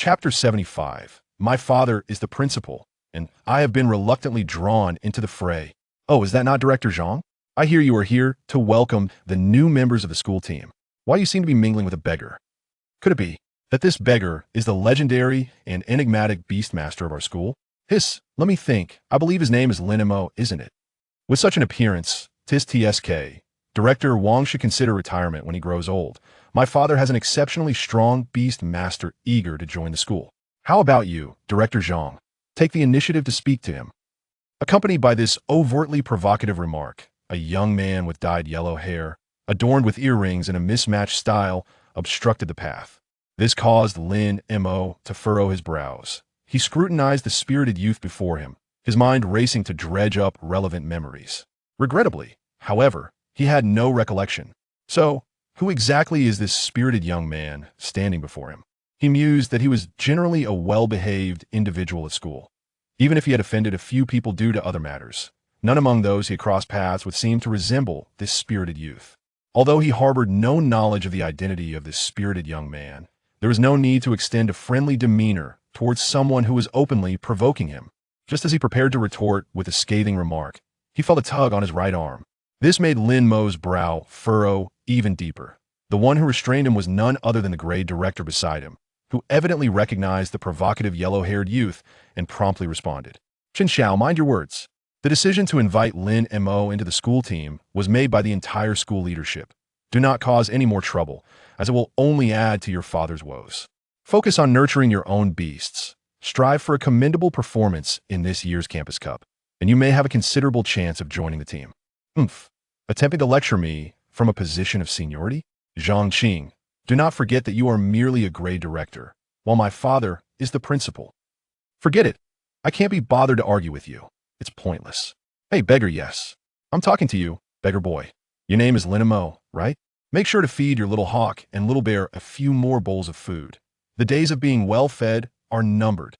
Chapter 75. My father is the principal, and I have been reluctantly drawn into the fray. Oh, is that not Director Zhang? I hear you are here to welcome the new members of the school team. Why do you seem to be mingling with a beggar? Could it be that this beggar is the legendary and enigmatic beastmaster of our school? Let me think. I believe his name is Lin Mo, isn't it? With such an appearance, TSK, Director Wang should consider retirement when he grows old. My father has an exceptionally strong beast master eager to join the school. How about you, Director Zhang? Take the initiative to speak to him. Accompanied by this overtly provocative remark, a young man with dyed yellow hair, adorned with earrings in a mismatched style, obstructed the path. This caused Lin Mo to furrow his brows. He scrutinized the spirited youth before him, his mind racing to dredge up relevant memories. Regrettably, however, he had no recollection. So, who exactly is this spirited young man standing before him? He mused that he was generally a well-behaved individual at school. Even if he had offended a few people due to other matters, none among those he had crossed paths would seem to resemble this spirited youth. Although he harbored no knowledge of the identity of this spirited young man, there was no need to extend a friendly demeanor towards someone who was openly provoking him. Just as he prepared to retort with a scathing remark, he felt a tug on his right arm. This made Lin Mo's brow furrow even deeper. The one who restrained him was none other than the grade director beside him, who evidently recognized the provocative yellow-haired youth and promptly responded. Chen Xiao, mind your words. The decision to invite Lin Mo into the school team was made by the entire school leadership. Do not cause any more trouble, as it will only add to your father's woes. Focus on nurturing your own beasts. Strive for a commendable performance in this year's Campus Cup, and you may have a considerable chance of joining the team. Attempting to lecture me from a position of seniority? Zhang Qing, do not forget that you are merely a grade director, while my father is the principal. Forget it. I can't be bothered to argue with you. It's pointless. Hey, beggar, yes. I'm talking to you, beggar boy. Your name is Lin Mo, right? Make sure to feed your little hawk and little bear a few more bowls of food. The days of being well-fed are numbered.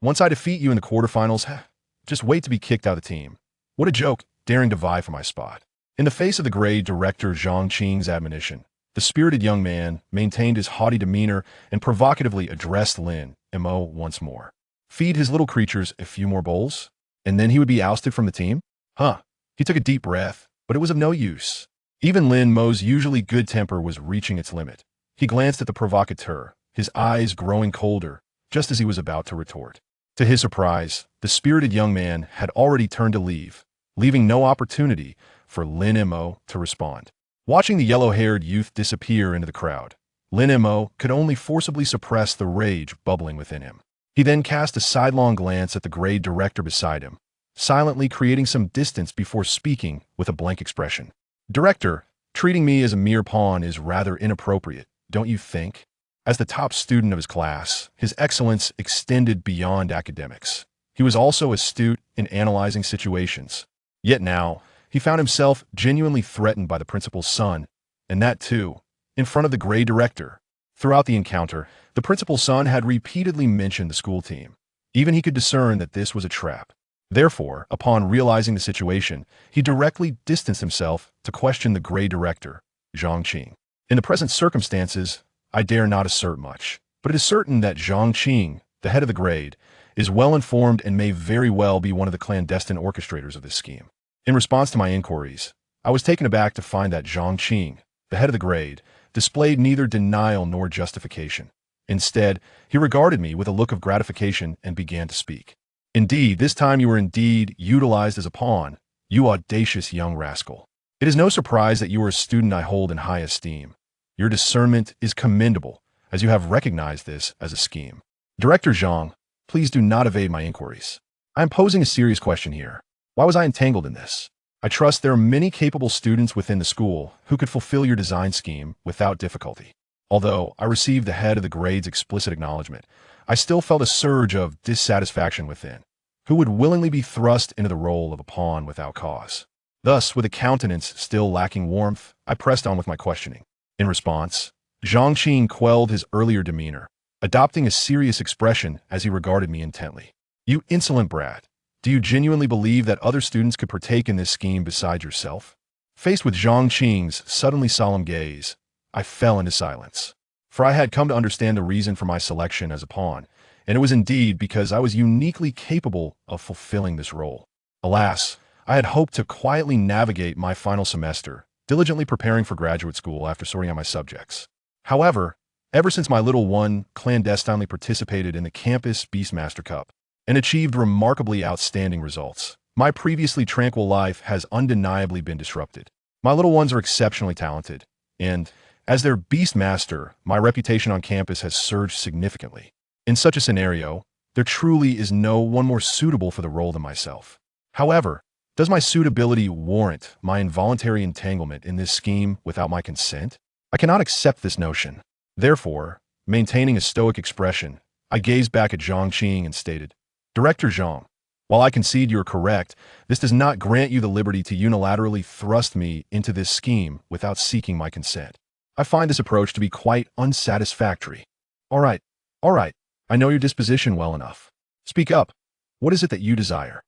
Once I defeat you in the quarterfinals, just wait to be kicked out of the team. What a joke, daring to vie for my spot. In the face of the grade director Zhang Qing's admonition, the spirited young man maintained his haughty demeanor and provocatively addressed Lin Mo once more. Feed his little creatures a few more bowls, and then he would be ousted from the team? He took a deep breath, but it was of no use. Even Lin Mo's usually good temper was reaching its limit. He glanced at the provocateur, his eyes growing colder, just as he was about to retort. To his surprise, the spirited young man had already turned to leave, leaving no opportunity for Lin Mo to respond. Watching the yellow-haired youth disappear into the crowd, Lin Mo could only forcibly suppress the rage bubbling within him. He then cast a sidelong glance at the grade director beside him, silently creating some distance before speaking with a blank expression. Director, treating me as a mere pawn is rather inappropriate, don't you think? As the top student of his class, his excellence extended beyond academics. He was also astute in analyzing situations. Yet now, he found himself genuinely threatened by the principal's son, and that too, in front of the grade director. Throughout the encounter, the principal's son had repeatedly mentioned the school team. Even he could discern that this was a trap. Therefore, upon realizing the situation, he directly distanced himself to question the grade director, Zhang Qing. In the present circumstances, I dare not assert much, but it is certain that Zhang Qing, the head of the grade, is well informed and may very well be one of the clandestine orchestrators of this scheme. In response to my inquiries, I was taken aback to find that Zhang Qing, the head of the grade, displayed neither denial nor justification. Instead, he regarded me with a look of gratification and began to speak. Indeed, this time you were indeed utilized as a pawn, you audacious young rascal. It is no surprise that you are a student I hold in high esteem. Your discernment is commendable, as you have recognized this as a scheme. Director Zhang, please do not evade my inquiries. I am posing a serious question here. Why was I entangled in this? I trust there are many capable students within the school who could fulfill your design scheme without difficulty. Although I received the head of the grade's explicit acknowledgement, I still felt a surge of dissatisfaction within. Who would willingly be thrust into the role of a pawn without cause? Thus, with a countenance still lacking warmth, I pressed on with my questioning. In response, Zhang Qing quelled his earlier demeanor, adopting a serious expression as he regarded me intently. You insolent brat, do you genuinely believe that other students could partake in this scheme besides yourself? Faced with Zhang Qing's suddenly solemn gaze, I fell into silence. for I had come to understand the reason for my selection as a pawn, and it was indeed because I was uniquely capable of fulfilling this role. Alas, I had hoped to quietly navigate my final semester, diligently preparing for graduate school after sorting out my subjects. However, ever since my little one clandestinely participated in the campus Beastmaster Cup and achieved remarkably outstanding results, my previously tranquil life has undeniably been disrupted. My little ones are exceptionally talented, and as their Beastmaster, my reputation on campus has surged significantly. In such a scenario, there truly is no one more suitable for the role than myself. However, does my suitability warrant my involuntary entanglement in this scheme without my consent? I cannot accept this notion. Therefore, maintaining a stoic expression, I gazed back at Zhang Qing and stated, "Director Zhang, while I concede you are correct, this does not grant you the liberty to unilaterally thrust me into this scheme without seeking my consent. I find this approach to be quite unsatisfactory." All right, I know your disposition well enough. Speak up. What is it that you desire?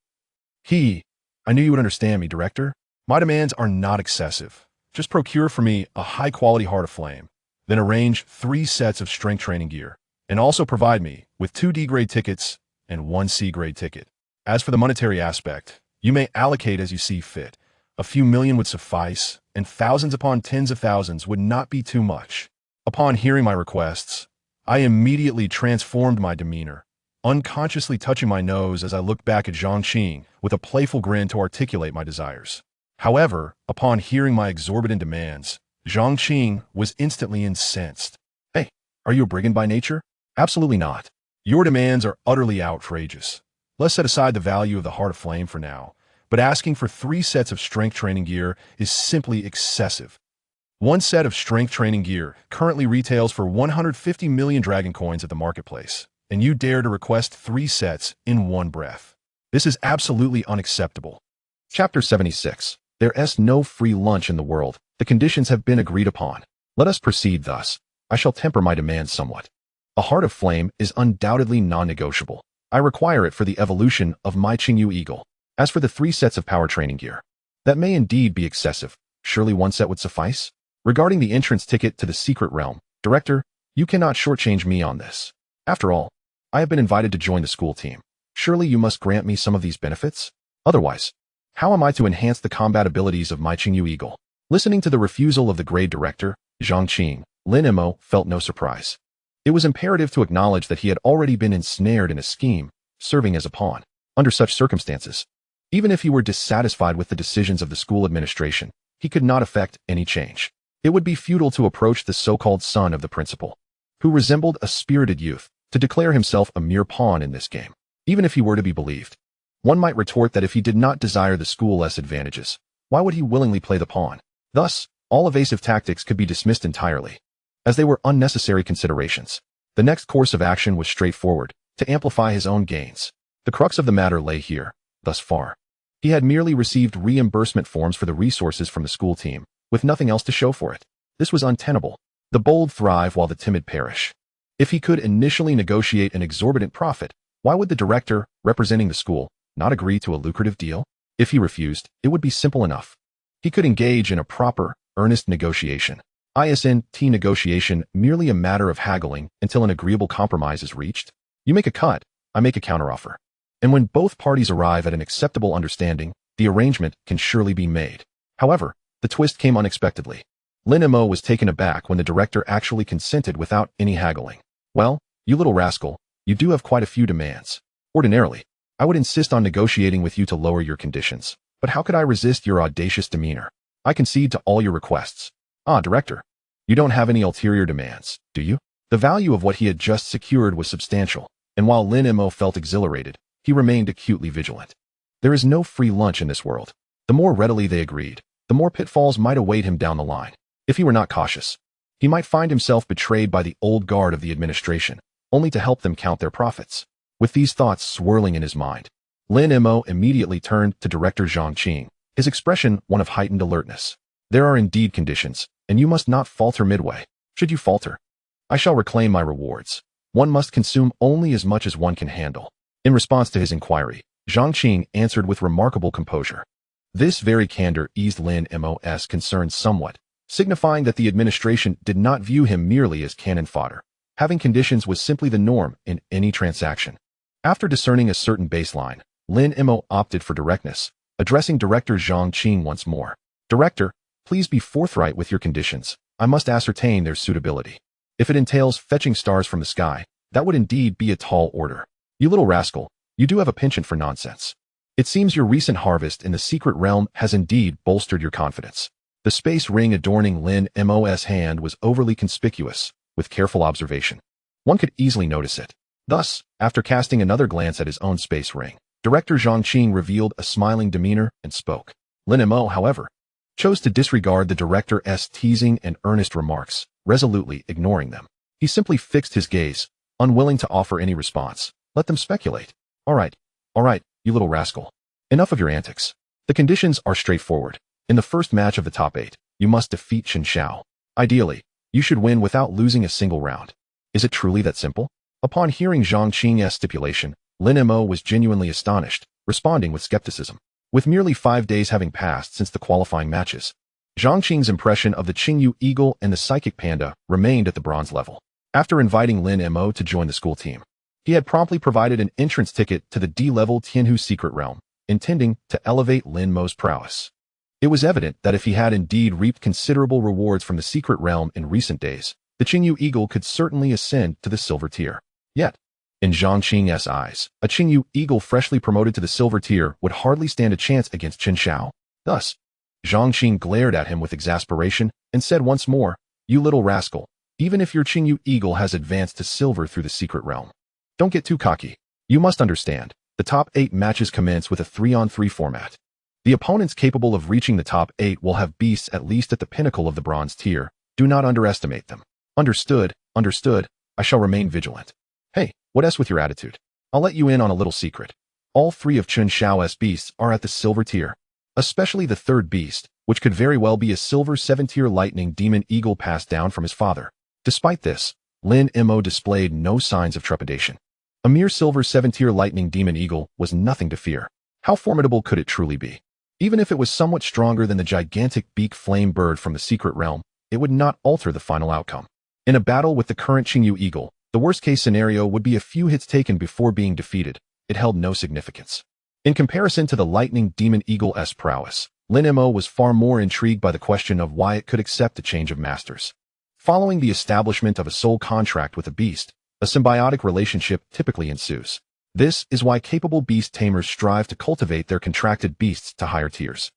I knew you would understand me, Director. My demands are not excessive. Just procure for me a high-quality Heart of Flame, then arrange 3 sets of strength training gear, and also provide me with 2 D-grade tickets and 1 C-grade ticket. As for the monetary aspect, you may allocate as you see fit. A few million would suffice, and thousands upon tens of thousands would not be too much. Upon hearing my requests, I immediately transformed my demeanor, unconsciously touching my nose as I looked back at Zhang Qing with a playful grin to articulate my desires. However, upon hearing my exorbitant demands, Zhang Qing was instantly incensed. "Hey, are you a brigand by nature?" "Absolutely not. Your demands are utterly outrageous. Let's set aside the value of the Heart of Flame for now, but asking for 3 sets of strength training gear is simply excessive. 1 set of strength training gear currently retails for 150 million dragon coins at the marketplace, and you dare to request 3 sets in one breath. This is absolutely unacceptable." Chapter 76. There is no free lunch in the world. The conditions have been agreed upon. Let us proceed thus. I shall temper my demands somewhat. A Heart of Flame is undoubtedly non-negotiable. I require it for the evolution of my Qingyu Eagle. As for the 3 sets of power training gear, that may indeed be excessive. Surely 1 set would suffice? Regarding the entrance ticket to the secret realm, Director, you cannot shortchange me on this. After all, I have been invited to join the school team. Surely you must grant me some of these benefits? Otherwise, how am I to enhance the combat abilities of my Qingyu Eagle? Listening to the refusal of the grade director, Zhang Qing, Lin Mo felt no surprise. It was imperative to acknowledge that he had already been ensnared in a scheme, serving as a pawn. Under such circumstances, even if he were dissatisfied with the decisions of the school administration, he could not effect any change. It would be futile to approach the so-called son of the principal, who resembled a spirited youth, to declare himself a mere pawn in this game. Even if he were to be believed, one might retort that if he did not desire the school-less advantages, why would he willingly play the pawn? Thus, all evasive tactics could be dismissed entirely, as they were unnecessary considerations. The next course of action was straightforward, to amplify his own gains. The crux of the matter lay here, thus far. He had merely received reimbursement forms for the resources from the school team, with nothing else to show for it. This was untenable. The bold thrive while the timid perish. If he could initially negotiate an exorbitant profit, why would the director, representing the school, not agree to a lucrative deal? If he refused, it would be simple enough. He could engage in a proper, earnest negotiation. ISNT negotiation merely a matter of haggling until an agreeable compromise is reached. You make a cut, I make a counteroffer. And when both parties arrive at an acceptable understanding, the arrangement can surely be made. However, the twist came unexpectedly. Lin Mo was taken aback when the director actually consented without any haggling. "Well, you little rascal, you do have quite a few demands. Ordinarily, I would insist on negotiating with you to lower your conditions. But how could I resist your audacious demeanor? I concede to all your requests." "Ah, Director, you don't have any ulterior demands, do you?" The value of what he had just secured was substantial, and while Lin Mo felt exhilarated, he remained acutely vigilant. There is no free lunch in this world. The more readily they agreed, the more pitfalls might await him down the line. If he were not cautious, he might find himself betrayed by the old guard of the administration, only to help them count their profits. With these thoughts swirling in his mind, Lin Mo immediately turned to Director Zhang Qing, his expression one of heightened alertness. "There are indeed conditions, and you must not falter midway. Should you falter, I shall reclaim my rewards. One must consume only as much as one can handle." In response to his inquiry, Zhang Qing answered with remarkable composure. This very candor eased Lin Mo's concerns somewhat, signifying that the administration did not view him merely as cannon fodder. Having conditions was simply the norm in any transaction. After discerning a certain baseline, Lin Mo opted for directness, addressing Director Zhang Qing once more. Director, please be forthright with your conditions. I must ascertain their suitability. If it entails fetching stars from the sky, that would indeed be a tall order. You little rascal, you do have a penchant for nonsense. It seems your recent harvest in the secret realm has indeed bolstered your confidence. The space ring adorning Lin Mo's hand was overly conspicuous, with careful observation. One could easily notice it. Thus, after casting another glance at his own space ring, Director Zhang Qing revealed a smiling demeanor and spoke. Lin Mo, however, chose to disregard the director's teasing and earnest remarks, resolutely ignoring them. He simply fixed his gaze, unwilling to offer any response. Let them speculate. All right, you little rascal. Enough of your antics. The conditions are straightforward. In the first match of the top 8, you must defeat Chen Xiao. Ideally, you should win without losing a single round. Is it truly that simple? Upon hearing Zhang Qing's stipulation, Lin Mo was genuinely astonished, responding with skepticism. With merely 5 days having passed since the qualifying matches, Zhang Qing's impression of the Qingyu Eagle and the psychic panda remained at the bronze level. After inviting Lin Mo to join the school team, he had promptly provided an entrance ticket to the D-level Tianhu secret realm, intending to elevate Lin Mo's prowess. It was evident that if he had indeed reaped considerable rewards from the secret realm in recent days, the Qingyu Eagle could certainly ascend to the silver tier. Yet, in Zhang Qing's eyes, a Qingyu Eagle freshly promoted to the silver tier would hardly stand a chance against Chen Xiao. Thus, Zhang Qing glared at him with exasperation and said once more, "You little rascal, even if your Qingyu Eagle has advanced to silver through the secret realm, don't get too cocky. You must understand, the top 8 matches commence with a 3-on-3 format. The opponents capable of reaching the top 8 will have beasts at least at the pinnacle of the bronze tier. Do not underestimate them." Understood. I shall remain vigilant. Hey, what else with your attitude? I'll let you in on a little secret. All 3 of Chen Xiao's beasts are at the silver tier, especially the 3rd beast, which could very well be a silver 7-tier lightning demon eagle passed down from his father. Despite this, Lin Mo displayed no signs of trepidation. A mere silver 7-tier lightning demon eagle was nothing to fear. How formidable could it truly be? Even if it was somewhat stronger than the gigantic beak flame bird from the secret realm, it would not alter the final outcome. In a battle with the current Qingyu Eagle, the worst-case scenario would be a few hits taken before being defeated. It held no significance. In comparison to the lightning demon eagle's prowess, Lin Mo was far more intrigued by the question of why it could accept a change of masters. Following the establishment of a soul contract with a beast, a symbiotic relationship typically ensues. This is why capable beast tamers strive to cultivate their contracted beasts to higher tiers.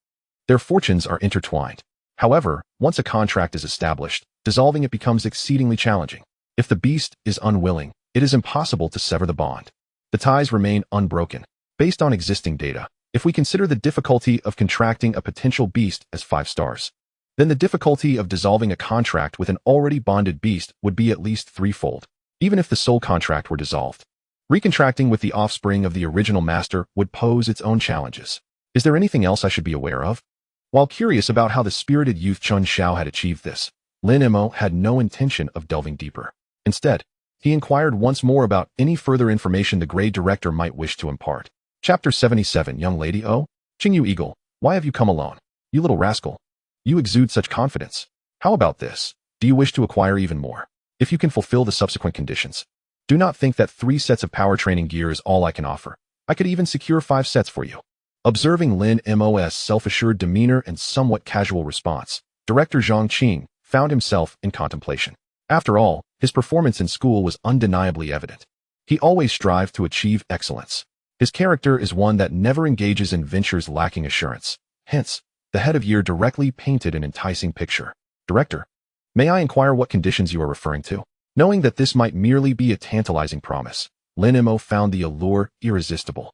Their fortunes are intertwined. However, once a contract is established, dissolving it becomes exceedingly challenging. If the beast is unwilling, it is impossible to sever the bond. The ties remain unbroken. Based on existing data, if we consider the difficulty of contracting a potential beast as 5 stars, then the difficulty of dissolving a contract with an already bonded beast would be at least 3-fold. Even if the soul contract were dissolved, recontracting with the offspring of the original master would pose its own challenges. Is there anything else I should be aware of? While curious about how the spirited youth Chen Xiao had achieved this, Lin Mo had no intention of delving deeper. Instead, he inquired once more about any further information the grade director might wish to impart. Chapter 77. Young lady, oh, Qingyu Eagle, why have you come alone? You little rascal. You exude such confidence. How about this? Do you wish to acquire even more? If you can fulfill the subsequent conditions. Do not think that 3 sets of power training gear is all I can offer. I could even secure 5 sets for you. Observing Lin Mo's self-assured demeanor and somewhat casual response, Director Zhang Qing found himself in contemplation. After all, his performance in school was undeniably evident. He always strived to achieve excellence. His character is one that never engages in ventures lacking assurance. Hence, the head of year directly painted an enticing picture. Director, may I inquire what conditions you are referring to? Knowing that this might merely be a tantalizing promise, Lin Mo found the allure irresistible,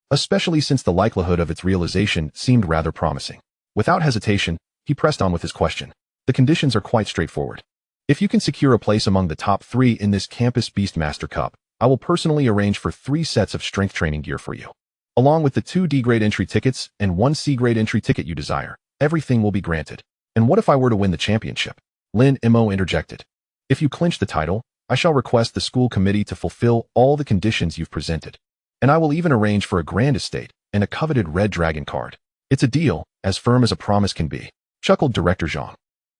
especially since the likelihood of its realization seemed rather promising. Without hesitation, he pressed on with his question. The conditions are quite straightforward. If you can secure a place among the top 3 in this Campus Beastmaster Cup, I will personally arrange for 3 sets of strength training gear for you. Along with the 2 D-grade entry tickets and 1 C-grade entry ticket you desire, everything will be granted. And what if I were to win the championship? Lin Mo interjected. If you clinch the title, I shall request the school committee to fulfill all the conditions you've presented. And I will even arrange for a grand estate and a coveted red dragon card. It's a deal, as firm as a promise can be, chuckled Director Zhang.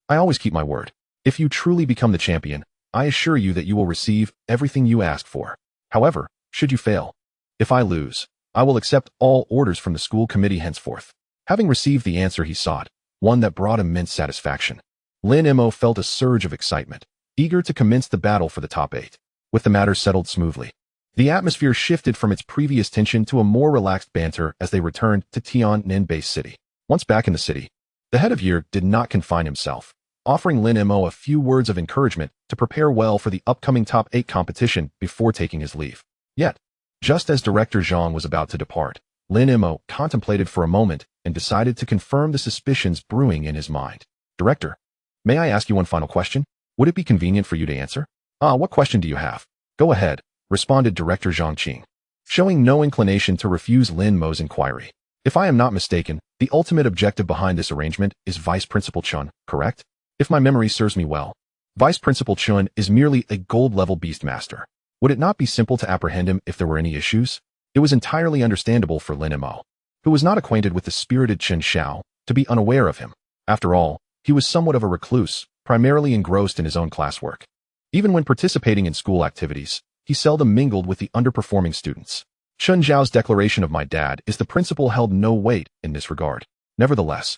I always keep my word. If you truly become the champion, I assure you that you will receive everything you ask for. However, should you fail, if I lose, I will accept all orders from the school committee henceforth. Having received the answer he sought, one that brought immense satisfaction, Lin Mo felt a surge of excitement, eager to commence the battle for the top 8. With the matter settled smoothly, the atmosphere shifted from its previous tension to a more relaxed banter as they returned to Tian'an base city. Once back in the city, the head of year did not confine himself, offering Lin Mo a few words of encouragement to prepare well for the upcoming top 8 competition before taking his leave. Yet, just as Director Zhang was about to depart, Lin Mo contemplated for a moment and decided to confirm the suspicions brewing in his mind. Director, may I ask you one final question? Would it be convenient for you to answer? What question do you have? Go ahead, responded Director Zhang Qing, showing no inclination to refuse Lin Mo's inquiry. If I am not mistaken, the ultimate objective behind this arrangement is Vice Principal Chen, correct? If my memory serves me well, Vice Principal Chen is merely a gold-level beast master. Would it not be simple to apprehend him if there were any issues? It was entirely understandable for Lin Mo, who was not acquainted with the spirited Chen Xiao, to be unaware of him. After all, he was somewhat of a recluse, primarily engrossed in his own classwork. Even when participating in school activities, he seldom mingled with the underperforming students. Chen Xiao's declaration of my dad is the principle held no weight in this regard. Nevertheless,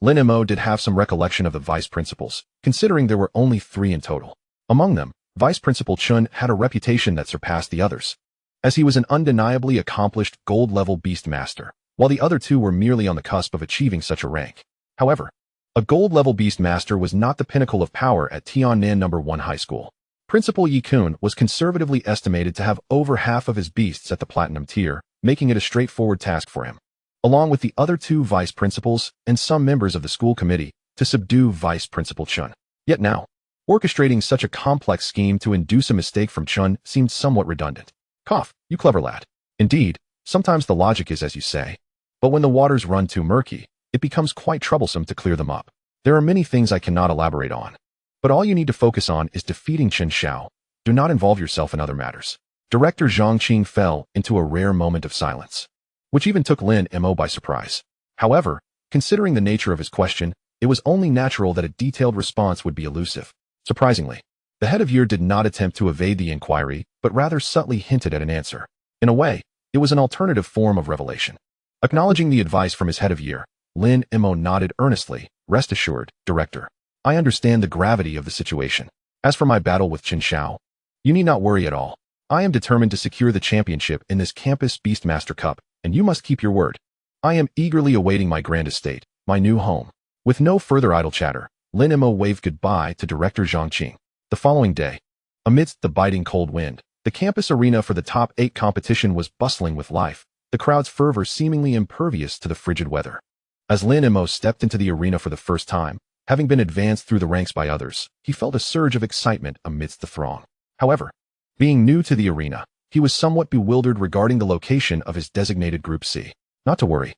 Lin Mo did have some recollection of the vice principals, considering there were only 3 in total. Among them, Vice Principal Chen had a reputation that surpassed the others, as he was an undeniably accomplished gold-level beast master, while the other 2 were merely on the cusp of achieving such a rank. However, a gold-level beast master was not the pinnacle of power at Tian'an No. 1 High School. Principal Yi Kun was conservatively estimated to have over half of his beasts at the platinum tier, making it a straightforward task for him, along with the other 2 vice principals and some members of the school committee, to subdue Vice Principal Chen. Yet now, orchestrating such a complex scheme to induce a mistake from Chen seemed somewhat redundant. Cough, you clever lad. Indeed, sometimes the logic is as you say, but when the waters run too murky, it becomes quite troublesome to clear them up. There are many things I cannot elaborate on, but all you need to focus on is defeating Chen Xiao. Do not involve yourself in other matters. Director Zhang Qing fell into a rare moment of silence, which even took Lin Mo by surprise. However, considering the nature of his question, it was only natural that a detailed response would be elusive. Surprisingly, the head of year did not attempt to evade the inquiry, but rather subtly hinted at an answer. In a way, it was an alternative form of revelation. Acknowledging the advice from his head of year, Lin Mo nodded earnestly. Rest assured, Director, I understand the gravity of the situation. As for my battle with Chen Xiao, you need not worry at all. I am determined to secure the championship in this Campus Beastmaster Cup, and you must keep your word. I am eagerly awaiting my grand estate, my new home. With no further idle chatter, Lin Mo waved goodbye to Director Zhang Qing. The following day, amidst the biting cold wind, the campus arena for the top 8 competition was bustling with life, the crowd's fervor seemingly impervious to the frigid weather. As Lin Mo stepped into the arena for the first time, having been advanced through the ranks by others, he felt a surge of excitement amidst the throng. However, being new to the arena, he was somewhat bewildered regarding the location of his designated Group C. Not to worry.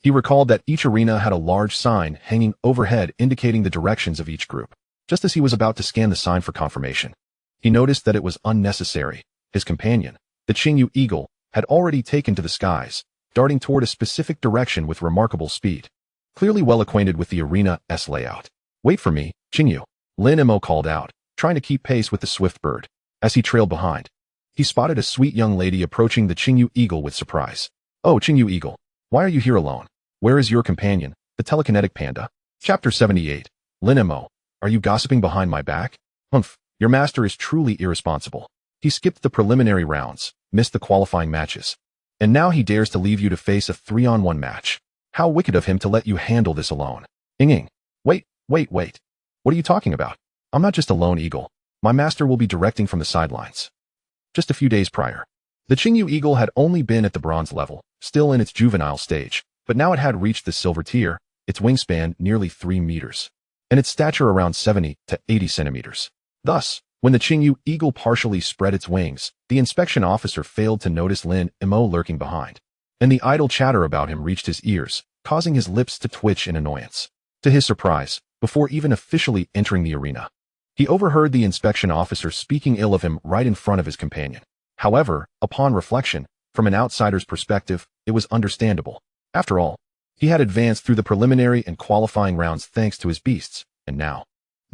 He recalled that each arena had a large sign hanging overhead indicating the directions of each group. Just as he was about to scan the sign for confirmation, he noticed that it was unnecessary. His companion, the Qingyu Eagle, had already taken to the skies, darting toward a specific direction with remarkable speed. Clearly well acquainted with the arena's layout. Wait for me, Qingyu, Lin Mo called out, trying to keep pace with the swift bird. As he trailed behind, he spotted a sweet young lady approaching the Qingyu Eagle with surprise. Oh, Qingyu Eagle, why are you here alone? Where is your companion, the telekinetic panda? Chapter 78. Lin Mo, are you gossiping behind my back? Humph, your master is truly irresponsible. He skipped the preliminary rounds, missed the qualifying matches, and now he dares to leave you to face a 3-on-1 match. How wicked of him to let you handle this alone. Wait. What are you talking about? I'm not just a lone eagle. My master will be directing from the sidelines. Just a few days prior, the Qingyu Eagle had only been at the bronze level, still in its juvenile stage, but now it had reached the silver tier, its wingspan nearly 3 meters, and its stature around 70 to 80 centimeters. Thus, when the Qingyu Eagle partially spread its wings, the inspection officer failed to notice Lin Mo lurking behind, and the idle chatter about him reached his ears, causing his lips to twitch in annoyance. To his surprise, before even officially entering the arena, he overheard the inspection officer speaking ill of him right in front of his companion. However, upon reflection, from an outsider's perspective, it was understandable. After all, he had advanced through the preliminary and qualifying rounds thanks to his beasts, and now,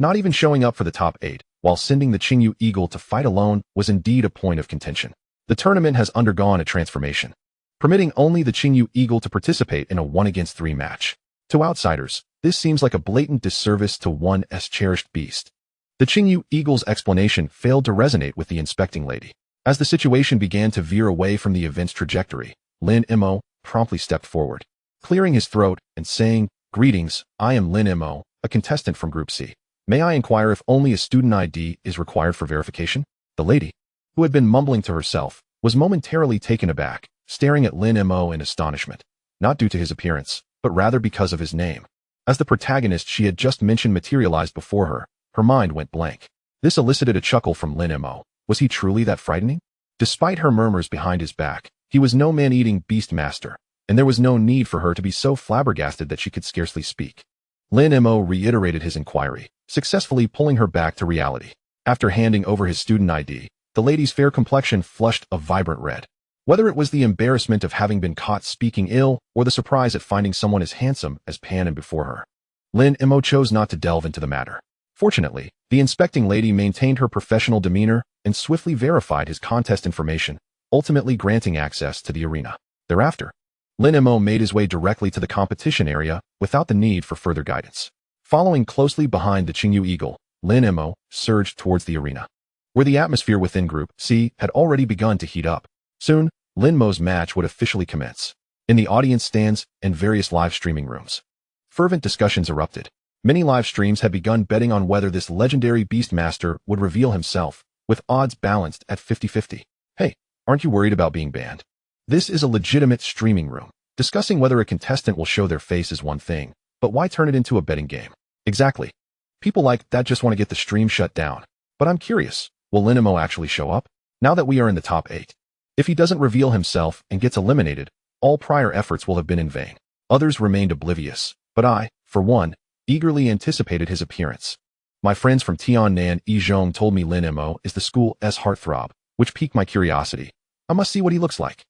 Not even showing up for the top 8, while sending the Qingyu Eagle to fight alone, was indeed a point of contention. The tournament has undergone a transformation, permitting only the Qingyu Eagle to participate in a 1-against-3 match. To outsiders, this seems like a blatant disservice to one's cherished beast. The Qingyu Eagle's explanation failed to resonate with the inspecting lady. As the situation began to veer away from the event's trajectory, Lin Mo promptly stepped forward, clearing his throat and saying, "Greetings, I am Lin Mo, a contestant from Group C. May I inquire if only a student ID is required for verification?" The lady, who had been mumbling to herself, was momentarily taken aback, staring at Lin Mo in astonishment, not due to his appearance, but rather because of his name. As the protagonist she had just mentioned materialized before her, her mind went blank. This elicited a chuckle from Lin Mo. Was he truly that frightening? Despite her murmurs behind his back, he was no man-eating beast master, and there was no need for her to be so flabbergasted that she could scarcely speak. Lin Mo reiterated his inquiry, successfully pulling her back to reality. After handing over his student ID, the lady's fair complexion flushed a vibrant red. Whether it was the embarrassment of having been caught speaking ill or the surprise at finding someone as handsome as Panda before her, Lin Mo chose not to delve into the matter. Fortunately, the inspecting lady maintained her professional demeanor and swiftly verified his contest information, ultimately granting access to the arena. Thereafter, Lin Mo made his way directly to the competition area without the need for further guidance. Following closely behind the Qingyu Eagle, Lin Mo surged towards the arena, where the atmosphere within Group C had already begun to heat up. Soon, Lin Mo's match would officially commence. In the audience stands and various live streaming rooms, fervent discussions erupted. Many live streams had begun betting on whether this legendary Beastmaster would reveal himself, with odds balanced at 50-50. Hey, aren't you worried about being banned? This is a legitimate streaming room. Discussing whether a contestant will show their face is one thing, but why turn it into a betting game? Exactly. People like that just want to get the stream shut down. But I'm curious, will Lin Mo actually show up? Now that we are in the top 8. If he doesn't reveal himself and gets eliminated, all prior efforts will have been in vain. Others remained oblivious, but I, for one, eagerly anticipated his appearance. My friends from Tiannan Yizhong told me Lin Mo is the school's heartthrob, which piqued my curiosity. I must see what he looks like.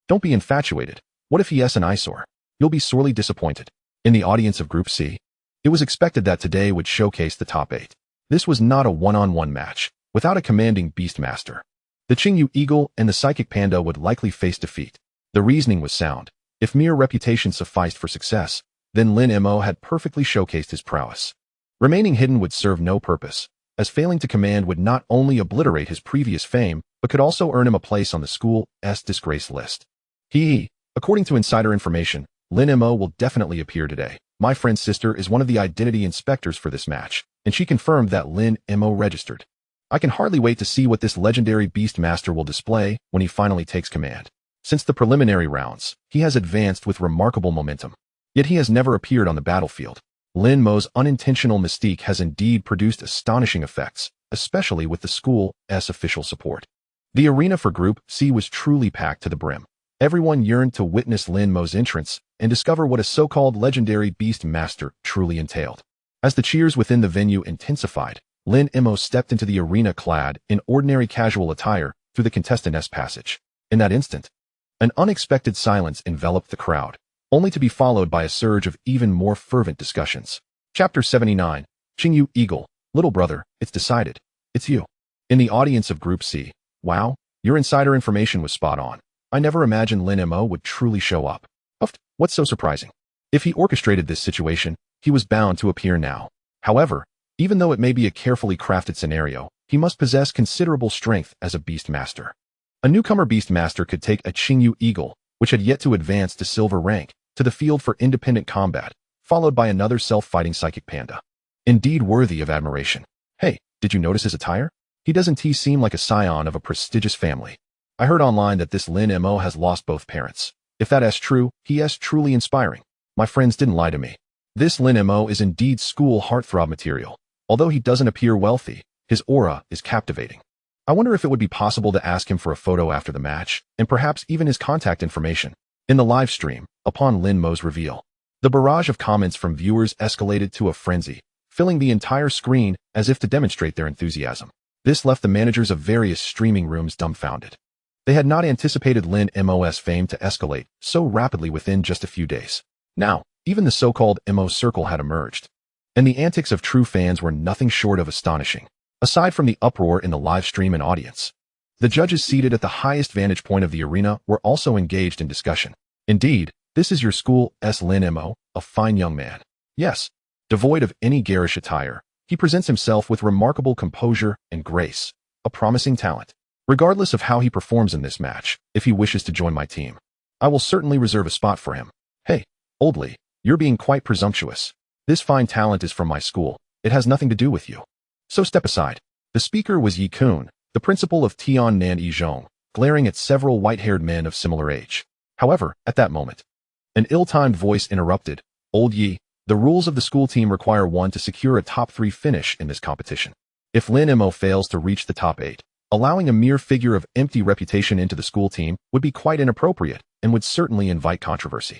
Don't be infatuated. What if he is an eyesore? You'll be sorely disappointed. In the audience of Group C, it was expected that today would showcase the top 8. This was not a one-on-one match, without a commanding Beastmaster. The Qingyu Eagle and the Psychic Panda would likely face defeat. The reasoning was sound. If mere reputation sufficed for success, then Lin Mo had perfectly showcased his prowess. Remaining hidden would serve no purpose, as failing to command would not only obliterate his previous fame, but could also earn him a place on the school's disgrace list. According to insider information, Lin Mo will definitely appear today. My friend's sister is one of the identity inspectors for this match, and she confirmed that Lin Mo registered. I can hardly wait to see what this legendary Beastmaster will display when he finally takes command. Since the preliminary rounds, he has advanced with remarkable momentum. Yet he has never appeared on the battlefield. Lin Mo's unintentional mystique has indeed produced astonishing effects, especially with the school's official support. The arena for Group C was truly packed to the brim. Everyone yearned to witness Lin Mo's entrance and discover what a so-called legendary Beastmaster truly entailed. As the cheers within the venue intensified, Lin Mo stepped into the arena clad in ordinary casual attire through the contestant's passage. In that instant, an unexpected silence enveloped the crowd, only to be followed by a surge of even more fervent discussions. Chapter 79, Qingyu Eagle, Little Brother, it's decided. It's you. In the audience of Group C, wow, your insider information was spot on. I never imagined Lin Mo would truly show up. What's so surprising? If he orchestrated this situation, he was bound to appear now. However, even though it may be a carefully crafted scenario, he must possess considerable strength as a Beastmaster. A newcomer Beastmaster could take a Qingyu Eagle, which had yet to advance to silver rank, to the field for independent combat, followed by another self-fighting Psychic Panda. Indeed worthy of admiration. Hey, did you notice his attire? He doesn't seem like a scion of a prestigious family. I heard online that this Lin Mo has lost both parents. If that is true, he is truly inspiring. My friends didn't lie to me. This Lin Mo is indeed school heartthrob material. Although he doesn't appear wealthy, his aura is captivating. I wonder if it would be possible to ask him for a photo after the match, and perhaps even his contact information. In the live stream, upon Lin Mo's reveal, the barrage of comments from viewers escalated to a frenzy, filling the entire screen as if to demonstrate their enthusiasm. This left the managers of various streaming rooms dumbfounded. They had not anticipated Lin Mo's fame to escalate so rapidly within just a few days. Now, even the so-called Mo circle had emerged. and the antics of true fans were nothing short of astonishing. Aside from the uproar in the live stream and audience, the judges seated at the highest vantage point of the arena were also engaged in discussion. Indeed, this is your school's Lin Mo, a fine young man. Yes, devoid of any garish attire, he presents himself with remarkable composure and grace, a promising talent. Regardless of how he performs in this match, if he wishes to join my team, I will certainly reserve a spot for him. Hey, Oldly, you're being quite presumptuous. This fine talent is from my school. It has nothing to do with you. So step aside. The speaker was Yi Kun, the principal of Tiannan Yizhong, glaring at several white-haired men of similar age. However, at that moment, an ill-timed voice interrupted. Old Yi, the rules of the school team require one to secure a top 3 finish in this competition. If Lin Mo fails to reach the top 8, allowing a mere figure of empty reputation into the school team would be quite inappropriate and would certainly invite controversy.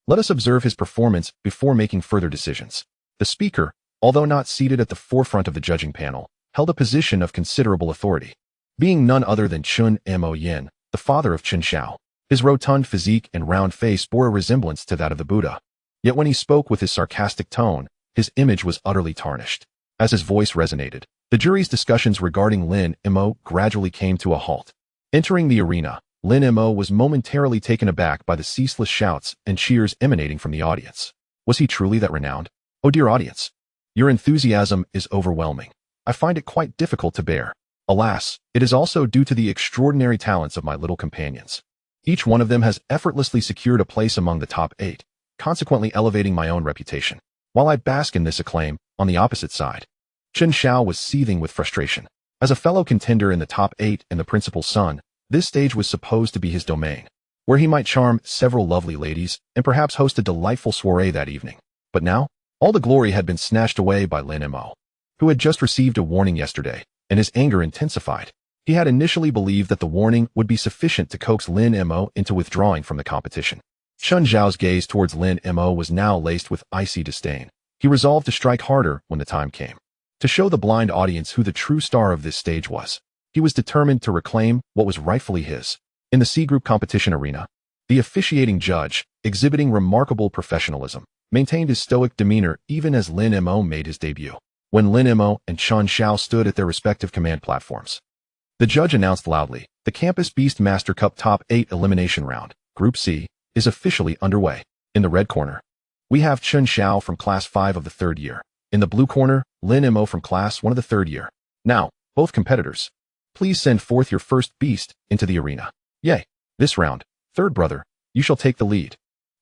Let us observe his performance before making further decisions. The speaker, although not seated at the forefront of the judging panel, held a position of considerable authority. Being none other than Chen Xiao, the father of Chen Xiao, his rotund physique and round face bore a resemblance to that of the Buddha. Yet when he spoke with his sarcastic tone, his image was utterly tarnished. As his voice resonated, the jury's discussions regarding Lin Mo gradually came to a halt. Entering the arena, Lin Mo was momentarily taken aback by the ceaseless shouts and cheers emanating from the audience. Was he truly that renowned? Oh dear audience, your enthusiasm is overwhelming. I find it quite difficult to bear. Alas, it is also due to the extraordinary talents of my little companions. Each one of them has effortlessly secured a place among the top 8, consequently elevating my own reputation. While I bask in this acclaim, on the opposite side, Chen Xiao was seething with frustration. As a fellow contender in the top 8 and the principal's son, this stage was supposed to be his domain, where he might charm several lovely ladies and perhaps host a delightful soiree that evening. But now, all the glory had been snatched away by Lin Mo, who had just received a warning yesterday, and his anger intensified. He had initially believed that the warning would be sufficient to coax Lin Mo into withdrawing from the competition. Chen Xiao's gaze towards Lin Mo was now laced with icy disdain. He resolved to strike harder when the time came. To show the blind audience who the true star of this stage was, he was determined to reclaim what was rightfully his. In the C-group competition arena, the officiating judge, exhibiting remarkable professionalism, maintained his stoic demeanor even as Lin Mo made his debut. When Lin Mo and Chen Xiao stood at their respective command platforms, the judge announced loudly, the Campus Beast Master Cup Top 8 Elimination Round, Group C, is officially underway. In the red corner, we have Chen Xiao from Class 5 of the 3rd year. In the blue corner, Lin Mo from Class 1 of the 3rd year. Now, both competitors, please send forth your first beast into the arena. Yay! This round, third brother, you shall take the lead.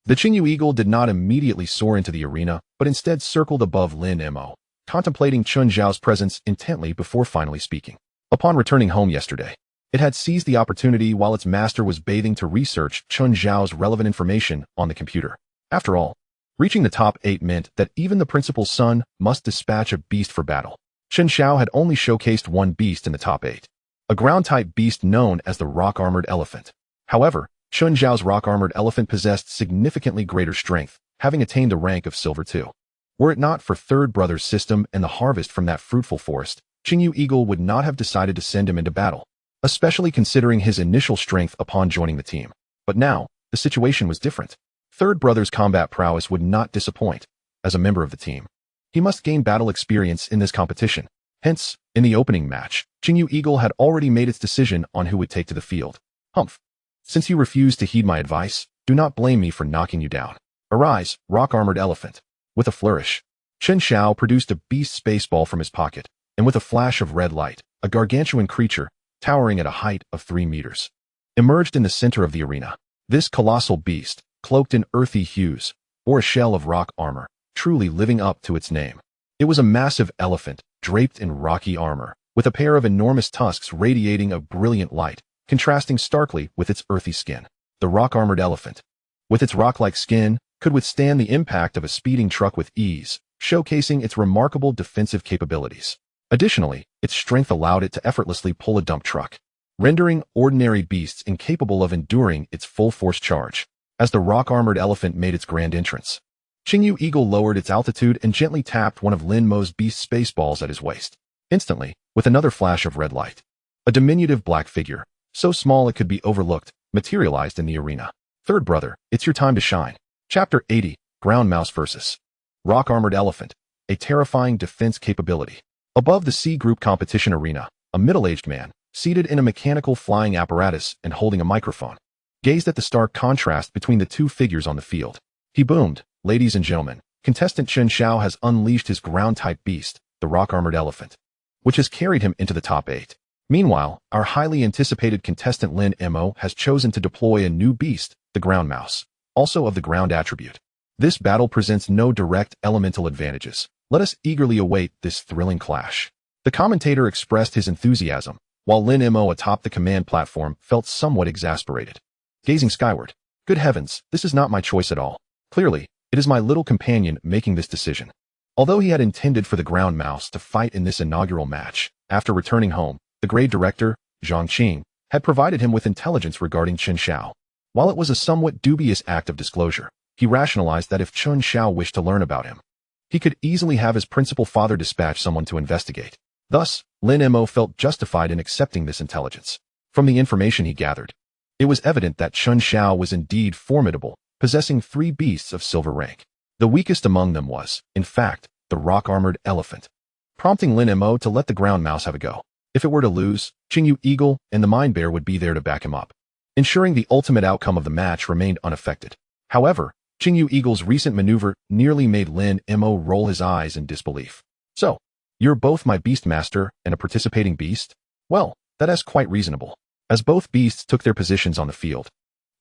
The Qingyu Eagle did not immediately soar into the arena, but instead circled above Lin Mo, contemplating Chen Xiao's presence intently before finally speaking. Upon returning home yesterday, it had seized the opportunity while its master was bathing to research Chen Xiao's relevant information on the computer. After all, reaching the top 8 meant that even the principal's son must dispatch a beast for battle. Chen Xiao had only showcased one beast in the top 8, a ground-type beast known as the rock-armored elephant. However, Chen Xiao's rock-armored elephant possessed significantly greater strength, having attained the rank of Silver 2. Were it not for Third Brother's system and the harvest from that fruitful forest, Qingyu Eagle would not have decided to send him into battle, especially considering his initial strength upon joining the team. But now, the situation was different. Third Brother's combat prowess would not disappoint. As a member of the team, he must gain battle experience in this competition. Hence, in the opening match, Qingyu Eagle had already made its decision on who would take to the field. Humph. Since you refuse to heed my advice, do not blame me for knocking you down. Arise, rock-armored elephant. With a flourish, Chen Xiao produced a beast spaceball from his pocket, and with a flash of red light, a gargantuan creature, towering at a height of 3 meters, emerged in the center of the arena. This colossal beast, cloaked in earthy hues, bore a shell of rock armor, truly living up to its name. It was a massive elephant, draped in rocky armor, with a pair of enormous tusks radiating a brilliant light, contrasting starkly with its earthy skin. The rock-armored elephant, with its rock-like skin, could withstand the impact of a speeding truck with ease, showcasing its remarkable defensive capabilities. Additionally, its strength allowed it to effortlessly pull a dump truck, rendering ordinary beasts incapable of enduring its full-force charge. As the rock-armored elephant made its grand entrance, Qingyu Eagle lowered its altitude and gently tapped one of Lin Mo's beast spaceballs at his waist. Instantly, with another flash of red light, a diminutive black figure, so small it could be overlooked, materialized in the arena. Third brother, it's your time to shine. Chapter 80, Ground Mouse vs. Rock-Armored Elephant. a terrifying defense capability. Above the C group competition arena, a middle-aged man, seated in a mechanical flying apparatus and holding a microphone, gazed at the stark contrast between the two figures on the field. He boomed, "Ladies and gentlemen, contestant Chen Xiao has unleashed his ground-type beast, the rock-armored elephant, which has carried him into the top 8. Meanwhile, our highly anticipated contestant Lin Mo has chosen to deploy a new beast, the ground mouse, also of the ground attribute. This battle presents no direct elemental advantages. Let us eagerly await this thrilling clash." The commentator expressed his enthusiasm, while Lin Mo atop the command platform felt somewhat exasperated. Gazing skyward, "Good heavens, this is not my choice at all. Clearly, it is my little companion making this decision." Although he had intended for the ground mouse to fight in this inaugural match, after returning home, the grade director, Zhang Qing, had provided him with intelligence regarding Chen Xiao. While it was a somewhat dubious act of disclosure, he rationalized that if Chen Xiao wished to learn about him, he could easily have his principal father dispatch someone to investigate. Thus, Lin Mo felt justified in accepting this intelligence. From the information he gathered, it was evident that Chen Xiao was indeed formidable, possessing 3 beasts of silver rank. The weakest among them was, in fact, the rock-armored elephant, prompting Lin Mo to let the ground mouse have a go. If it were to lose, Qingyu Eagle and the Mind Bear would be there to back him up, ensuring the ultimate outcome of the match remained unaffected. However, Qingyu Eagle's recent maneuver nearly made Lin Mo roll his eyes in disbelief. "So, you're both my beast master and a participating beast? Well, that is quite reasonable." As both beasts took their positions on the field,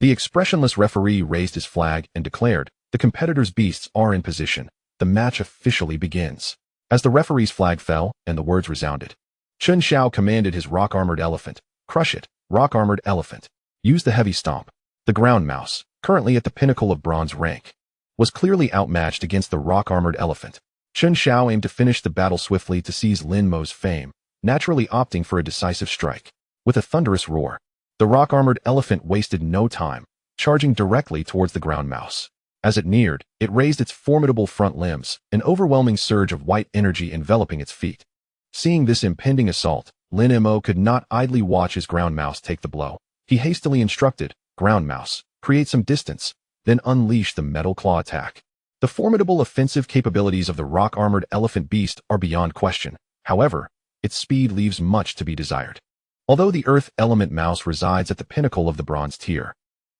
the expressionless referee raised his flag and declared, "The competitors' beasts are in position. The match officially begins." As the referee's flag fell and the words resounded, Chen Xiao commanded his rock-armored elephant, "Crush it, rock-armored elephant. Use the heavy stomp." The ground mouse, currently at the pinnacle of bronze rank, was clearly outmatched against the rock-armored elephant. Chen Xiao aimed to finish the battle swiftly to seize Lin Mo's fame, naturally opting for a decisive strike. With a thunderous roar, the rock-armored elephant wasted no time, charging directly towards the ground mouse. As it neared, it raised its formidable front limbs, an overwhelming surge of white energy enveloping its feet. Seeing this impending assault, Lin Mo could not idly watch his ground mouse take the blow. He hastily instructed, "Ground mouse, create some distance, then unleash the metal claw attack." The formidable offensive capabilities of the rock-armored elephant beast are beyond question. However, its speed leaves much to be desired. Although the earth element mouse resides at the pinnacle of the bronze tier,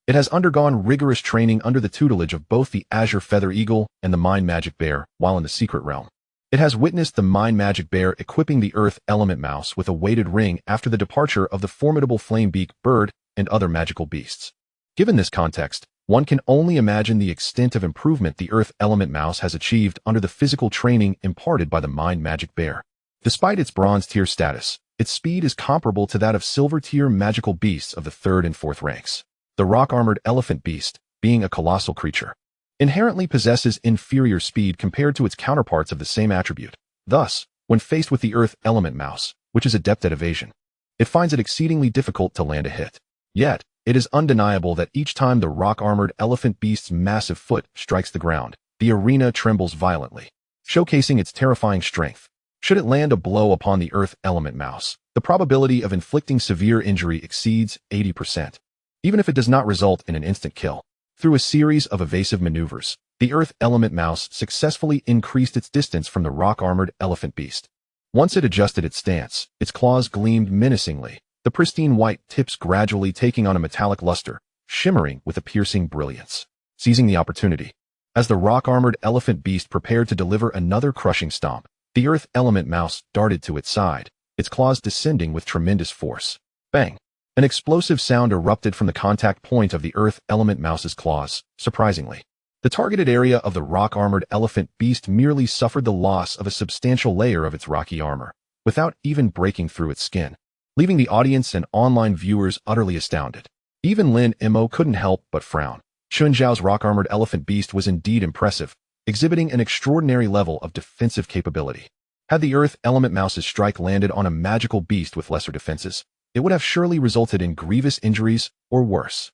it has undergone rigorous training under the tutelage of both the Azure Feather Eagle and the Mind Magic Bear while in the secret realm. It has witnessed the Mind Magic Bear equipping the earth element mouse with a weighted ring after the departure of the formidable Flamebeak bird and other magical beasts. Given this context, one can only imagine the extent of improvement the earth element mouse has achieved under the physical training imparted by the Mind Magic Bear. Despite its bronze tier status, its speed is comparable to that of silver tier magical beasts of the 3rd and 4th ranks. The rock-armored elephant beast, being a colossal creature, inherently possesses inferior speed compared to its counterparts of the same attribute. Thus, when faced with the earth element mouse, which is adept at evasion, it finds it exceedingly difficult to land a hit. Yet, it is undeniable that each time the rock-armored elephant beast's massive foot strikes the ground, the arena trembles violently, showcasing its terrifying strength. Should it land a blow upon the earth element mouse, the probability of inflicting severe injury exceeds 80%. Even if it does not result in an instant kill. Through a series of evasive maneuvers, the earth element mouse successfully increased its distance from the rock-armored elephant beast. Once it adjusted its stance, its claws gleamed menacingly, the pristine white tips gradually taking on a metallic luster, shimmering with a piercing brilliance. Seizing the opportunity, as the rock-armored elephant beast prepared to deliver another crushing stomp, the earth element mouse darted to its side, its claws descending with tremendous force. Bang! An explosive sound erupted from the contact point of the earth element mouse's claws. Surprisingly, the targeted area of the rock-armored elephant beast merely suffered the loss of a substantial layer of its rocky armor, without even breaking through its skin, leaving the audience and online viewers utterly astounded. Even Lin Mo couldn't help but frown. Chen Xiao's rock-armored elephant beast was indeed impressive, exhibiting an extraordinary level of defensive capability. Had the earth element mouse's strike landed on a magical beast with lesser defenses, it would have surely resulted in grievous injuries or worse.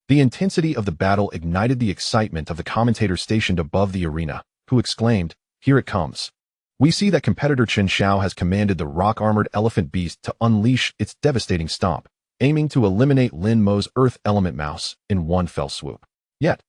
The intensity of the battle ignited the excitement of the commentators stationed above the arena, who exclaimed, "Here it comes." We see that competitor Chen Xiao has commanded the rock-armored elephant beast to unleash its devastating stomp, aiming to eliminate Lin Mo's earth element mouse in one fell swoop. Yet,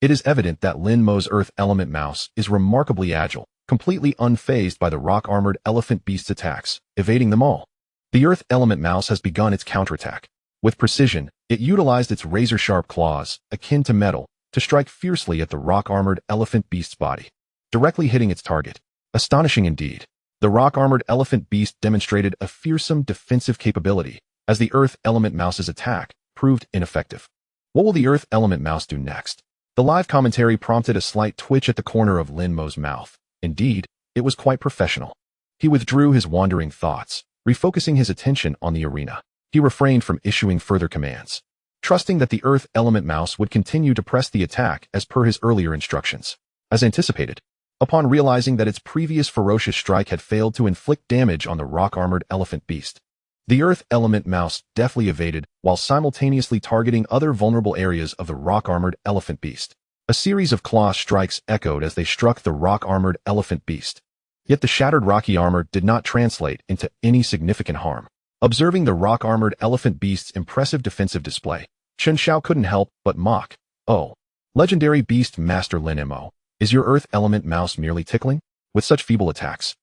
it is evident that Lin Mo's earth element mouse is remarkably agile, completely unfazed by the rock-armored elephant beast's attacks, evading them all. The earth element mouse has begun its counterattack. With precision, it utilized its razor-sharp claws, akin to metal, to strike fiercely at the rock-armored elephant beast's body, directly hitting its target. Astonishing indeed. The rock-armored elephant beast demonstrated a fearsome defensive capability, as the earth element mouse's attack proved ineffective. What will the earth element mouse do next? The live commentary prompted a slight twitch at the corner of Lin Mo's mouth. Indeed, it was quite professional. He withdrew his wandering thoughts, refocusing his attention on the arena. He refrained from issuing further commands, trusting that the earth element mouse would continue to press the attack as per his earlier instructions. As anticipated, upon realizing that its previous ferocious strike had failed to inflict damage on the rock-armored elephant beast, the earth element mouse deftly evaded while simultaneously targeting other vulnerable areas of the rock-armored elephant beast. A series of claw strikes echoed as they struck the rock-armored elephant beast. Yet the shattered rocky armor did not translate into any significant harm. Observing the rock-armored elephant beast's impressive defensive display, Chen Xiao couldn't help but mock. Oh, legendary beast master Lin Mo, is your earth element mouse merely tickling? With such feeble attacks,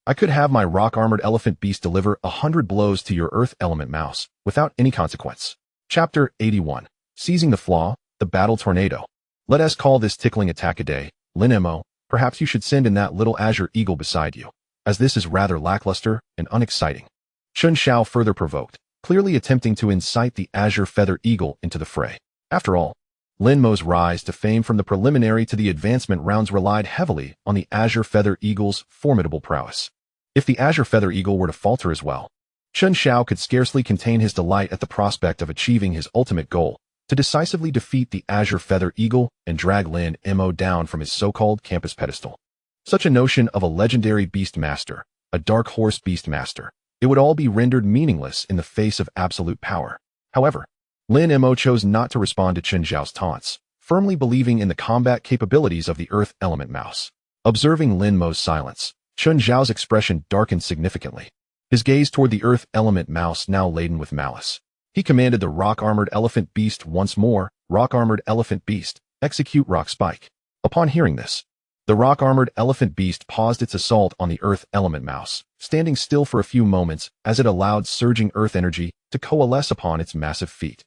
I could have my rock-armored elephant beast deliver 100 blows to your earth element mouse without any consequence. Chapter 81. Seizing the Flaw, the Battle Tornado. Let us call this tickling attack a day. Lin Mo, perhaps you should send in that little azure eagle beside you, as this is rather lackluster and unexciting. Chen Xiao further provoked, clearly attempting to incite the azure feather eagle into the fray. After all, Lin Mo's rise to fame from the preliminary to the advancement rounds relied heavily on the azure feather eagle's formidable prowess. If the azure feather eagle were to falter as well, Chen Xiao could scarcely contain his delight at the prospect of achieving his ultimate goal, to decisively defeat the azure feather eagle and drag Lin Mo down from his so-called campus pedestal. Such a notion of a legendary beast master, a dark horse beast master, it would all be rendered meaningless in the face of absolute power. However, Lin Mo chose not to respond to Chen Xiao's taunts, firmly believing in the combat capabilities of the earth element mouse. Observing Lin Mo's silence, Chen Xiao's expression darkened significantly, his gaze toward the earth element mouse now laden with malice. He commanded the rock-armored elephant beast once more. Rock-armored elephant beast, execute rock spike. Upon hearing this, the rock-armored elephant beast paused its assault on the earth element mouse, standing still for a few moments as it allowed surging earth energy to coalesce upon its massive feet.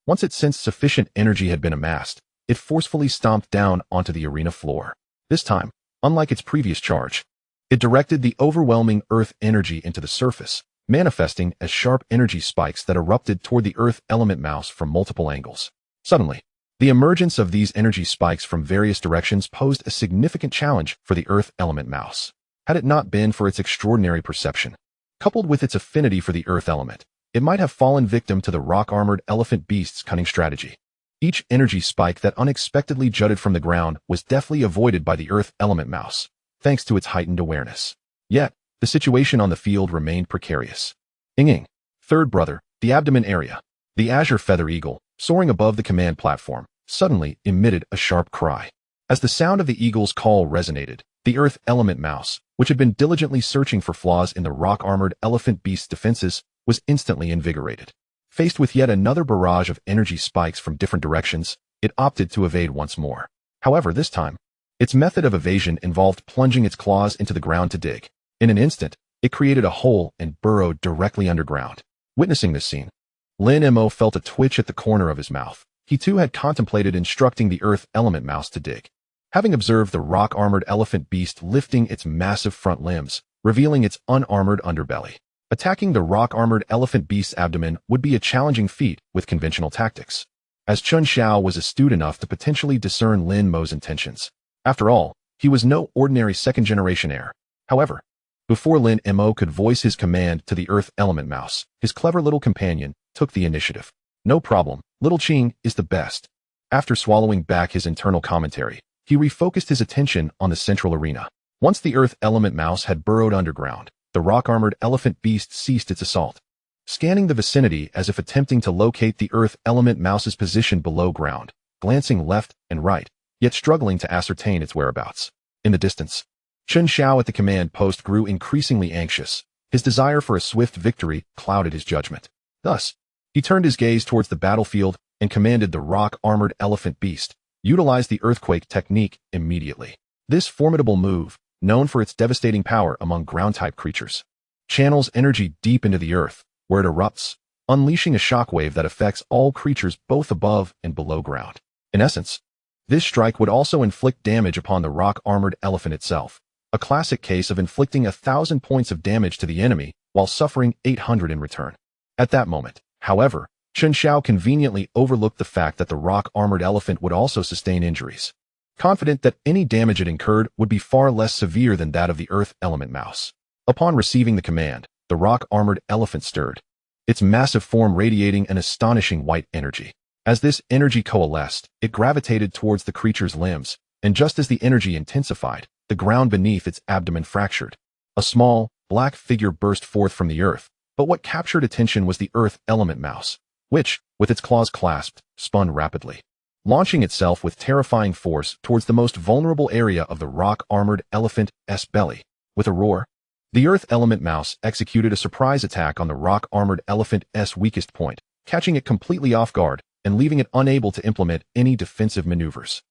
Once it sensed sufficient energy had been amassed, it forcefully stomped down onto the arena floor. This time, unlike its previous charge, it directed the overwhelming earth energy into the surface, manifesting as sharp energy spikes that erupted toward the earth element mouse from multiple angles. Suddenly, the emergence of these energy spikes from various directions posed a significant challenge for the earth element mouse. Had it not been for its extraordinary perception, coupled with its affinity for the earth element, it might have fallen victim to the rock-armored elephant beast's cunning strategy. Each energy spike that unexpectedly jutted from the ground was deftly avoided by the earth element mouse, thanks to its heightened awareness. Yet, the situation on the field remained precarious. Ing. Third brother, the abdomen area. The azure feather eagle, soaring above the command platform, suddenly emitted a sharp cry. As the sound of the eagle's call resonated, the earth element mouse, which had been diligently searching for flaws in the rock-armored elephant beast's defenses, was instantly invigorated. Faced with yet another barrage of energy spikes from different directions, it opted to evade once more. However, this time, its method of evasion involved plunging its claws into the ground to dig. In an instant, it created a hole and burrowed directly underground. Witnessing this scene, Lin Mo felt a twitch at the corner of his mouth. He too had contemplated instructing the earth element mouse to dig. Having observed the rock-armored elephant beast lifting its massive front limbs, revealing its unarmored underbelly, attacking the rock-armored elephant beast's abdomen would be a challenging feat with conventional tactics. As Chen Xiao was astute enough to potentially discern Lin Mo's intentions. After all, he was no ordinary second-generation heir. However, before Lin Mo could voice his command to the earth element mouse, his clever little companion took the initiative. No problem, little Qing is the best. After swallowing back his internal commentary, he refocused his attention on the central arena. Once the earth element mouse had burrowed underground, the rock-armored elephant beast ceased its assault, scanning the vicinity as if attempting to locate the earth element mouse's position below ground, glancing left and right, yet struggling to ascertain its whereabouts. In the distance, Chen Xiao at the command post grew increasingly anxious. His desire for a swift victory clouded his judgment. Thus, he turned his gaze towards the battlefield and commanded the rock-armored elephant beast, utilize the earthquake technique immediately. This formidable move, known for its devastating power among ground-type creatures, channels energy deep into the earth, where it erupts, unleashing a shockwave that affects all creatures both above and below ground. In essence, this strike would also inflict damage upon the rock-armored elephant itself, a classic case of inflicting 1,000 points of damage to the enemy while suffering 800 in return. At that moment, however, Chen Xiao conveniently overlooked the fact that the rock-armored elephant would also sustain injuries, confident that any damage it incurred would be far less severe than that of the earth element mouse. Upon receiving the command, the rock-armored elephant stirred, its massive form radiating an astonishing white energy. As this energy coalesced, it gravitated towards the creature's limbs, and just as the energy intensified, the ground beneath its abdomen fractured. A small, black figure burst forth from the earth, but what captured attention was the earth element mouse, which, with its claws clasped, spun rapidly, launching itself with terrifying force towards the most vulnerable area of the rock-armored elephant's belly. With a roar, the earth element mouse executed a surprise attack on the rock-armored elephant's weakest point, catching it completely off guard and leaving it unable to implement any defensive maneuvers.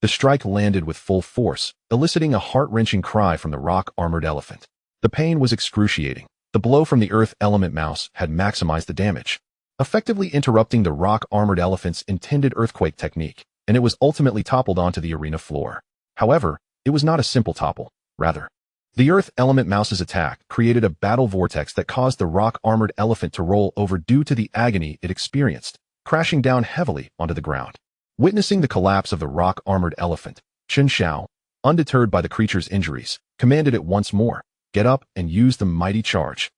The strike landed with full force, eliciting a heart-wrenching cry from the rock-armored elephant. The pain was excruciating. The blow from the earth element mouse had maximized the damage, effectively interrupting the rock-armored elephant's intended earthquake technique, and it was ultimately toppled onto the arena floor. However, it was not a simple topple. Rather, the earth element mouse's attack created a battle vortex that caused the rock-armored elephant to roll over due to the agony it experienced, crashing down heavily onto the ground. Witnessing the collapse of the rock-armored elephant, Chen Xiao, undeterred by the creature's injuries, commanded it once more, "Get up and use the mighty charge."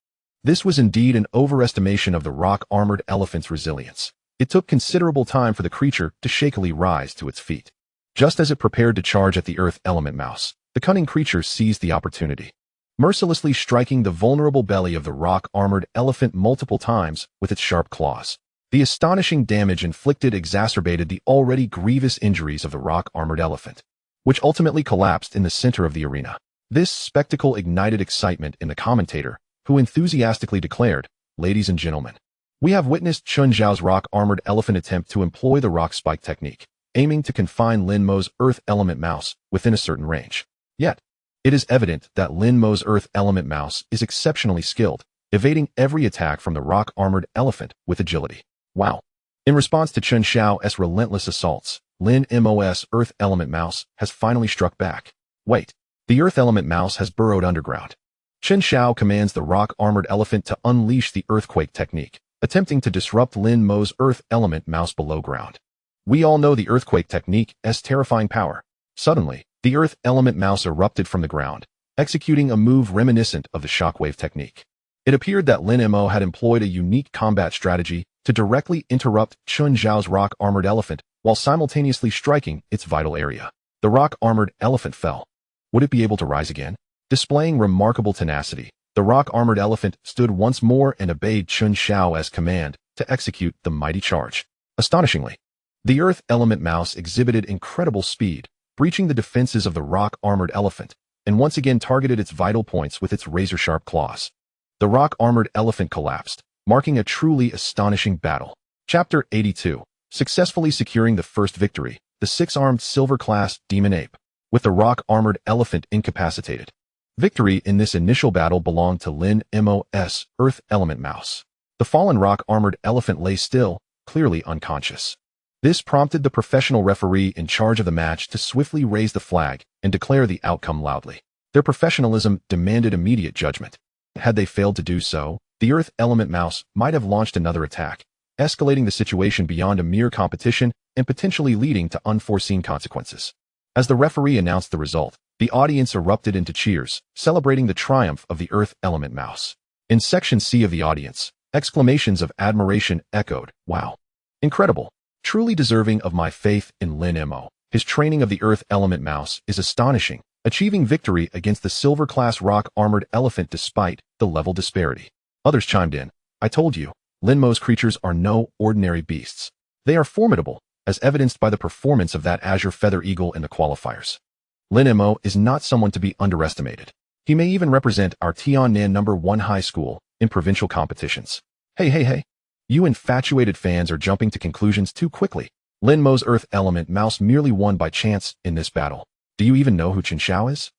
This was indeed an overestimation of the rock-armored elephant's resilience. It took considerable time for the creature to shakily rise to its feet. Just as it prepared to charge at the earth element mouse, the cunning creature seized the opportunity, mercilessly striking the vulnerable belly of the rock-armored elephant multiple times with its sharp claws. The astonishing damage inflicted exacerbated the already grievous injuries of the rock-armored elephant, which ultimately collapsed in the center of the arena. This spectacle ignited excitement in the commentator, who enthusiastically declared, "Ladies and gentlemen, we have witnessed Chen Xiao's rock-armored elephant attempt to employ the rock spike technique, aiming to confine Lin Mo's earth element mouse within a certain range. Yet, it is evident that Lin Mo's earth element mouse is exceptionally skilled, evading every attack from the rock-armored elephant with agility. Wow." In response to Chen Xiao's relentless assaults, Lin Mo's earth element mouse has finally struck back. Wait, the earth element mouse has burrowed underground. Chen Xiao commands the rock-armored elephant to unleash the earthquake technique, attempting to disrupt Lin Mo's earth element mouse below ground. We all know the earthquake technique's terrifying power. Suddenly, the earth element mouse erupted from the ground, executing a move reminiscent of the shockwave technique. It appeared that Lin Mo had employed a unique combat strategy to directly interrupt Chen Xiao's rock-armored elephant while simultaneously striking its vital area. The rock-armored elephant fell. Would it be able to rise again? Displaying remarkable tenacity, the rock-armored elephant stood once more and obeyed Chen Xiao's command to execute the mighty charge. Astonishingly, the earth element mouse exhibited incredible speed, breaching the defenses of the rock-armored elephant, and once again targeted its vital points with its razor-sharp claws. The rock-armored elephant collapsed, marking a truly astonishing battle. Chapter 82. Successfully securing the first victory, the six-armed silver-class demon ape, with the rock-armored elephant incapacitated. Victory in this initial battle belonged to Lin Mo's earth element mouse. The fallen rock-armored elephant lay still, clearly unconscious. This prompted the professional referee in charge of the match to swiftly raise the flag and declare the outcome loudly. Their professionalism demanded immediate judgment. Had they failed to do so, the earth element mouse might have launched another attack, escalating the situation beyond a mere competition and potentially leading to unforeseen consequences. As the referee announced the result, the audience erupted into cheers, celebrating the triumph of the earth element mouse. In Section C of the audience, exclamations of admiration echoed, "Wow! Incredible! Truly deserving of my faith in Lin Mo. His training of the earth element mouse is astonishing, achieving victory against the silver-class rock-armored elephant despite the level disparity." Others chimed in, "I told you, Lin Mo's creatures are no ordinary beasts. They are formidable, as evidenced by the performance of that azure feather eagle in the qualifiers. Lin Mo is not someone to be underestimated. He may even represent our Tiannan No. 1 high school in provincial competitions." Hey. You infatuated fans are jumping to conclusions too quickly. Lin Mo's earth element mouse merely won by chance in this battle. Do you even know who Chen Xiao is?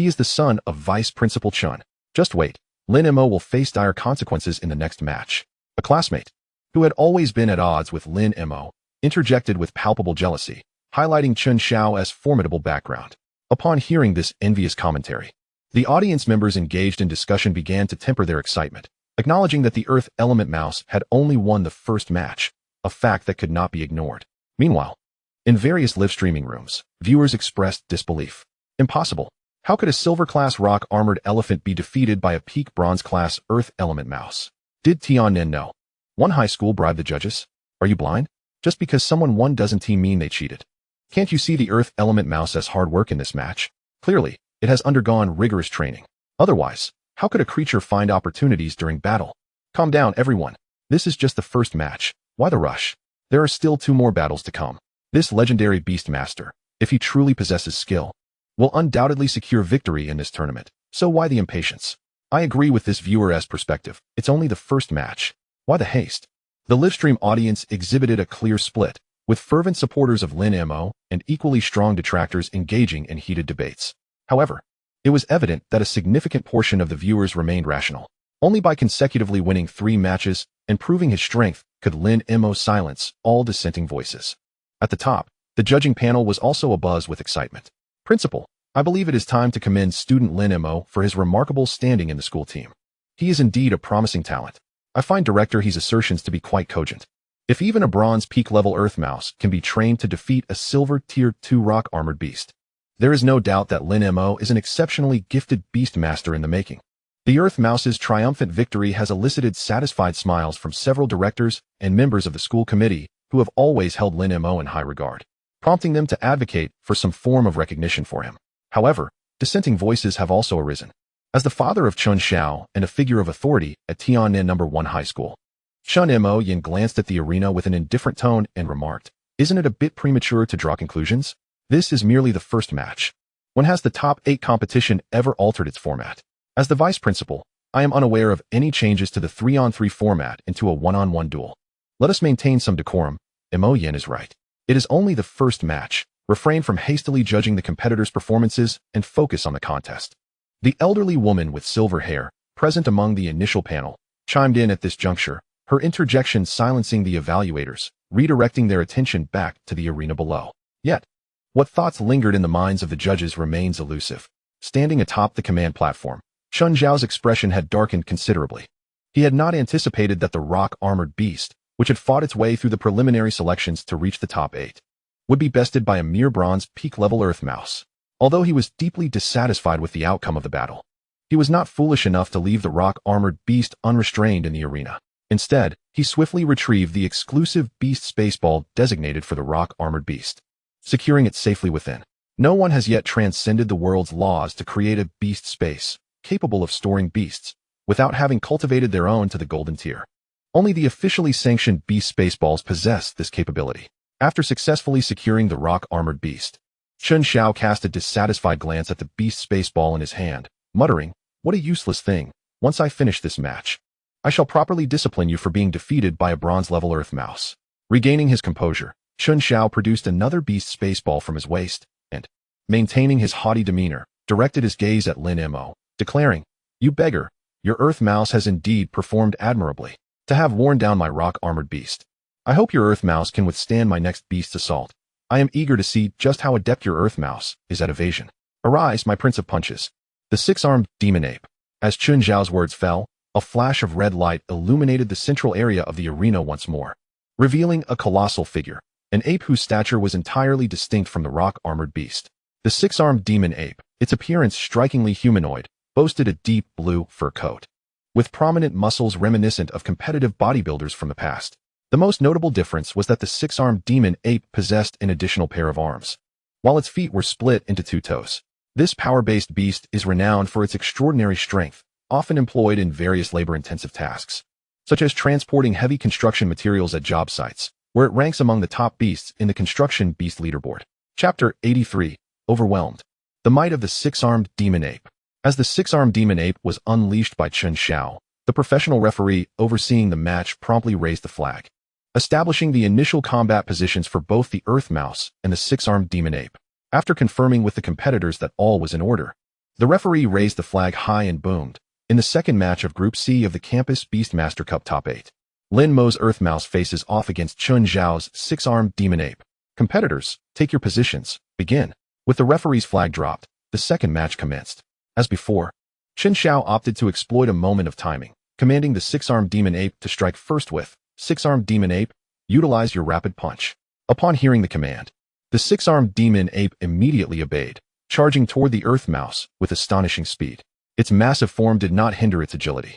He is the son of Vice Principal Chen. Just wait, Lin Mo will face dire consequences in the next match. A classmate, who had always been at odds with Lin Mo, interjected with palpable jealousy, highlighting Chen Xiao as formidable background. Upon hearing this envious commentary, the audience members engaged in discussion began to temper their excitement, acknowledging that the Earth Element Mouse had only won the first match, a fact that could not be ignored. Meanwhile, in various live streaming rooms, viewers expressed disbelief. Impossible. How could a silver-class rock-armored elephant be defeated by a peak bronze-class Earth Element Mouse? Did Tiannin know? One high school bribed the judges? Are you blind? Just because someone won doesn't mean they cheated. Can't you see the Earth Element Mouse as hard work in this match? Clearly, it has undergone rigorous training. Otherwise, how could a creature find opportunities during battle? Calm down, everyone. This is just the first match. Why the rush? There are still 2 more battles to come. This legendary Beast Master, if he truly possesses skill, will undoubtedly secure victory in this tournament. So why the impatience? I agree with this viewer's perspective. It's only the first match. Why the haste? The livestream audience exhibited a clear split, with fervent supporters of Lin Mo and equally strong detractors engaging in heated debates. However, it was evident that a significant portion of the viewers remained rational. Only by consecutively winning 3 matches and proving his strength could Lin Mo silence all dissenting voices. At the top, the judging panel was also abuzz with excitement. Principal, I believe it is time to commend student Lin Mo for his remarkable standing in the school team. He is indeed a promising talent. I find Director He's assertions to be quite cogent. If even a bronze peak-level Earth Mouse can be trained to defeat a silver Tier 2 rock-armored beast, there is no doubt that Lin Mo is an exceptionally gifted beast master in the making. The Earth Mouse's triumphant victory has elicited satisfied smiles from several directors and members of the school committee who have always held Lin Mo in high regard, prompting them to advocate for some form of recognition for him. However, dissenting voices have also arisen. As the father of Chen Xiao and a figure of authority at Tiannin No. 1 High School, Chen Mo Yin glanced at the arena with an indifferent tone and remarked, "Isn't it a bit premature to draw conclusions? This is merely the first match. When has the top 8 competition ever altered its format? As the vice principal, I am unaware of any changes to the 3-on-3 format into a 1-on-1 duel. Let us maintain some decorum. Mo Yin is right. It is only the first match. Refrain from hastily judging the competitors' performances and focus on the contest." The elderly woman with silver hair, present among the initial panel, chimed in at this juncture, her interjection silencing the evaluators, redirecting their attention back to the arena below. Yet, what thoughts lingered in the minds of the judges remains elusive. Standing atop the command platform, Chen Xiao's expression had darkened considerably. He had not anticipated that the rock-armored beast, which had fought its way through the preliminary selections to reach the top 8, would be bested by a mere bronze peak-level Earth Mouse. Although he was deeply dissatisfied with the outcome of the battle, he was not foolish enough to leave the rock-armored beast unrestrained in the arena. Instead, he swiftly retrieved the exclusive beast spaceball designated for the rock-armored beast, securing it safely within. No one has yet transcended the world's laws to create a beast space capable of storing beasts without having cultivated their own to the golden tier. Only the officially sanctioned beast spaceballs possess this capability. After successfully securing the rock-armored beast, Chen Xiao cast a dissatisfied glance at the beast spaceball in his hand, muttering, "What a useless thing. Once I finish this match, I shall properly discipline you for being defeated by a bronze-level Earth Mouse." Regaining his composure, Chen Xiao produced another beast spaceball from his waist, and, maintaining his haughty demeanor, directed his gaze at Lin Mo, declaring, "You beggar, your Earth Mouse has indeed performed admirably to have worn down my rock-armored beast. I hope your Earth Mouse can withstand my next beast's assault. I am eager to see just how adept your Earth Mouse is at evasion. Arise, my prince of punches, the 6-armed demon ape." As Chen Xiao's words fell, a flash of red light illuminated the central area of the arena once more, revealing a colossal figure, an ape whose stature was entirely distinct from the rock-armored beast. The 6-armed demon ape, its appearance strikingly humanoid, boasted a deep blue fur coat, with prominent muscles reminiscent of competitive bodybuilders from the past. The most notable difference was that the 6-armed demon ape possessed an additional pair of arms, while its feet were split into 2 toes. This power-based beast is renowned for its extraordinary strength, often employed in various labor-intensive tasks, such as transporting heavy construction materials at job sites, where it ranks among the top beasts in the Construction Beast Leaderboard. Chapter 83, Overwhelmed. The Might of the 6-Armed Demon Ape. As the 6-armed demon ape was unleashed by Chen Xiao, the professional referee overseeing the match promptly raised the flag, establishing the initial combat positions for both the Earth Mouse and the 6-armed demon ape. After confirming with the competitors that all was in order, The referee raised the flag high and boomed. In the second match of Group C of the Campus Beastmaster Cup Top 8, Lin Mo's Earth Mouse faces off against Chen Xiao's six-armed Demon Ape. Competitors, take your positions. Begin. With the referee's flag dropped, the second match commenced. As before, Chen Xiao opted to exploit a moment of timing, commanding the six-armed Demon Ape to strike first with, "Six-armed Demon Ape, utilize your rapid punch." Upon hearing the command, the six-armed Demon Ape immediately obeyed, charging toward the Earth Mouse with astonishing speed. Its massive form did not hinder its agility,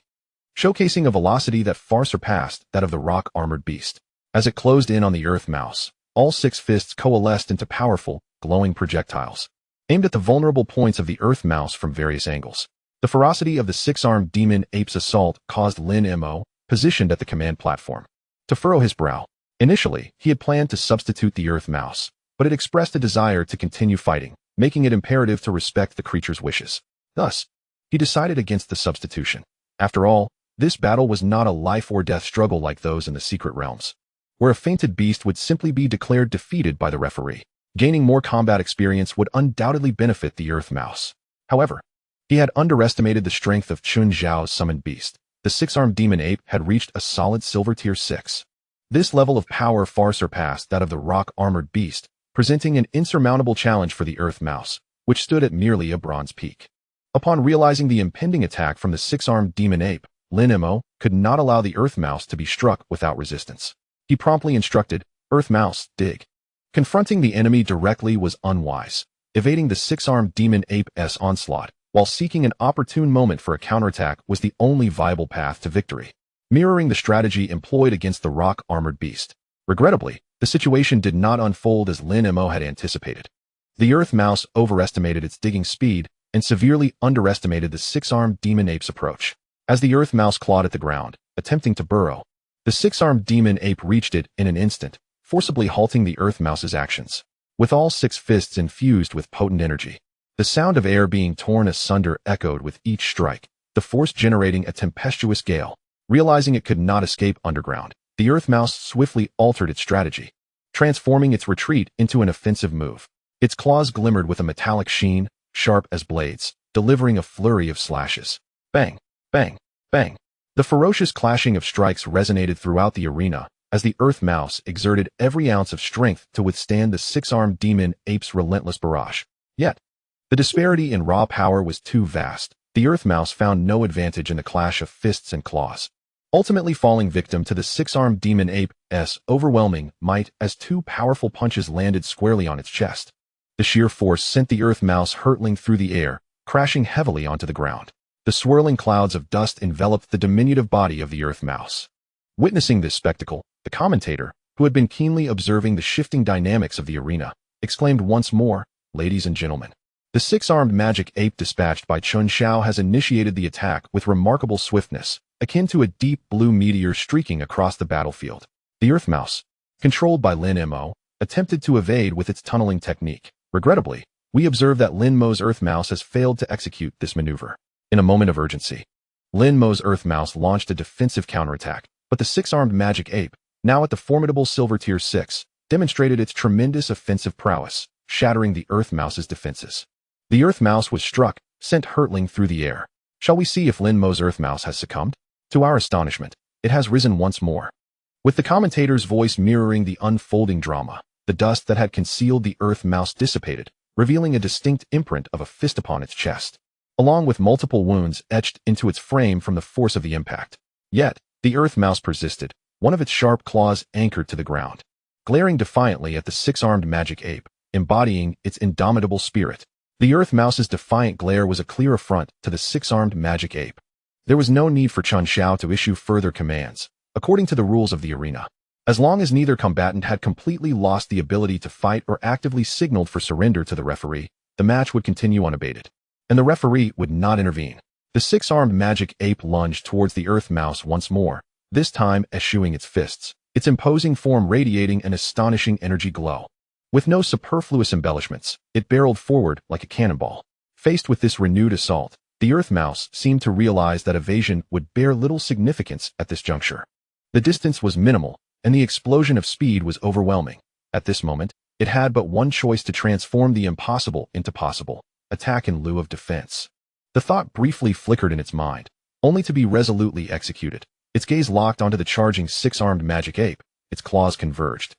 showcasing a velocity that far surpassed that of the rock-armored beast. As it closed in on the Earth Mouse, all six fists coalesced into powerful, glowing projectiles, aimed at the vulnerable points of the Earth Mouse from various angles. The ferocity of the six-armed Demon Ape's assault caused Lin Mo, positioned at the command platform, to furrow his brow. Initially, he had planned to substitute the Earth Mouse, but it expressed a desire to continue fighting, making it imperative to respect the creature's wishes. Thus, he decided against the substitution. After all, this battle was not a life-or-death struggle like those in the Secret Realms, where a fainted beast would simply be declared defeated by the referee. Gaining more combat experience would undoubtedly benefit the Earth Mouse. However, he had underestimated the strength of Chen Xiao's summoned beast. The six-armed Demon Ape had reached a solid Silver Tier 6. This level of power far surpassed that of the rock-armored beast, presenting an insurmountable challenge for the Earth Mouse, which stood at merely a bronze peak. Upon realizing the impending attack from the six-armed Demon Ape, Lin Mo could not allow the Earth Mouse to be struck without resistance. He promptly instructed, "Earth Mouse, dig." Confronting the enemy directly was unwise. Evading the six-armed Demon Ape's onslaught, while seeking an opportune moment for a counterattack, was the only viable path to victory, mirroring the strategy employed against the rock-armored beast. Regrettably, the situation did not unfold as Lin Mo had anticipated. The Earth Mouse overestimated its digging speed and severely underestimated the six-armed Demon Ape's approach. As the Earth Mouse clawed at the ground, attempting to burrow, the six-armed Demon Ape reached it in an instant, forcibly halting the Earth Mouse's actions. With all six fists infused with potent energy, the sound of air being torn asunder echoed with each strike, the force generating a tempestuous gale. Realizing it could not escape underground, the Earth Mouse swiftly altered its strategy, transforming its retreat into an offensive move. Its claws glimmered with a metallic sheen, sharp as blades, delivering a flurry of slashes. Bang, bang, bang. The ferocious clashing of strikes resonated throughout the arena as the Earth Mouse exerted every ounce of strength to withstand the six-armed Demon Ape's relentless barrage. Yet, the disparity in raw power was too vast. The Earth Mouse found no advantage in the clash of fists and claws, ultimately falling victim to the six-armed Demon Ape's overwhelming might as two powerful punches landed squarely on its chest. The sheer force sent the Earth Mouse hurtling through the air, crashing heavily onto the ground. The swirling clouds of dust enveloped the diminutive body of the Earth Mouse. Witnessing this spectacle, the commentator, who had been keenly observing the shifting dynamics of the arena, exclaimed once more, "Ladies and gentlemen, the six-armed magic ape dispatched by Chen Xiao has initiated the attack with remarkable swiftness, akin to a deep blue meteor streaking across the battlefield." The Earth Mouse, controlled by Lin Mo, attempted to evade with its tunneling technique. Regrettably, we observe that Lin Mo's Earth Mouse has failed to execute this maneuver. In a moment of urgency, Lin Mo's Earth Mouse launched a defensive counterattack, but the six-armed magic ape, now at the formidable Silver Tier 6, demonstrated its tremendous offensive prowess, shattering the Earth Mouse's defenses. The Earth Mouse was struck, sent hurtling through the air. Shall we see if Lin Mo's Earth Mouse has succumbed? To our astonishment, it has risen once more. With the commentator's voice mirroring the unfolding drama, the dust that had concealed the Earth Mouse dissipated, revealing a distinct imprint of a fist upon its chest, along with multiple wounds etched into its frame from the force of the impact. Yet, the Earth Mouse persisted, one of its sharp claws anchored to the ground, glaring defiantly at the six-armed magic ape, embodying its indomitable spirit. The Earth Mouse's defiant glare was a clear affront to the six-armed magic ape. There was no need for Chen Xiao to issue further commands, according to the rules of the arena. As long as neither combatant had completely lost the ability to fight or actively signaled for surrender to the referee, the match would continue unabated, and the referee would not intervene. The six-armed magic ape lunged towards the Earth Mouse once more, this time eschewing its fists, its imposing form radiating an astonishing energy glow. With no superfluous embellishments, it barreled forward like a cannonball. Faced with this renewed assault, the Earth Mouse seemed to realize that evasion would bear little significance at this juncture. The distance was minimal, and the explosion of speed was overwhelming. At this moment, it had but one choice: to transform the impossible into possible. attack in lieu of defense. The thought briefly flickered in its mind, only to be resolutely executed. Its gaze locked onto the charging six-armed magic ape, its claws converged,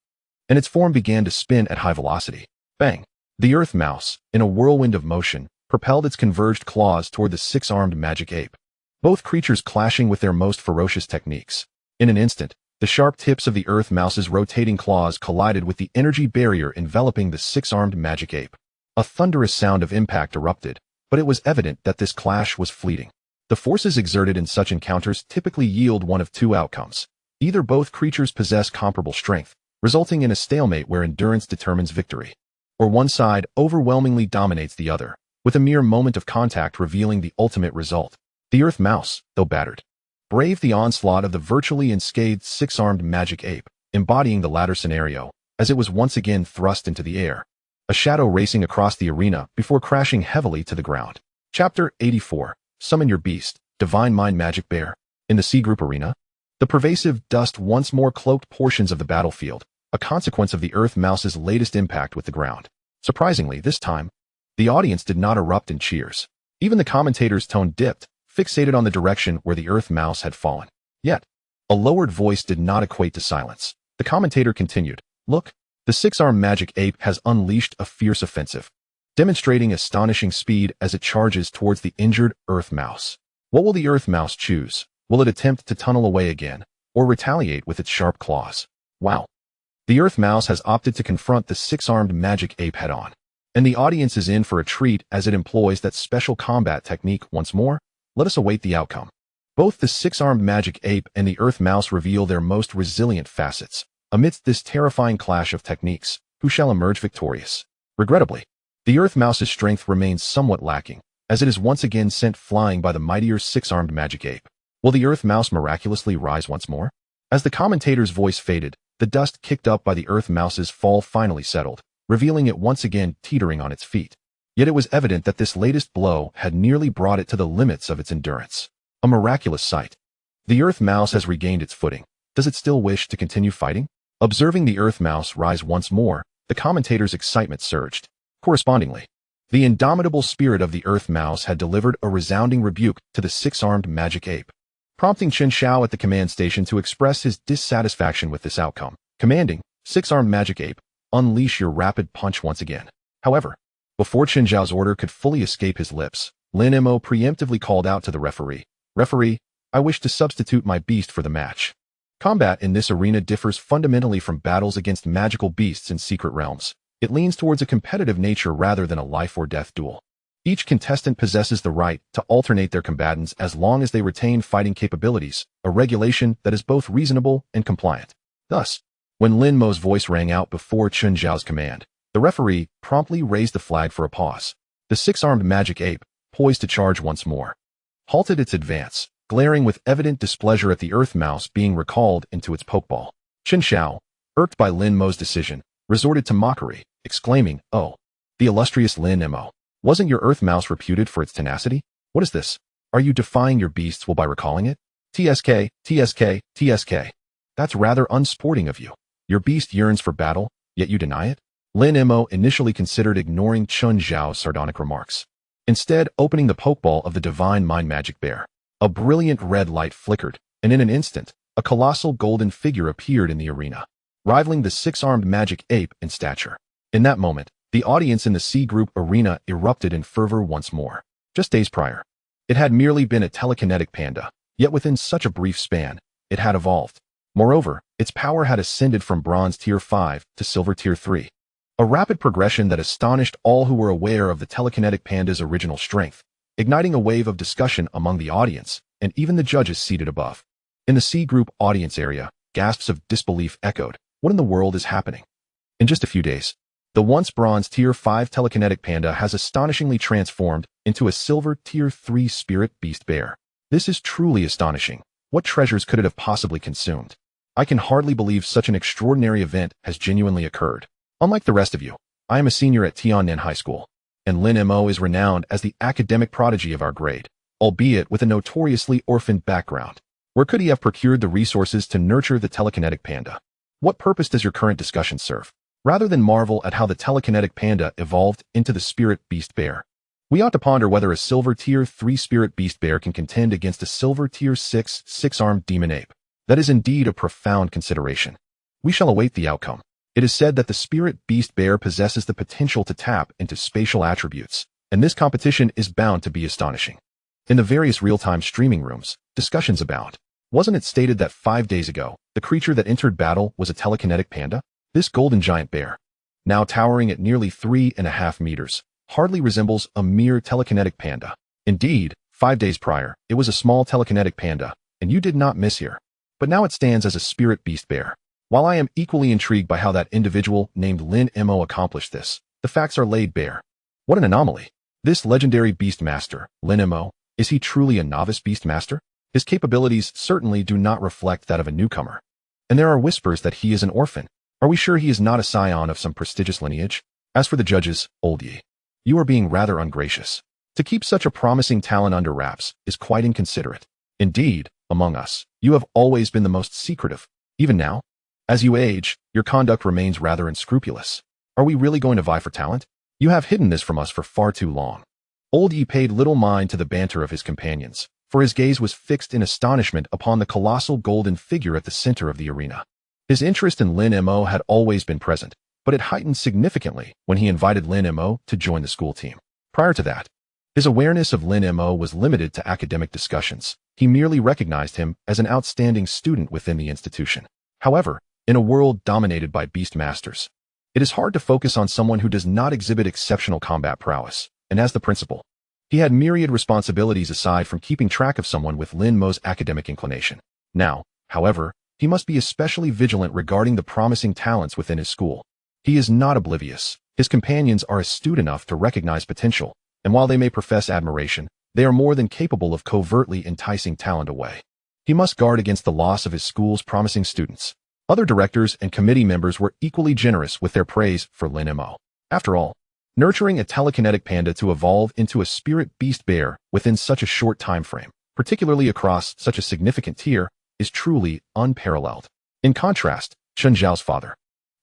and its form began to spin at high velocity. Bang! The earth mouse, in a whirlwind of motion, propelled its converged claws toward the six-armed magic ape, both creatures clashing with their most ferocious techniques. In an instant, the sharp tips of the earth mouse's rotating claws collided with the energy barrier enveloping the six-armed magic ape. A thunderous sound of impact erupted, but it was evident that this clash was fleeting. The forces exerted in such encounters typically yield one of two outcomes. Either both creatures possess comparable strength, resulting in a stalemate where endurance determines victory, or one side overwhelmingly dominates the other, with a mere moment of contact revealing the ultimate result. The earth mouse, though battered, braved the onslaught of the virtually unscathed six-armed magic ape, embodying the latter scenario, as it was once again thrust into the air, a shadow racing across the arena before crashing heavily to the ground. Chapter 84. Summon Your Beast, Divine Mind Magic Bear. In the C Group arena, the pervasive dust once more cloaked portions of the battlefield, a consequence of the earth mouse's latest impact with the ground. Surprisingly, this time, the audience did not erupt in cheers. Even the commentator's tone dipped, fixated on the direction where the earth mouse had fallen. Yet, a lowered voice did not equate to silence. The commentator continued, "Look, the six-armed magic ape has unleashed a fierce offensive, demonstrating astonishing speed as it charges towards the injured earth mouse. What will the earth mouse choose? Will it attempt to tunnel away again, or retaliate with its sharp claws? Wow. The earth mouse has opted to confront the six-armed magic ape head-on, and the audience is in for a treat as it employs that special combat technique once more. Let us await the outcome." Both the six-armed magic ape and the earth mouse reveal their most resilient facets. Amidst this terrifying clash of techniques, who shall emerge victorious? Regrettably, the earth mouse's strength remains somewhat lacking, as it is once again sent flying by the mightier six-armed magic ape. Will the earth mouse miraculously rise once more? As the commentator's voice faded, the dust kicked up by the earth mouse's fall finally settled, revealing it once again teetering on its feet. Yet it was evident that this latest blow had nearly brought it to the limits of its endurance. A miraculous sight. The earth mouse has regained its footing. Does it still wish to continue fighting? Observing the earth mouse rise once more, the commentator's excitement surged. Correspondingly, the indomitable spirit of the earth mouse had delivered a resounding rebuke to the six-armed magic ape, prompting Chen Xiao at the command station to express his dissatisfaction with this outcome, commanding, "Six-armed magic ape, unleash your rapid punch once again." However, before Chen Xiao's order could fully escape his lips, Lin Mo preemptively called out to the referee, "Referee, I wish to substitute my beast for the match." Combat in this arena differs fundamentally from battles against magical beasts in secret realms. It leans towards a competitive nature rather than a life-or-death duel. Each contestant possesses the right to alternate their combatants as long as they retain fighting capabilities, a regulation that is both reasonable and compliant. Thus, when Lin Mo's voice rang out before Chen Xiao's command, the referee promptly raised the flag for a pause. The six-armed magic ape, poised to charge once more, halted its advance, glaring with evident displeasure at the earth mouse being recalled into its pokeball. Chen Xiao, irked by Lin Mo's decision, resorted to mockery, exclaiming, "Oh, the illustrious Lin Mo. Wasn't your earth mouse reputed for its tenacity? What is this? Are you defying your beast's will by recalling it? TSK, TSK, TSK. That's rather unsporting of you. Your beast yearns for battle, yet you deny it?" Lin Mo initially considered ignoring Chen Xiao's sardonic remarks, instead opening the pokeball of the divine mind magic bear. A brilliant red light flickered, and in an instant, a colossal golden figure appeared in the arena, rivaling the six-armed magic ape in stature. In that moment, the audience in the C Group arena erupted in fervor once more. Just days prior, it had merely been a telekinetic panda, yet within such a brief span, it had evolved. Moreover, its power had ascended from bronze tier 5 to silver tier 3. A rapid progression that astonished all who were aware of the telekinetic panda's original strength, igniting a wave of discussion among the audience and even the judges seated above. In the C Group audience area, gasps of disbelief echoed. What in the world is happening? In just a few days, the once bronze tier 5 telekinetic panda has astonishingly transformed into a silver tier 3 spirit beast bear. This is truly astonishing. What treasures could it have possibly consumed? I can hardly believe such an extraordinary event has genuinely occurred. Unlike the rest of you, I am a senior at Tiannan High School, and Lin Mo is renowned as the academic prodigy of our grade, albeit with a notoriously orphaned background. Where could he have procured the resources to nurture the telekinetic panda? What purpose does your current discussion serve? Rather than marvel at how the telekinetic panda evolved into the spirit beast bear, We ought to ponder whether a silver tier 3 spirit beast bear can contend against a silver tier 6 six-armed demon ape. That is indeed a profound consideration. We shall await the outcome. It is said that the spirit beast bear possesses the potential to tap into spatial attributes, and this competition is bound to be astonishing. In the various real-time streaming rooms, discussions abound. Wasn't it stated that 5 days ago, the creature that entered battle was a telekinetic panda? This golden giant bear, now towering at nearly 3.5 meters, hardly resembles a mere telekinetic panda. Indeed, 5 days prior, it was a small telekinetic panda, and you did not miss here. But now it stands as a spirit beast bear. While I am equally intrigued by how that individual named Lin Mo accomplished this, the facts are laid bare. What an anomaly. This legendary beast master, Lin Mo, is he truly a novice beast master? His capabilities certainly do not reflect that of a newcomer. And there are whispers that he is an orphan. Are we sure he is not a scion of some prestigious lineage? As for the judges, old ye, you are being rather ungracious. To keep such a promising talent under wraps is quite inconsiderate. Indeed, among us, you have always been the most secretive. Even now, as you age, your conduct remains rather unscrupulous. Are we really going to vie for talent? You have hidden this from us for far too long. Old Yi paid little mind to the banter of his companions, for his gaze was fixed in astonishment upon the colossal golden figure at the center of the arena. His interest in Lin Mo had always been present, but it heightened significantly when he invited Lin Mo to join the school team. Prior to that, his awareness of Lin Mo was limited to academic discussions. He merely recognized him as an outstanding student within the institution. However, in a world dominated by beast masters, it is hard to focus on someone who does not exhibit exceptional combat prowess, and as the principal, he had myriad responsibilities aside from keeping track of someone with Lin Mo's academic inclination. Now, however, he must be especially vigilant regarding the promising talents within his school. He is not oblivious. His companions are astute enough to recognize potential, and while they may profess admiration, they are more than capable of covertly enticing talent away. He must guard against the loss of his school's promising students. Other directors and committee members were equally generous with their praise for Lin Mo. After all, nurturing a telekinetic panda to evolve into a spirit beast bear within such a short time frame, particularly across such a significant tier, is truly unparalleled. In contrast, Chen Xiao's father,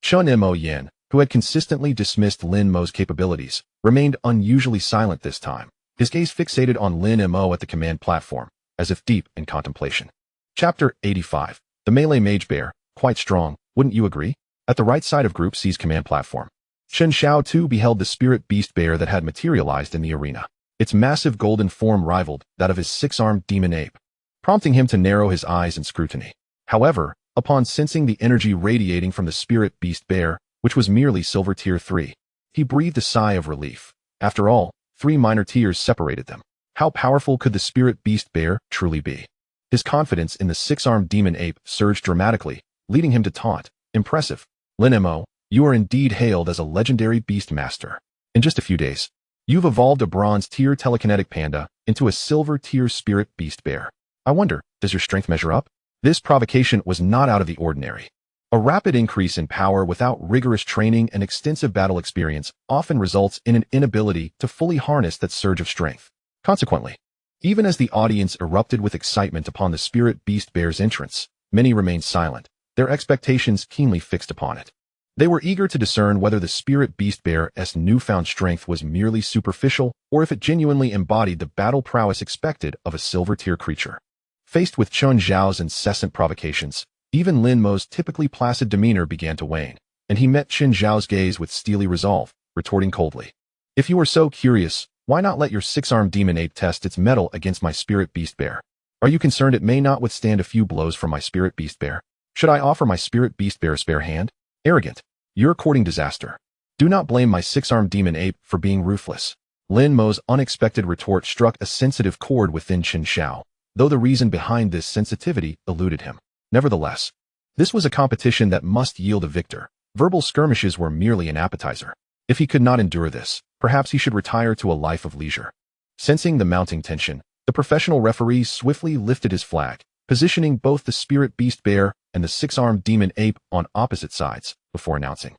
Chen Mo Yin, who had consistently dismissed Lin Mo's capabilities, remained unusually silent this time, his gaze fixated on Lin Mo at the command platform, as if deep in contemplation. Chapter 85. The Melee Mage Bear, quite strong, wouldn't you agree? At the right side of Group C's command platform, Chen Xiao too beheld the spirit beast bear that had materialized in the arena. Its massive golden form rivaled that of his six-armed demon ape, prompting him to narrow his eyes in scrutiny. However, upon sensing the energy radiating from the spirit beast bear, which was merely silver tier 3, he breathed a sigh of relief. After all, 3 minor tiers separated them. How powerful could the spirit beast bear truly be? His confidence in the six-armed demon ape surged dramatically, leading him to taunt, "Impressive. Lin Mo, you are indeed hailed as a legendary beast master. In just a few days, you've evolved a bronze tier telekinetic panda into a silver tier spirit beast bear. I wonder, does your strength measure up?" This provocation was not out of the ordinary. A rapid increase in power without rigorous training and extensive battle experience often results in an inability to fully harness that surge of strength. Consequently, even as the audience erupted with excitement upon the spirit beast bear's entrance, many remained silent, their expectations keenly fixed upon it. They were eager to discern whether the spirit beast bear's newfound strength was merely superficial or if it genuinely embodied the battle prowess expected of a silver tier creature. Faced with Chen Xiao's incessant provocations, even Lin Mo's typically placid demeanor began to wane, and he met Chen Xiao's gaze with steely resolve, retorting coldly, "If you are so curious, why not let your six-armed demon ape test its mettle against my spirit beast bear? Are you concerned it may not withstand a few blows from my spirit beast bear? Should I offer my spirit beast bear a spare hand? Arrogant. You're courting disaster. Do not blame my six-armed demon ape for being ruthless." Lin Mo's unexpected retort struck a sensitive chord within Chen Xiao, though the reason behind this sensitivity eluded him. Nevertheless, this was a competition that must yield a victor. Verbal skirmishes were merely an appetizer. If he could not endure this, perhaps he should retire to a life of leisure. Sensing the mounting tension, the professional referee swiftly lifted his flag, positioning both the spirit beast bear and the six-armed demon ape on opposite sides, before announcing,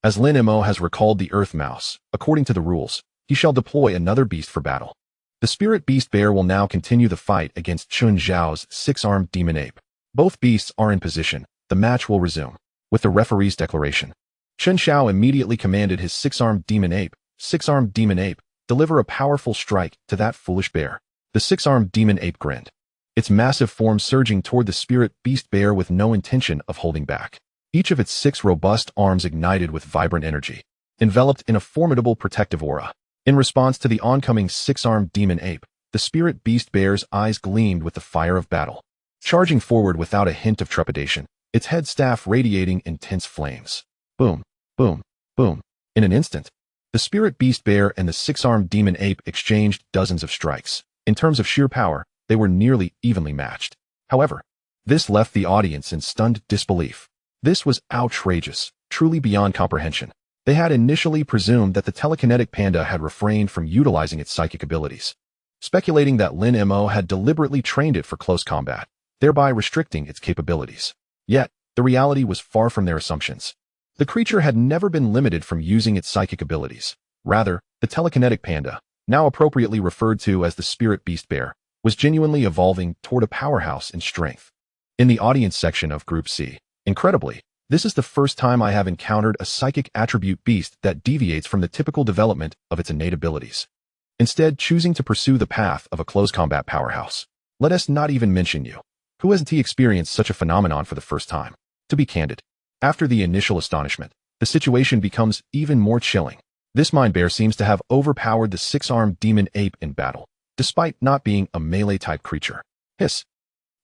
"As Lin Mo has recalled the earth mouse, according to the rules, he shall deploy another beast for battle. The spirit beast bear will now continue the fight against Chen Xiao's six-armed demon ape. Both beasts are in position. The match will resume." With the referee's declaration, Chen Xiao immediately commanded his six-armed demon ape, deliver a powerful strike to that foolish bear. The six-armed demon ape grinned, its massive form surging toward the spirit beast bear with no intention of holding back. Each of its 6 robust arms ignited with vibrant energy, enveloped in a formidable protective aura. In response to the oncoming six-armed demon ape, the spirit beast bear's eyes gleamed with the fire of battle, charging forward without a hint of trepidation, its head staff radiating intense flames. Boom, boom, boom. In an instant, the spirit beast bear and the six-armed demon ape exchanged dozens of strikes. In terms of sheer power, they were nearly evenly matched. However, this left the audience in stunned disbelief. This was outrageous, truly beyond comprehension. They had initially presumed that the telekinetic panda had refrained from utilizing its psychic abilities, speculating that Lin Mo had deliberately trained it for close combat, thereby restricting its capabilities. Yet, the reality was far from their assumptions. The creature had never been limited from using its psychic abilities. Rather, the telekinetic panda, now appropriately referred to as the spirit beast bear, was genuinely evolving toward a powerhouse in strength. In the audience section of Group C, incredibly, this is the first time I have encountered a psychic attribute beast that deviates from the typical development of its innate abilities, instead choosing to pursue the path of a close combat powerhouse. Let us not even mention you. Who hasn't experienced such a phenomenon for the first time? To be candid, after the initial astonishment, the situation becomes even more chilling. This mind bear seems to have overpowered the six-armed demon ape in battle, despite not being a melee-type creature. Hiss.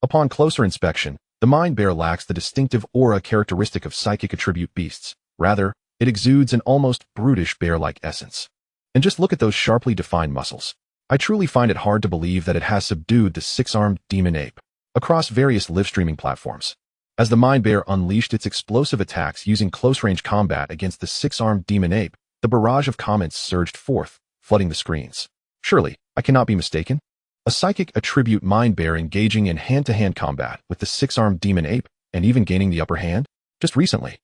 Upon closer inspection, the mind bear lacks the distinctive aura characteristic of psychic attribute beasts. Rather, it exudes an almost brutish bear-like essence. And just look at those sharply defined muscles. I truly find it hard to believe that it has subdued the six-armed demon ape across various live-streaming platforms. As the mind bear unleashed its explosive attacks using close-range combat against the six-armed demon ape, the barrage of comments surged forth, flooding the screens. Surely, I cannot be mistaken? A psychic attribute mind bear engaging in hand-to-hand combat with the six-armed demon ape and even gaining the upper hand? Just recently.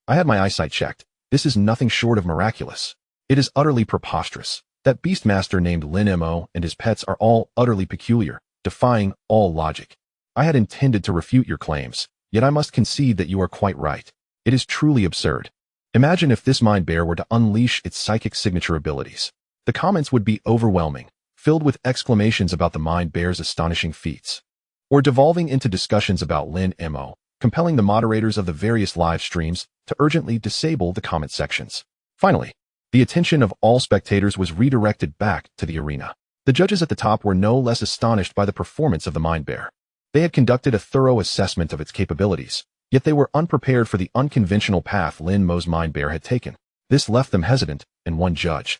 I had my eyesight checked. This is nothing short of miraculous. It is utterly preposterous. That beastmaster named Lin Mo and his pets are all utterly peculiar, defying all logic. I had intended to refute your claims, yet I must concede that you are quite right. It is truly absurd. Imagine if this mind bear were to unleash its psychic signature abilities. The comments would be overwhelming, filled with exclamations about the mind bear's astonishing feats, or devolving into discussions about Lin Mo, compelling the moderators of the various live streams to urgently disable the comment sections. Finally, the attention of all spectators was redirected back to the arena. The judges at the top were no less astonished by the performance of the mind bear. They had conducted a thorough assessment of its capabilities, yet they were unprepared for the unconventional path Lin Mo's mind bear had taken. This left them hesitant, and one judge,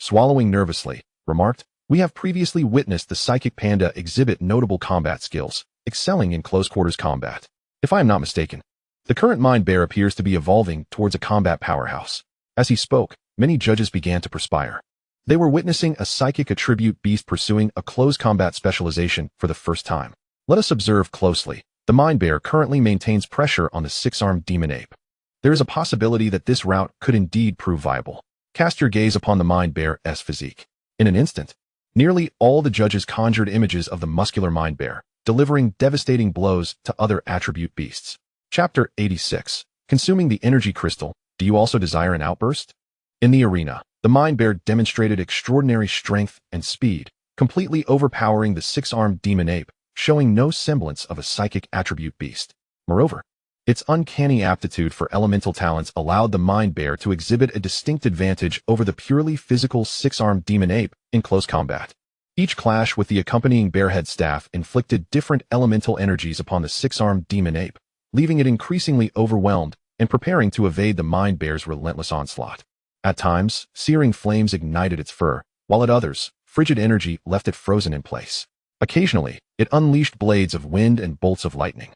swallowing nervously, remarked, "We have previously witnessed the psychic panda exhibit notable combat skills, excelling in close-quarters combat. If I am not mistaken, the current mind bear appears to be evolving towards a combat powerhouse." As he spoke, many judges began to perspire. They were witnessing a psychic attribute beast pursuing a close combat specialization for the first time. Let us observe closely. The mind bear currently maintains pressure on the six-armed demon ape. There is a possibility that this route could indeed prove viable. Cast your gaze upon the mind bear's physique. In an instant, nearly all the judges conjured images of the muscular mind bear, delivering devastating blows to other attribute beasts. Chapter 86. Consuming the energy crystal. Do you also desire an outburst? In the arena, the mind bear demonstrated extraordinary strength and speed, completely overpowering the six-armed demon ape, showing no semblance of a psychic attribute beast. Moreover, its uncanny aptitude for elemental talents allowed the mind bear to exhibit a distinct advantage over the purely physical six-armed demon ape in close combat. Each clash with the accompanying bearhead staff inflicted different elemental energies upon the six-armed demon ape, leaving it increasingly overwhelmed and preparing to evade the mind bear's relentless onslaught. At times, searing flames ignited its fur, while at others, frigid energy left it frozen in place. Occasionally, it unleashed blades of wind and bolts of lightning,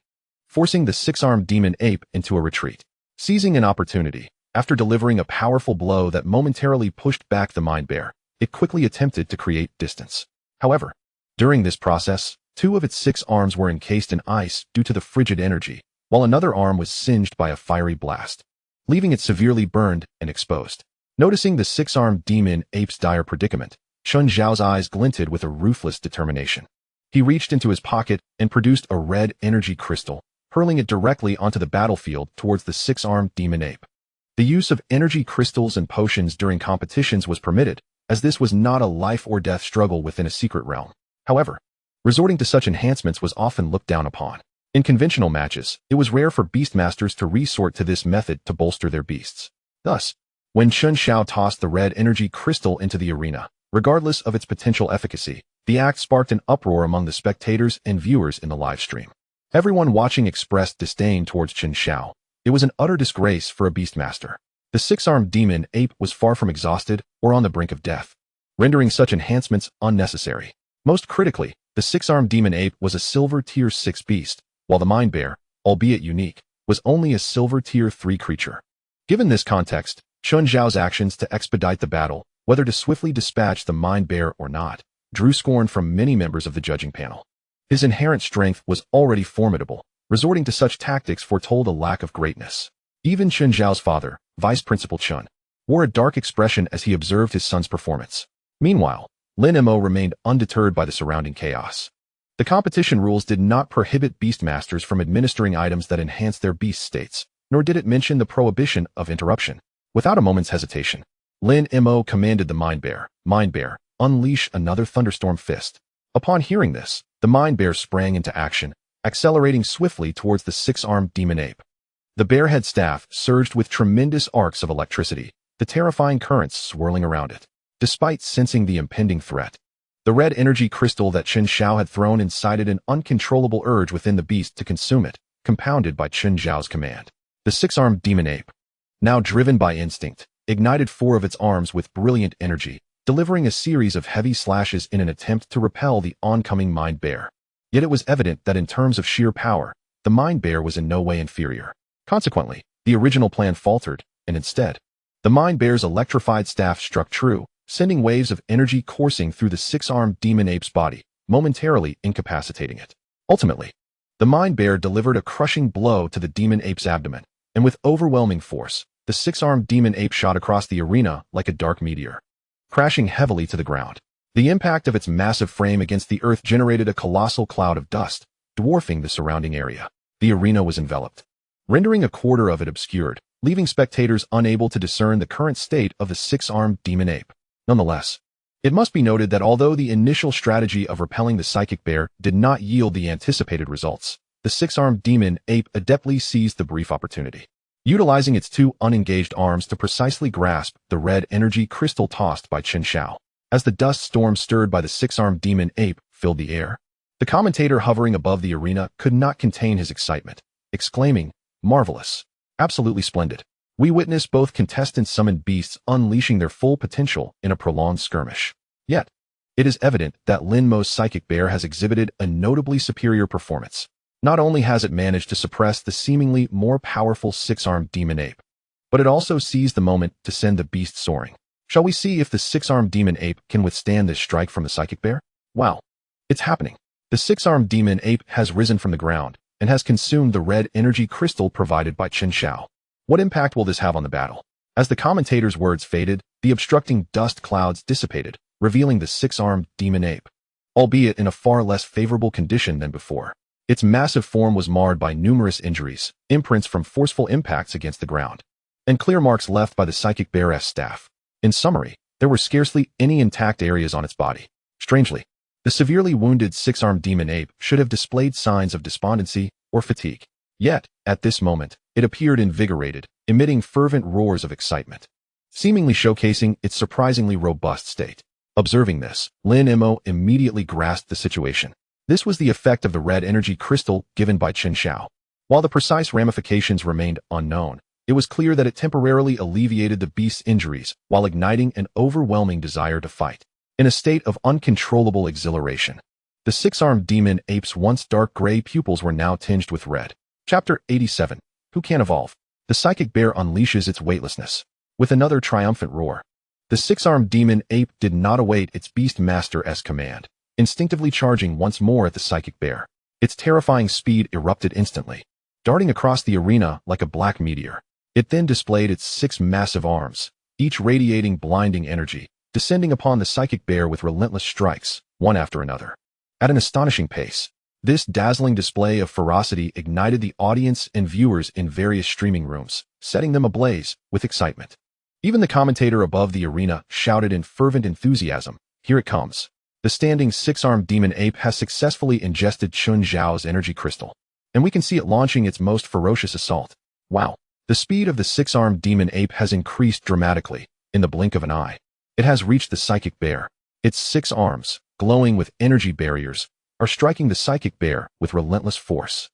forcing the six-armed demon ape into a retreat. Seizing an opportunity, after delivering a powerful blow that momentarily pushed back the mind bear, it quickly attempted to create distance. However, during this process, 2 of its 6 arms were encased in ice due to the frigid energy, while another arm was singed by a fiery blast, leaving it severely burned and exposed. Noticing the 6-armed demon ape's dire predicament, Chen Xiao's eyes glinted with a ruthless determination. He reached into his pocket and produced a red energy crystal, hurling it directly onto the battlefield towards the 6-armed demon ape. The use of energy crystals and potions during competitions was permitted, as this was not a life-or-death struggle within a secret realm. However, resorting to such enhancements was often looked down upon. In conventional matches, it was rare for beastmasters to resort to this method to bolster their beasts. Thus, when Chen Xiao tossed the red energy crystal into the arena, regardless of its potential efficacy, the act sparked an uproar among the spectators and viewers in the live stream. Everyone watching expressed disdain towards Chen Xiao. It was an utter disgrace for a beastmaster. The six-armed demon ape was far from exhausted or on the brink of death, rendering such enhancements unnecessary. Most critically, the six-armed demon ape was a silver tier 6 beast, while the mind bear, albeit unique, was only a silver tier 3 creature. Given this context, Chen Xiao's actions to expedite the battle, whether to swiftly dispatch the mind bear or not, drew scorn from many members of the judging panel. His inherent strength was already formidable. Resorting to such tactics foretold a lack of greatness. Even Chen Xiao's father, Vice Principal Chen, wore a dark expression as he observed his son's performance. Meanwhile, Lin Mo remained undeterred by the surrounding chaos. The competition rules did not prohibit beastmasters from administering items that enhanced their beast states, nor did it mention the prohibition of interruption. Without a moment's hesitation, Lin Mo commanded the mind bear, unleash another thunderstorm fist. Upon hearing this, the mind bear sprang into action, accelerating swiftly towards the six-armed demon ape. The bear-head staff surged with tremendous arcs of electricity, the terrifying currents swirling around it. Despite sensing the impending threat, the red energy crystal that Chen Xiao had thrown incited an uncontrollable urge within the beast to consume it, compounded by Chen Xiao's command. The six-armed demon ape, now driven by instinct, ignited 4 of its arms with brilliant energy, delivering a series of heavy slashes in an attempt to repel the oncoming mind bear. Yet it was evident that in terms of sheer power, the mind bear was in no way inferior. Consequently, the original plan faltered, and instead, the mind bear's electrified staff struck true, sending waves of energy coursing through the six-armed demon ape's body, momentarily incapacitating it. Ultimately, the mind bear delivered a crushing blow to the demon ape's abdomen, and with overwhelming force, the six-armed demon ape shot across the arena like a dark meteor, crashing heavily to the ground. The impact of its massive frame against the earth generated a colossal cloud of dust, dwarfing the surrounding area. The arena was enveloped, rendering a quarter of it obscured, leaving spectators unable to discern the current state of the six-armed demon ape. Nonetheless, it must be noted that although the initial strategy of repelling the psychic bear did not yield the anticipated results, the six-armed demon ape adeptly seized the brief opportunity, utilizing its 2 unengaged arms to precisely grasp the red energy crystal tossed by Chen Xiao. As the dust storm stirred by the six-armed demon ape filled the air, the commentator hovering above the arena could not contain his excitement, exclaiming, "Marvelous! Absolutely splendid! We witnessed both contestants summon beasts unleashing their full potential in a prolonged skirmish. Yet, it is evident that Lin Mo's psychic bear has exhibited a notably superior performance. Not only has it managed to suppress the seemingly more powerful six-armed demon ape, but it also seized the moment to send the beast soaring. Shall we see if the six-armed demon ape can withstand this strike from the psychic bear? Wow! It's happening. The six-armed demon ape has risen from the ground and has consumed the red energy crystal provided by Chen Xiao. What impact will this have on the battle? As the commentator's words faded, the obstructing dust clouds dissipated, revealing the six-armed demon ape, albeit in a far less favorable condition than before. Its massive form was marred by numerous injuries, imprints from forceful impacts against the ground, and clear marks left by the psychic bear's staff. In summary, there were scarcely any intact areas on its body. Strangely, the severely wounded six-armed demon ape should have displayed signs of despondency or fatigue. Yet, at this moment, it appeared invigorated, emitting fervent roars of excitement, seemingly showcasing its surprisingly robust state. Observing this, Lin Mo immediately grasped the situation. This was the effect of the red energy crystal given by Chen Xiao. While the precise ramifications remained unknown, it was clear that it temporarily alleviated the beast's injuries while igniting an overwhelming desire to fight. In a state of uncontrollable exhilaration, the six-armed demon ape's once dark gray pupils were now tinged with red. Chapter 87. Who can evolve? The psychic bear unleashes its weightlessness. With another triumphant roar, the six-armed demon ape did not await its beast master's command, instinctively charging once more at the psychic bear. Its terrifying speed erupted instantly, darting across the arena like a black meteor. It then displayed its 6 massive arms, each radiating blinding energy, descending upon the psychic bear with relentless strikes, one after another. At an astonishing pace, this dazzling display of ferocity ignited the audience and viewers in various streaming rooms, setting them ablaze with excitement. Even the commentator above the arena shouted in fervent enthusiasm, "Here it comes." The standing six-armed demon ape has successfully ingested Chen Xiao's energy crystal, and we can see it launching its most ferocious assault. Wow! The speed of the six-armed demon ape has increased dramatically, in the blink of an eye. It has reached the psychic bear. Its 6 arms, glowing with energy barriers, are striking the psychic bear with relentless force.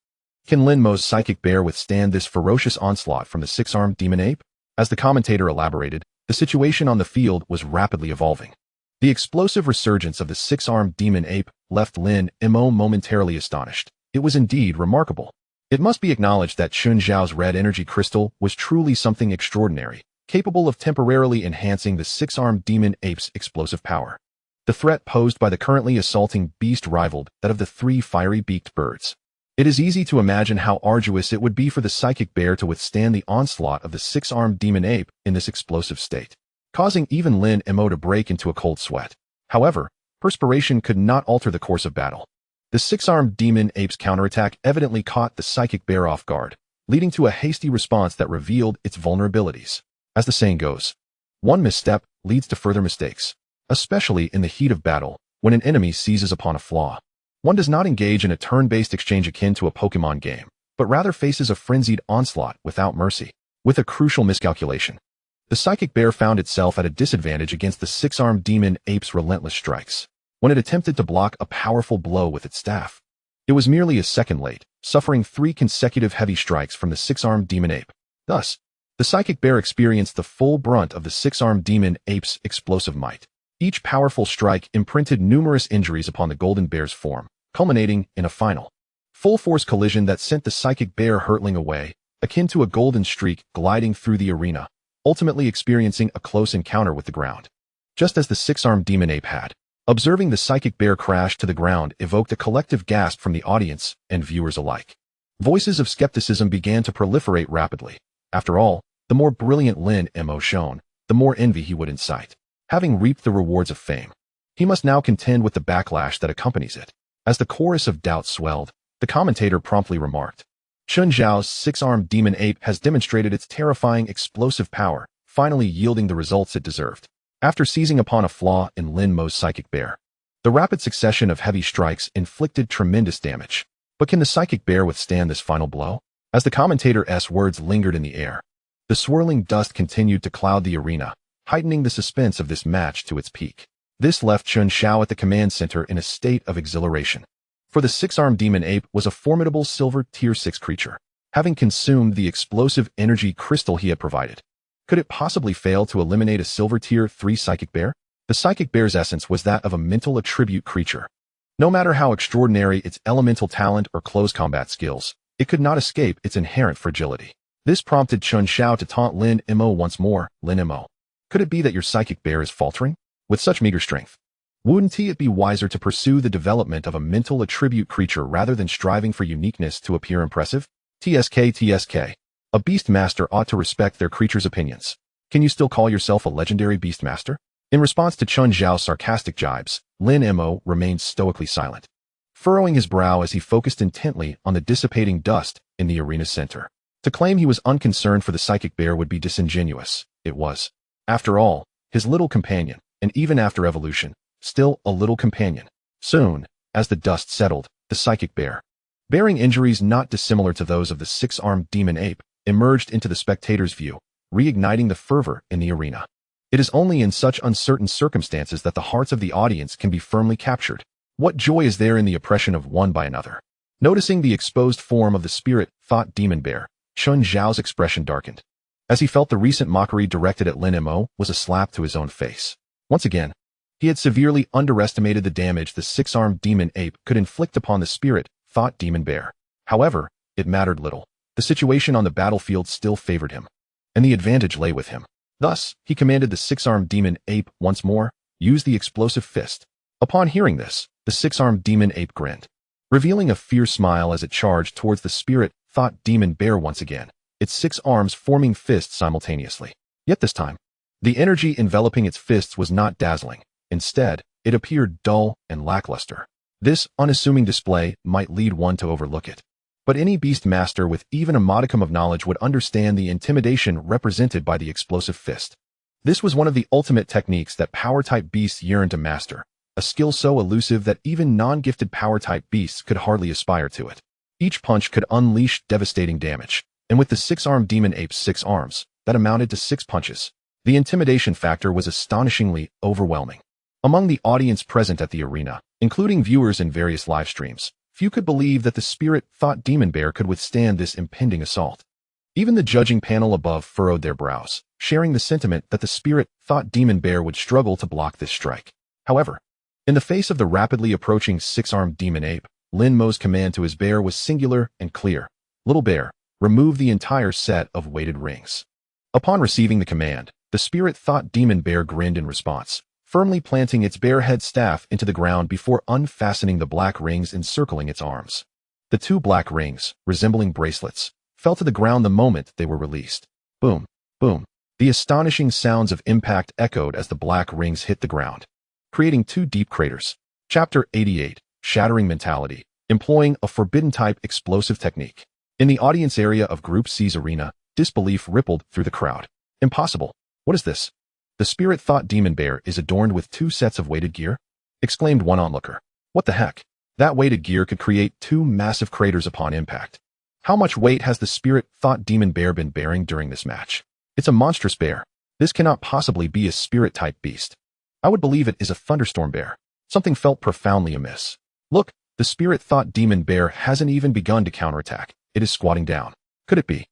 Can Lin Mo's psychic bear withstand this ferocious onslaught from the six-armed demon ape? As the commentator elaborated, the situation on the field was rapidly evolving. The explosive resurgence of the six-armed demon ape left Lin Mo momentarily astonished. It was indeed remarkable. It must be acknowledged that Chen Xiao's red energy crystal was truly something extraordinary, capable of temporarily enhancing the six-armed demon ape's explosive power. The threat posed by the currently assaulting beast rivaled that of the 3 fiery-beaked birds. It is easy to imagine how arduous it would be for the psychic bear to withstand the onslaught of the 6-armed demon ape in this explosive state, causing even Lin Mo to break into a cold sweat. However, perspiration could not alter the course of battle. The 6-armed demon ape's counterattack evidently caught the psychic bear off guard, leading to a hasty response that revealed its vulnerabilities. As the saying goes, one misstep leads to further mistakes, especially in the heat of battle when an enemy seizes upon a flaw. One does not engage in a turn-based exchange akin to a Pokemon game, but rather faces a frenzied onslaught without mercy. With a crucial miscalculation, the psychic bear found itself at a disadvantage against the 6-armed demon ape's relentless strikes when it attempted to block a powerful blow with its staff. It was merely a second late, suffering 3 consecutive heavy strikes from the 6-armed demon ape. Thus, the psychic bear experienced the full brunt of the 6-armed demon ape's explosive might. Each powerful strike imprinted numerous injuries upon the golden bear's form, culminating in a final, full-force collision that sent the psychic bear hurtling away, akin to a golden streak gliding through the arena, ultimately experiencing a close encounter with the ground. Just as the 6-armed demon ape had. Observing the psychic bear crash to the ground evoked a collective gasp from the audience and viewers alike. Voices of skepticism began to proliferate rapidly. After all, the more brilliant Lin Mo shone, the more envy he would incite. Having reaped the rewards of fame, he must now contend with the backlash that accompanies it. As the chorus of doubt swelled, the commentator promptly remarked, "Chen Xiao's 6-armed demon ape has demonstrated its terrifying explosive power, finally yielding the results it deserved." After seizing upon a flaw in Lin Mo's psychic bear, the rapid succession of heavy strikes inflicted tremendous damage. But can the psychic bear withstand this final blow? As the commentator's words lingered in the air, the swirling dust continued to cloud the arena, heightening the suspense of this match to its peak. This left Chen Xiao at the command center in a state of exhilaration. For the 6-armed demon ape was a formidable silver tier 6 creature, having consumed the explosive energy crystal he had provided. Could it possibly fail to eliminate a silver tier 3 psychic bear? The psychic bear's essence was that of a mental attribute creature. No matter how extraordinary its elemental talent or close combat skills, it could not escape its inherent fragility. This prompted Chen Xiao to taunt Lin Mo once more. "Lin Mo, could it be that your psychic bear is faltering? With such meager strength, wouldn't it be wiser to pursue the development of a mental attribute creature rather than striving for uniqueness to appear impressive? TSK. A beast master ought to respect their creature's opinions. Can you still call yourself a legendary beast master?" In response to Chen Xiao's sarcastic jibes, Lin Mo remained stoically silent, furrowing his brow as he focused intently on the dissipating dust in the arena's center. To claim he was unconcerned for the psychic bear would be disingenuous. It was, after all, his little companion, and even after evolution, still a little companion. Soon, as the dust settled, the psychic bear, bearing injuries not dissimilar to those of the 6-armed demon ape, emerged into the spectator's view, reigniting the fervor in the arena. It is only in such uncertain circumstances that the hearts of the audience can be firmly captured. What joy is there in the oppression of one by another? Noticing the exposed form of the spirit-thought demon bear, Chen Xiao's expression darkened, as he felt the recent mockery directed at Lin Mo was a slap to his own face. Once again, he had severely underestimated the damage the 6-armed demon ape could inflict upon the spirit-thought demon bear. However, it mattered little. The situation on the battlefield still favored him, and the advantage lay with him. Thus, he commanded the 6-armed demon ape once more, use the explosive fist. Upon hearing this, the 6-armed demon ape grinned, revealing a fierce smile as it charged towards the spirit-thought demon bear once again, its 6 arms forming fists simultaneously. Yet this time, the energy enveloping its fists was not dazzling. Instead, it appeared dull and lackluster. This unassuming display might lead one to overlook it, but any beast master with even a modicum of knowledge would understand the intimidation represented by the explosive fist. This was one of the ultimate techniques that power-type beasts yearned to master, a skill so elusive that even non-gifted power-type beasts could hardly aspire to it. Each punch could unleash devastating damage, and with the six-armed demon ape's 6 arms, that amounted to 6 punches. The intimidation factor was astonishingly overwhelming. Among the audience present at the arena, including viewers in various live streams, few could believe that the spirit-thought demon bear could withstand this impending assault. Even the judging panel above furrowed their brows, sharing the sentiment that the spirit-thought demon bear would struggle to block this strike. However, in the face of the rapidly approaching 6-armed demon ape, Lin Mo's command to his bear was singular and clear. "Little bear, remove the entire set of weighted rings." Upon receiving the command, the spirit-thought demon bear grinned in response, firmly planting its bear-head staff into the ground before unfastening the black rings encircling its arms. The 2 black rings, resembling bracelets, fell to the ground the moment they were released. Boom, boom. The astonishing sounds of impact echoed as the black rings hit the ground, creating 2 deep craters. Chapter 88, Shattering Mentality, employing a forbidden-type explosive technique. In the audience area of Group C's arena, disbelief rippled through the crowd. "Impossible. What is this? The spirit-thought demon bear is adorned with 2 sets of weighted gear?" exclaimed one onlooker. "What the heck? That weighted gear could create 2 massive craters upon impact. How much weight has the spirit-thought demon bear been bearing during this match? It's a monstrous bear. This cannot possibly be a spirit-type beast. I would believe it is a thunderstorm bear." Something felt profoundly amiss. "Look, the spirit-thought demon bear hasn't even begun to counterattack. It is squatting down. Could it be?"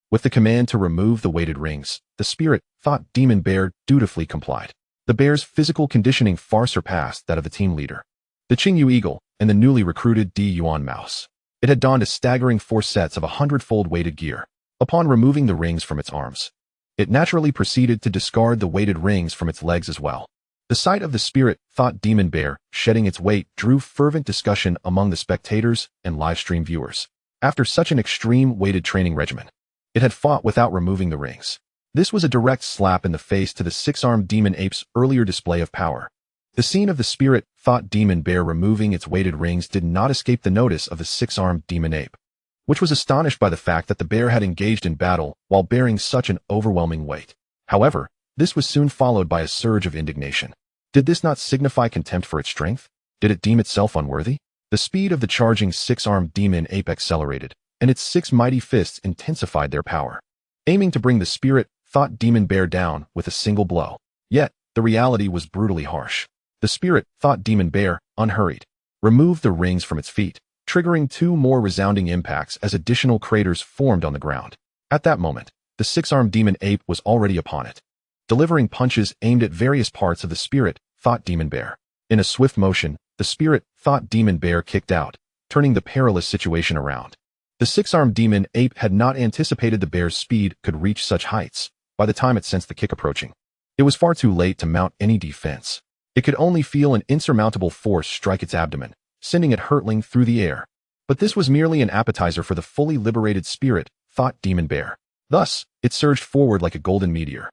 With the command to remove the weighted rings, the spirit-thought demon bear dutifully complied. The bear's physical conditioning far surpassed that of the team leader, the Qingyu Eagle, and the newly recruited Yuan Mouse. It had donned a staggering 4 sets of 100-fold weighted gear. Upon removing the rings from its arms, it naturally proceeded to discard the weighted rings from its legs as well. The sight of the spirit-thought demon bear shedding its weight drew fervent discussion among the spectators and livestream viewers. After such an extreme weighted training regimen, it had fought without removing the rings. This was a direct slap in the face to the 6-armed demon ape's earlier display of power. The scene of the spirit-thought demon bear removing its weighted rings did not escape the notice of the 6-armed demon ape, which was astonished by the fact that the bear had engaged in battle while bearing such an overwhelming weight. However, this was soon followed by a surge of indignation. Did this not signify contempt for its strength? Did it deem itself unworthy? The speed of the charging 6-armed demon ape accelerated, and its 6 mighty fists intensified their power, aiming to bring the spirit-thought demon bear down with a single blow. Yet, the reality was brutally harsh. The spirit-thought demon bear, unhurried, removed the rings from its feet, triggering 2 more resounding impacts as additional craters formed on the ground. At that moment, the 6-armed demon ape was already upon it, delivering punches aimed at various parts of the spirit-thought demon bear. In a swift motion, the spirit-thought demon bear kicked out, turning the perilous situation around. The 6-armed demon ape had not anticipated the bear's speed could reach such heights. By the time it sensed the kick approaching, it was far too late to mount any defense. It could only feel an insurmountable force strike its abdomen, sending it hurtling through the air. But this was merely an appetizer for the fully liberated spirit-thought demon bear. Thus, it surged forward like a golden meteor,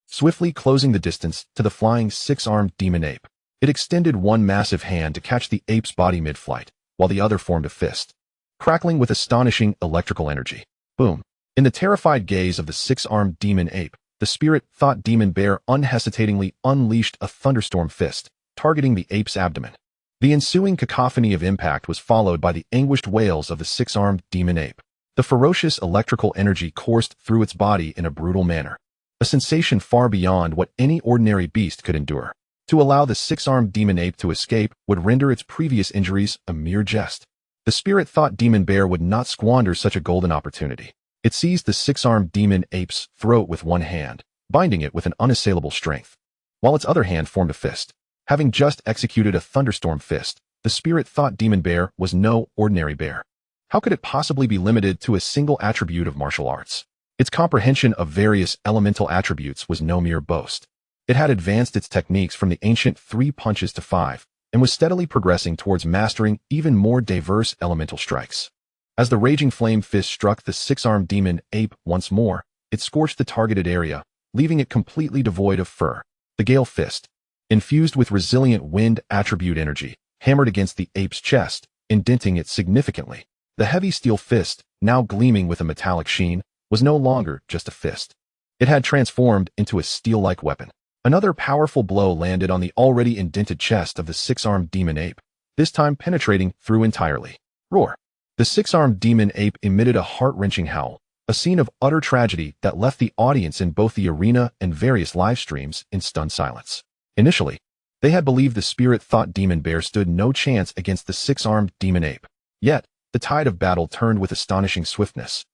swiftly closing the distance to the flying 6-armed demon ape. It extended one massive hand to catch the ape's body mid-flight, while the other formed a fist, crackling with astonishing electrical energy. Boom. In the terrified gaze of the 6-armed demon ape, the spirit-thought demon bear unhesitatingly unleashed a thunderstorm fist, targeting the ape's abdomen. The ensuing cacophony of impact was followed by the anguished wails of the 6-armed demon ape. The ferocious electrical energy coursed through its body in a brutal manner, a sensation far beyond what any ordinary beast could endure. To allow the 6-armed demon ape to escape would render its previous injuries a mere jest. The spirit-thought demon bear would not squander such a golden opportunity. It seized the 6-armed demon ape's throat with one hand, binding it with an unassailable strength, while its other hand formed a fist. Having just executed a thunderstorm fist, the spirit-thought demon bear was no ordinary bear. How could it possibly be limited to a single attribute of martial arts? Its comprehension of various elemental attributes was no mere boast. It had advanced its techniques from the ancient 3 punches to 5, and was steadily progressing towards mastering even more diverse elemental strikes. As the raging flame fist struck the 6-armed demon ape once more, it scorched the targeted area, leaving it completely devoid of fur. The gale fist, infused with resilient wind attribute energy, hammered against the ape's chest, indenting it significantly. The heavy steel fist, now gleaming with a metallic sheen, was no longer just a fist. It had transformed into a steel-like weapon. Another powerful blow landed on the already indented chest of the six-armed demon ape, this time penetrating through entirely. Roar! The six-armed demon ape emitted a heart-wrenching howl, a scene of utter tragedy that left the audience in both the arena and various live streams in stunned silence. Initially, they had believed the spirit-thought demon bear stood no chance against the six-armed demon ape. Yet, the tide of battle turned with astonishing swiftness,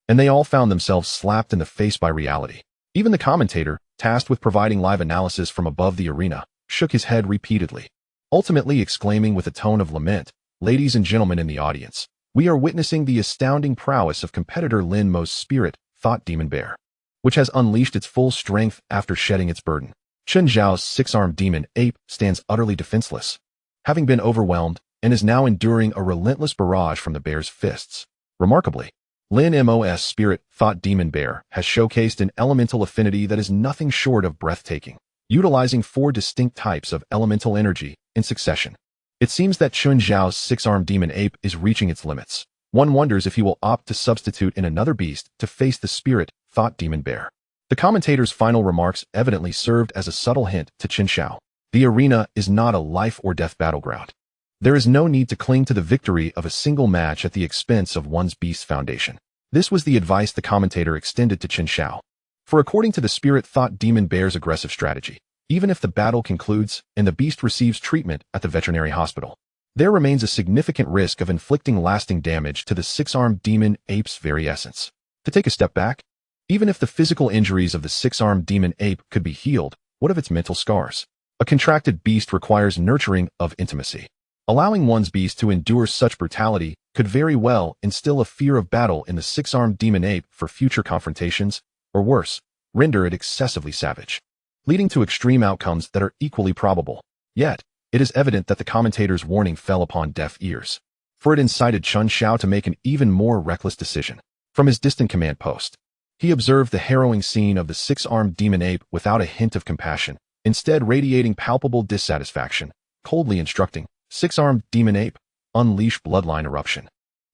and they all found themselves slapped in the face by reality. Even the commentator, tasked with providing live analysis from above the arena, shook his head repeatedly, ultimately exclaiming with a tone of lament, "Ladies and gentlemen in the audience, we are witnessing the astounding prowess of competitor Lin Mo's spirit-thought demon bear, which has unleashed its full strength after shedding its burden." Chen Xiao's six-armed demon ape stands utterly defenseless, having been overwhelmed, and is now enduring a relentless barrage from the bear's fists. Remarkably, Lin Mo's spirit-thought demon bear has showcased an elemental affinity that is nothing short of breathtaking, utilizing 4 distinct types of elemental energy in succession. It seems that Chen Xiao's six-armed demon ape is reaching its limits. One wonders if he will opt to substitute in another beast to face the spirit-thought demon bear. The commentator's final remarks evidently served as a subtle hint to Chen Xiao. The arena is not a life-or-death battleground. There is no need to cling to the victory of a single match at the expense of one's beast's foundation. This was the advice the commentator extended to Chen Xiao. For according to the spirit-thought demon bear's aggressive strategy, even if the battle concludes and the beast receives treatment at the veterinary hospital, there remains a significant risk of inflicting lasting damage to the six-armed demon ape's very essence. To take a step back, even if the physical injuries of the six-armed demon ape could be healed, what of its mental scars? A contracted beast requires nurturing of intimacy. Allowing one's beast to endure such brutality could very well instill a fear of battle in the six-armed demon ape for future confrontations, or worse, render it excessively savage, leading to extreme outcomes that are equally probable. Yet, it is evident that the commentator's warning fell upon deaf ears, for it incited Chen Xiao to make an even more reckless decision. From his distant command post, he observed the harrowing scene of the six-armed demon ape without a hint of compassion, instead radiating palpable dissatisfaction, coldly instructing, "Six-armed demon ape, unleash bloodline eruption."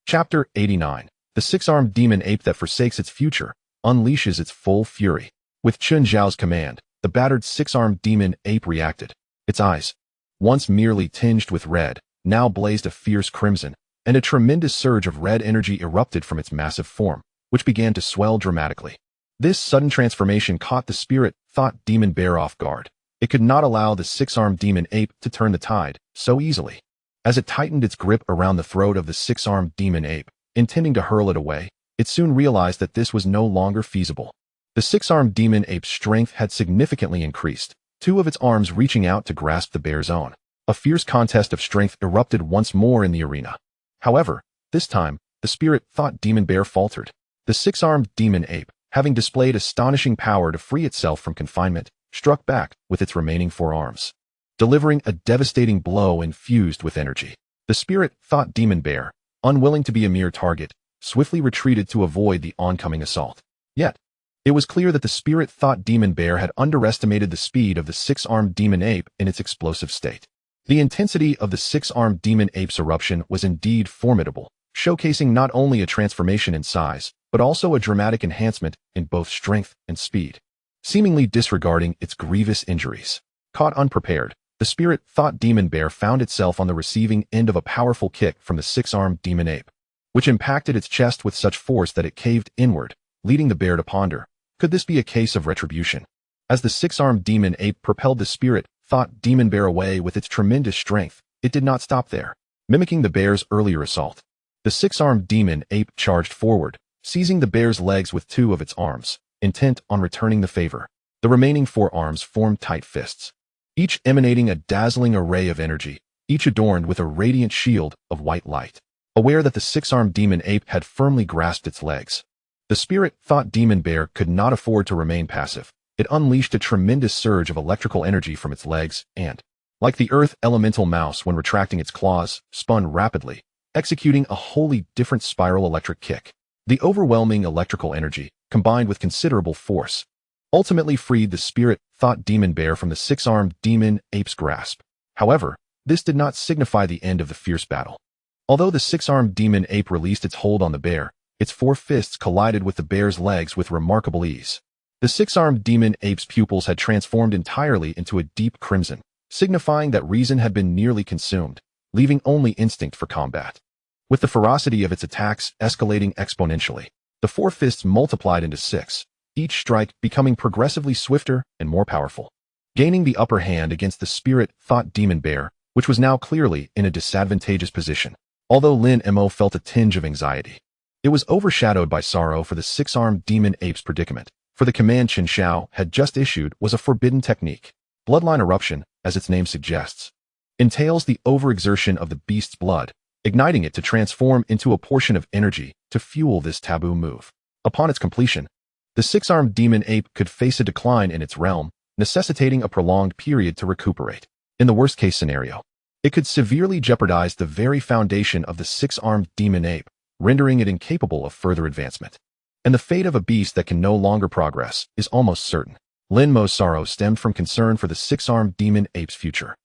Chapter 89. The six-armed demon ape that forsakes its future, unleashes its full fury. With Chen Xiao's command, the battered six-armed demon ape reacted. Its eyes, once merely tinged with red, now blazed a fierce crimson, and a tremendous surge of red energy erupted from its massive form, which began to swell dramatically. This sudden transformation caught the spirit-thought demon bear off guard. It could not allow the six-armed demon ape to turn the tide so easily. As it tightened its grip around the throat of the six-armed demon ape, intending to hurl it away, it soon realized that this was no longer feasible. The six-armed demon ape's strength had significantly increased, 2 of its arms reaching out to grasp the bear's own. A fierce contest of strength erupted once more in the arena. However, this time, the spirit-thought demon bear faltered. The six-armed demon ape, having displayed astonishing power to free itself from confinement, struck back with its remaining 4 arms, delivering a devastating blow infused with energy. The spirit-thought demon bear, unwilling to be a mere target, swiftly retreated to avoid the oncoming assault. Yet, it was clear that the spirit-thought demon bear had underestimated the speed of the six-armed demon ape in its explosive state. The intensity of the six-armed demon ape's eruption was indeed formidable, showcasing not only a transformation in size, but also a dramatic enhancement in both strength and speed. Seemingly disregarding its grievous injuries. Caught unprepared, the spirit-thought demon bear found itself on the receiving end of a powerful kick from the six-armed demon ape, which impacted its chest with such force that it caved inward, leading the bear to ponder, could this be a case of retribution? As the six-armed demon ape propelled the spirit-thought demon bear away with its tremendous strength, it did not stop there. Mimicking the bear's earlier assault, the six-armed demon ape charged forward, seizing the bear's legs with 2 of its arms, intent on returning the favor. The remaining 4 arms formed tight fists, each emanating a dazzling array of energy, each adorned with a radiant shield of white light. Aware that the six-armed demon ape had firmly grasped its legs, the spirit-thought demon bear could not afford to remain passive. It unleashed a tremendous surge of electrical energy from its legs and, like the earth elemental mouse when retracting its claws, spun rapidly, executing a wholly different spiral electric kick. The overwhelming electrical energy, combined with considerable force, ultimately freed the spirit-thought demon bear from the six-armed demon ape's grasp. However, this did not signify the end of the fierce battle. Although the six-armed demon ape released its hold on the bear, its 4 fists collided with the bear's legs with remarkable ease. The six-armed demon ape's pupils had transformed entirely into a deep crimson, signifying that reason had been nearly consumed, leaving only instinct for combat. With the ferocity of its attacks escalating exponentially, the four fists multiplied into six, each strike becoming progressively swifter and more powerful, gaining the upper hand against the spirit-thought demon bear, which was now clearly in a disadvantageous position. Although Lin Mo felt a tinge of anxiety, it was overshadowed by sorrow for the six-armed demon ape's predicament, for the command Chen Xiao had just issued was a forbidden technique. Bloodline eruption, as its name suggests, entails the overexertion of the beast's blood, igniting it to transform into a portion of energy to fuel this taboo move. Upon its completion, the six-armed demon ape could face a decline in its realm, necessitating a prolonged period to recuperate. In the worst-case scenario, it could severely jeopardize the very foundation of the six-armed demon ape, rendering it incapable of further advancement. And the fate of a beast that can no longer progress is almost certain. Lin Mo's sorrow stemmed from concern for the six-armed demon ape's future.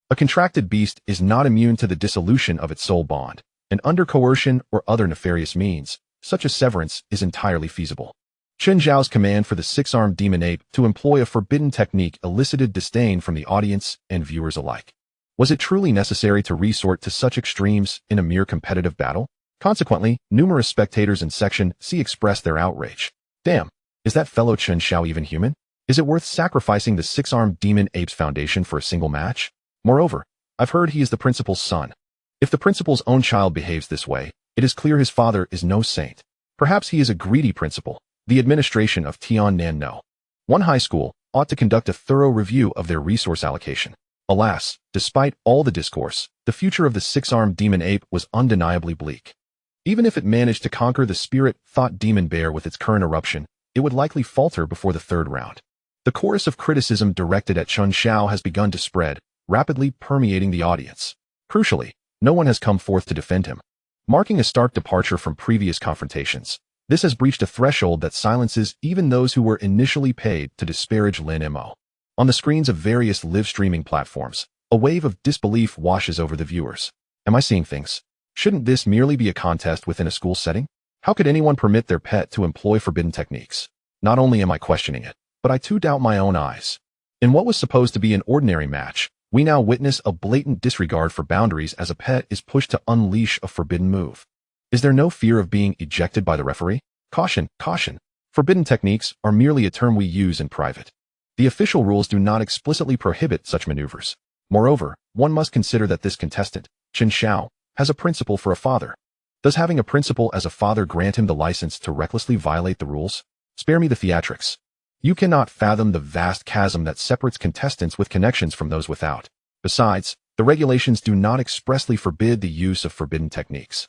A contracted beast is not immune to the dissolution of its soul bond, and under coercion or other nefarious means, such a severance is entirely feasible. Chen Xiao's command for the six-armed demon ape to employ a forbidden technique elicited disdain from the audience and viewers alike. Was it truly necessary to resort to such extremes in a mere competitive battle? Consequently, numerous spectators in Section C expressed their outrage. Damn, is that fellow Chen Xiao even human? Is it worth sacrificing the six-armed demon ape's foundation for a single match? Moreover, I've heard he is the principal's son. If the principal's own child behaves this way, it is clear his father is no saint. Perhaps he is a greedy principal. The administration of Tiannan No. One high school ought to conduct a thorough review of their resource allocation. Alas, despite all the discourse, the future of the six-armed demon ape was undeniably bleak. Even if it managed to conquer the spirit-thought demon bear with its current eruption, it would likely falter before the third round. The chorus of criticism directed at Chen Xiao has begun to spread, rapidly permeating the audience. Crucially, no one has come forth to defend him. Marking a stark departure from previous confrontations, this has breached a threshold that silences even those who were initially paid to disparage Lin Mo. On the screens of various live-streaming platforms, a wave of disbelief washes over the viewers. Am I seeing things? Shouldn't this merely be a contest within a school setting? How could anyone permit their pet to employ forbidden techniques? Not only am I questioning it, but I too doubt my own eyes. In what was supposed to be an ordinary match, we now witness a blatant disregard for boundaries as a pet is pushed to unleash a forbidden move. Is there no fear of being ejected by the referee? Caution, caution. Forbidden techniques are merely a term we use in private. The official rules do not explicitly prohibit such maneuvers. Moreover, one must consider that this contestant, Chen Xiao, has a principal for a father. Does having a principal as a father grant him the license to recklessly violate the rules? Spare me the theatrics. You cannot fathom the vast chasm that separates contestants with connections from those without. Besides, the regulations do not expressly forbid the use of forbidden techniques.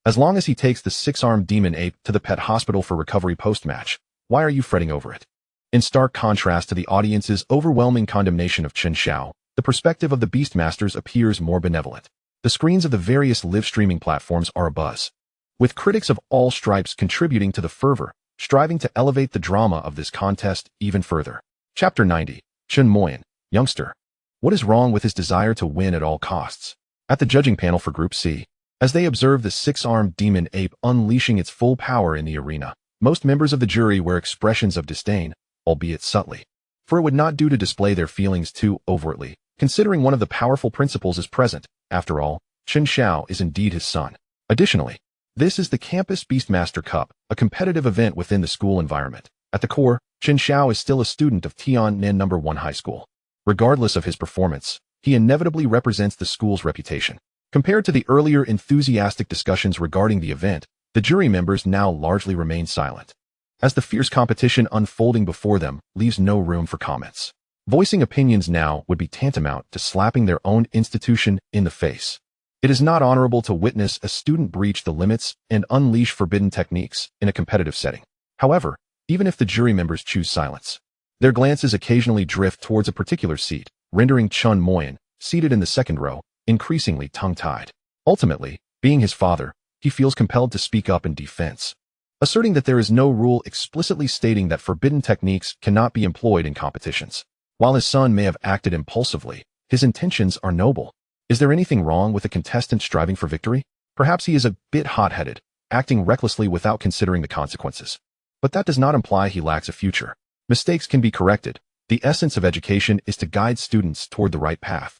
As long as he takes the six-armed demon ape to the pet hospital for recovery post-match, why are you fretting over it? In stark contrast to the audience's overwhelming condemnation of Chen Xiao, the perspective of the Beastmasters appears more benevolent. The screens of the various live-streaming platforms are abuzz, with critics of all stripes contributing to the fervor, striving to elevate the drama of this contest even further. Chapter 90. Chen Moyan, youngster. What is wrong with his desire to win at all costs? At the judging panel for Group C, as they observe the six-armed demon ape unleashing its full power in the arena, most members of the jury wear expressions of disdain, albeit subtly. For it would not do to display their feelings too overtly, considering one of the powerful principals is present. After all, Chen Xiao is indeed his son. Additionally, this is the Campus Beastmaster Cup, a competitive event within the school environment. At the core, Chen Xiao is still a student of Tiannan No. 1 High School. Regardless of his performance, he inevitably represents the school's reputation. Compared to the earlier enthusiastic discussions regarding the event, the jury members now largely remain silent, as the fierce competition unfolding before them leaves no room for comments. Voicing opinions now would be tantamount to slapping their own institution in the face. It is not honorable to witness a student breach the limits and unleash forbidden techniques in a competitive setting. However, even if the jury members choose silence, their glances occasionally drift towards a particular seat, rendering Chen Moyan, seated in the second row, increasingly tongue-tied. Ultimately, being his father, he feels compelled to speak up in defense, asserting that there is no rule explicitly stating that forbidden techniques cannot be employed in competitions. While his son may have acted impulsively, his intentions are noble. Is there anything wrong with a contestant striving for victory? Perhaps he is a bit hot-headed, acting recklessly without considering the consequences. But that does not imply he lacks a future. Mistakes can be corrected. The essence of education is to guide students toward the right path,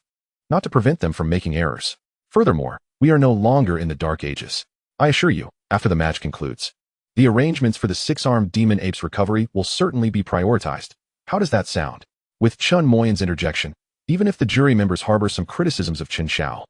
not to prevent them from making errors. Furthermore, we are no longer in the Dark Ages. I assure you, after the match concludes, the arrangements for the six-armed demon ape's recovery will certainly be prioritized. How does that sound? With Chen Moyan's interjection, even if the jury members harbor some criticisms of Chen Xiao,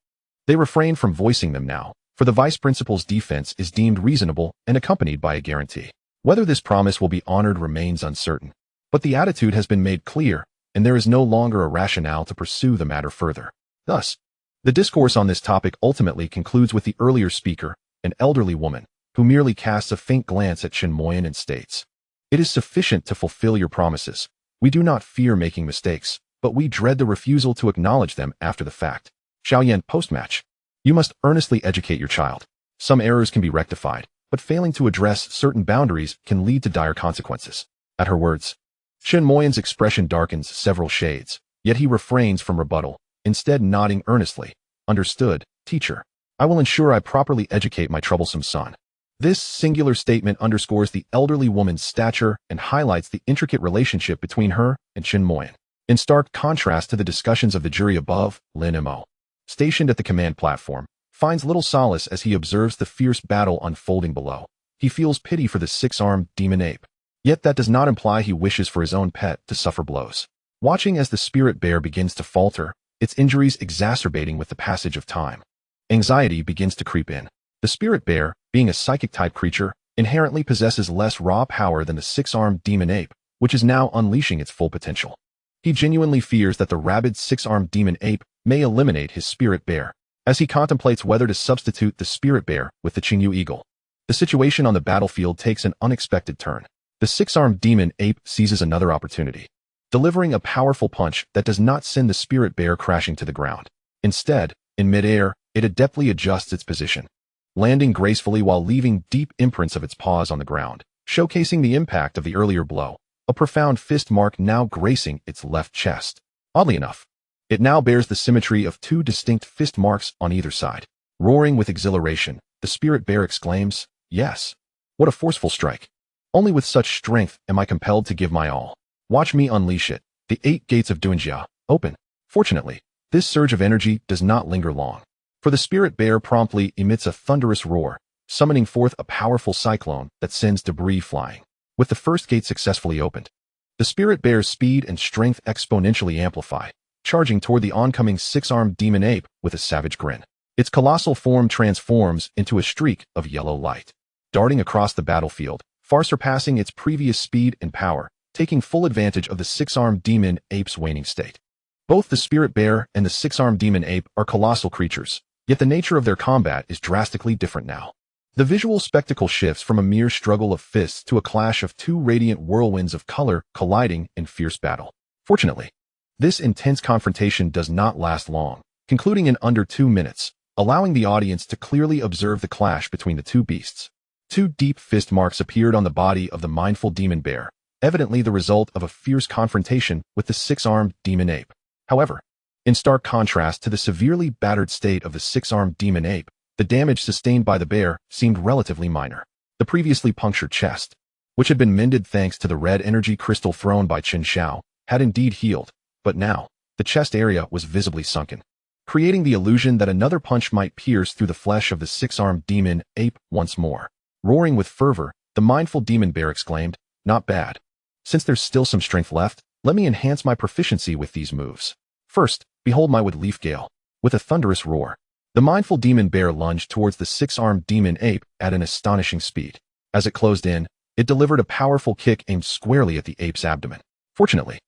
they refrain from voicing them now, for the vice principal's defense is deemed reasonable and accompanied by a guarantee. Whether this promise will be honored remains uncertain, but the attitude has been made clear, and there is no longer a rationale to pursue the matter further. Thus, the discourse on this topic ultimately concludes with the earlier speaker, an elderly woman, who merely casts a faint glance at Chen Moyan and states, "It is sufficient to fulfill your promises. We do not fear making mistakes, but we dread the refusal to acknowledge them after the fact." Xiaoyan post-match. You must earnestly educate your child. Some errors can be rectified, but failing to address certain boundaries can lead to dire consequences. At her words, Chen Moyan's expression darkens several shades, yet he refrains from rebuttal, instead nodding earnestly. Understood, teacher. I will ensure I properly educate my troublesome son. This singular statement underscores the elderly woman's stature and highlights the intricate relationship between her and Chen Moyan. In stark contrast to the discussions of the jury above, Lin Mo, stationed at the command platform, finds little solace as he observes the fierce battle unfolding below. He feels pity for the six-armed demon ape. Yet that does not imply he wishes for his own pet to suffer blows. Watching as the spirit bear begins to falter, its injuries exacerbating with the passage of time, anxiety begins to creep in. The spirit bear, being a psychic-type creature, inherently possesses less raw power than the six-armed demon ape, which is now unleashing its full potential. He genuinely fears that the rabid six-armed demon ape may eliminate his spirit bear, as he contemplates whether to substitute the spirit bear with the Qingyu Eagle. The situation on the battlefield takes an unexpected turn. The six-armed demon ape seizes another opportunity, delivering a powerful punch that does not send the spirit bear crashing to the ground. Instead, in midair, it adeptly adjusts its position, landing gracefully while leaving deep imprints of its paws on the ground, showcasing the impact of the earlier blow, a profound fist mark now gracing its left chest. Oddly enough, it now bears the symmetry of two distinct fist marks on either side. Roaring with exhilaration, the spirit bear exclaims, "Yes! What a forceful strike! Only with such strength am I compelled to give my all. Watch me unleash it." The 8 gates of Dunjia open. Fortunately, this surge of energy does not linger long, for the spirit bear promptly emits a thunderous roar, summoning forth a powerful cyclone that sends debris flying. With the first gate successfully opened, the spirit bear's speed and strength exponentially amplify, charging toward the oncoming six-armed demon ape with a savage grin. Its colossal form transforms into a streak of yellow light, darting across the battlefield, far surpassing its previous speed and power, taking full advantage of the six-armed demon ape's waning state. Both the spirit bear and the six-armed demon ape are colossal creatures, yet the nature of their combat is drastically different now. The visual spectacle shifts from a mere struggle of fists to a clash of two radiant whirlwinds of color colliding in fierce battle. Fortunately, this intense confrontation does not last long, concluding in under 2 minutes, allowing the audience to clearly observe the clash between the two beasts. 2 deep fist marks appeared on the body of the mindful demon bear, evidently the result of a fierce confrontation with the six-armed demon ape. However, in stark contrast to the severely battered state of the six-armed demon ape, the damage sustained by the bear seemed relatively minor. The previously punctured chest, which had been mended thanks to the red energy crystal thrown by Chen Xiao, had indeed healed, but now, the chest area was visibly sunken, creating the illusion that another punch might pierce through the flesh of the six-armed demon ape once more. Roaring with fervor, the mindful demon bear exclaimed, "Not bad. Since there's still some strength left, let me enhance my proficiency with these moves. First, behold my wood leaf gale." With a thunderous roar, the mindful demon bear lunged towards the six-armed demon ape at an astonishing speed. As it closed in, it delivered a powerful kick aimed squarely at the ape's abdomen. Fortunately,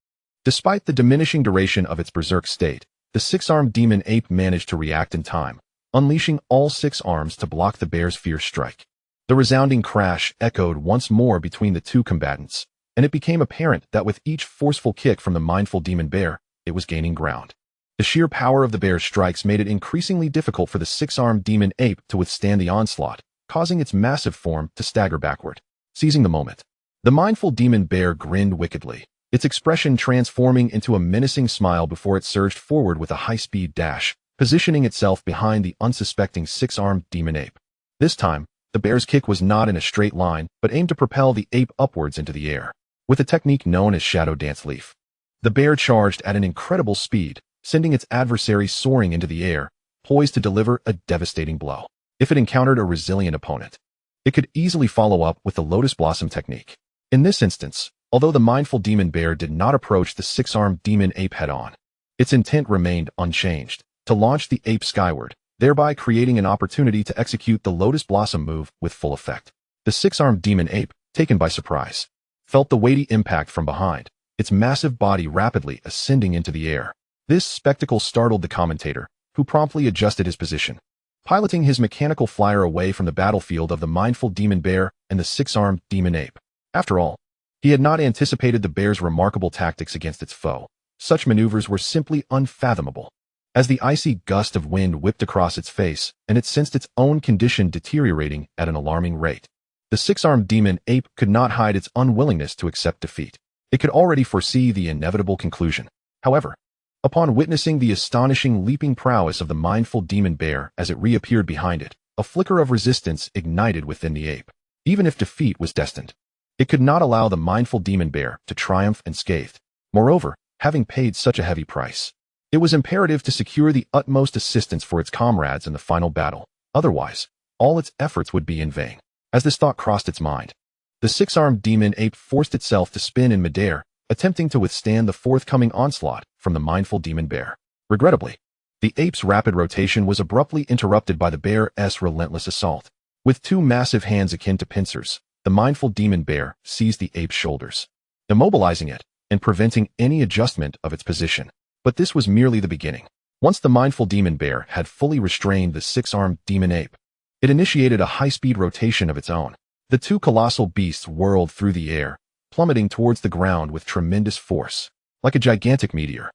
despite the diminishing duration of its berserk state, the six-armed demon ape managed to react in time, unleashing all 6 arms to block the bear's fierce strike. The resounding crash echoed once more between the two combatants, and it became apparent that with each forceful kick from the mindful demon bear, it was gaining ground. The sheer power of the bear's strikes made it increasingly difficult for the six-armed demon ape to withstand the onslaught, causing its massive form to stagger backward. Seizing the moment, the mindful demon bear grinned wickedly, its expression transforming into a menacing smile before it surged forward with a high-speed dash, positioning itself behind the unsuspecting 6-armed demon ape. This time, the bear's kick was not in a straight line, but aimed to propel the ape upwards into the air. with a technique known as Shadow Dance Leaf. The bear charged at an incredible speed, sending its adversary soaring into the air, poised to deliver a devastating blow. If it encountered a resilient opponent, it could easily follow up with the Lotus Blossom technique. In this instance, although the mindful demon bear did not approach the six-armed demon ape head-on, its intent remained unchanged, to launch the ape skyward, thereby creating an opportunity to execute the Lotus Blossom move with full effect. The six-armed demon ape, taken by surprise, felt the weighty impact from behind, its massive body rapidly ascending into the air. This spectacle startled the commentator, who promptly adjusted his position, piloting his mechanical flyer away from the battlefield of the mindful demon bear and the six-armed demon ape. After all, he had not anticipated the bear's remarkable tactics against its foe. Such maneuvers were simply unfathomable. As the icy gust of wind whipped across its face, and it sensed its own condition deteriorating at an alarming rate, the six-armed demon ape could not hide its unwillingness to accept defeat. It could already foresee the inevitable conclusion. However, upon witnessing the astonishing leaping prowess of the mindful demon bear as it reappeared behind it, a flicker of resistance ignited within the ape. Even if defeat was destined, it could not allow the mindful demon bear to triumph unscathed. Moreover, having paid such a heavy price, it was imperative to secure the utmost assistance for its comrades in the final battle. Otherwise, all its efforts would be in vain. As this thought crossed its mind, the six-armed demon ape forced itself to spin in midair, attempting to withstand the forthcoming onslaught from the mindful demon bear. Regrettably, the ape's rapid rotation was abruptly interrupted by the bear's relentless assault. With two massive hands akin to pincers, the mindful demon bear seized the ape's shoulders, immobilizing it and preventing any adjustment of its position. But this was merely the beginning. Once the mindful demon bear had fully restrained the six-armed demon ape, it initiated a high-speed rotation of its own. The two colossal beasts whirled through the air, plummeting towards the ground with tremendous force. Like a gigantic meteor,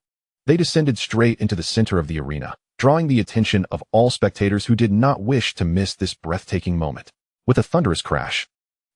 they descended straight into the center of the arena, drawing the attention of all spectators who did not wish to miss this breathtaking moment. With a thunderous crash,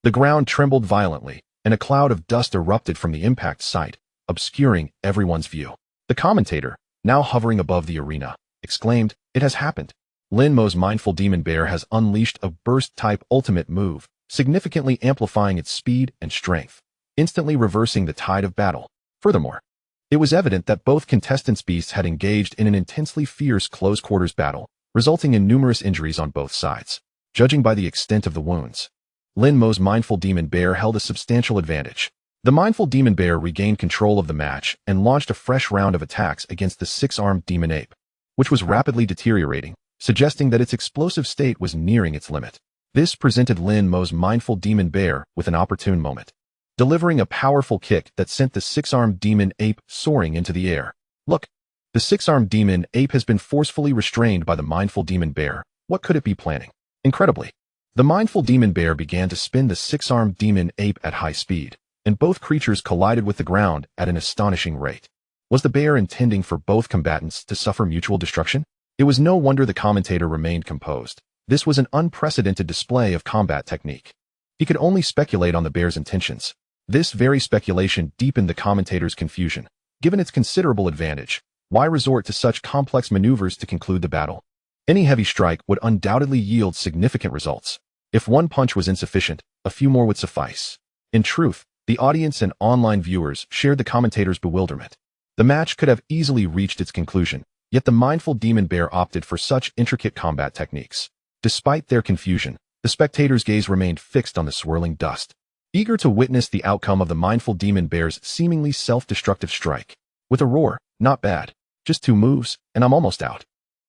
the ground trembled violently, and a cloud of dust erupted from the impact site, obscuring everyone's view. The commentator, now hovering above the arena, exclaimed, "It has happened. Lin Mo's mindful demon bear has unleashed a burst-type ultimate move, significantly amplifying its speed and strength, instantly reversing the tide of battle." Furthermore, it was evident that both contestants' beasts had engaged in an intensely fierce close-quarters battle, resulting in numerous injuries on both sides. Judging by the extent of the wounds, Lin Mo's mindful demon bear held a substantial advantage. The mindful demon bear regained control of the match and launched a fresh round of attacks against the six-armed demon ape, which was rapidly deteriorating, suggesting that its explosive state was nearing its limit. This presented Lin Mo's mindful demon bear with an opportune moment, delivering a powerful kick that sent the six-armed demon ape soaring into the air. Look, the six-armed demon ape has been forcefully restrained by the mindful demon bear. What could it be planning? Incredibly, the mindful demon bear began to spin the six-armed demon ape at high speed, and both creatures collided with the ground at an astonishing rate. Was the bear intending for both combatants to suffer mutual destruction? It was no wonder the commentator remained composed. This was an unprecedented display of combat technique. He could only speculate on the bear's intentions. This very speculation deepened the commentator's confusion. Given its considerable advantage, why resort to such complex maneuvers to conclude the battle? Any heavy strike would undoubtedly yield significant results. If one punch was insufficient, a few more would suffice. In truth, the audience and online viewers shared the commentator's bewilderment. The match could have easily reached its conclusion, yet the mindful demon bear opted for such intricate combat techniques. Despite their confusion, the spectators' gaze remained fixed on the swirling dust, eager to witness the outcome of the mindful demon bear's seemingly self-destructive strike. With a roar, "Not bad. Just 2 moves, and I'm almost out.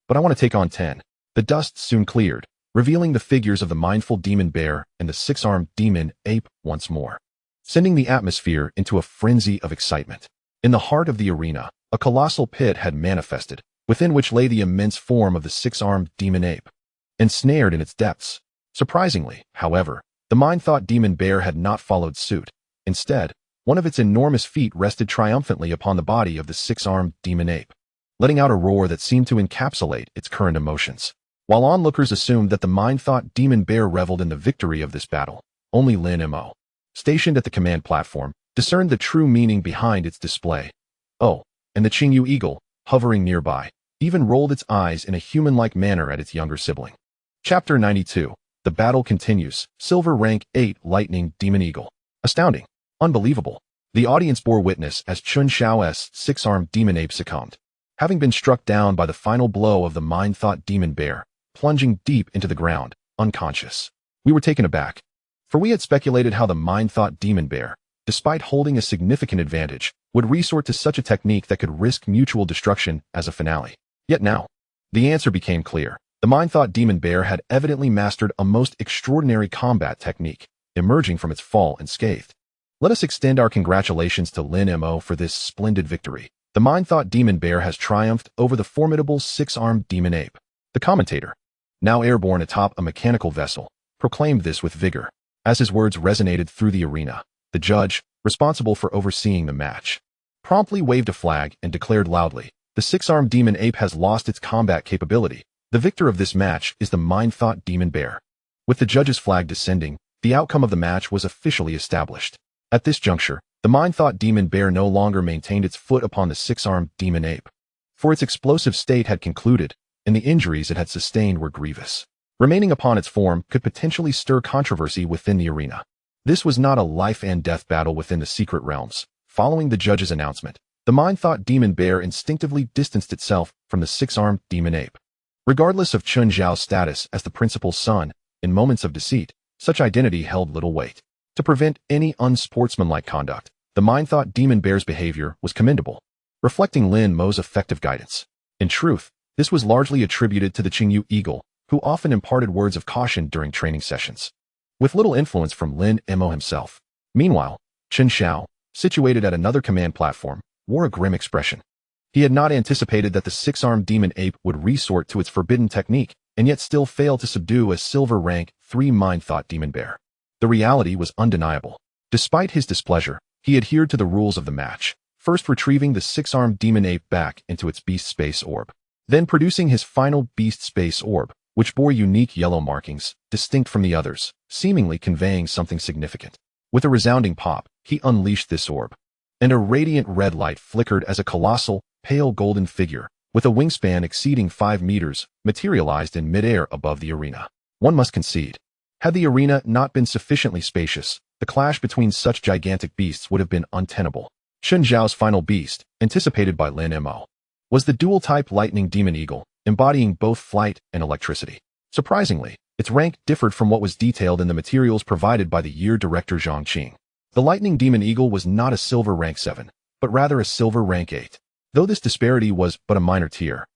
But I want to take on 10. The dust soon cleared, revealing the figures of the mindful demon bear and the six-armed demon ape once more, sending the atmosphere into a frenzy of excitement. In the heart of the arena, a colossal pit had manifested, within which lay the immense form of the six-armed demon ape, ensnared in its depths. Surprisingly, however, the mind-thought demon bear had not followed suit. Instead, one of its enormous feet rested triumphantly upon the body of the six-armed demon ape, letting out a roar that seemed to encapsulate its current emotions. While onlookers assumed that the mind-thought demon bear reveled in the victory of this battle, only Lin Mo, stationed at the command platform, discerned the true meaning behind its display. Oh, and the Qingyu Eagle, hovering nearby, even rolled its eyes in a human-like manner at its younger sibling. Chapter 92. The battle continues. Silver rank 8 Lightning Demon Eagle. Astounding. Unbelievable. The audience bore witness as Chen Xiao's six-armed demon ape succumbed, having been struck down by the final blow of the mind-thought demon bear, plunging deep into the ground, unconscious. We were taken aback, for we had speculated how the mind-thought demon bear, despite holding a significant advantage, would resort to such a technique that could risk mutual destruction as a finale. Yet now, the answer became clear. The mind-thought demon bear had evidently mastered a most extraordinary combat technique, emerging from its fall unscathed. Let us extend our congratulations to Lin Mo for this splendid victory. The mind-thought demon bear has triumphed over the formidable six-armed demon ape. The commentator, now airborne atop a mechanical vessel, proclaimed this with vigor. As his words resonated through the arena, the judge, responsible for overseeing the match, promptly waved a flag and declared loudly, "The six-armed demon ape has lost its combat capability. The victor of this match is the mind-thought demon bear." With the judge's flag descending, the outcome of the match was officially established. At this juncture, the mind-thought demon bear no longer maintained its foot upon the six-armed demon ape, for its explosive state had concluded, and the injuries it had sustained were grievous. Remaining upon its form could potentially stir controversy within the arena. This was not a life-and-death battle within the secret realms. Following the judge's announcement, the mind-thought demon bear instinctively distanced itself from the six-armed demon ape. Regardless of Chen Xiao's status as the principal's son, in moments of deceit, such identity held little weight. To prevent any unsportsmanlike conduct, the mind-thought demon bear's behavior was commendable, reflecting Lin Mo's effective guidance. In truth, this was largely attributed to the Qingyu Eagle, who often imparted words of caution during training sessions, with little influence from Lin Mo himself. Meanwhile, Chen Xiao, situated at another command platform, wore a grim expression. He had not anticipated that the six-armed demon ape would resort to its forbidden technique, and yet still fail to subdue a silver rank 3 mind-thought demon bear. The reality was undeniable. Despite his displeasure, he adhered to the rules of the match, first retrieving the six-armed demon ape back into its beast space orb, then producing his final beast space orb, which bore unique yellow markings, distinct from the others, seemingly conveying something significant. With a resounding pop, he unleashed this orb, and a radiant red light flickered as a colossal, pale golden figure, with a wingspan exceeding 5 meters, materialized in midair above the arena. One must concede, had the arena not been sufficiently spacious, the clash between such gigantic beasts would have been untenable. Chen Xiao's final beast, anticipated by Lin Mo, was the dual-type lightning demon eagle, embodying both flight and electricity. Surprisingly, its rank differed from what was detailed in the materials provided by the year director Zhang Qing. The lightning demon eagle was not a silver rank 7, but rather a silver rank 8. Though this disparity was but a minor tier,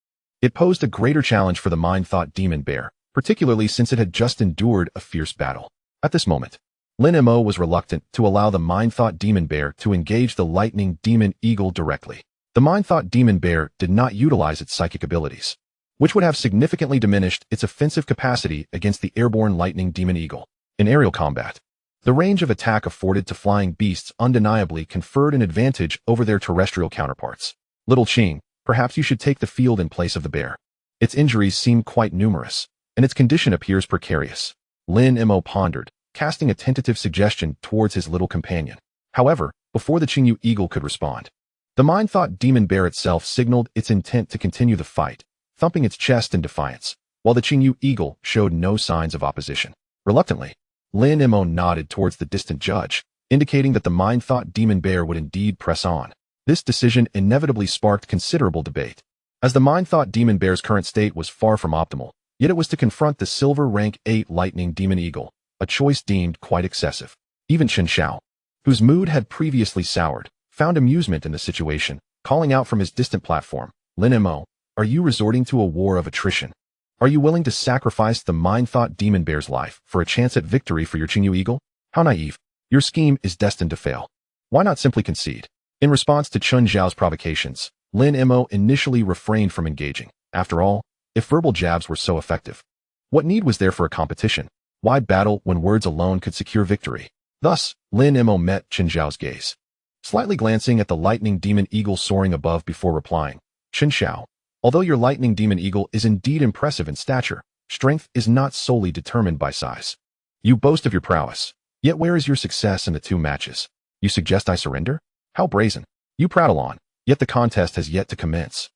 it posed a greater challenge for the mind-thought demon bear, particularly since it had just endured a fierce battle. At this moment, Lin Mo was reluctant to allow the mind-thought demon bear to engage the lightning demon eagle directly. The mind-thought demon bear did not utilize its psychic abilities, which would have significantly diminished its offensive capacity against the airborne lightning demon eagle. In aerial combat, the range of attack afforded to flying beasts undeniably conferred an advantage over their terrestrial counterparts. Little Qing, perhaps you should take the field in place of the bear. Its injuries seem quite numerous, and its condition appears precarious. Lin Mo pondered, casting a tentative suggestion towards his little companion. However, before the Qingyu Eagle could respond, the mind-thought demon bear itself signaled its intent to continue the fight, thumping its chest in defiance, while the Qingyu Eagle showed no signs of opposition. Reluctantly, Lin Mo nodded towards the distant judge, indicating that the mind-thought demon bear would indeed press on. This decision inevitably sparked considerable debate, as the mind-thought demon bear's current state was far from optimal, yet it was to confront the silver rank 8 lightning demon eagle, a choice deemed quite excessive. Even Chen Xiao, whose mood had previously soured, found amusement in the situation, calling out from his distant platform, "Lin Mo, are you resorting to a war of attrition? Are you willing to sacrifice the mind-thought demon bear's life for a chance at victory for your Qingyu Eagle? How naive. Your scheme is destined to fail. Why not simply concede?" In response to Chen Xiao's provocations, Lin Mo initially refrained from engaging. After all, if verbal jabs were so effective, what need was there for a competition? Why battle when words alone could secure victory? Thus, Lin Mo met Chen Xiao's gaze, slightly glancing at the lightning demon eagle soaring above before replying, "Chen Xiao, although your lightning demon eagle is indeed impressive in stature, strength is not solely determined by size. You boast of your prowess, yet where is your success in the 2 matches? You suggest I surrender? How brazen. You prattle on, yet the contest has yet to commence.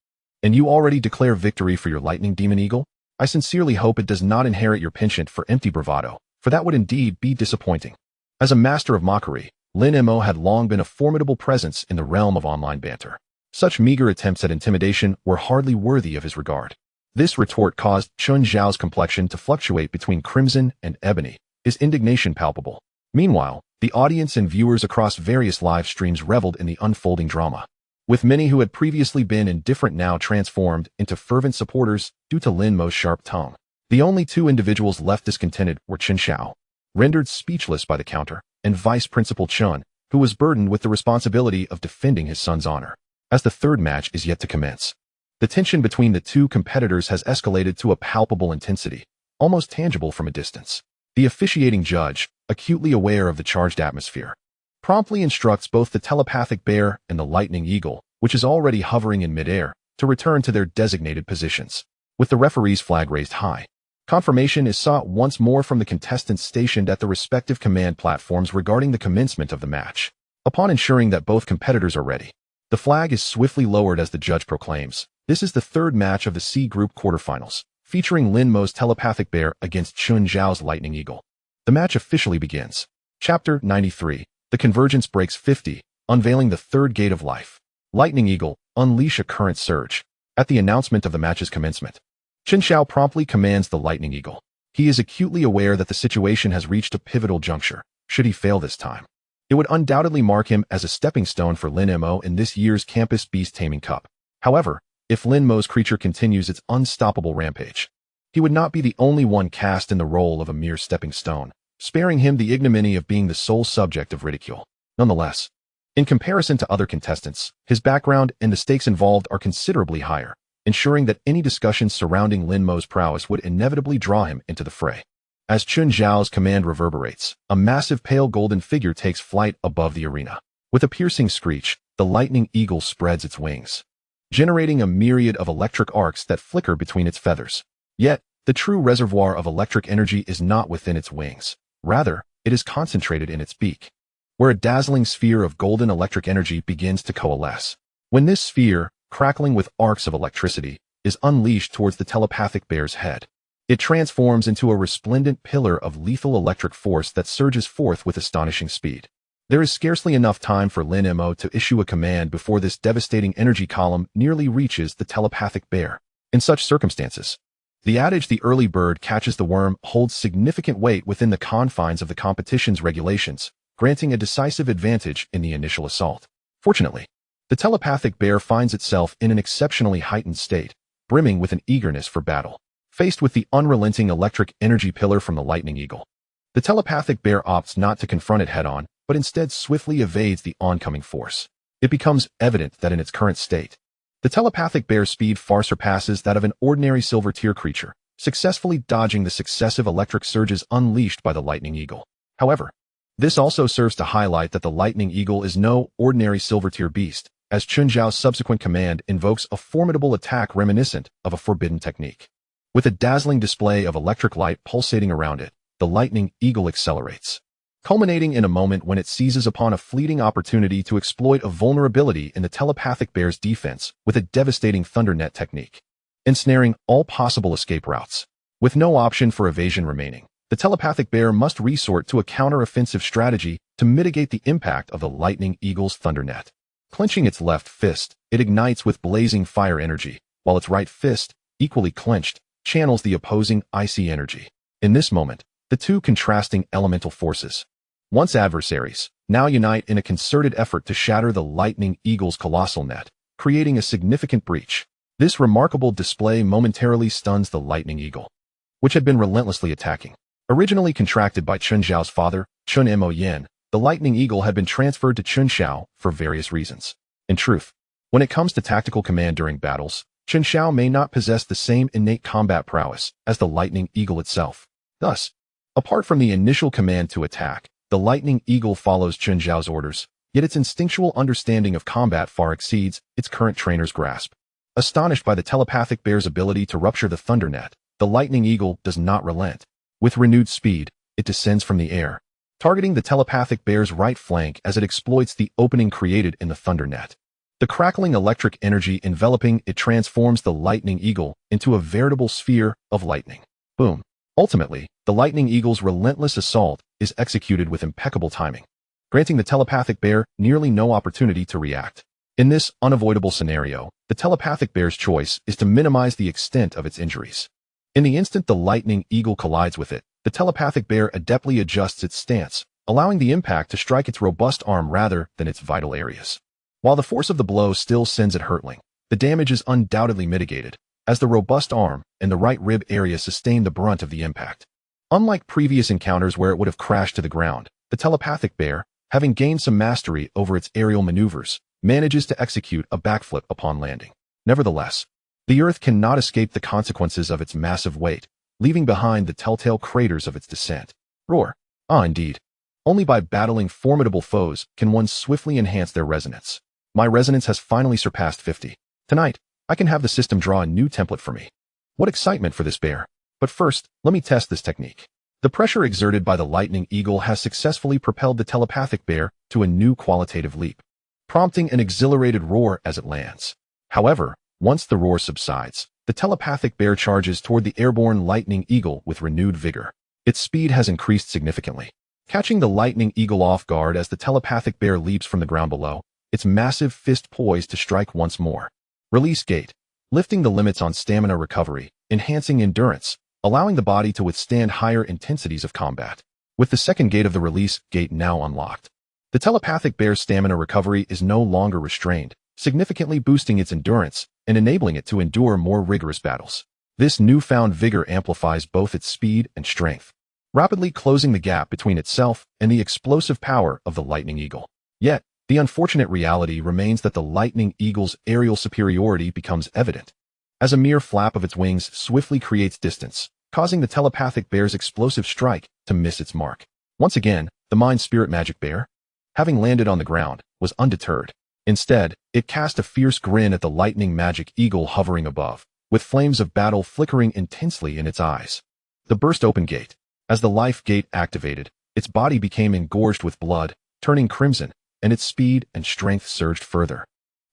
And you already declare victory for your lightning demon eagle? I sincerely hope it does not inherit your penchant for empty bravado, for that would indeed be disappointing." As a master of mockery, Lin Mo had long been a formidable presence in the realm of online banter. Such meager attempts at intimidation were hardly worthy of his regard. This retort caused Chen Xiao's complexion to fluctuate between crimson and ebony, his indignation palpable. Meanwhile, the audience and viewers across various live streams reveled in the unfolding drama, with many who had previously been indifferent now transformed into fervent supporters due to Lin Mo's sharp tongue. The only two individuals left discontented were Chen Xiao, rendered speechless by the counter, and Vice Principal Chen, who was burdened with the responsibility of defending his son's honor. As the third match is yet to commence, the tension between the two competitors has escalated to a palpable intensity, almost tangible from a distance. The officiating judge, acutely aware of the charged atmosphere, promptly instructs both the telepathic bear and the lightning eagle, which is already hovering in midair, to return to their designated positions. With the referee's flag raised high, confirmation is sought once more from the contestants stationed at the respective command platforms regarding the commencement of the match. Upon ensuring that both competitors are ready, the flag is swiftly lowered as the judge proclaims, "This is the third match of the C Group quarterfinals, featuring Lin Mo's telepathic bear against Chen Xiao's lightning eagle." The match officially begins. Chapter 93. The Convergence breaks 50, unveiling the third gate of life. Lightning Eagle, unleash a current surge. At the announcement of the match's commencement, Chen Xiao promptly commands the Lightning Eagle. He is acutely aware that the situation has reached a pivotal juncture. Should he fail this time, it would undoubtedly mark him as a stepping stone for Lin Mo in this year's Campus Beast Taming Cup. However, if Lin Mo's creature continues its unstoppable rampage, he would not be the only one cast in the role of a mere stepping stone, sparing him the ignominy of being the sole subject of ridicule. Nonetheless, in comparison to other contestants, his background and the stakes involved are considerably higher, ensuring that any discussions surrounding Lin Mo's prowess would inevitably draw him into the fray. As Chen Xiao's command reverberates, a massive pale golden figure takes flight above the arena. With a piercing screech, the lightning eagle spreads its wings, generating a myriad of electric arcs that flicker between its feathers. Yet, the true reservoir of electric energy is not within its wings. Rather, it is concentrated in its beak, where a dazzling sphere of golden electric energy begins to coalesce. When this sphere, crackling with arcs of electricity, is unleashed towards the telepathic bear's head, it transforms into a resplendent pillar of lethal electric force that surges forth with astonishing speed. There is scarcely enough time for Lin Mo to issue a command before this devastating energy column nearly reaches the telepathic bear. In such circumstances, the adage "the early bird catches the worm" holds significant weight within the confines of the competition's regulations, granting a decisive advantage in the initial assault. Fortunately, the telepathic bear finds itself in an exceptionally heightened state, brimming with an eagerness for battle. Faced with the unrelenting electric energy pillar from the lightning eagle, the telepathic bear opts not to confront it head-on, but instead swiftly evades the oncoming force. It becomes evident that in its current state, the telepathic bear's speed far surpasses that of an ordinary silver tier creature, successfully dodging the successive electric surges unleashed by the lightning eagle. However, this also serves to highlight that the lightning eagle is no ordinary silver tier beast, as Chen Xiao's subsequent command invokes a formidable attack reminiscent of a forbidden technique. With a dazzling display of electric light pulsating around it, the lightning eagle accelerates, culminating in a moment when it seizes upon a fleeting opportunity to exploit a vulnerability in the telepathic bear's defense with a devastating thundernet technique, ensnaring all possible escape routes. With no option for evasion remaining, the telepathic bear must resort to a counter-offensive strategy to mitigate the impact of the lightning eagle's thundernet. Clenching its left fist, it ignites with blazing fire energy, while its right fist, equally clenched, channels the opposing icy energy. In this moment, the two contrasting elemental forces, once adversaries, now unite in a concerted effort to shatter the lightning eagle's colossal net, creating a significant breach. This remarkable display momentarily stuns the lightning eagle, which had been relentlessly attacking. Originally contracted by Chen Xiao's father, Chen Mo Yen, the lightning eagle had been transferred to Chen Xiao for various reasons. In truth, when it comes to tactical command during battles, Chen Xiao may not possess the same innate combat prowess as the lightning eagle itself. Thus, apart from the initial command to attack, the lightning eagle follows Chen Xiao's orders, yet its instinctual understanding of combat far exceeds its current trainer's grasp. Astonished by the telepathic bear's ability to rupture the thundernet, the lightning eagle does not relent. With renewed speed, it descends from the air, targeting the telepathic bear's right flank as it exploits the opening created in the thundernet. The crackling electric energy enveloping it transforms the lightning eagle into a veritable sphere of lightning. Boom. Ultimately, the lightning eagle's relentless assault is executed with impeccable timing, granting the telepathic bear nearly no opportunity to react. In this unavoidable scenario, the telepathic bear's choice is to minimize the extent of its injuries. In the instant the lightning eagle collides with it, the telepathic bear adeptly adjusts its stance, allowing the impact to strike its robust arm rather than its vital areas. While the force of the blow still sends it hurtling, the damage is undoubtedly mitigated, as the robust arm and the right rib area sustain the brunt of the impact. Unlike previous encounters where it would have crashed to the ground, the telepathic bear, having gained some mastery over its aerial maneuvers, manages to execute a backflip upon landing. Nevertheless, the Earth cannot escape the consequences of its massive weight, leaving behind the telltale craters of its descent. Roar. Indeed. Only by battling formidable foes can one swiftly enhance their resonance. My resonance has finally surpassed 50. Tonight, I can have the system draw a new template for me. What excitement for this bear. But first, let me test this technique. The pressure exerted by the lightning eagle has successfully propelled the telepathic bear to a new qualitative leap, prompting an exhilarated roar as it lands. However, once the roar subsides, the telepathic bear charges toward the airborne lightning eagle with renewed vigor. Its speed has increased significantly, catching the lightning eagle off guard as the telepathic bear leaps from the ground below, its massive fist poised to strike once more. Release gate, lifting the limits on stamina recovery, enhancing endurance, allowing the body to withstand higher intensities of combat. With the second gate of the release gate now unlocked, the telepathic bear's stamina recovery is no longer restrained, significantly boosting its endurance and enabling it to endure more rigorous battles. This newfound vigor amplifies both its speed and strength, rapidly closing the gap between itself and the explosive power of the lightning eagle. Yet, the unfortunate reality remains that the lightning eagle's aerial superiority becomes evident, as a mere flap of its wings swiftly creates distance, causing the telepathic bear's explosive strike to miss its mark. Once again, the mind-spirit magic bear, having landed on the ground, was undeterred. Instead, it cast a fierce grin at the lightning magic eagle hovering above, with flames of battle flickering intensely in its eyes. The burst open gate. As the life gate activated, its body became engorged with blood, turning crimson, and its speed and strength surged further,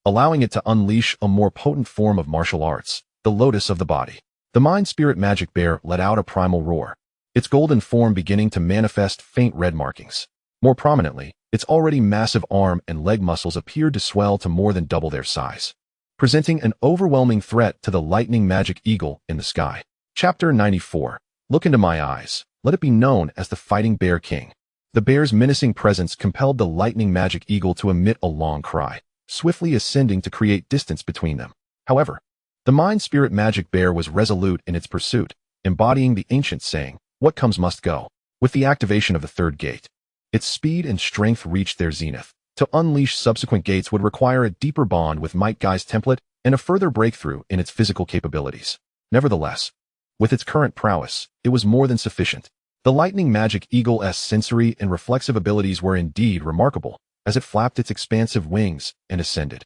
allowing it to unleash a more potent form of martial arts, the lotus of the body. The mind-spirit magic bear let out a primal roar, its golden form beginning to manifest faint red markings. More prominently, its already massive arm and leg muscles appeared to swell to more than double their size, presenting an overwhelming threat to the lightning magic eagle in the sky. Chapter 94. Look into my eyes. Let it be known as the Fighting Bear King. The bear's menacing presence compelled the lightning magic eagle to emit a long cry, swiftly ascending to create distance between them. However, the mind-spirit magic bear was resolute in its pursuit, embodying the ancient saying, "What comes must go." With the activation of the third gate, its speed and strength reached their zenith. To unleash subsequent gates would require a deeper bond with Might Guy's template and a further breakthrough in its physical capabilities. Nevertheless, with its current prowess, it was more than sufficient. The lightning magic eagle's sensory and reflexive abilities were indeed remarkable, as it flapped its expansive wings and ascended,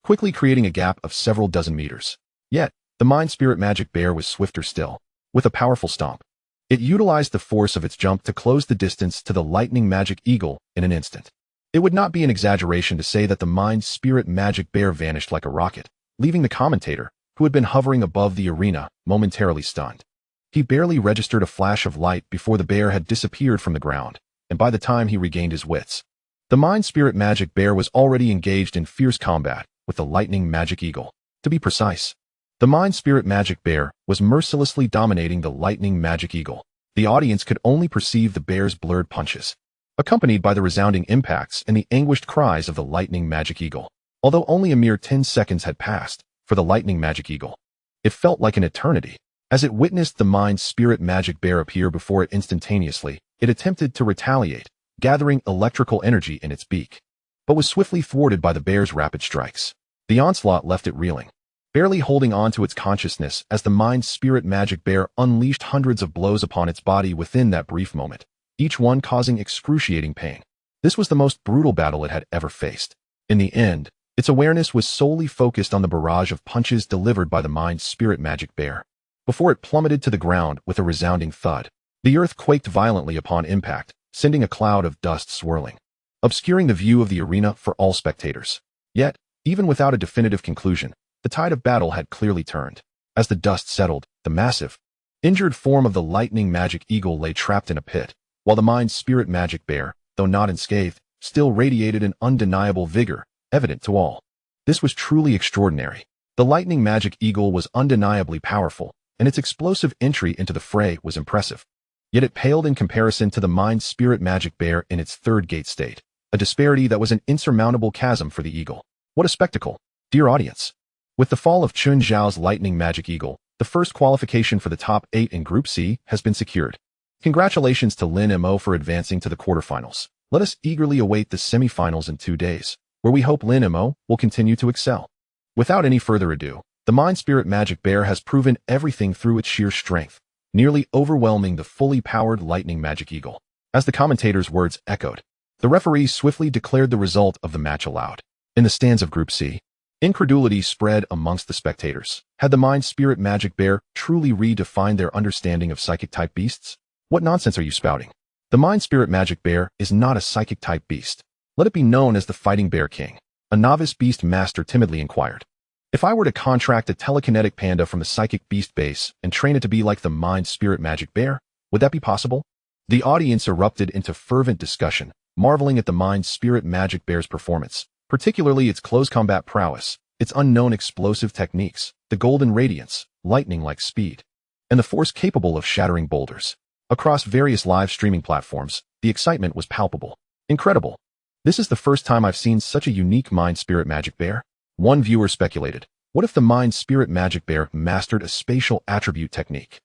quickly creating a gap of several dozen meters. Yet, the mind-spirit magic bear was swifter still. With a powerful stomp, it utilized the force of its jump to close the distance to the lightning magic eagle in an instant. It would not be an exaggeration to say that the mind-spirit magic bear vanished like a rocket, leaving the commentator, who had been hovering above the arena, momentarily stunned. He barely registered a flash of light before the bear had disappeared from the ground, and by the time he regained his wits, the mind-spirit magic bear was already engaged in fierce combat with the lightning magic eagle. To be precise, the mind-spirit magic bear was mercilessly dominating the lightning magic eagle. The audience could only perceive the bear's blurred punches, accompanied by the resounding impacts and the anguished cries of the lightning magic eagle. Although only a mere 10 seconds had passed for the lightning magic eagle, it felt like an eternity. As it witnessed the mind-spirit magic bear appear before it instantaneously, it attempted to retaliate, gathering electrical energy in its beak, but was swiftly thwarted by the bear's rapid strikes. The onslaught left it reeling, barely holding on to its consciousness as the mind-spirit magic bear unleashed hundreds of blows upon its body within that brief moment, each one causing excruciating pain. This was the most brutal battle it had ever faced. In the end, its awareness was solely focused on the barrage of punches delivered by the mind-spirit magic bear. Before it plummeted to the ground with a resounding thud, the earth quaked violently upon impact, sending a cloud of dust swirling, obscuring the view of the arena for all spectators. Yet, even without a definitive conclusion, the tide of battle had clearly turned. As the dust settled, the massive, injured form of the lightning magic eagle lay trapped in a pit, while the mind-spirit magic bear, though not unscathed, still radiated an undeniable vigor, evident to all. This was truly extraordinary. The lightning magic eagle was undeniably powerful, and its explosive entry into the fray was impressive. Yet it paled in comparison to the mind-spirit magic bear in its third gate state, a disparity that was an insurmountable chasm for the eagle. What a spectacle, dear audience! With the fall of Chen Xiao's lightning magic eagle, the first qualification for the top 8 in Group C has been secured. Congratulations to Lin Mo for advancing to the quarterfinals. Let us eagerly await the semifinals in 2 days, where we hope Lin Mo will continue to excel. Without any further ado, the mind-spirit magic bear has proven everything through its sheer strength, nearly overwhelming the fully powered lightning magic eagle. As the commentator's words echoed, the referees swiftly declared the result of the match aloud. In the stands of Group C, incredulity spread amongst the spectators. Had the mind-spirit magic bear truly redefined their understanding of psychic-type beasts? What nonsense are you spouting? The mind-spirit magic bear is not a psychic-type beast. Let it be known as the Fighting Bear King. A novice beast master timidly inquired. If I were to contract a telekinetic panda from the psychic beast base and train it to be like the mind-spirit magic bear, would that be possible? The audience erupted into fervent discussion, marveling at the mind-spirit magic bear's performance, particularly its close combat prowess, its unknown explosive techniques, the golden radiance, lightning-like speed, and the force capable of shattering boulders. Across various live streaming platforms, the excitement was palpable. Incredible. This is the first time I've seen such a unique mind-spirit magic bear. One viewer speculated, what if the mind-spirit magic bear mastered a spatial attribute technique?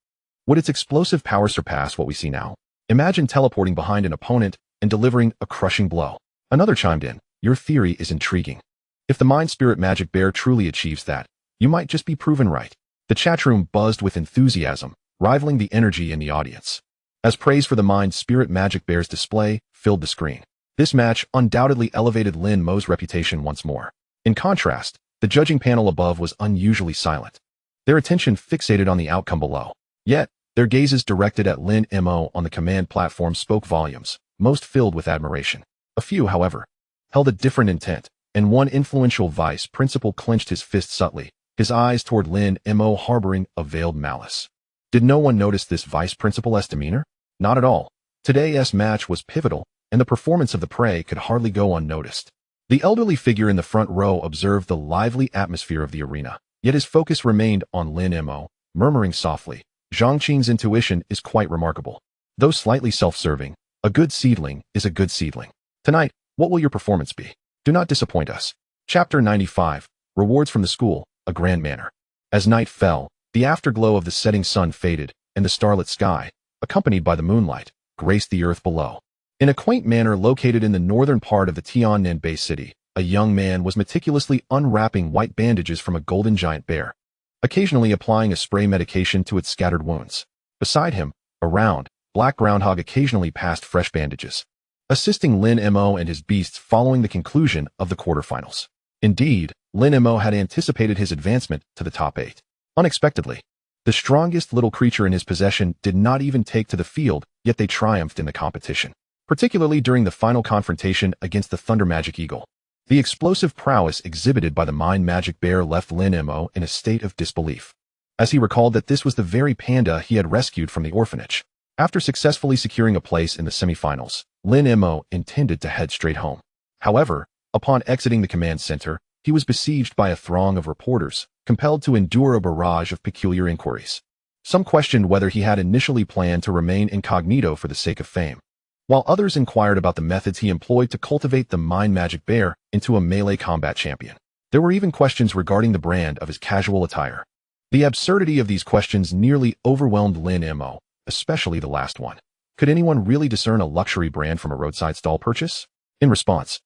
Would its explosive power surpass what we see now? Imagine teleporting behind an opponent and delivering a crushing blow. Another chimed in, your theory is intriguing. If the mind-spirit magic bear truly achieves that, you might just be proven right. The chatroom buzzed with enthusiasm, rivaling the energy in the audience. As praise for the mind-spirit magic bear's display filled the screen, this match undoubtedly elevated Lin Mo's reputation once more. In contrast, the judging panel above was unusually silent, their attention fixated on the outcome below. Yet, their gazes directed at Lin Mo on the command platform spoke volumes, most filled with admiration. A few, however, held a different intent, and one influential vice principal clenched his fist subtly, his eyes toward Lin Mo harboring a veiled malice. Did no one notice this vice principal's demeanor? Not at all. Today's match was pivotal, and the performance of the prey could hardly go unnoticed. The elderly figure in the front row observed the lively atmosphere of the arena, yet his focus remained on Lin Mo, murmuring softly, Zhangqing's intuition is quite remarkable. Though slightly self-serving, a good seedling is a good seedling. Tonight, what will your performance be? Do not disappoint us. Chapter 95, Rewards from the School, A Grand Manner. As night fell, the afterglow of the setting sun faded, and the starlit sky, accompanied by the moonlight, graced the earth below. In a quaint manor located in the northern part of the Tiannan Bay City, a young man was meticulously unwrapping white bandages from a golden giant bear, occasionally applying a spray medication to its scattered wounds. Beside him, a round, black groundhog occasionally passed fresh bandages, assisting Lin Mo and his beasts following the conclusion of the quarterfinals. Indeed, Lin Mo had anticipated his advancement to the top 8. Unexpectedly, the strongest little creature in his possession did not even take to the field, yet they triumphed in the competition, particularly during the final confrontation against the Thunder Magic Eagle. The explosive prowess exhibited by the Mind Magic Bear left Lin Mo in a state of disbelief, as he recalled that this was the very panda he had rescued from the orphanage. After successfully securing a place in the semifinals, Lin Mo intended to head straight home. However, upon exiting the command center, he was besieged by a throng of reporters, compelled to endure a barrage of peculiar inquiries. Some questioned whether he had initially planned to remain incognito for the sake of fame, while others inquired about the methods he employed to cultivate the Mind Magic Bear into a melee combat champion. There were even questions regarding the brand of his casual attire. The absurdity of these questions nearly overwhelmed Lin Mo, especially the last one. Could anyone really discern a luxury brand from a roadside stall purchase? In response,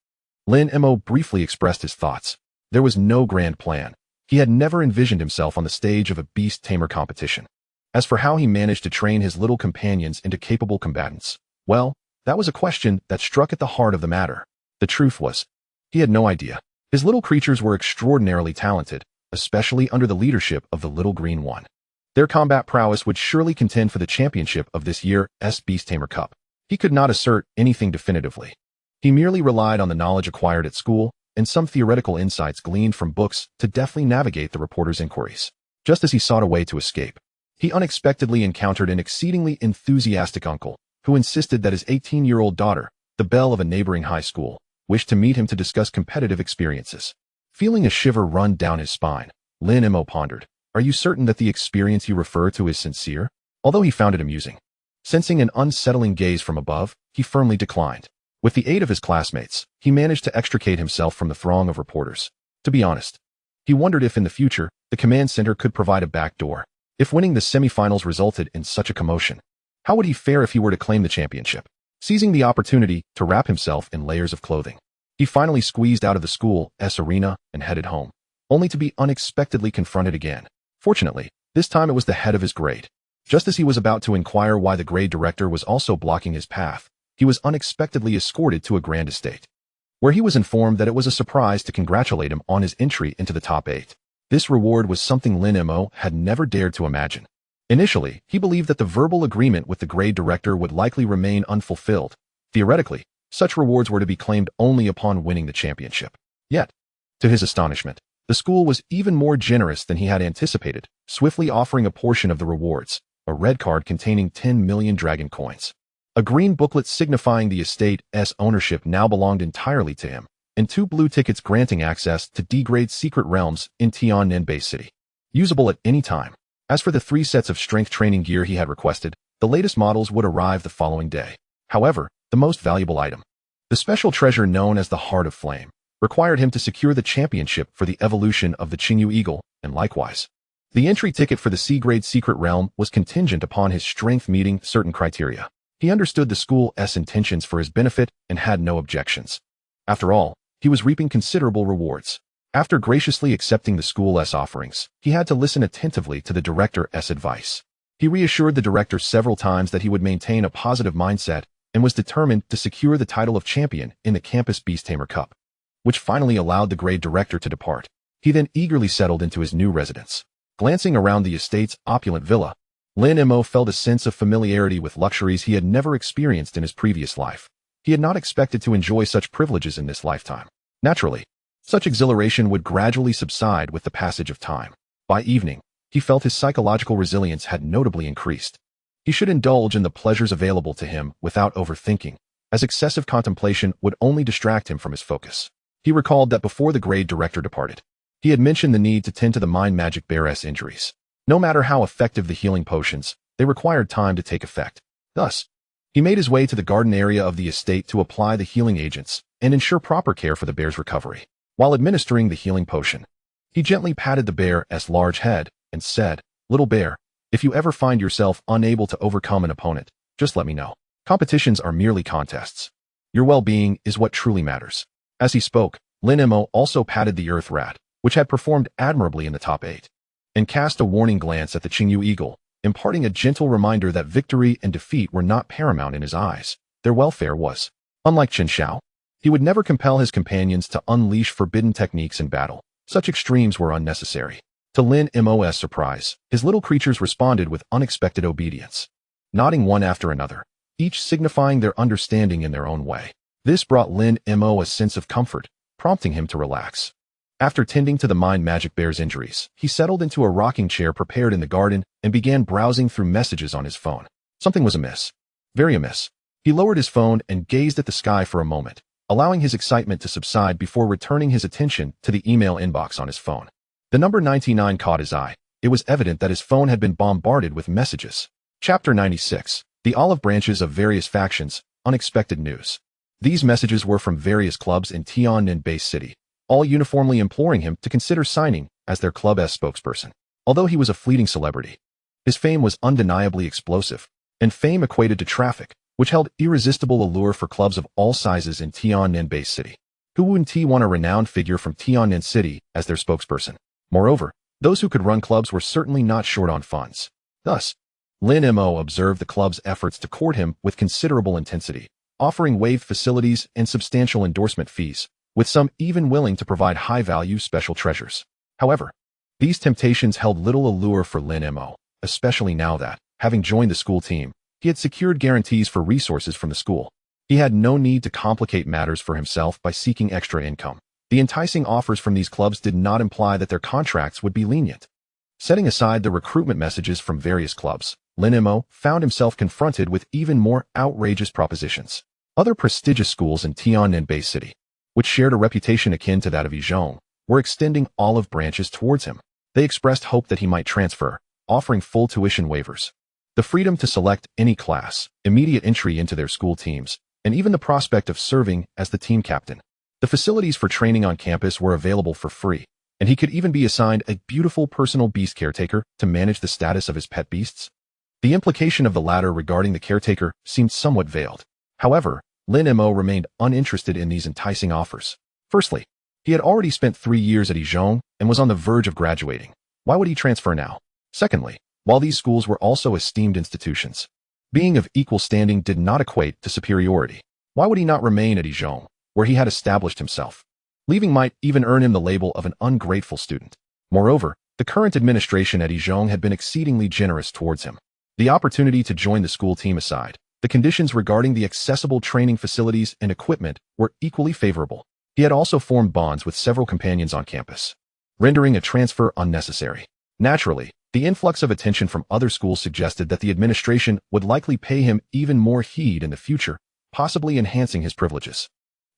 Lin Mo briefly expressed his thoughts. There was no grand plan. He had never envisioned himself on the stage of a beast tamer competition. As for how he managed to train his little companions into capable combatants, well, that was a question that struck at the heart of the matter. The truth was, he had no idea. His little creatures were extraordinarily talented, especially under the leadership of the little green one. Their combat prowess would surely contend for the championship of this year's Beast Tamer Cup. He could not assert anything definitively. He merely relied on the knowledge acquired at school and some theoretical insights gleaned from books to deftly navigate the reporter's inquiries. Just as he sought a way to escape, he unexpectedly encountered an exceedingly enthusiastic uncle who insisted that his 18-year-old daughter the belle of a neighboring high school, wished to meet him to discuss competitive experiences. Feeling a shiver run down his spine, Lin Mo pondered, "Are you certain that the experience you refer to is sincere?" Although he found it amusing. Sensing an unsettling gaze from above, he firmly declined. With the aid of his classmates, he managed to extricate himself from the throng of reporters. To be honest, he wondered if in the future, the command center could provide a backdoor. If winning the semifinals resulted in such a commotion, how would he fare if he were to claim the championship? Seizing the opportunity to wrap himself in layers of clothing, he finally squeezed out of the school's arena and headed home, only to be unexpectedly confronted again. Fortunately, this time it was the head of his grade. Just as he was about to inquire why the grade director was also blocking his path, he was unexpectedly escorted to a grand estate, where he was informed that it was a surprise to congratulate him on his entry into the top 8. This reward was something Lin Mo had never dared to imagine. Initially, he believed that the verbal agreement with the grade director would likely remain unfulfilled. Theoretically, such rewards were to be claimed only upon winning the championship. Yet, to his astonishment, the school was even more generous than he had anticipated, swiftly offering a portion of the rewards, a red card containing 10 million dragon coins. A green booklet signifying the estate's ownership now belonged entirely to him, and 2 blue tickets granting access to D-grade secret realms in Tiannan Bay City, usable at any time. As for the 3 sets of strength training gear he had requested, the latest models would arrive the following day. However, the most valuable item, the special treasure known as the Heart of Flame, required him to secure the championship for the evolution of the Qingyu Eagle, and likewise, the entry ticket for the C-grade secret realm was contingent upon his strength meeting certain criteria. He understood the school's intentions for his benefit and had no objections. After all, he was reaping considerable rewards. After graciously accepting the school's offerings, he had to listen attentively to the director's advice. He reassured the director several times that he would maintain a positive mindset and was determined to secure the title of champion in the campus Beast Tamer Cup, which finally allowed the grade director to depart. He then eagerly settled into his new residence. Glancing around the estate's opulent villa, Lin Mo felt a sense of familiarity with luxuries he had never experienced in his previous life. He had not expected to enjoy such privileges in this lifetime. Naturally, such exhilaration would gradually subside with the passage of time. By evening, he felt his psychological resilience had notably increased. He should indulge in the pleasures available to him without overthinking, as excessive contemplation would only distract him from his focus. He recalled that before the grade director departed, he had mentioned the need to tend to the mind magic bear's injuries. No matter how effective the healing potions, they required time to take effect. Thus, he made his way to the garden area of the estate to apply the healing agents and ensure proper care for the bear's recovery. While administering the healing potion, he gently patted the bear's large head and said, "Little bear, if you ever find yourself unable to overcome an opponent, just let me know. Competitions are merely contests. Your well-being is what truly matters." As he spoke, Lin Mo also patted the earth rat, which had performed admirably in the top 8, and cast a warning glance at the Qingyu Eagle, imparting a gentle reminder that victory and defeat were not paramount in his eyes. Their welfare was. Unlike Chen Xiao, he would never compel his companions to unleash forbidden techniques in battle. Such extremes were unnecessary. To Lin Mo's surprise, his little creatures responded with unexpected obedience, nodding one after another, each signifying their understanding in their own way. This brought Lin Mo a sense of comfort, prompting him to relax. After tending to the mind magic bear's injuries, he settled into a rocking chair prepared in the garden and began browsing through messages on his phone. Something was amiss. Very amiss. He lowered his phone and gazed at the sky for a moment, allowing his excitement to subside before returning his attention to the email inbox on his phone. The number 99 caught his eye. It was evident that his phone had been bombarded with messages. Chapter 96. The Olive Branches of Various Factions, Unexpected News. These messages were from various clubs in Tiannan Bay City, all uniformly imploring him to consider signing as their club's spokesperson. Although he was a fleeting celebrity, his fame was undeniably explosive, and fame equated to traffic, which held irresistible allure for clubs of all sizes in Tiannan Bay City. Hu Ti won a renowned figure from Tiannan City as their spokesperson. Moreover, those who could run clubs were certainly not short on funds. Thus, Lin Mo observed the club's efforts to court him with considerable intensity, offering waived facilities and substantial endorsement fees, with some even willing to provide high-value special treasures. However, these temptations held little allure for Lin Mo, especially now that, having joined the school team, he had secured guarantees for resources from the school. He had no need to complicate matters for himself by seeking extra income. The enticing offers from these clubs did not imply that their contracts would be lenient. Setting aside the recruitment messages from various clubs, Lin Mo found himself confronted with even more outrageous propositions. Other prestigious schools in Tiananmen City, which shared a reputation akin to that of Yizhong, were extending olive branches towards him. They expressed hope that he might transfer, offering full tuition waivers, the freedom to select any class, immediate entry into their school teams, and even the prospect of serving as the team captain. The facilities for training on campus were available for free, and he could even be assigned a beautiful personal beast caretaker to manage the status of his pet beasts. The implication of the latter regarding the caretaker seemed somewhat veiled. However, Lin Mo remained uninterested in these enticing offers. Firstly, he had already spent 3 years at Yizhong and was on the verge of graduating. Why would he transfer now? Secondly, while these schools were also esteemed institutions, being of equal standing did not equate to superiority. Why would he not remain at Yizhong, where he had established himself? Leaving might even earn him the label of an ungrateful student. Moreover, the current administration at Yizhong had been exceedingly generous towards him. The opportunity to join the school team aside, the conditions regarding the accessible training facilities and equipment were equally favorable. He had also formed bonds with several companions on campus, rendering a transfer unnecessary. Naturally, the influx of attention from other schools suggested that the administration would likely pay him even more heed in the future, possibly enhancing his privileges.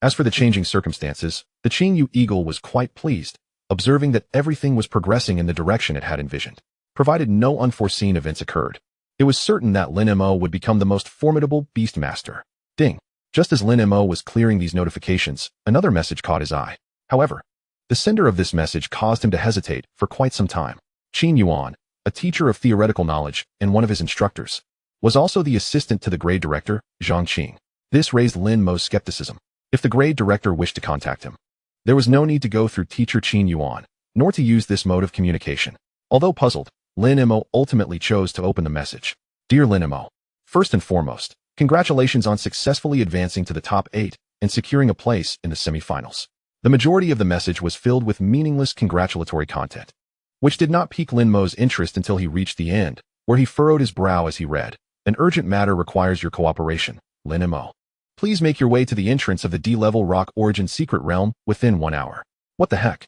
As for the changing circumstances, the Qingyu Eagle was quite pleased, observing that everything was progressing in the direction it had envisioned. Provided no unforeseen events occurred, it was certain that Lin Mo would become the most formidable beast master. Ding! Just as Lin Mo was clearing these notifications, another message caught his eye. However, the sender of this message caused him to hesitate for quite some time. Qin Yuan, a teacher of theoretical knowledge and one of his instructors, was also the assistant to the grade director, Zhang Qing. This raised Lin Mo's skepticism. If the grade director wished to contact him, there was no need to go through teacher Qin Yuan, nor to use this mode of communication. Although puzzled, Lin Mo ultimately chose to open the message. Dear Lin Mo, first and foremost, congratulations on successfully advancing to the top 8 and securing a place in the semifinals. The majority of the message was filled with meaningless congratulatory content, which did not pique Lin Mo's interest until he reached the end, where he furrowed his brow as he read. An urgent matter requires your cooperation, Lin Mo. Please make your way to the entrance of the D-level rock origin secret realm within 1 hour. What the heck?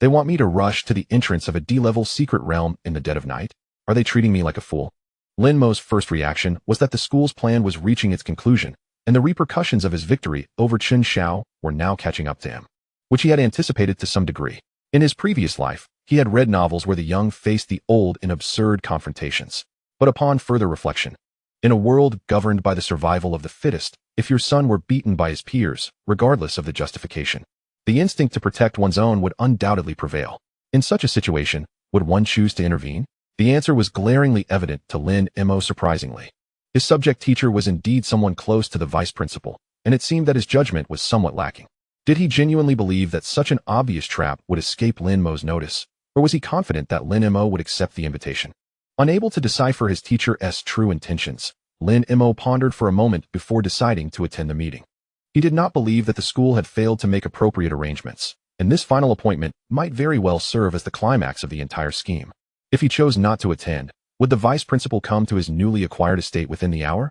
They want me to rush to the entrance of a D-level secret realm in the dead of night? Are they treating me like a fool? Lin Mo's first reaction was that the school's plan was reaching its conclusion, and the repercussions of his victory over Chen Xiao were now catching up to him, which he had anticipated to some degree. In his previous life, he had read novels where the young faced the old in absurd confrontations. But upon further reflection, in a world governed by the survival of the fittest, if your son were beaten by his peers, regardless of the justification, the instinct to protect one's own would undoubtedly prevail. In such a situation, would one choose to intervene? The answer was glaringly evident to Lin Mo surprisingly. His subject teacher was indeed someone close to the vice principal, and it seemed that his judgment was somewhat lacking. Did he genuinely believe that such an obvious trap would escape Lin Mo's notice, or was he confident that Lin Mo would accept the invitation? Unable to decipher his teacher's true intentions, Lin Mo pondered for a moment before deciding to attend the meeting. He did not believe that the school had failed to make appropriate arrangements, and this final appointment might very well serve as the climax of the entire scheme. If he chose not to attend, would the vice principal come to his newly acquired estate within the hour?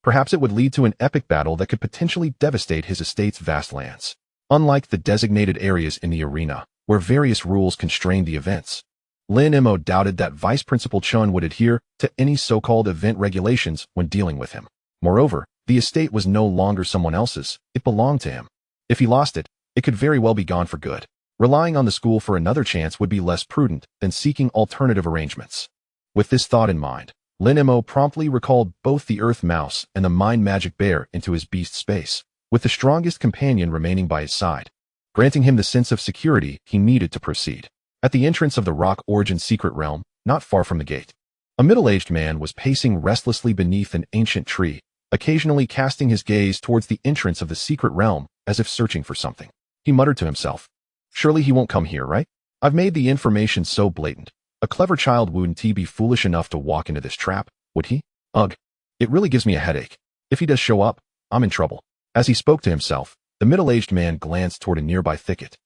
Perhaps it would lead to an epic battle that could potentially devastate his estate's vast lands. Unlike the designated areas in the arena, where various rules constrained the events, Lin Mo doubted that Vice Principal Chun would adhere to any so-called event regulations when dealing with him. Moreover, the estate was no longer someone else's, it belonged to him. If he lost it, it could very well be gone for good. Relying on the school for another chance would be less prudent than seeking alternative arrangements. With this thought in mind, Lin Mo promptly recalled both the Earth Mouse and the Mind Magic Bear into his beast space, with the strongest companion remaining by his side, granting him the sense of security he needed to proceed. At the entrance of the Rock Origin secret realm, not far from the gate, a middle-aged man was pacing restlessly beneath an ancient tree, occasionally casting his gaze towards the entrance of the secret realm as if searching for something. He muttered to himself, "Surely he won't come here, right? I've made the information so blatant. A clever child wouldn't he be foolish enough to walk into this trap, would he? Ugh. It really gives me a headache. If he does show up, I'm in trouble." As he spoke to himself, the middle-aged man glanced toward a nearby thicket,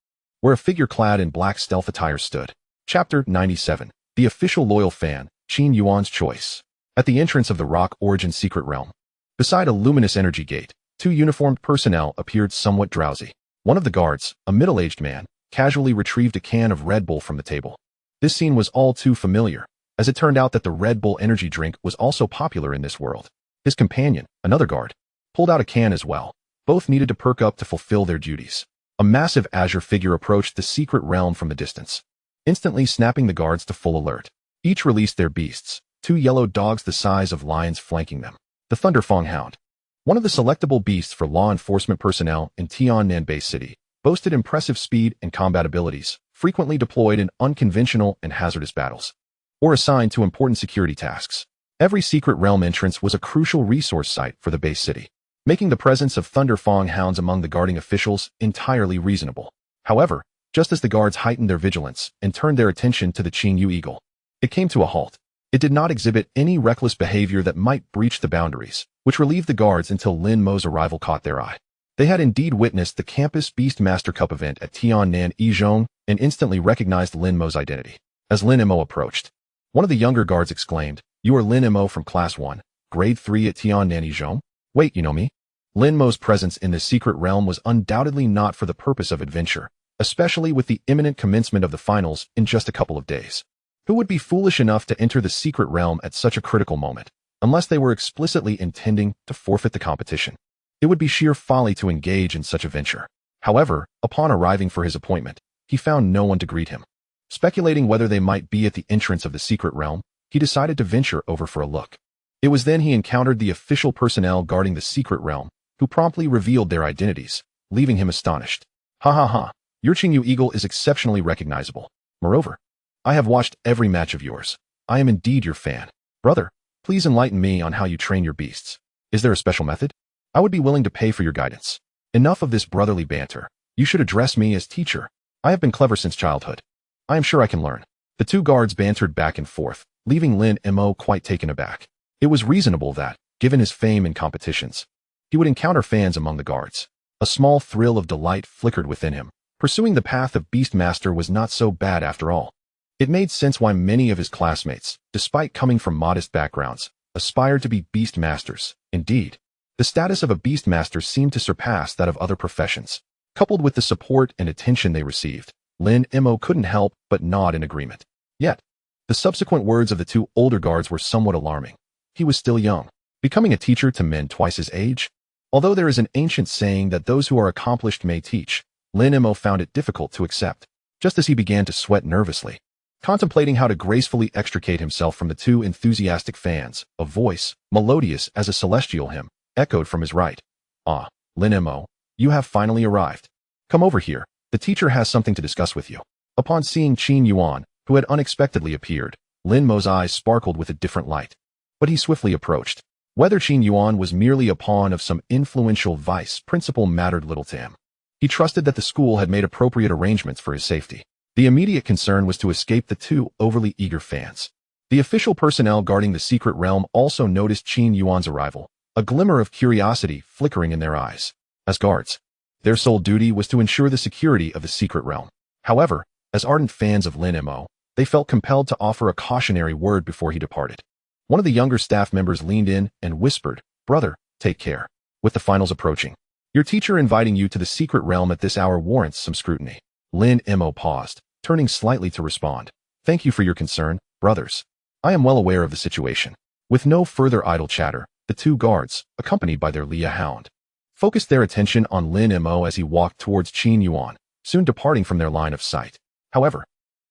where a figure clad in black stealth attire stood. Chapter 97. The official loyal fan, Qin Yuan's choice. At the entrance of the Rock Origin secret realm, beside a luminous energy gate, 2 uniformed personnel appeared somewhat drowsy. One of the guards, a middle-aged man, casually retrieved a can of Red Bull from the table. This scene was all too familiar, as it turned out that the Red Bull energy drink was also popular in this world. His companion, another guard, pulled out a can as well, Both needed to perk up to fulfill their duties. A massive azure figure approached the secret realm from the distance, instantly snapping the guards to full alert. Each released their beasts, 2 yellow dogs the size of lions flanking them. The Thunderfang Hound, one of the selectable beasts for law enforcement personnel in Tiannan Bay City, boasted impressive speed and combat abilities, frequently deployed in unconventional and hazardous battles, or assigned to important security tasks. Every secret realm entrance was a crucial resource site for the base city, making the presence of Thunderfang Hounds among the guarding officials entirely reasonable. However, just as the guards heightened their vigilance and turned their attention to the Qingyu Eagle, it came to a halt. It did not exhibit any reckless behavior that might breach the boundaries, which relieved the guards until Lin Mo's arrival caught their eye. They had indeed witnessed the campus Beast Master Cup event at Tiannan Yizhong and instantly recognized Lin Mo's identity. As Lin Mo approached, one of the younger guards exclaimed, "You are Lin Mo from Class 1, Grade 3 at Tiannan Yizhong? Wait, you know me?" Lin Mo's presence in this secret realm was undoubtedly not for the purpose of adventure, especially with the imminent commencement of the finals in just a couple of days. Who would be foolish enough to enter the secret realm at such a critical moment, unless they were explicitly intending to forfeit the competition? It would be sheer folly to engage in such a venture. However, upon arriving for his appointment, he found no one to greet him. Speculating whether they might be at the entrance of the secret realm, he decided to venture over for a look. It was then he encountered the official personnel guarding the secret realm, who promptly revealed their identities, leaving him astonished. "Ha ha ha, your Qingyu Eagle is exceptionally recognizable. Moreover, I have watched every match of yours. I am indeed your fan. Brother, please enlighten me on how you train your beasts. Is there a special method? I would be willing to pay for your guidance. Enough of this brotherly banter. You should address me as teacher. I have been clever since childhood. I am sure I can learn." The two guards bantered back and forth, leaving Lin Mo quite taken aback. It was reasonable that, given his fame in competitions, he would encounter fans among the guards. A small thrill of delight flickered within him. Pursuing the path of Beastmaster was not so bad after all. It made sense why many of his classmates, despite coming from modest backgrounds, aspired to be Beastmasters. Indeed, the status of a Beastmaster seemed to surpass that of other professions. Coupled with the support and attention they received, Lin Mo couldn't help but nod in agreement. Yet, the subsequent words of the two older guards were somewhat alarming. He was still young, becoming a teacher to men twice his age. Although there is an ancient saying that those who are accomplished may teach, Lin Mo found it difficult to accept, just as he began to sweat nervously. Contemplating how to gracefully extricate himself from the two enthusiastic fans, a voice, melodious as a celestial hymn, echoed from his right. "Ah, Lin Mo, you have finally arrived. Come over here. The teacher has something to discuss with you." Upon seeing Qin Yuan, who had unexpectedly appeared, Lin Mo's eyes sparkled with a different light. But he swiftly approached. Whether Qin Yuan was merely a pawn of some influential vice principal mattered little to him. He trusted that the school had made appropriate arrangements for his safety. The immediate concern was to escape the two overly eager fans. The official personnel guarding the secret realm also noticed Qin Yuan's arrival, a glimmer of curiosity flickering in their eyes. As guards, their sole duty was to ensure the security of the secret realm. However, as ardent fans of Lin Mo, they felt compelled to offer a cautionary word before he departed. One of the younger staff members leaned in and whispered, "Brother, take care. With the finals approaching, your teacher inviting you to the secret realm at this hour warrants some scrutiny." Lin Mo paused, turning slightly to respond. "Thank you for your concern, brothers. I am well aware of the situation." With no further idle chatter, the two guards, accompanied by their Leah hound, focused their attention on Lin Mo as he walked towards Qin Yuan, soon departing from their line of sight. However,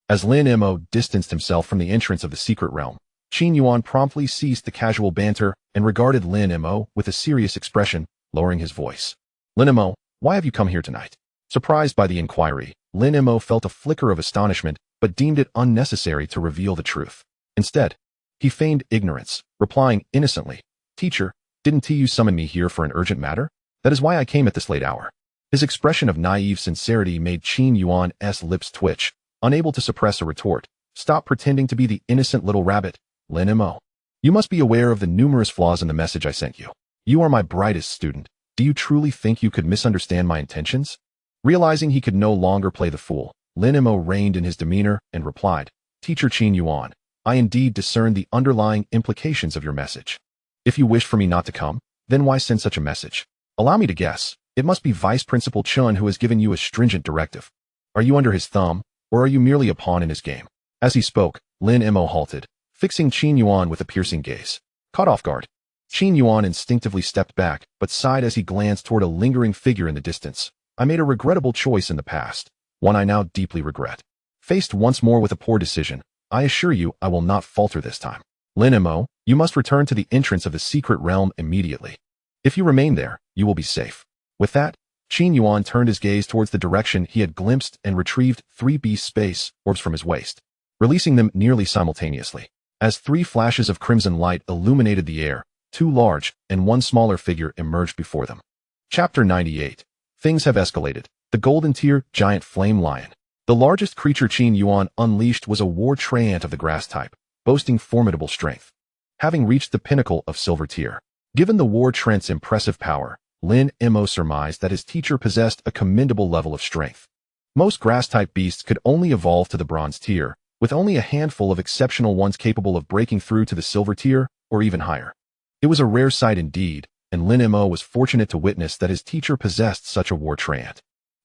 as Lin Mo distanced himself from the entrance of the secret realm, Qin Yuan promptly ceased the casual banter and regarded Lin Mo with a serious expression, lowering his voice. "Lin Mo, why have you come here tonight?" Surprised by the inquiry, Lin Mo felt a flicker of astonishment, but deemed it unnecessary to reveal the truth. Instead, he feigned ignorance, replying innocently, "Teacher, didn't you summon me here for an urgent matter? That is why I came at this late hour." His expression of naive sincerity made Qin Yuan's lips twitch, unable to suppress a retort. "Stop pretending to be the innocent little rabbit, Lin Mo. You must be aware of the numerous flaws in the message I sent you. You are my brightest student. Do you truly think you could misunderstand my intentions?" Realizing he could no longer play the fool, Lin Mo reined in his demeanor and replied, "Teacher Qin Yuan, I indeed discern the underlying implications of your message. If you wish for me not to come, then why send such a message? Allow me to guess. It must be Vice Principal Chun who has given you a stringent directive. Are you under his thumb, or are you merely a pawn in his game?" As he spoke, Lin Mo halted, fixing Qin Yuan with a piercing gaze. Caught off guard, Qin Yuan instinctively stepped back, but sighed as he glanced toward a lingering figure in the distance. I made a regrettable choice in the past, one I now deeply regret. Faced once more with a poor decision, I assure you I will not falter this time. Lin Mo, you must return to the entrance of the secret realm immediately. If you remain there, you will be safe. With that, Qin Yuan turned his gaze towards the direction he had glimpsed and retrieved 3 beast space orbs from his waist, releasing them nearly simultaneously. As 3 flashes of crimson light illuminated the air, 2 large and 1 smaller figure emerged before them. Chapter 98. Things have escalated. The Golden Tier Giant Flame Lion. The largest creature Qin Yuan unleashed was a war treant of the grass type, boasting formidable strength. Having reached the pinnacle of Silver Tier, given the war treant's impressive power, Lin Mo surmised that his teacher possessed a commendable level of strength. Most grass-type beasts could only evolve to the Bronze Tier, with only a handful of exceptional ones capable of breaking through to the Silver Tier or even higher. It was a rare sight indeed, and Lin Mo was fortunate to witness that his teacher possessed such a war treant.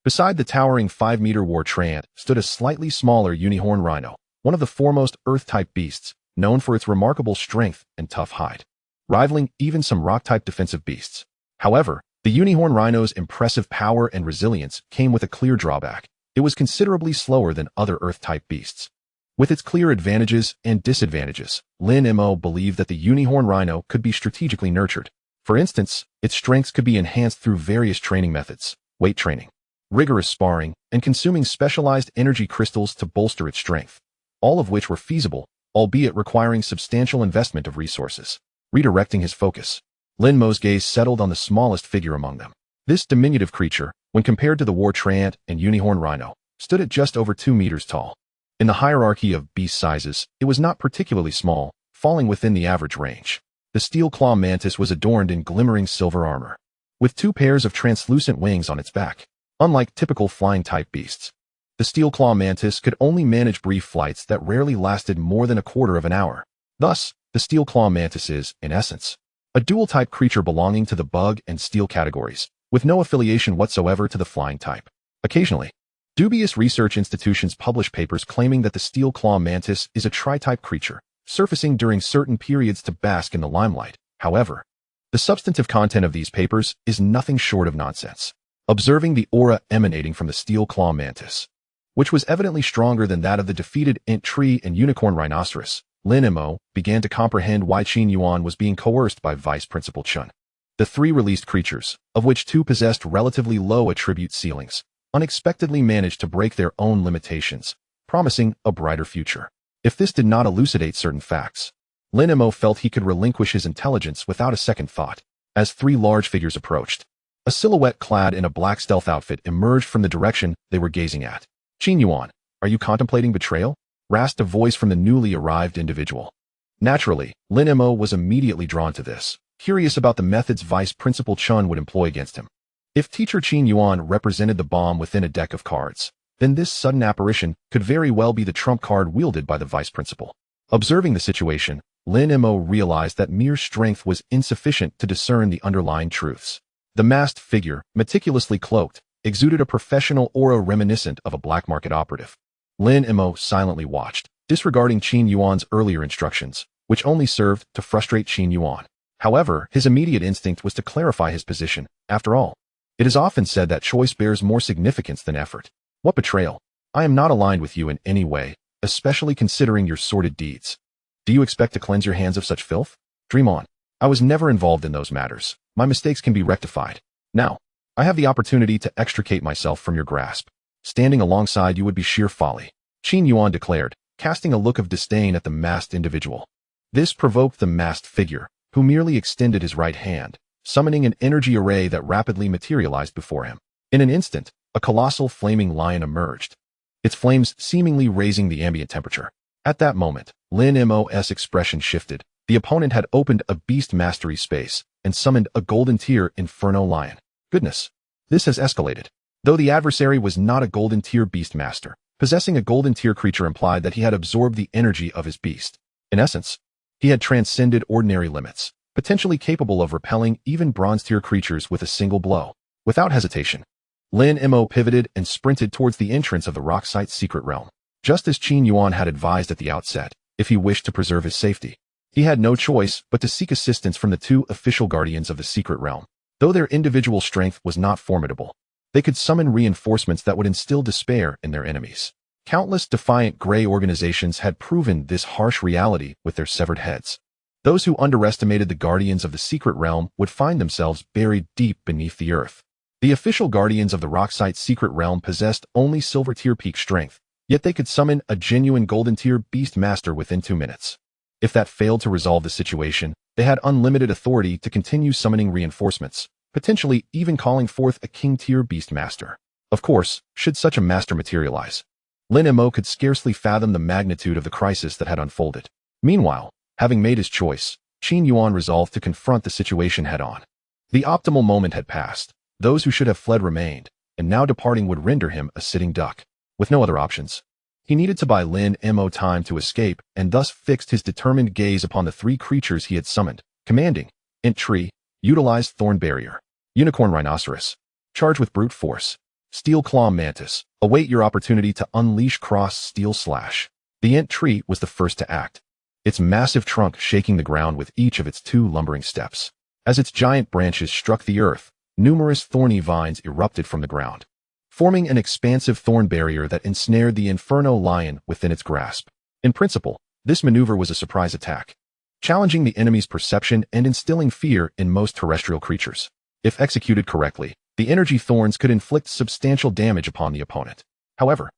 Beside the towering 5-meter war treant stood a slightly smaller unicorn rhino, one of the foremost Earth-type beasts, known for its remarkable strength and tough hide, rivaling even some rock-type defensive beasts. However, the unicorn rhino's impressive power and resilience came with a clear drawback. It was considerably slower than other Earth-type beasts. With its clear advantages and disadvantages, Lin Mo believed that the unicorn rhino could be strategically nurtured. For instance, its strengths could be enhanced through various training methods, weight training, rigorous sparring, and consuming specialized energy crystals to bolster its strength, all of which were feasible, albeit requiring substantial investment of resources. Redirecting his focus, Lin Mo's gaze settled on the smallest figure among them. This diminutive creature, when compared to the war treant and unicorn rhino, stood at just over 2 meters tall. In the hierarchy of beast sizes, it was not particularly small, falling within the average range. The steel claw mantis was adorned in glimmering silver armor, with 2 pairs of translucent wings on its back. Unlike typical flying-type beasts, the steel claw mantis could only manage brief flights that rarely lasted more than a quarter of an hour. Thus, the steel claw mantis is, in essence, a dual-type creature belonging to the bug and steel categories, with no affiliation whatsoever to the flying type. Occasionally, dubious research institutions publish papers claiming that the steel claw mantis is a tri-type creature, surfacing during certain periods to bask in the limelight. However, the substantive content of these papers is nothing short of nonsense. Observing the aura emanating from the steel claw mantis, which was evidently stronger than that of the defeated ant tree and unicorn rhinoceros, Lin Mo began to comprehend why Qin Yuan was being coerced by Vice Principal Chen. The 3 released creatures, of which 2 possessed relatively low attribute ceilings, unexpectedly managed to break their own limitations, promising a brighter future. If this did not elucidate certain facts, Lin Mo felt he could relinquish his intelligence without a second thought. As 3 large figures approached, a silhouette clad in a black stealth outfit emerged from the direction they were gazing at. Qin Yuan, are you contemplating betrayal? Rasped a voice from the newly arrived individual. Naturally, Lin Mo was immediately drawn to this, curious about the methods Vice Principal Chen would employ against him. If Teacher Qin Yuan represented the bomb within a deck of cards, then this sudden apparition could very well be the trump card wielded by the Vice Principal. Observing the situation, Lin Mo realized that mere strength was insufficient to discern the underlying truths. The masked figure, meticulously cloaked, exuded a professional aura reminiscent of a black market operative. Lin Mo silently watched, disregarding Qin Yuan's earlier instructions, which only served to frustrate Qin Yuan. However, his immediate instinct was to clarify his position. After all, it is often said that choice bears more significance than effort. What betrayal? I am not aligned with you in any way, especially considering your sordid deeds. Do you expect to cleanse your hands of such filth? Dream on. I was never involved in those matters. My mistakes can be rectified. Now, I have the opportunity to extricate myself from your grasp. Standing alongside you would be sheer folly, Qin Yuan declared, casting a look of disdain at the masked individual. This provoked the masked figure, who merely extended his right hand, summoning an energy array that rapidly materialized before him. In an instant, a colossal flaming lion emerged, its flames seemingly raising the ambient temperature. At that moment, Lin Mo's expression shifted. The opponent had opened a beast mastery space and summoned a golden tier inferno lion. Goodness, this has escalated. Though the adversary was not a golden tier beast master, possessing a golden tier creature implied that he had absorbed the energy of his beast. In essence, he had transcended ordinary limits, potentially capable of repelling even bronze tier creatures with a single blow. Without hesitation, Lin Mo pivoted and sprinted towards the entrance of the rock site's secret realm. Just as Qin Yuan had advised at the outset, if he wished to preserve his safety, He had no choice but to seek assistance from the two official guardians of the secret realm. Though their individual strength was not formidable, they could summon reinforcements that would instill despair in their enemies. Countless defiant gray organizations had proven this harsh reality with their severed heads. Those who underestimated the guardians of the secret realm would find themselves buried deep beneath the earth. The official guardians of the Rocksite secret realm possessed only silver tier peak strength, yet they could summon a genuine golden tier beast master within 2 minutes. If that failed to resolve the situation, they had unlimited authority to continue summoning reinforcements, potentially even calling forth a king tier beast master. Of course, should such a master materialize, Lin Mo could scarcely fathom the magnitude of the crisis that had unfolded. Meanwhile, having made his choice, Qingyu resolved to confront the situation head-on. The optimal moment had passed. Those who should have fled remained, and now departing would render him a sitting duck. With no other options, he needed to buy Lin Mo time to escape and thus fixed his determined gaze upon the 3 creatures he had summoned, commanding, Int Tree, utilized Thorn Barrier, Unicorn Rhinoceros, charge with Brute Force, Steel Claw Mantis, await your opportunity to unleash Cross Steel Slash. The Int Tree was the first to act, its massive trunk shaking the ground with each of its 2 lumbering steps. As its giant branches struck the earth, numerous thorny vines erupted from the ground, forming an expansive thorn barrier that ensnared the Inferno Lion within its grasp. In principle, this maneuver was a surprise attack, challenging the enemy's perception and instilling fear in most terrestrial creatures. If executed correctly, the energy thorns could inflict substantial damage upon the opponent. However,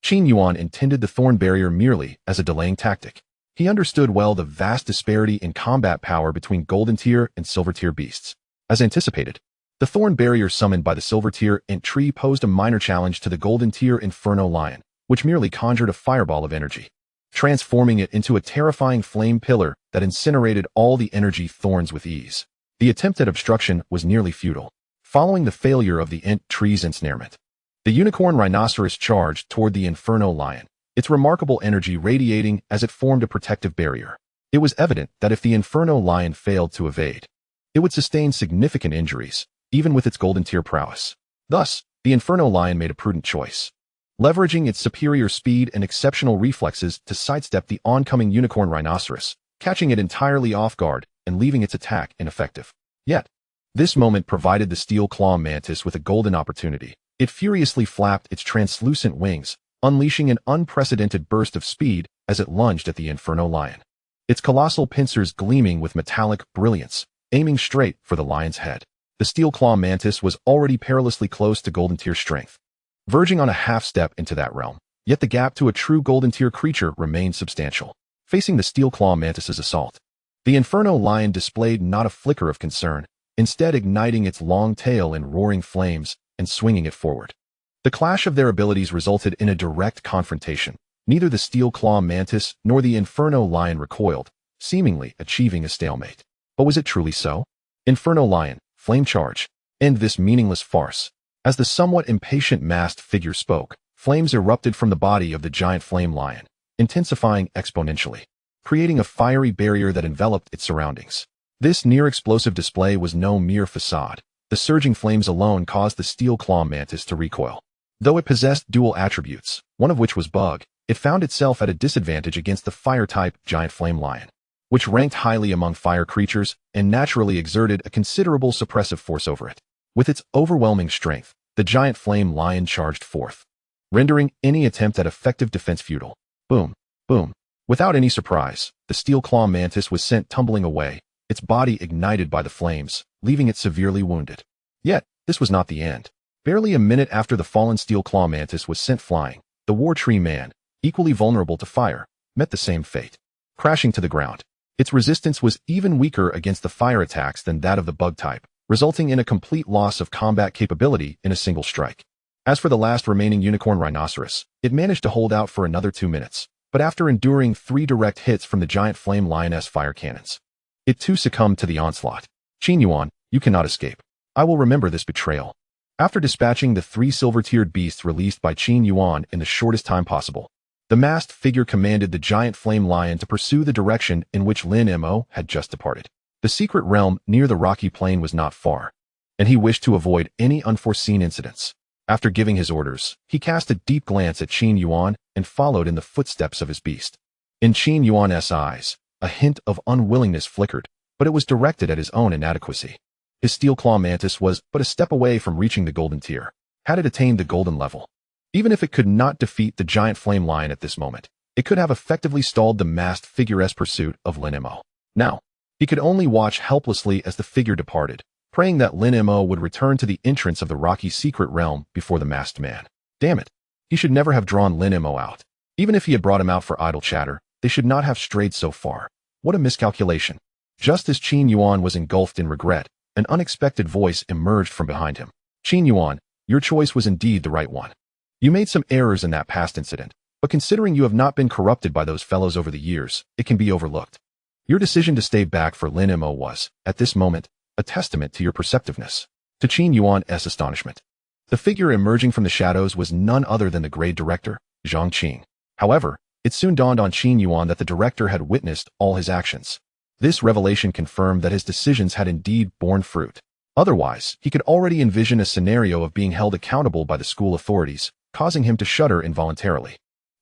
Qingyu intended the thorn barrier merely as a delaying tactic. He understood well the vast disparity in combat power between golden tier and silver tier beasts. As anticipated, the thorn barrier summoned by the silver tier Int Tree posed a minor challenge to the golden tier Inferno Lion, which merely conjured a fireball of energy, transforming it into a terrifying flame pillar that incinerated all the energy thorns with ease. The attempt at obstruction was nearly futile. Following the failure of the Int Tree's ensnarement, the Unicorn Rhinoceros charged toward the Inferno Lion, its remarkable energy radiating as it formed a protective barrier. It was evident that if the Inferno Lion failed to evade, it would sustain significant injuries, even with its golden tier prowess. Thus, the Inferno Lion made a prudent choice, leveraging its superior speed and exceptional reflexes to sidestep the oncoming Unicorn Rhinoceros, catching it entirely off guard and leaving its attack ineffective. Yet, this moment provided the Steel Claw Mantis with a golden opportunity. It furiously flapped its translucent wings, unleashing an unprecedented burst of speed as it lunged at the Inferno Lion, its colossal pincers gleaming with metallic brilliance, aiming straight for the lion's head. The Steel Claw Mantis was already perilously close to golden tier strength, verging on a half step into that realm, yet the gap to a true golden tier creature remained substantial. Facing the Steel Claw Mantis's assault, the Inferno Lion displayed not a flicker of concern, instead igniting its long tail in roaring flames and swinging it forward. The clash of their abilities resulted in a direct confrontation. Neither the Steel Claw Mantis nor the Inferno Lion recoiled, seemingly achieving a stalemate. But was it truly so? Inferno Lion, flame charge. End this meaningless farce. As the somewhat impatient masked figure spoke, flames erupted from the body of the giant flame lion, intensifying exponentially, creating a fiery barrier that enveloped its surroundings. This near-explosive display was no mere facade. The surging flames alone caused the Steel Claw Mantis to recoil. Though it possessed dual attributes, one of which was bug, it found itself at a disadvantage against the fire-type giant flame lion, which ranked highly among fire creatures and naturally exerted a considerable suppressive force over it. With its overwhelming strength, the giant flame lion charged forth, rendering any attempt at effective defense futile. Boom, boom. Without any surprise, the Steel Claw Mantis was sent tumbling away, its body ignited by the flames, leaving it severely wounded. Yet, this was not the end. Barely a minute after the fallen Steel Claw Mantis was sent flying, the War Tree Man, equally vulnerable to fire, met the same fate, crashing to the ground. Its resistance was even weaker against the fire attacks than that of the bug type, resulting in a complete loss of combat capability in a single strike. As for the last remaining Unicorn Rhinoceros, it managed to hold out for another 2 minutes, but after enduring 3 direct hits from the giant flame lioness fire cannons, it too succumbed to the onslaught. Qingyu, you cannot escape. I will remember this betrayal. After dispatching the 3 silver-tiered beasts released by Qingyu in the shortest time possible, the masked figure commanded the giant flame lion to pursue the direction in which Lin Mo had just departed. The secret realm near the rocky plain was not far, and he wished to avoid any unforeseen incidents. After giving his orders, he cast a deep glance at Qingyu and followed in the footsteps of his beast. In Qingyuan's eyes, A hint of unwillingness flickered, but it was directed at his own inadequacy. His steel claw mantis was but a step away from reaching the golden tier, had it attained the golden level. Even if it could not defeat the giant flame lion at this moment, it could have effectively stalled the masked figure's pursuit of Lin Mo. Now, he could only watch helplessly as the figure departed, praying that Lin Mo would return to the entrance of the rocky secret realm before the masked man. Damn it. He should never have drawn Lin Mo out. Even if he had brought him out for idle chatter, they should not have strayed so far. What a miscalculation. Just as Qingyu was engulfed in regret, an unexpected voice emerged from behind him. Qingyu, your choice was indeed the right one. You made some errors in that past incident, but considering you have not been corrupted by those fellows over the years, it can be overlooked. Your decision to stay back for Lin Mo was, at this moment, a testament to your perceptiveness. To Qinyu's astonishment, the figure emerging from the shadows was none other than the grade director, Zhang Qing. However, it soon dawned on Qingyu that the director had witnessed all his actions. This revelation confirmed that his decisions had indeed borne fruit. Otherwise, he could already envision a scenario of being held accountable by the school authorities, causing him to shudder involuntarily.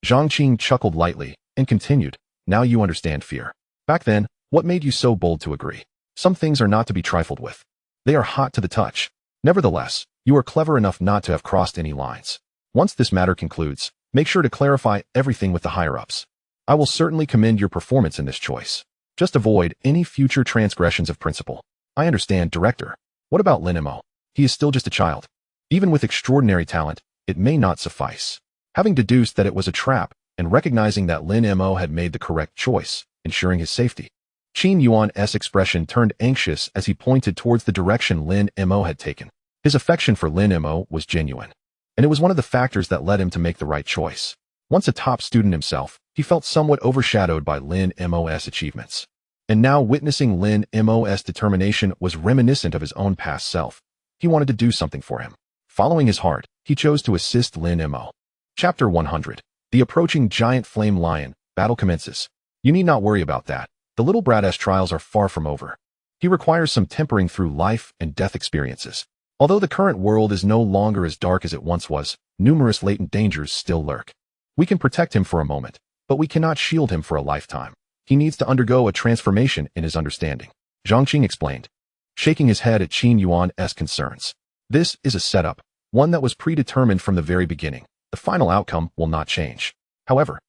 Zhang Qing chuckled lightly and continued, now you understand fear. Back then, what made you so bold to agree? Some things are not to be trifled with. They are hot to the touch. Nevertheless, you are clever enough not to have crossed any lines. Once this matter concludes, make sure to clarify everything with the higher-ups. I will certainly commend your performance in this choice. Just avoid any future transgressions of principle. I understand, Director. What about Lin Mo? He is still just a child. Even with extraordinary talent, it may not suffice. Having deduced that it was a trap, and recognizing that Lin Mo had made the correct choice, ensuring his safety, Qinyu's expression turned anxious as he pointed towards the direction Lin Mo had taken. His affection for Lin Mo was genuine, and it was one of the factors that led him to make the right choice. Once a top student himself, he felt somewhat overshadowed by Lin Mo's achievements. And now witnessing Lin Mo's determination was reminiscent of his own past self. He wanted to do something for him. Following his heart, he chose to assist Lin Mo. Chapter 100. The approaching giant flame lion. Battle commences. You need not worry about that. The little brat's trials are far from over. He requires some tempering through life and death experiences. Although the current world is no longer as dark as it once was, numerous latent dangers still lurk. We can protect him for a moment, but we cannot shield him for a lifetime. He needs to undergo a transformation in his understanding. Zhang Qing explained, shaking his head at Qinyu's concerns. This is a setup, one that was predetermined from the very beginning. The final outcome will not change. However,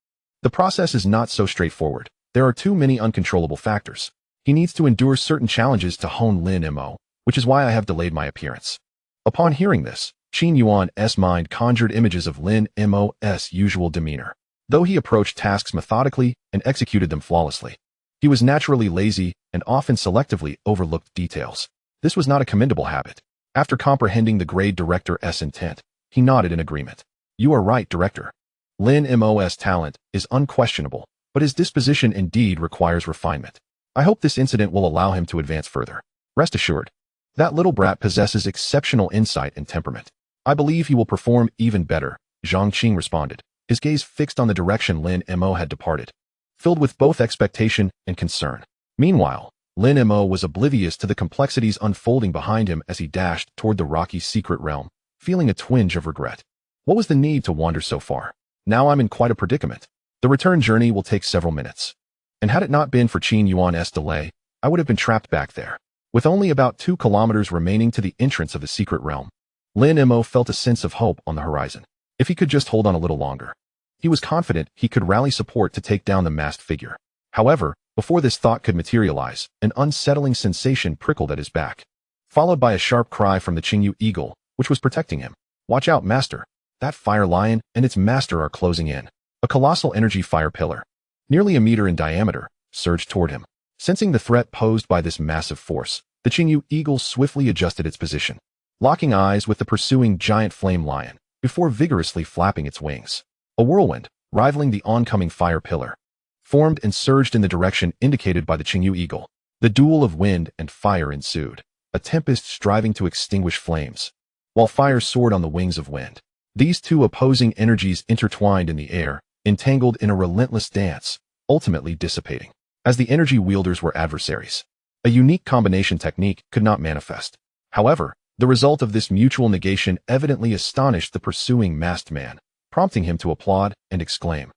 the process is not so straightforward. There are too many uncontrollable factors. He needs to endure certain challenges to hone Lin Mo, which is why I have delayed my appearance. Upon hearing this, Qinyu's mind conjured images of Lin Mo's usual demeanor. Though he approached tasks methodically and executed them flawlessly, he was naturally lazy and often selectively overlooked details. This was not a commendable habit. After comprehending the grade director's intent, he nodded in agreement. You are right, Director. Lin Mo's talent is unquestionable, but his disposition indeed requires refinement. I hope this incident will allow him to advance further. Rest assured, that little brat possesses exceptional insight and temperament. I believe he will perform even better, Zhang Qing responded, his gaze fixed on the direction Lin Mo had departed, filled with both expectation and concern. Meanwhile, Lin Mo was oblivious to the complexities unfolding behind him as he dashed toward the rocky secret realm, feeling a twinge of regret. What was the need to wander so far? Now I'm in quite a predicament. The return journey will take several minutes. And had it not been for Qinyu's delay, I would have been trapped back there. With only about 2 kilometers remaining to the entrance of the secret realm, Lin Mo felt a sense of hope on the horizon. If he could just hold on a little longer. He was confident he could rally support to take down the masked figure. However, before this thought could materialize, an unsettling sensation prickled at his back, followed by a sharp cry from the Qingyu Eagle, which was protecting him. Watch out, Master. That fire lion and its master are closing in. A colossal energy fire pillar, nearly a meter in diameter, surged toward him. Sensing the threat posed by this massive force, the Qingyu Eagle swiftly adjusted its position, locking eyes with the pursuing giant flame lion, before vigorously flapping its wings. A whirlwind, rivaling the oncoming fire pillar, formed and surged in the direction indicated by the Qingyu Eagle. The duel of wind and fire ensued, a tempest striving to extinguish flames, while fire soared on the wings of wind. These two opposing energies intertwined in the air, entangled in a relentless dance, ultimately dissipating. As the energy wielders were adversaries, a unique combination technique could not manifest. However, the result of this mutual negation evidently astonished the pursuing masked man, prompting him to applaud and exclaim,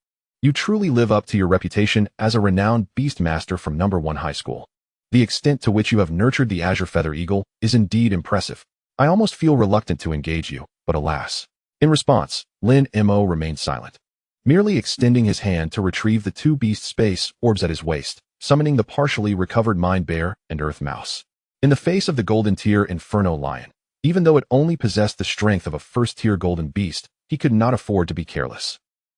You truly live up to your reputation as a renowned beast master from #1 high school. The extent to which you have nurtured the Azure Feather Eagle is indeed impressive. I almost feel reluctant to engage you, but alas. In response, Lin Mo remained silent, merely extending his hand to retrieve the two beast space orbs at his waist, summoning the partially recovered Mind Bear and Earth Mouse. In the face of the Golden Tier Inferno Lion, even though it only possessed the strength of a first-tier golden beast, he could not afford to be careless.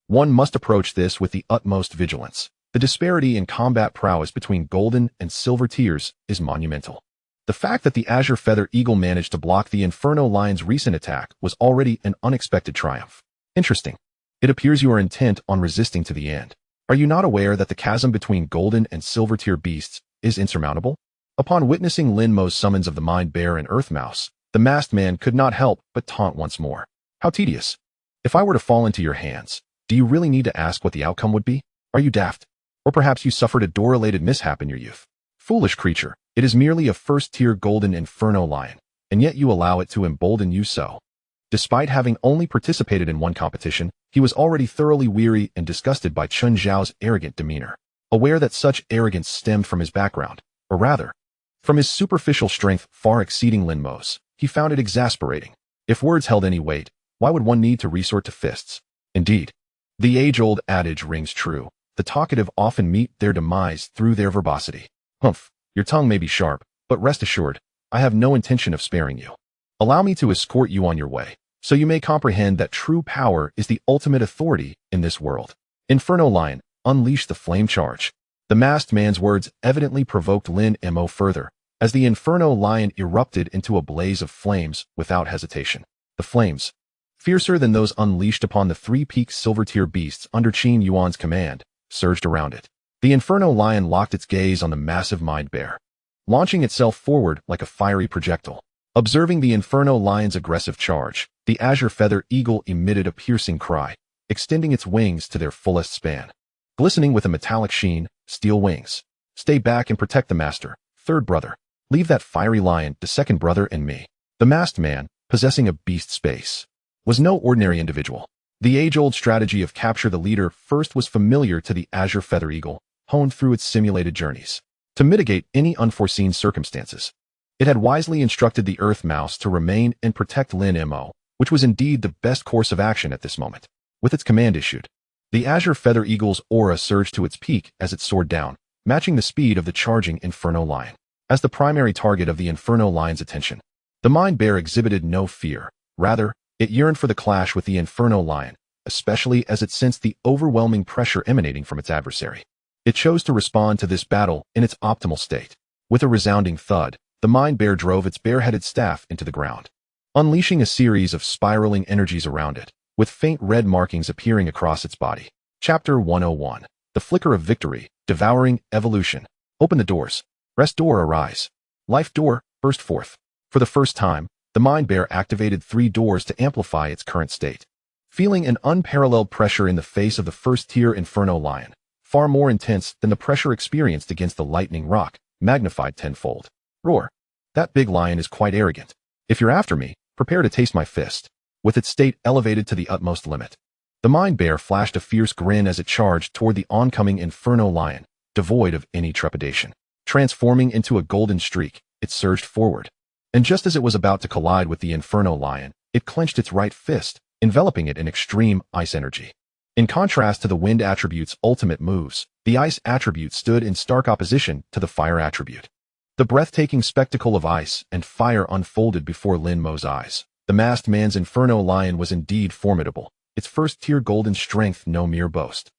One must approach this with the utmost vigilance. The disparity in combat prowess between golden and silver tiers is monumental. The fact that the Azure Feather Eagle managed to block the Inferno Lion's recent attack was already an unexpected triumph. Interesting. It appears you are intent on resisting to the end. Are you not aware that the chasm between golden and silver tier beasts is insurmountable? Upon witnessing Lin Mo's summons of the Mind Bear and Earth Mouse, the masked man could not help but taunt once more. How tedious. If I were to fall into your hands, do you really need to ask what the outcome would be? Are you daft? Or perhaps you suffered a door-related mishap in your youth? Foolish creature, it is merely a first-tier golden Inferno Lion, and yet you allow it to embolden you so. Despite having only participated in one competition, he was already thoroughly weary and disgusted by Chen Xiao's arrogant demeanor. Aware that such arrogance stemmed from his background, or rather, from his superficial strength far exceeding Lin Mo's, he found it exasperating. If words held any weight, why would one need to resort to fists? Indeed, the age-old adage rings true. The talkative often meet their demise through their verbosity. Humph, your tongue may be sharp, but rest assured, I have no intention of sparing you. Allow me to escort you on your way, so you may comprehend that true power is the ultimate authority in this world. Inferno Lion, unleash the flame charge. The masked man's words evidently provoked Lin Mo further, as the Inferno Lion erupted into a blaze of flames without hesitation. The flames, fiercer than those unleashed upon the three-peaked silver-tier beasts under Qingyu Yuan's command, surged around it. The Inferno Lion locked its gaze on the massive Mind Bear, launching itself forward like a fiery projectile. Observing the Inferno Lion's aggressive charge, the Azure Feather Eagle emitted a piercing cry, extending its wings to their fullest span. Glistening with a metallic sheen, steel wings. Stay back and protect the master, third brother. Leave that fiery lion to second brother and me. The masked man, possessing a beast space, was no ordinary individual. The age-old strategy of capture the leader first was familiar to the Azure Feather Eagle, honed through its simulated journeys. To mitigate any unforeseen circumstances, it had wisely instructed the Earth Mouse to remain and protect Lin Mo, which was indeed the best course of action at this moment. With its command issued, the Azure Feather Eagle's aura surged to its peak as it soared down, matching the speed of the charging Inferno Lion. As the primary target of the Inferno Lion's attention, the Mind Bear exhibited no fear. Rather, it yearned for the clash with the Inferno Lion, especially as it sensed the overwhelming pressure emanating from its adversary. It chose to respond to this battle in its optimal state. With a resounding thud, the Mind Bear drove its bare-headed staff into the ground, unleashing a series of spiraling energies around it, with faint red markings appearing across its body. Chapter 101. The Flicker of Victory, Devouring Evolution. Open the doors. Rest door arise. Life door, burst forth. For the first time, the Mind Bear activated 3 doors to amplify its current state. Feeling an unparalleled pressure in the face of the first-tier Inferno Lion, far more intense than the pressure experienced against the lightning rock, magnified tenfold. Roar. That big lion is quite arrogant. If you're after me, prepare to taste my fist. With its state elevated to the utmost limit, the Mind Bear flashed a fierce grin as it charged toward the oncoming Inferno Lion, devoid of any trepidation. Transforming into a golden streak, it surged forward. And just as it was about to collide with the Inferno Lion, it clenched its right fist, enveloping it in extreme ice energy. In contrast to the wind attribute's ultimate moves, the ice attribute stood in stark opposition to the fire attribute. The breathtaking spectacle of ice and fire unfolded before Lin Mo's eyes. The masked man's Inferno Lion was indeed formidable, its first-tier golden strength no mere boast,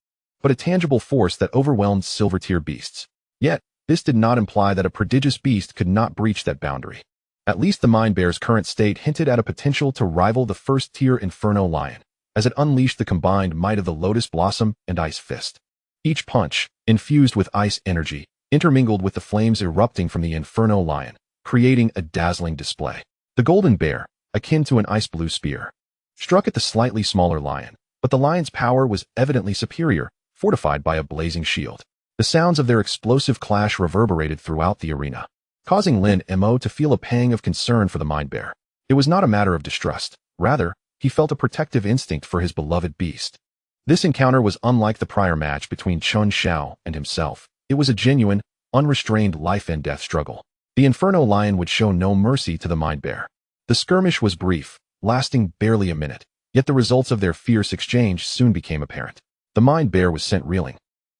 but a tangible force that overwhelmed silver-tier beasts. Yet, this did not imply that a prodigious beast could not breach that boundary. At least the Mind Bear's current state hinted at a potential to rival the first-tier Inferno Lion, as it unleashed the combined might of the Lotus Blossom and Ice Fist. Each punch, infused with ice energy, intermingled with the flames erupting from the Inferno Lion, creating a dazzling display. The Golden Bear, akin to an ice-blue spear, struck at the slightly smaller lion, but the lion's power was evidently superior, fortified by a blazing shield. The sounds of their explosive clash reverberated throughout the arena, causing Lin Mo to feel a pang of concern for the Mind Bear. It was not a matter of distrust. Rather, he felt a protective instinct for his beloved beast. This encounter was unlike the prior match between Chen Xiao and himself. It was a genuine, unrestrained life-and-death struggle. The Inferno Lion would show no mercy to the Mind Bear. The skirmish was brief, lasting barely a minute, yet the results of their fierce exchange soon became apparent. The Mind Bear was sent reeling,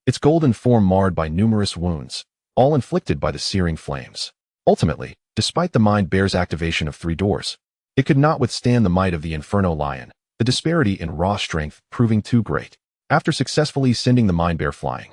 its golden form marred by numerous wounds, all inflicted by the searing flames. Ultimately, despite the Mind Bear's activation of 3 doors, it could not withstand the might of the Inferno Lion, the disparity in raw strength proving too great. After successfully sending the Mind Bear flying,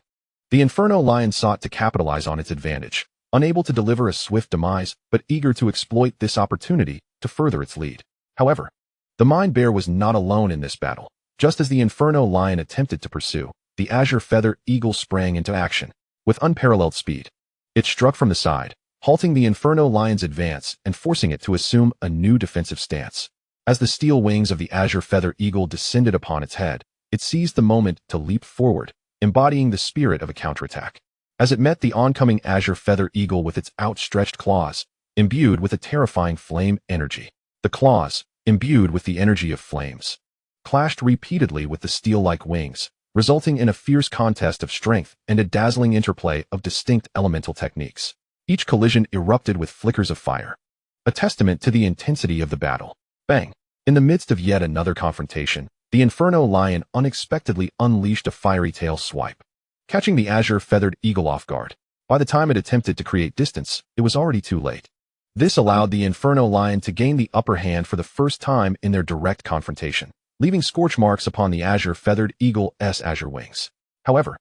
the Inferno Lion sought to capitalize on its advantage, unable to deliver a swift demise, but eager to exploit this opportunity to further its lead. However, the Mind Bear was not alone in this battle. Just as the Inferno Lion attempted to pursue, the Azure Feather Eagle sprang into action. With unparalleled speed, it struck from the side, halting the Inferno Lion's advance and forcing it to assume a new defensive stance. As the steel wings of the Azure Feather Eagle descended upon its head, it seized the moment to leap forward, embodying the spirit of a counterattack. As it met the oncoming Azure Feather Eagle with its outstretched claws, imbued with a terrifying flame energy, the claws, imbued with the energy of flames, clashed repeatedly with the steel-like wings, resulting in a fierce contest of strength and a dazzling interplay of distinct elemental techniques. Each collision erupted with flickers of fire, a testament to the intensity of the battle. Bang! In the midst of yet another confrontation, the Inferno Lion unexpectedly unleashed a fiery tail swipe, catching the Azure Feathered Eagle off guard. By the time it attempted to create distance, it was already too late. This allowed the Inferno Lion to gain the upper hand for the first time in their direct confrontation, leaving scorch marks upon the Azure Feathered Eagle's azure wings. However,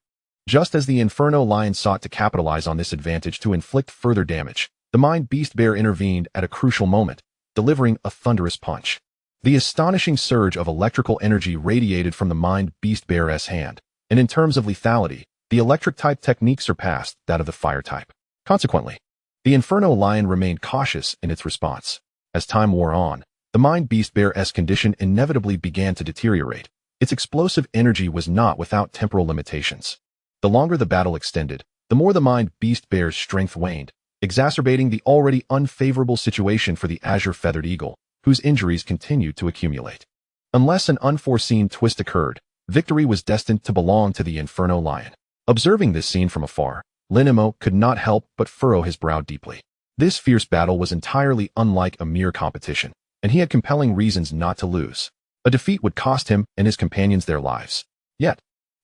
just as the Inferno Lion sought to capitalize on this advantage to inflict further damage, the Mind Beast Bear intervened at a crucial moment, delivering a thunderous punch. The astonishing surge of electrical energy radiated from the Mind Beast Bear's hand, and in terms of lethality, the electric-type technique surpassed that of the fire-type. Consequently, the Inferno Lion remained cautious in its response. As time wore on, the Mind Beast Bear's condition inevitably began to deteriorate. Its explosive energy was not without temporal limitations. The longer the battle extended, the more the Mind Beast Bear's strength waned, exacerbating the already unfavorable situation for the Azure Feathered Eagle, whose injuries continued to accumulate. Unless an unforeseen twist occurred, victory was destined to belong to the Inferno Lion. Observing this scene from afar, Lin Mo could not help but furrow his brow deeply. This fierce battle was entirely unlike a mere competition, and he had compelling reasons not to lose. A defeat would cost him and his companions their lives. Yet,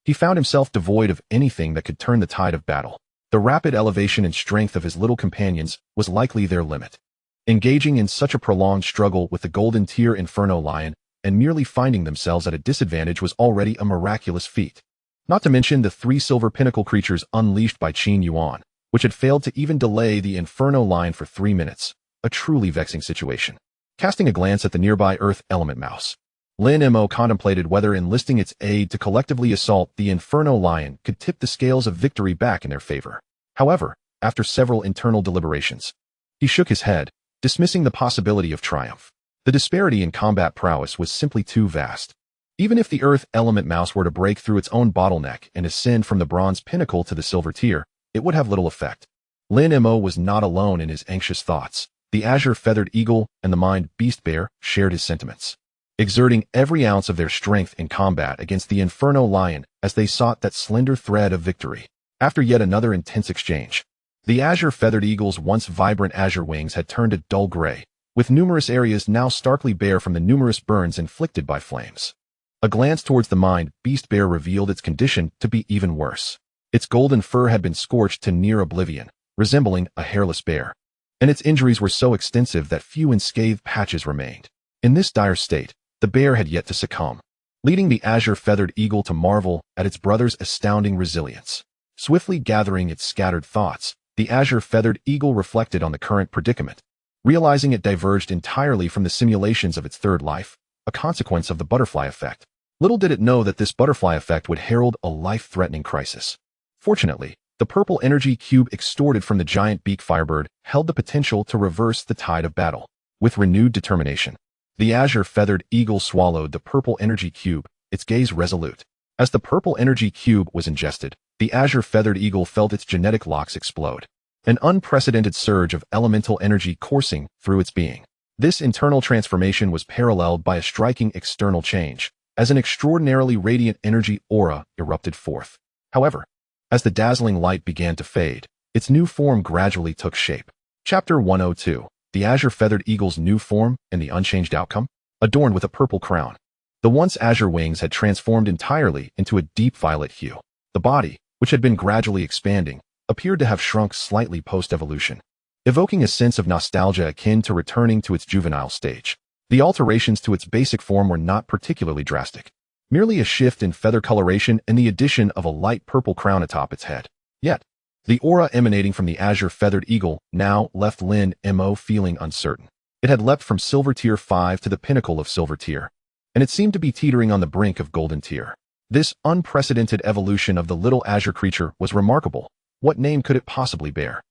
he found himself devoid of anything that could turn the tide of battle. The rapid elevation and strength of his little companions was likely their limit. Engaging in such a prolonged struggle with the Golden Tier Inferno Lion and merely finding themselves at a disadvantage was already a miraculous feat. Not to mention the 3 silver pinnacle creatures unleashed by Qingyu Eagle, which had failed to even delay the Inferno Lion for 3 minutes. A truly vexing situation. Casting a glance at the nearby Earth Element Mouse, Lin Mo contemplated whether enlisting its aid to collectively assault the Inferno Lion could tip the scales of victory back in their favor. However, after several internal deliberations, he shook his head, dismissing the possibility of triumph. The disparity in combat prowess was simply too vast. Even if the Earth Element Mouse were to break through its own bottleneck and ascend from the bronze pinnacle to the silver tier, it would have little effect. Lin Mo was not alone in his anxious thoughts. The Azure Feathered Eagle and the Mind Beast Bear shared his sentiments, exerting every ounce of their strength in combat against the Inferno Lion as they sought that slender thread of victory. After yet another intense exchange, the Azure Feathered Eagle's once vibrant azure wings had turned a dull gray, with numerous areas now starkly bare from the numerous burns inflicted by flames. A glance towards the Mind Beast Bear revealed its condition to be even worse. Its golden fur had been scorched to near oblivion, resembling a hairless bear, and its injuries were so extensive that few unscathed patches remained. In this dire state, the bear had yet to succumb, leading the Azure Feathered Eagle to marvel at its brother's astounding resilience. Swiftly gathering its scattered thoughts, the Azure Feathered Eagle reflected on the current predicament, realizing it diverged entirely from the simulations of its third life, a consequence of the butterfly effect. Little did it know that this butterfly effect would herald a life-threatening crisis. Fortunately, the purple energy cube extorted from the giant beak firebird held the potential to reverse the tide of battle. With renewed determination, the Azure Feathered Eagle swallowed the purple energy cube, its gaze resolute. As the purple energy cube was ingested, the Azure Feathered Eagle felt its genetic locks explode, an unprecedented surge of elemental energy coursing through its being. This internal transformation was paralleled by a striking external change. as an extraordinarily radiant energy aura erupted forth. However, as the dazzling light began to fade, its new form gradually took shape. Chapter 102. The Azure Feathered Eagle's New Form and the Unchanged Outcome, adorned with a purple crown. The once azure wings had transformed entirely into a deep violet hue. The body, which had been gradually expanding, appeared to have shrunk slightly post-evolution, evoking a sense of nostalgia akin to returning to its juvenile stage. The alterations to its basic form were not particularly drastic, merely a shift in feather coloration and the addition of a light purple crown atop its head. Yet, the aura emanating from the Azure Feathered Eagle now left Lin Mo feeling uncertain. It had leapt from Silver Tier 5 to the pinnacle of Silver Tier, and it seemed to be teetering on the brink of Golden Tier. This unprecedented evolution of the little azure creature was remarkable. What name could it possibly bear?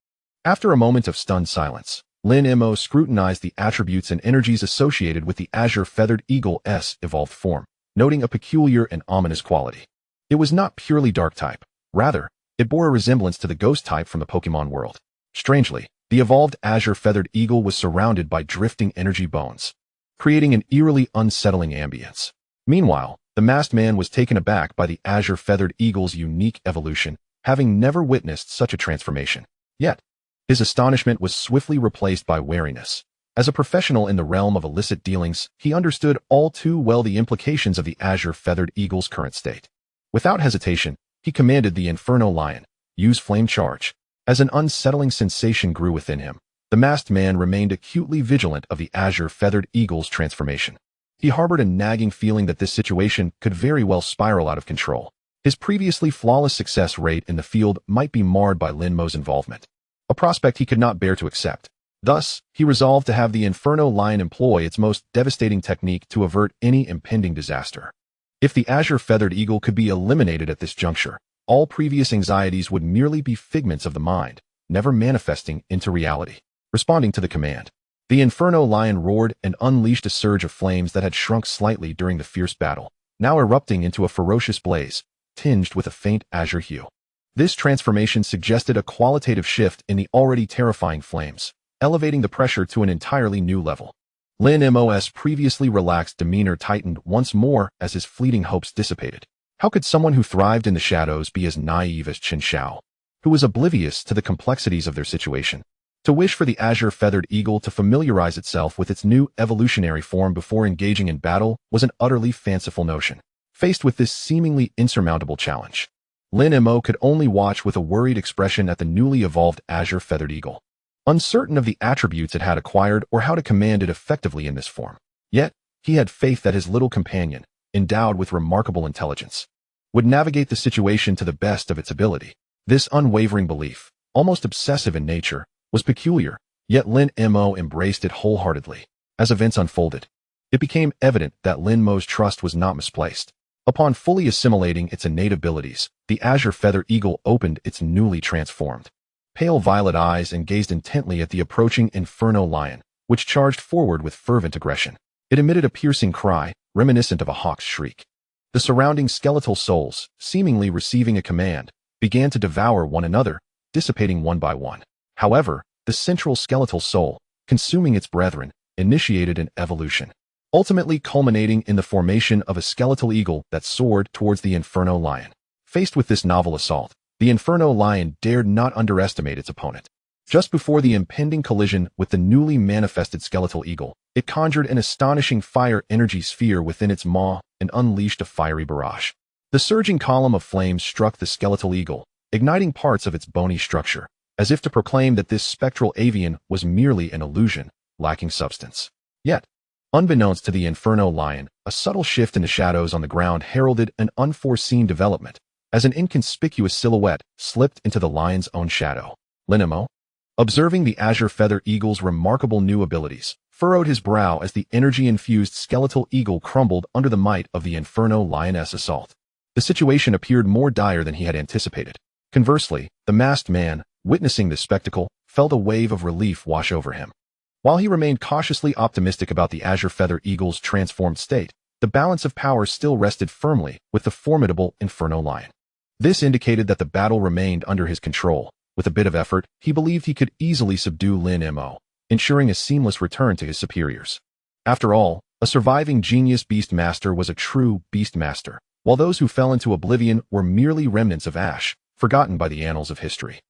After a moment of stunned silence, Lin Mo scrutinized the attributes and energies associated with the Azure Feathered Eagle's evolved form, noting a peculiar and ominous quality. It was not purely dark type. Rather, it bore a resemblance to the ghost type from the Pokemon world. Strangely, the evolved Azure Feathered Eagle was surrounded by drifting energy bones, creating an eerily unsettling ambience. Meanwhile, the masked man was taken aback by the Azure Feathered Eagle's unique evolution, having never witnessed such a transformation. Yet, his astonishment was swiftly replaced by wariness. As a professional in the realm of illicit dealings, he understood all too well the implications of the Azure Feathered Eagle's current state. Without hesitation, he commanded the Inferno Lion, use Flame Charge. As an unsettling sensation grew within him, the masked man remained acutely vigilant of the Azure Feathered Eagle's transformation. He harbored a nagging feeling that this situation could very well spiral out of control. His previously flawless success rate in the field might be marred by Lin Mo's involvement, a prospect he could not bear to accept. Thus, he resolved to have the Inferno Lion employ its most devastating technique to avert any impending disaster. If the Azure Feathered Eagle could be eliminated at this juncture, all previous anxieties would merely be figments of the mind, never manifesting into reality. Responding to the command, the Inferno Lion roared and unleashed a surge of flames that had shrunk slightly during the fierce battle, now erupting into a ferocious blaze, tinged with a faint azure hue. This transformation suggested a qualitative shift in the already terrifying flames, elevating the pressure to an entirely new level. Lin Mo's previously relaxed demeanor tightened once more as his fleeting hopes dissipated. How could someone who thrived in the shadows be as naive as Chen Xiao, who was oblivious to the complexities of their situation? To wish for the Azure Feathered Eagle to familiarize itself with its new evolutionary form before engaging in battle was an utterly fanciful notion. Faced with this seemingly insurmountable challenge, Lin Mo could only watch with a worried expression at the newly evolved Azure Feathered Eagle, uncertain of the attributes it had acquired or how to command it effectively in this form. Yet, he had faith that his little companion, endowed with remarkable intelligence, would navigate the situation to the best of its ability. This unwavering belief, almost obsessive in nature, was peculiar, yet Lin Mo embraced it wholeheartedly. As events unfolded, it became evident that Lin Mo's trust was not misplaced. Upon fully assimilating its innate abilities, the Azure Feather Eagle opened its newly transformed, pale violet eyes and gazed intently at the approaching Inferno Lion, which charged forward with fervent aggression. It emitted a piercing cry, reminiscent of a hawk's shriek. The surrounding skeletal souls, seemingly receiving a command, began to devour one another, dissipating one by one. However, the central skeletal soul, consuming its brethren, initiated an evolution, ultimately culminating in the formation of a skeletal eagle that soared towards the Inferno Lion. Faced with this novel assault, the Inferno Lion dared not underestimate its opponent. Just before the impending collision with the newly manifested skeletal eagle, it conjured an astonishing fire energy sphere within its maw and unleashed a fiery barrage. The surging column of flames struck the skeletal eagle, igniting parts of its bony structure, as if to proclaim that this spectral avian was merely an illusion, lacking substance. Yet, unbeknownst to the Inferno Lion, a subtle shift in the shadows on the ground heralded an unforeseen development, as an inconspicuous silhouette slipped into the lion's own shadow. Lin Mo, observing the Azure Feather Eagle's remarkable new abilities, furrowed his brow as the energy-infused skeletal eagle crumbled under the might of the Inferno Lioness assault. The situation appeared more dire than he had anticipated. Conversely, the masked man, witnessing this spectacle, felt a wave of relief wash over him. While he remained cautiously optimistic about the Azure Feather Eagle's transformed state, the balance of power still rested firmly with the formidable Inferno Lion. This indicated that the battle remained under his control. With a bit of effort, he believed he could easily subdue Lin Mo, ensuring a seamless return to his superiors. After all, A surviving genius beast master was a true beast master, while those who fell into oblivion were merely remnants of ash, forgotten by the annals of history.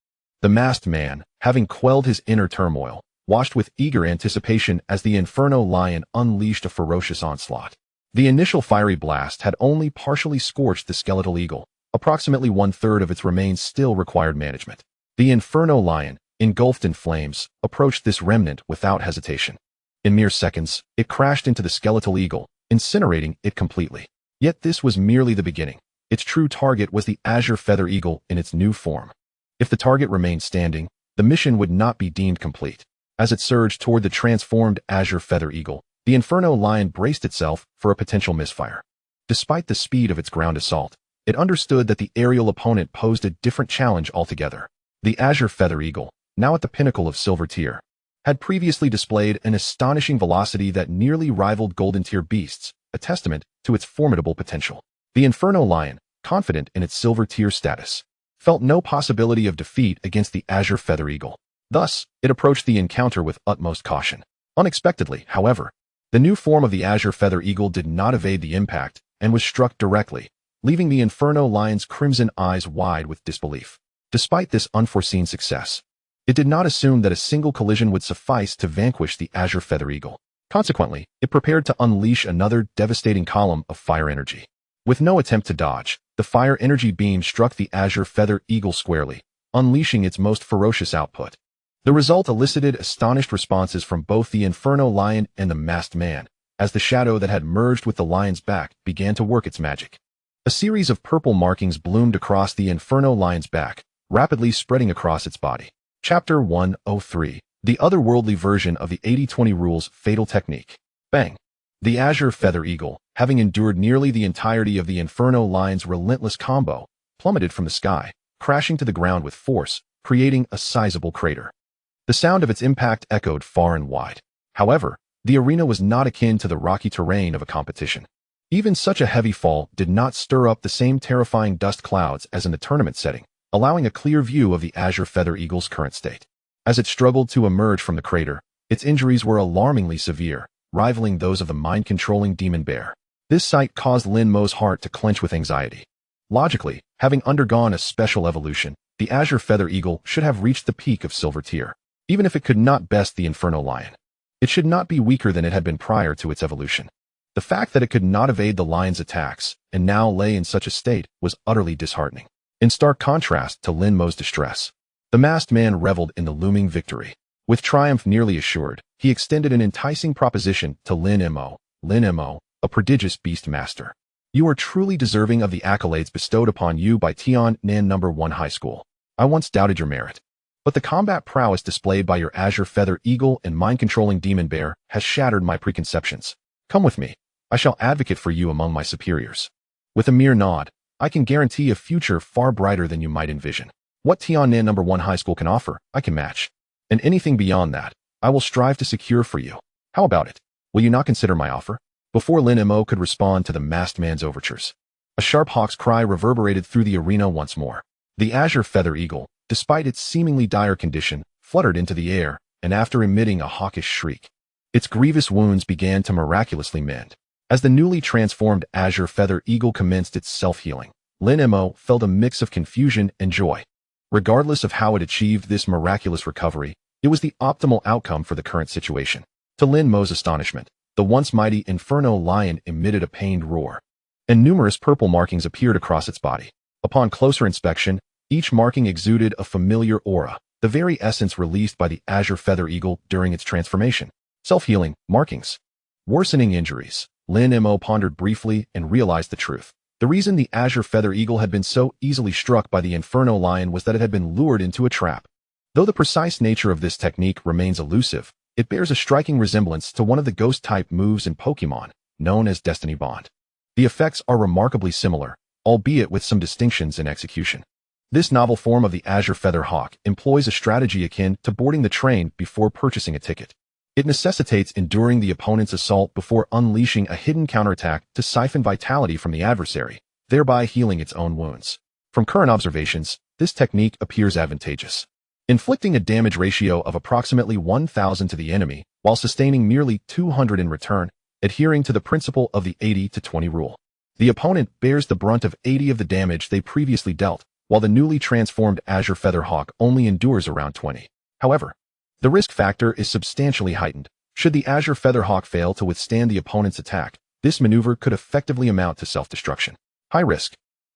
The masked man, having quelled his inner turmoil, watched with eager anticipation as the Inferno Lion unleashed a ferocious onslaught. The initial fiery blast had only partially scorched the skeletal eagle. Approximately one-third of its remains still required management. The Inferno Lion, engulfed in flames, approached this remnant without hesitation. In mere seconds, it crashed into the skeletal eagle, incinerating it completely. Yet this was merely the beginning. Its true target was the azure feather eagle in its new form. If the target remained standing, the mission would not be deemed complete. As it surged toward the transformed azure feather eagle, the Inferno Lion braced itself for a potential misfire. Despite the speed of its ground assault, it understood that the aerial opponent posed a different challenge altogether. The azure feather eagle, now at the pinnacle of silver tier, had previously displayed an astonishing velocity that nearly rivaled golden tier beasts, a testament to its formidable potential. The Inferno Lion, confident in its silver tier status, felt no possibility of defeat against the azure feather eagle. Thus, it approached the encounter with utmost caution. Unexpectedly, however, the new form of the azure feather eagle did not evade the impact and was struck directly, leaving the Inferno Lion's crimson eyes wide with disbelief. Despite this unforeseen success, it did not assume that a single collision would suffice to vanquish the azure feather eagle. Consequently, it prepared to unleash another devastating column of fire energy. With no attempt to dodge, the fire energy beam struck the azure feather eagle squarely, unleashing its most ferocious output. The result elicited astonished responses from both the Inferno Lion and the masked man, as the shadow that had merged with the lion's back began to work its magic. A series of purple markings bloomed across the Inferno Lion's back, rapidly spreading across its body. Chapter 103. The otherworldly version of the 80-20 rules fatal technique. Bang! The azure feather eagle, having endured nearly the entirety of the Inferno Lion's relentless combo, plummeted from the sky, crashing to the ground with force, creating a sizable crater. The sound of its impact echoed far and wide. However, the arena was not akin to the rocky terrain of a competition. Even such a heavy fall did not stir up the same terrifying dust clouds as in the tournament setting, allowing a clear view of the azure feather eagle's current state. As it struggled to emerge from the crater, its injuries were alarmingly severe, rivaling those of the mind-controlling demon bear. This sight caused Lin Mo's heart to clench with anxiety. Logically, having undergone a special evolution, the azure feather eagle should have reached the peak of silver tier. Even if it could not best the Inferno Lion, it should not be weaker than it had been prior to its evolution. The fact that it could not evade the lion's attacks and now lay in such a state was utterly disheartening. In stark contrast to Lin Mo's distress, the masked man reveled in the looming victory. With triumph nearly assured, he extended an enticing proposition to Lin Mo. Lin Mo, a prodigious beast master. You are truly deserving of the accolades bestowed upon you by Tiannan No. 1 High School. I once doubted your merit, but the combat prowess displayed by your azure feather eagle and mind-controlling demon bear has shattered my preconceptions. Come with me. I shall advocate for you among my superiors. With a mere nod, I can guarantee a future far brighter than you might envision. What Tiannan No. 1 High School can offer, I can match. And anything beyond that, I will strive to secure for you. How about it? Will you not consider my offer? Before Lin Mo could respond to the masked man's overtures, a sharp hawk's cry reverberated through the arena once more. The azure feather eagle, despite its seemingly dire condition, fluttered into the air, and after emitting a hawkish shriek, its grievous wounds began to miraculously mend. As the newly transformed azure feather eagle commenced its self-healing, Lin Mo felt a mix of confusion and joy. Regardless of how it achieved this miraculous recovery, it was the optimal outcome for the current situation. To Lin Mo's astonishment, the once mighty Inferno Lion emitted a pained roar, and numerous purple markings appeared across its body. Upon closer inspection, each marking exuded a familiar aura, the very essence released by the azure feather eagle during its transformation. Self-healing markings. Worsening injuries. Lin Mo pondered briefly and realized the truth. The reason the azure feather eagle had been so easily struck by the Inferno Lion was that it had been lured into a trap. Though the precise nature of this technique remains elusive, it bears a striking resemblance to one of the ghost-type moves in Pokemon, known as Destiny Bond. The effects are remarkably similar, albeit with some distinctions in execution. This novel form of the azure feather hawk employs a strategy akin to boarding the train before purchasing a ticket. It necessitates enduring the opponent's assault before unleashing a hidden counterattack to siphon vitality from the adversary, thereby healing its own wounds. From current observations, this technique appears advantageous. Inflicting a damage ratio of approximately 1,000 to the enemy, while sustaining merely 200 in return, adhering to the principle of the 80-20 rule. The opponent bears the brunt of 80 of the damage they previously dealt, while the newly transformed Azure Featherhawk only endures around 20. However, the risk factor is substantially heightened. Should the Azure Featherhawk fail to withstand the opponent's attack, this maneuver could effectively amount to self-destruction. High risk,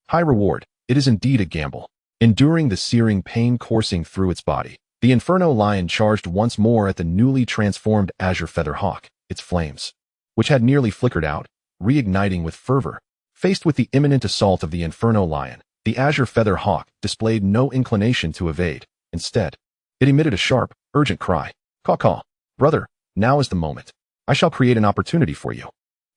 high reward. It is indeed a gamble. Enduring the searing pain coursing through its body, the Inferno Lion charged once more at the newly transformed Azure Featherhawk, its flames, which had nearly flickered out, reigniting with fervor. Faced with the imminent assault of the Inferno Lion, the Azure Featherhawk displayed no inclination to evade. Instead, it emitted a sharp, urgent cry. Caw-caw. Brother, now is the moment. I shall create an opportunity for you.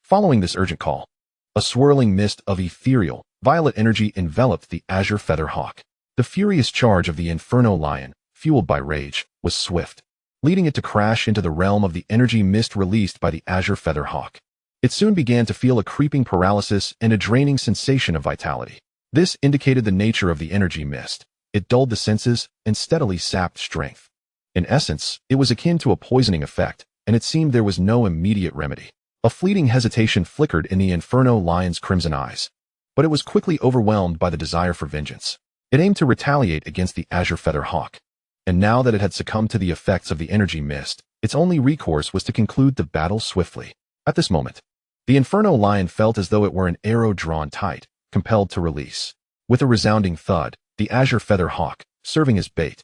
Following this urgent call, a swirling mist of ethereal, violet energy enveloped the Azure Featherhawk. The furious charge of the Inferno Lion, fueled by rage, was swift, leading it to crash into the realm of the energy mist released by the Azure Featherhawk. It soon began to feel a creeping paralysis and a draining sensation of vitality. This indicated the nature of the energy mist. It dulled the senses and steadily sapped strength. In essence, it was akin to a poisoning effect, and it seemed there was no immediate remedy. A fleeting hesitation flickered in the Inferno Lion's crimson eyes, but it was quickly overwhelmed by the desire for vengeance. It aimed to retaliate against the Azure Featherhawk, and now that it had succumbed to the effects of the energy mist, its only recourse was to conclude the battle swiftly. At this moment, the Inferno Lion felt as though it were an arrow drawn tight, compelled to release. With a resounding thud, the Azure Featherhawk, serving as bait,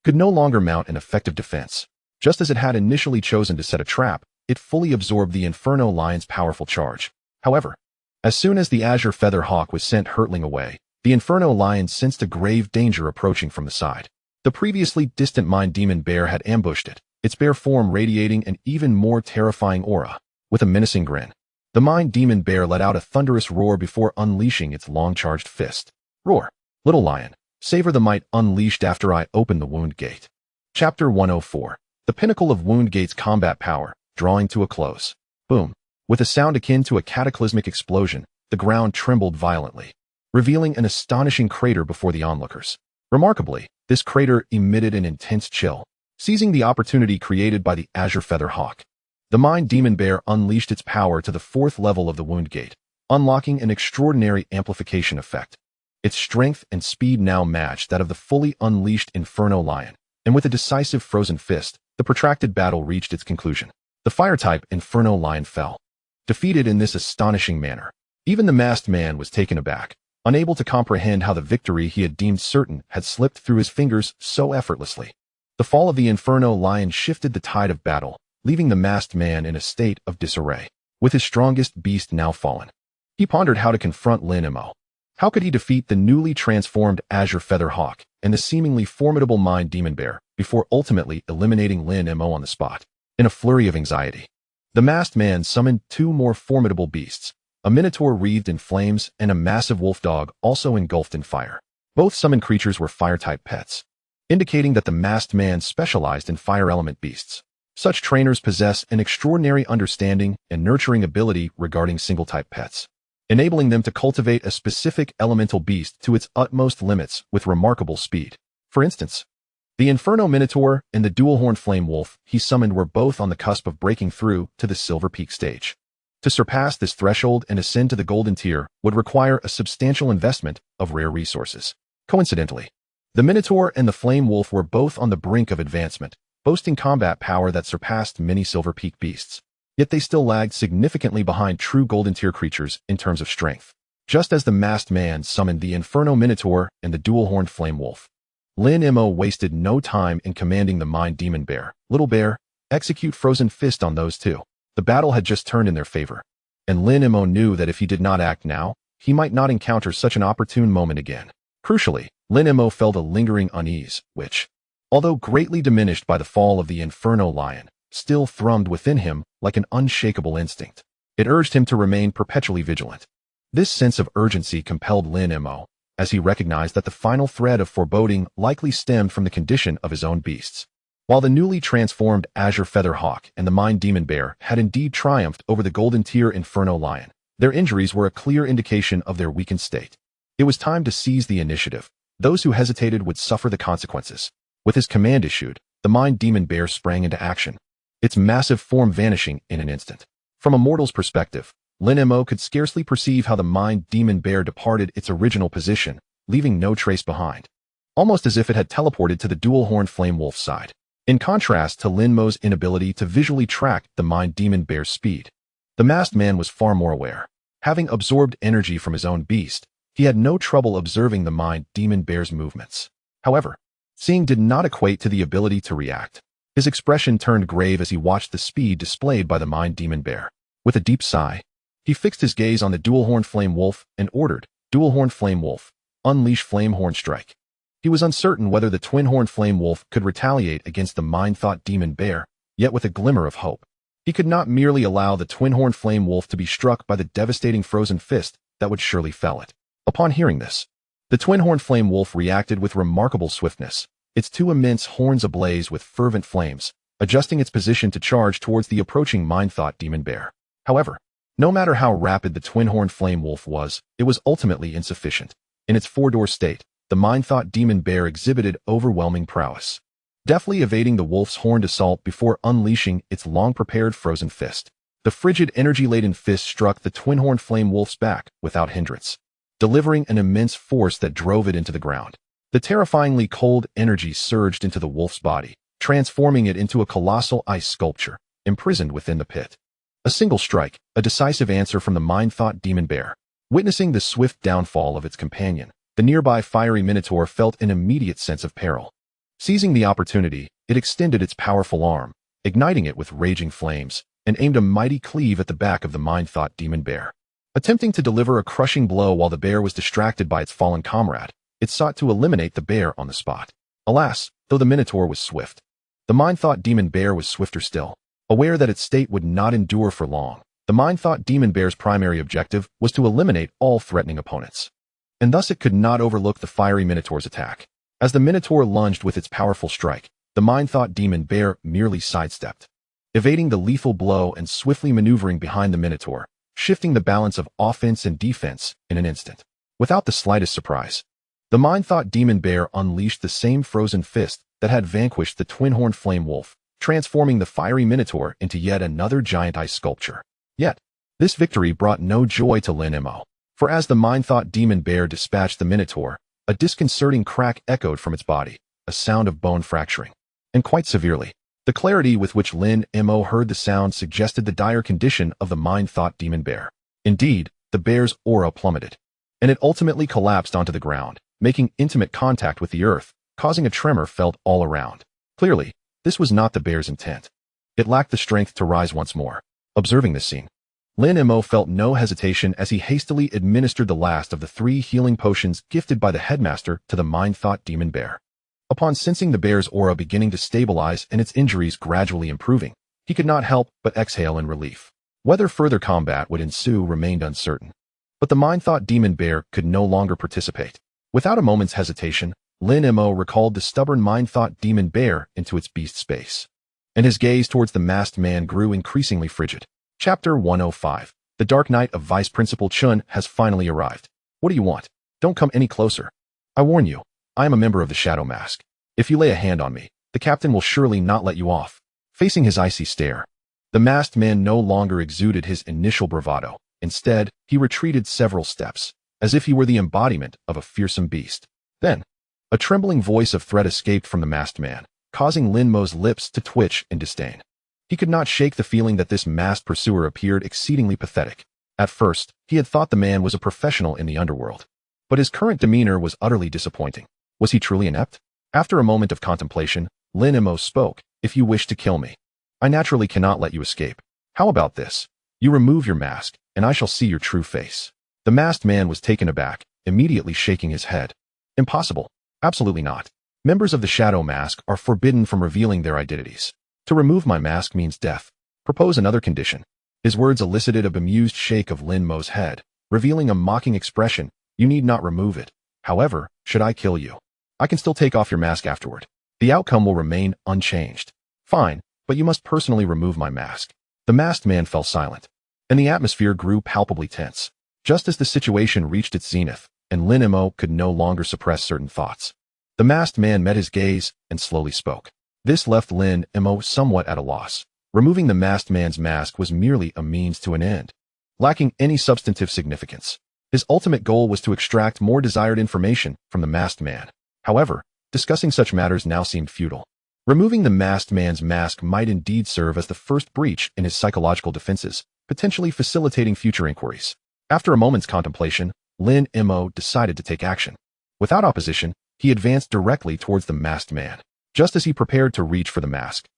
could no longer mount an effective defense. Just as it had initially chosen to set a trap, it fully absorbed the Inferno Lion's powerful charge. However, as soon as the Azure Featherhawk was sent hurtling away, the Inferno Lion sensed a grave danger approaching from the side. The previously distant Mind Demon Bear had ambushed it, its bare form radiating an even more terrifying aura. With a menacing grin, the Mind Demon Bear let out a thunderous roar before unleashing its long-charged fist. Roar, little lion, savor the might unleashed after I open the Wound Gate. Chapter 104. The pinnacle of Wound Gate's combat power, drawing to a close. Boom. With a sound akin to a cataclysmic explosion, the ground trembled violently, revealing an astonishing crater before the onlookers. Remarkably, this crater emitted an intense chill. Seizing the opportunity created by the Azure Featherhawk, the Mind Demon Bear unleashed its power to the 4th level of the Wound Gate, unlocking an extraordinary amplification effect. Its strength and speed now matched that of the fully unleashed Inferno Lion, and with a decisive frozen fist, the protracted battle reached its conclusion. The fire-type Inferno Lion fell, defeated in this astonishing manner. Even the masked man was taken aback, unable to comprehend how the victory he had deemed certain had slipped through his fingers so effortlessly. The fall of the Inferno Lion shifted the tide of battle, leaving the masked man in a state of disarray. With his strongest beast now fallen, he pondered how to confront Lin Mo. How could he defeat the newly transformed Azure Featherhawk and the seemingly formidable Mind Demon Bear before ultimately eliminating Lin Mo on the spot? In a flurry of anxiety, the masked man summoned 2 more formidable beasts, a minotaur wreathed in flames and a massive wolf dog also engulfed in fire. Both summoned creatures were fire-type pets, indicating that the masked man specialized in fire element beasts. Such trainers possess an extraordinary understanding and nurturing ability regarding single-type pets, enabling them to cultivate a specific elemental beast to its utmost limits with remarkable speed. For instance, the Inferno Minotaur and the Dual-Horned Flame Wolf he summoned were both on the cusp of breaking through to the Silver Peak stage. To surpass this threshold and ascend to the Golden Tier would require a substantial investment of rare resources. Coincidentally, the Minotaur and the Flame Wolf were both on the brink of advancement, boasting combat power that surpassed many Silver Peak beasts. Yet they still lagged significantly behind true Golden Tier creatures in terms of strength. Just as the masked man summoned the Inferno Minotaur and the Dual-Horned Flame Wolf, Lin Mo wasted no time in commanding the Mind Demon Bear. Little bear, execute Frozen Fist on those 2. The battle had just turned in their favor, and Lin Mo knew that if he did not act now, he might not encounter such an opportune moment again. Crucially, Lin Mo felt a lingering unease, which, although greatly diminished by the fall of the Inferno Lion, still thrummed within him like an unshakable instinct. It urged him to remain perpetually vigilant. This sense of urgency compelled Lin Mo, as he recognized that the final thread of foreboding likely stemmed from the condition of his own beasts. While the newly transformed Azure Featherhawk and the Mind Demon Bear had indeed triumphed over the Golden Tier Inferno Lion, their injuries were a clear indication of their weakened state. It was time to seize the initiative. Those who hesitated would suffer the consequences. With his command issued, the Mind Demon Bear sprang into action, its massive form vanishing in an instant. From a mortal's perspective, Lin Mo could scarcely perceive how the mind demon bear departed its original position, leaving no trace behind, almost as if it had teleported to the dual-horned flame wolf's side. In contrast to Lin Mo's inability to visually track the mind demon bear's speed, the masked man was far more aware. Having absorbed energy from his own beast, he had no trouble observing the mind demon bear's movements. However, seeing did not equate to the ability to react. His expression turned grave as he watched the speed displayed by the mind demon bear. With a deep sigh, he fixed his gaze on the dual-horned flame wolf and ordered, "Dual-horned flame wolf, unleash flame horn strike." He was uncertain whether the twin-horned flame wolf could retaliate against the mind-thought demon bear, yet with a glimmer of hope. He could not merely allow the twin-horned flame wolf to be struck by the devastating frozen fist that would surely fell it. Upon hearing this, the twin-horned flame wolf reacted with remarkable swiftness, its two immense horns ablaze with fervent flames, adjusting its position to charge towards the approaching mind-thought demon bear. However, no matter how rapid the twin-horned flame wolf was, it was ultimately insufficient. In its four-door state, the mind-thought demon bear exhibited overwhelming prowess, deftly evading the wolf's horned assault before unleashing its long-prepared frozen fist. The frigid, energy-laden fist struck the twin-horned flame wolf's back without hindrance, delivering an immense force that drove it into the ground. The terrifyingly cold energy surged into the wolf's body, transforming it into a colossal ice sculpture, imprisoned within the pit. A single strike, a decisive answer from the mind-thought demon bear. Witnessing the swift downfall of its companion, the nearby fiery minotaur felt an immediate sense of peril. Seizing the opportunity, it extended its powerful arm, igniting it with raging flames, and aimed a mighty cleave at the back of the mind-thought demon bear. Attempting to deliver a crushing blow while the bear was distracted by its fallen comrade, it sought to eliminate the bear on the spot. Alas, though the minotaur was swift, the mind-thought demon bear was swifter still. Aware that its state would not endure for long, the mind-thought demon bear's primary objective was to eliminate all threatening opponents. And thus it could not overlook the fiery minotaur's attack. As the minotaur lunged with its powerful strike, the mind-thought demon bear merely sidestepped, evading the lethal blow and swiftly maneuvering behind the minotaur, shifting the balance of offense and defense in an instant. Without the slightest surprise, the mind-thought demon bear unleashed the same frozen fist that had vanquished the twin-horned flame wolf, transforming the fiery minotaur into yet another giant ice sculpture. Yet, this victory brought no joy to Lin Mo, for as the mind-thought demon bear dispatched the minotaur, a disconcerting crack echoed from its body, a sound of bone fracturing. And quite severely, the clarity with which Lin Mo heard the sound suggested the dire condition of the mind-thought demon bear. Indeed, the bear's aura plummeted, and it ultimately collapsed onto the ground, making intimate contact with the earth, causing a tremor felt all around. Clearly, this was not the bear's intent. It lacked the strength to rise once more. Observing this scene, Lin Mo felt no hesitation as he hastily administered the last of the 3 healing potions gifted by the headmaster to the mind-thought demon bear. Upon sensing the bear's aura beginning to stabilize and its injuries gradually improving, he could not help but exhale in relief. Whether further combat would ensue remained uncertain, but the mind-thought demon bear could no longer participate. Without a moment's hesitation, Lin Mo recalled the stubborn mind-thought demon bear into its beast space, and his gaze towards the masked man grew increasingly frigid. Chapter 105. The Dark Night of Vice Principal Chun has finally arrived. What do you want? Don't come any closer. I warn you, I am a member of the Shadow Mask. If you lay a hand on me, the captain will surely not let you off. Facing his icy stare, the masked man no longer exuded his initial bravado. Instead, he retreated several steps, as if he were the embodiment of a fearsome beast. Then, a trembling voice of threat escaped from the masked man, causing Lin Mo's lips to twitch in disdain. He could not shake the feeling that this masked pursuer appeared exceedingly pathetic. At first, he had thought the man was a professional in the underworld, but his current demeanor was utterly disappointing. Was he truly inept? After a moment of contemplation, Lin Mo spoke. If you wish to kill me, I naturally cannot let you escape. How about this? You remove your mask, and I shall see your true face. The masked man was taken aback, immediately shaking his head. Impossible. Absolutely not. Members of the Shadow Mask are forbidden from revealing their identities. To remove my mask means death. Propose another condition. His words elicited a bemused shake of Lin Mo's head, revealing a mocking expression. You need not remove it. However, should I kill you, I can still take off your mask afterward. The outcome will remain unchanged. Fine, but you must personally remove my mask. The masked man fell silent, and the atmosphere grew palpably tense. Just as the situation reached its zenith, and Lin Mo could no longer suppress certain thoughts, the masked man met his gaze and slowly spoke. This left Lin Mo somewhat at a loss. Removing the masked man's mask was merely a means to an end, lacking any substantive significance. His ultimate goal was to extract more desired information from the masked man. However, discussing such matters now seemed futile. Removing the masked man's mask might indeed serve as the first breach in his psychological defenses, potentially facilitating future inquiries. After a moment's contemplation, Lin Mo decided to take action. Without opposition, he advanced directly towards the masked man. Just as he prepared to reach for the masked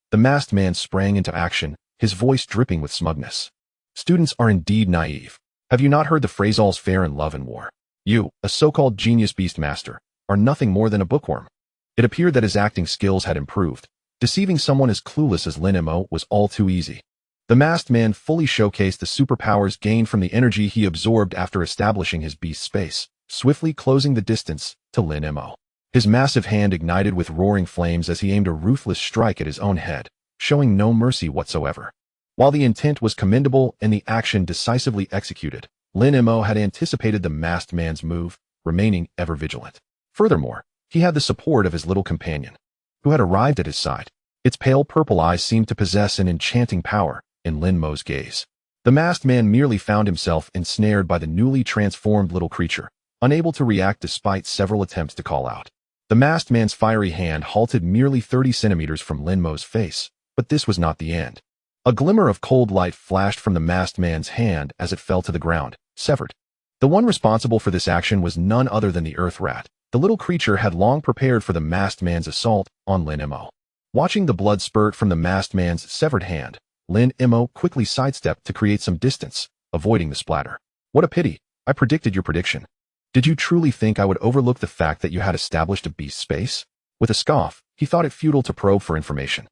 man sprang into action, his voice dripping with smugness. Students are indeed naive. Have you not heard the phrase all's fair in love and war? You, a so-called genius beast master, are nothing more than a bookworm. It appeared that his acting skills had improved. Deceiving someone as clueless as Lin Mo was all too easy. The masked man fully showcased the superpowers gained from the energy he absorbed after establishing his beast space, swiftly closing the distance to Lin Mo. His massive hand ignited with roaring flames as he aimed a ruthless strike at his own head, showing no mercy whatsoever. While the intent was commendable and the action decisively executed, Lin Mo had anticipated the masked man's move, remaining ever vigilant. Furthermore, he had the support of his little companion, who had arrived at his side. Its pale purple eyes seemed to possess an enchanting power in Lin Mo's gaze. The masked man merely found himself ensnared by the newly transformed little creature, unable to react despite several attempts to call out. The masked man's fiery hand halted merely 30 centimeters from Lin Mo's face, but this was not the end. A glimmer of cold light flashed from the masked man's hand as it fell to the ground, severed. The one responsible for this action was none other than the earth rat. The little creature had long prepared for the masked man's assault on Lin Mo. Watching the blood spurt from the masked man's severed hand, Lin Mo quickly sidestepped to create some distance, avoiding the splatter. What a pity, I predicted your prediction. Did you truly think I would overlook the fact that you had established a beast space? With a scoff, he thought it futile to probe for information.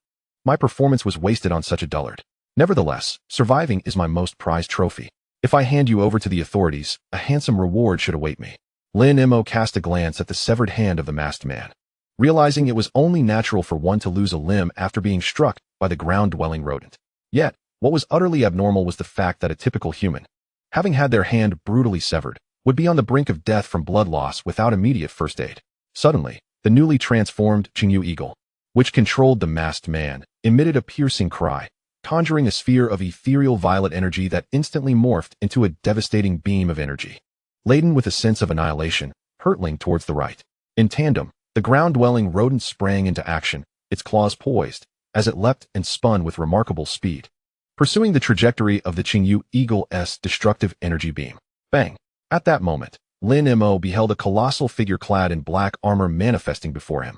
My performance was wasted on such a dullard. Nevertheless, surviving is my most prized trophy. If I hand you over to the authorities, a handsome reward should await me. Lin Mo cast a glance at the severed hand of the masked man. Realizing it was only natural for one to lose a limb after being struck by the ground-dwelling rodent. Yet, what was utterly abnormal was the fact that a typical human, having had their hand brutally severed, would be on the brink of death from blood loss without immediate first aid. Suddenly, the newly transformed Qingyu Eagle, which controlled the masked man, emitted a piercing cry, conjuring a sphere of ethereal violet energy that instantly morphed into a devastating beam of energy, laden with a sense of annihilation, hurtling towards the right. In tandem, the ground-dwelling rodent sprang into action, its claws poised, as it leapt and spun with remarkable speed, pursuing the trajectory of the Qingyu Eagle's destructive energy beam. Bang! At that moment, Lin Mo beheld a colossal figure clad in black armor manifesting before him.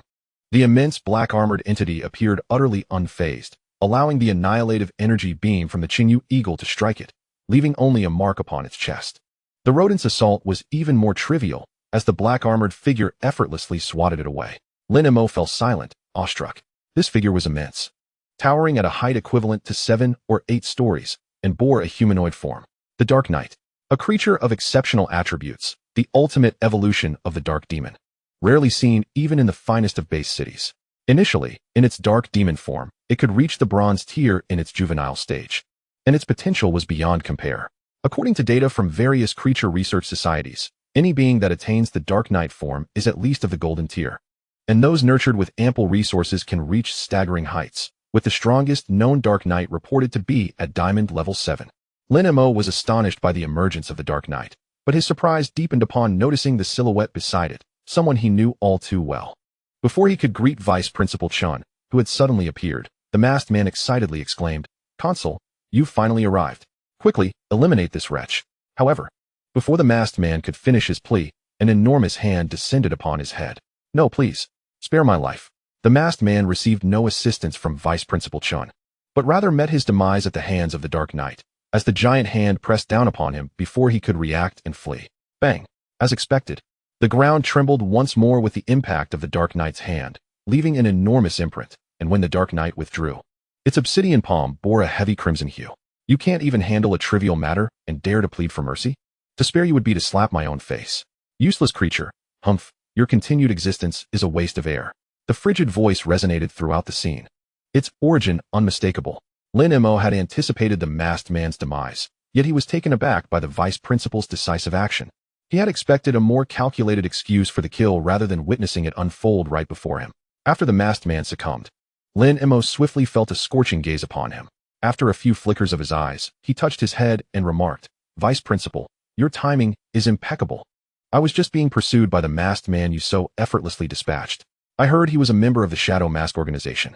The immense black-armored entity appeared utterly unfazed, allowing the annihilative energy beam from the Qingyu Eagle to strike it, leaving only a mark upon its chest. The rodent's assault was even more trivial, as the black-armored figure effortlessly swatted it away. Lin Mo fell silent, awestruck. This figure was immense, towering at a height equivalent to 7 or 8 stories, and bore a humanoid form. The Dark Knight, a creature of exceptional attributes, the ultimate evolution of the Dark Demon, rarely seen even in the finest of base cities. Initially, in its Dark Demon form, it could reach the bronze tier in its juvenile stage, and its potential was beyond compare. According to data from various creature research societies, any being that attains the Dark Knight form is at least of the golden tier, and those nurtured with ample resources can reach staggering heights, with the strongest known Dark Knight reported to be at Diamond level 7. Lin Mo was astonished by the emergence of the Dark Knight, but his surprise deepened upon noticing the silhouette beside it, someone he knew all too well. Before he could greet Vice Principal Chen, who had suddenly appeared, the masked man excitedly exclaimed, "Consul, you've finally arrived. Quickly, eliminate this wretch." However, before the masked man could finish his plea, an enormous hand descended upon his head. "No, please, spare my life." The masked man received no assistance from Vice Principal Chen, but rather met his demise at the hands of the Dark Knight, as the giant hand pressed down upon him before he could react and flee. Bang! As expected, the ground trembled once more with the impact of the Dark Knight's hand, leaving an enormous imprint, and when the Dark Knight withdrew, its obsidian palm bore a heavy crimson hue. "You can't even handle a trivial matter and dare to plead for mercy? To spare you would be to slap my own face. Useless creature, humph, your continued existence is a waste of air." The frigid voice resonated throughout the scene, its origin unmistakable. Lin Mo had anticipated the masked man's demise, yet he was taken aback by the vice principal's decisive action. He had expected a more calculated excuse for the kill rather than witnessing it unfold right before him. After the masked man succumbed, Lin Mo swiftly felt a scorching gaze upon him. After a few flickers of his eyes, he touched his head and remarked, "Vice Principal, your timing is impeccable. I was just being pursued by the masked man you so effortlessly dispatched. I heard he was a member of the Shadow Mask organization,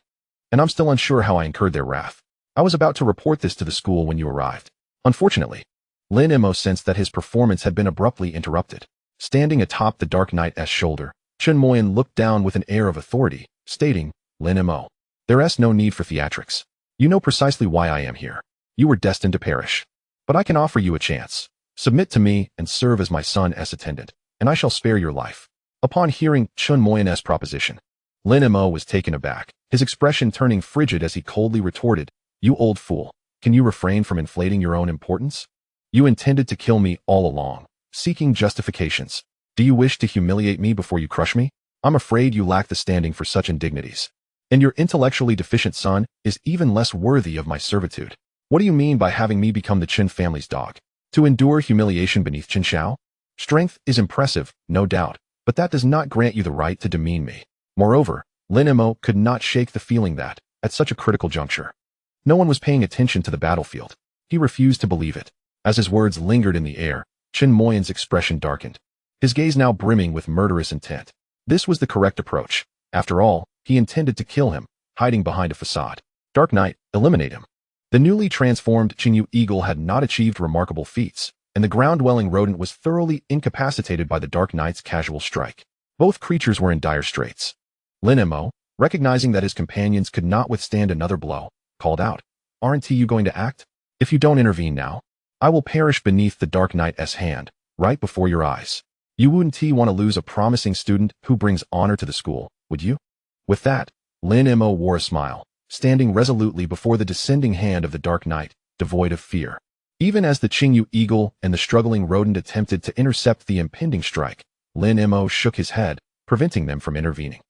and I'm still unsure how I incurred their wrath. I was about to report this to the school when you arrived." Unfortunately, Lin Mo sensed that his performance had been abruptly interrupted. Standing atop the Dark Knight's shoulder, Chen Moyan looked down with an air of authority, stating, "Lin Mo, there's no need for theatrics. You know precisely why I am here. You were destined to perish. But I can offer you a chance. Submit to me and serve as my son's attendant, and I shall spare your life." Upon hearing Chen Moyan's proposition, Lin Mo was taken aback, his expression turning frigid as he coldly retorted, "You old fool, can you refrain from inflating your own importance? You intended to kill me all along, seeking justifications. Do you wish to humiliate me before you crush me? I'm afraid you lack the standing for such indignities. And your intellectually deficient son is even less worthy of my servitude. What do you mean by having me become the Chen family's dog? To endure humiliation beneath Chen Xiao? Strength is impressive, no doubt, but that does not grant you the right to demean me." Moreover, Lin Mo could not shake the feeling that, at such a critical juncture, no one was paying attention to the battlefield. He refused to believe it. As his words lingered in the air, Chen Moyan's expression darkened, his gaze now brimming with murderous intent. This was the correct approach. After all, he intended to kill him, hiding behind a facade. Dark Knight, eliminate him. The newly transformed Qingyu Eagle had not achieved remarkable feats, and the ground-dwelling rodent was thoroughly incapacitated by the Dark Knight's casual strike. Both creatures were in dire straits. Lin Mo, recognizing that his companions could not withstand another blow, called out, "Aren't you going to act? If you don't intervene now, I will perish beneath the Dark Knight's hand, right before your eyes. You wouldn't want to lose a promising student who brings honor to the school, would you?" With that, Lin Mo wore a smile, standing resolutely before the descending hand of the Dark Knight, devoid of fear. Even as the Qingyu Eagle and the struggling rodent attempted to intercept the impending strike, Lin Mo shook his head, preventing them from intervening.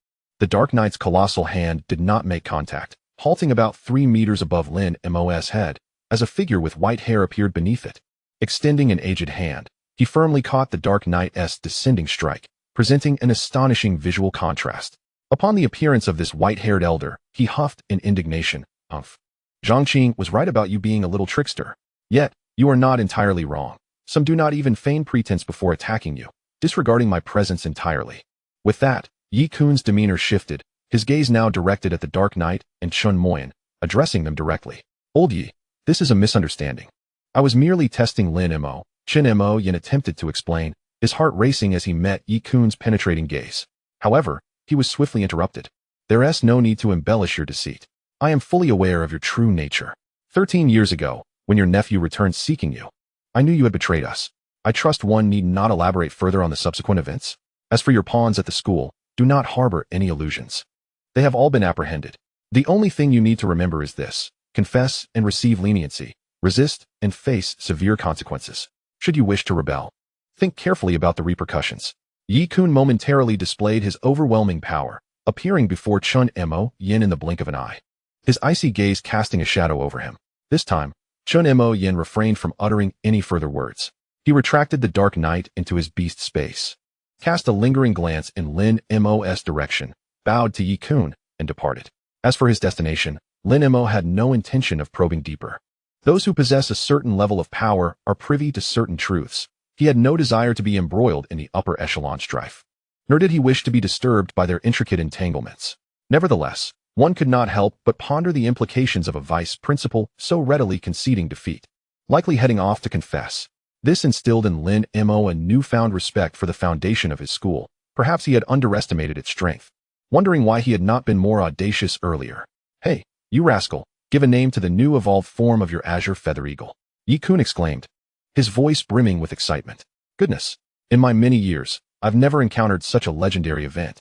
The Dark Knight's colossal hand did not make contact, halting about 3 meters above Lin Mo's head, as a figure with white hair appeared beneath it. Extending an aged hand, he firmly caught the Dark Knight's descending strike, presenting an astonishing visual contrast. Upon the appearance of this white-haired elder, he huffed in indignation. "Umph. Zhangqing was right about you being a little trickster. Yet, you are not entirely wrong. Some do not even feign pretense before attacking you, disregarding my presence entirely." With that, Yi Kun's demeanor shifted, his gaze now directed at the Dark Knight and Chen Moyan, addressing them directly. "Old Yi, this is a misunderstanding. I was merely testing Lin Mo." Chen Moyan attempted to explain, his heart racing as he met Yi Kun's penetrating gaze. However, he was swiftly interrupted. "There's no need to embellish your deceit. I am fully aware of your true nature. 13 years ago, when your nephew returned seeking you, I knew you had betrayed us. I trust one need not elaborate further on the subsequent events. As for your pawns at the school, do not harbor any illusions. They have all been apprehended. The only thing you need to remember is this: confess and receive leniency, resist and face severe consequences. Should you wish to rebel, think carefully about the repercussions." Yi Kun momentarily displayed his overwhelming power, appearing before Chen Moyan in the blink of an eye, his icy gaze casting a shadow over him. This time, Chen Moyan refrained from uttering any further words. He retracted the Dark Knight into his beast space, cast a lingering glance in Lin Mo's direction, bowed to Yi Kun, and departed. As for his destination, Lin Mo had no intention of probing deeper. Those who possess a certain level of power are privy to certain truths. He had no desire to be embroiled in the upper echelon strife, nor did he wish to be disturbed by their intricate entanglements. Nevertheless, one could not help but ponder the implications of a vice principal so readily conceding defeat, likely heading off to confess. This instilled in Lin Mo a newfound respect for the foundation of his school. Perhaps he had underestimated its strength, wondering why he had not been more audacious earlier. "Hey, you rascal, give a name to the new evolved form of your azure feather eagle," Yi Kun exclaimed, his voice brimming with excitement. "Goodness, in my many years, I've never encountered such a legendary event.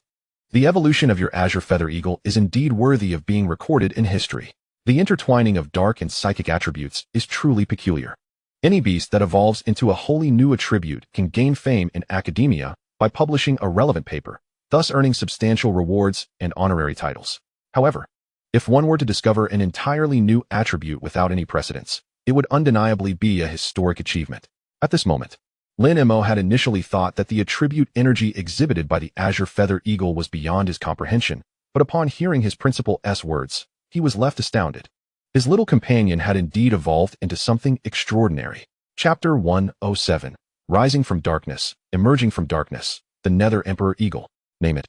The evolution of your azure feather eagle is indeed worthy of being recorded in history. The intertwining of dark and psychic attributes is truly peculiar. Any beast that evolves into a wholly new attribute can gain fame in academia by publishing a relevant paper, thus earning substantial rewards and honorary titles. However, if one were to discover an entirely new attribute without any precedence, it would undeniably be a historic achievement." At this moment, Lin Mo had initially thought that the attribute energy exhibited by the azure feather eagle was beyond his comprehension, but upon hearing his principal's words, he was left astounded. His little companion had indeed evolved into something extraordinary. Chapter 107. Rising from Darkness, Emerging from Darkness, the Nether Emperor Eagle. Name it.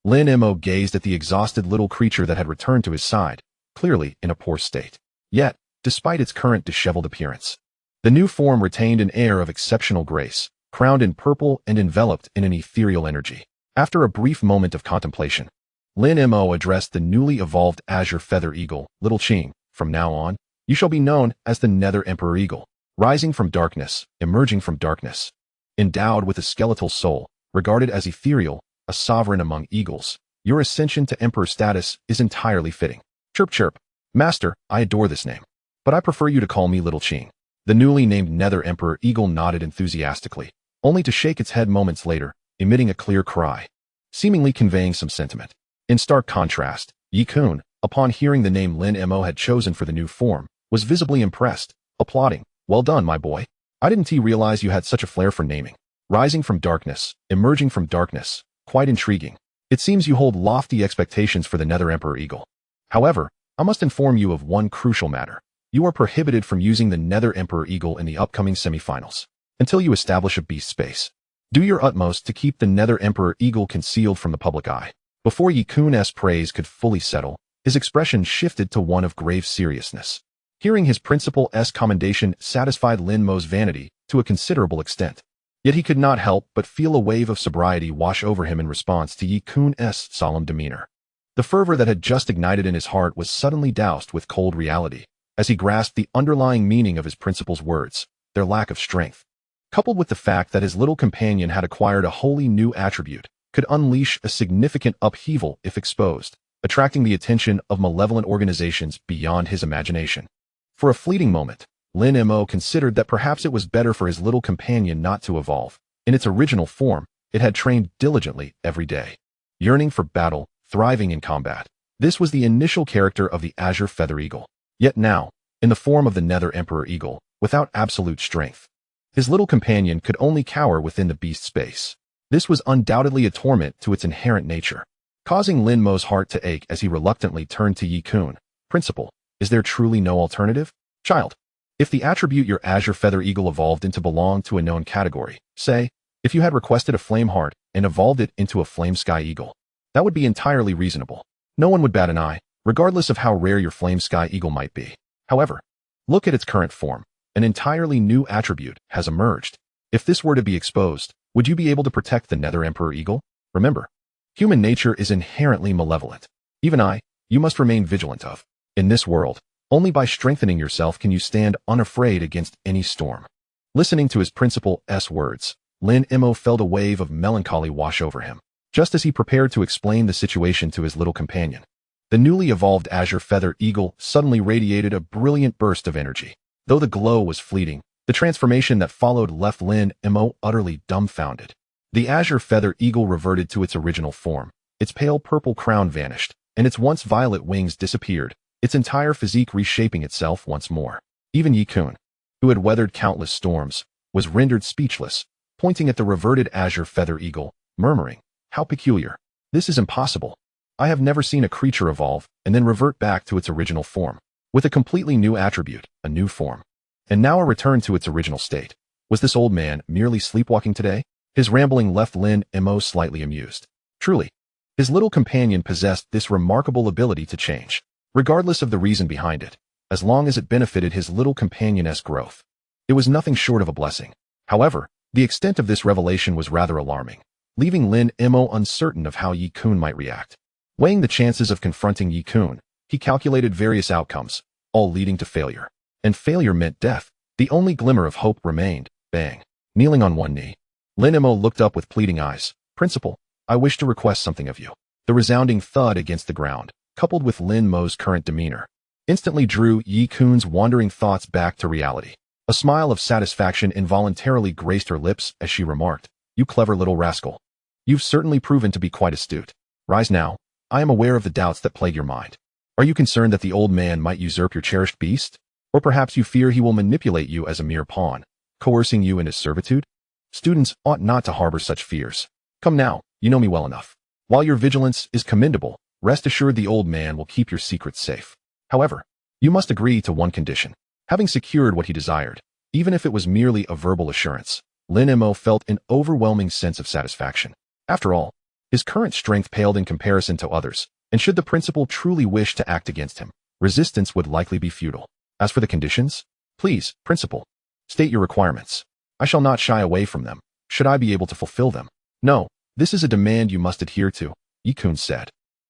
Lin Mo gazed at the exhausted little creature that had returned to his side, clearly in a poor state. Yet, despite its current disheveled appearance, the new form retained an air of exceptional grace, crowned in purple and enveloped in an ethereal energy. After a brief moment of contemplation, Lin Mo addressed the newly evolved azure feather eagle, Little Qing. From now on, you shall be known as the Nether Emperor Eagle, rising from darkness, emerging from darkness. Endowed with a skeletal soul, regarded as ethereal, a sovereign among eagles, your ascension to emperor status is entirely fitting. Chirp chirp. Master, I adore this name, but I prefer you to call me Little Qing. The newly named Nether Emperor Eagle nodded enthusiastically, only to shake its head moments later, emitting a clear cry, seemingly conveying some sentiment. In stark contrast, Yi Kun, upon hearing the name Lin Mo had chosen for the new form, was visibly impressed, applauding. Well done, my boy. I didn't realize you had such a flair for naming. Rising from darkness, emerging from darkness. Quite intriguing. It seems you hold lofty expectations for the Nether Emperor Eagle. However, I must inform you of one crucial matter. You are prohibited from using the Nether Emperor Eagle in the upcoming semifinals, until you establish a beast space. Do your utmost to keep the Nether Emperor Eagle concealed from the public eye. Before Yi Kun's praise could fully settle, his expression shifted to one of grave seriousness. Hearing his principal's commendation satisfied Lin Mo's vanity to a considerable extent. Yet he could not help but feel a wave of sobriety wash over him in response to Yi Kun's solemn demeanor. The fervor that had just ignited in his heart was suddenly doused with cold reality, as he grasped the underlying meaning of his principal's words, their lack of strength, coupled with the fact that his little companion had acquired a wholly new attribute, could unleash a significant upheaval if exposed, attracting the attention of malevolent organizations beyond his imagination. For a fleeting moment, Lin Mo considered that perhaps it was better for his little companion not to evolve. In its original form, it had trained diligently every day, yearning for battle, thriving in combat. This was the initial character of the Azure Feather Eagle. Yet now, in the form of the Nether Emperor Eagle, without absolute strength, his little companion could only cower within the beast space. This was undoubtedly a torment to its inherent nature, causing Lin Mo's heart to ache as he reluctantly turned to Yi Kun. Principal, is there truly no alternative? Child, if the attribute your Azure Feather Eagle evolved into belonged to a known category, say, if you had requested a Flame Heart and evolved it into a Flame Sky Eagle, that would be entirely reasonable. No one would bat an eye, regardless of how rare your Flame Sky Eagle might be. However, look at its current form. An entirely new attribute has emerged. If this were to be exposed, would you be able to protect the Nether Emperor Eagle? Remember, human nature is inherently malevolent. Even you must remain vigilant of. In this world, only by strengthening yourself can you stand unafraid against any storm. Listening to his principal's words, Lin Mo felt a wave of melancholy wash over him, just as he prepared to explain the situation to his little companion. The newly evolved Azure Feather Eagle suddenly radiated a brilliant burst of energy. Though the glow was fleeting, the transformation that followed left Lin Mo utterly dumbfounded. The Azure Feather Eagle reverted to its original form. Its pale purple crown vanished, and its once violet wings disappeared, its entire physique reshaping itself once more. Even Yi Kun, who had weathered countless storms, was rendered speechless, pointing at the reverted Azure Feather Eagle, murmuring, "How peculiar. This is impossible. I have never seen a creature evolve and then revert back to its original form, with a completely new attribute, a new form, and now a return to its original state. Was this old man merely sleepwalking today?" His rambling left Lin Mo slightly amused. Truly, his little companion possessed this remarkable ability to change, regardless of the reason behind it, as long as it benefited his little companion's growth. It was nothing short of a blessing. However, the extent of this revelation was rather alarming, leaving Lin Mo uncertain of how Yi Kun might react. Weighing the chances of confronting Yi Kun, he calculated various outcomes, all leading to failure. And failure meant death. The only glimmer of hope remained. Bang. Kneeling on one knee, Lin Mo looked up with pleading eyes. "Principal, I wish to request something of you." The resounding thud against the ground, coupled with Lin Mo's current demeanor, instantly drew Yi Kun's wandering thoughts back to reality. A smile of satisfaction involuntarily graced her lips as she remarked, "You clever little rascal. You've certainly proven to be quite astute. Rise now. I am aware of the doubts that plague your mind. Are you concerned that the old man might usurp your cherished beast? Or perhaps you fear he will manipulate you as a mere pawn, coercing you into servitude? Students ought not to harbor such fears. Come now, you know me well enough. While your vigilance is commendable, rest assured the old man will keep your secrets safe. However, You must agree to one condition. Having secured what he desired, even if it was merely a verbal assurance, Lin Mo felt an overwhelming sense of satisfaction. After all, his current strength paled in comparison to others, and should the principal truly wish to act against him, resistance would likely be futile. As for the conditions, please, principal, state your requirements. I shall not shy away from them, should I be able to fulfill them. No, this is a demand you must adhere to, Yi-kun said,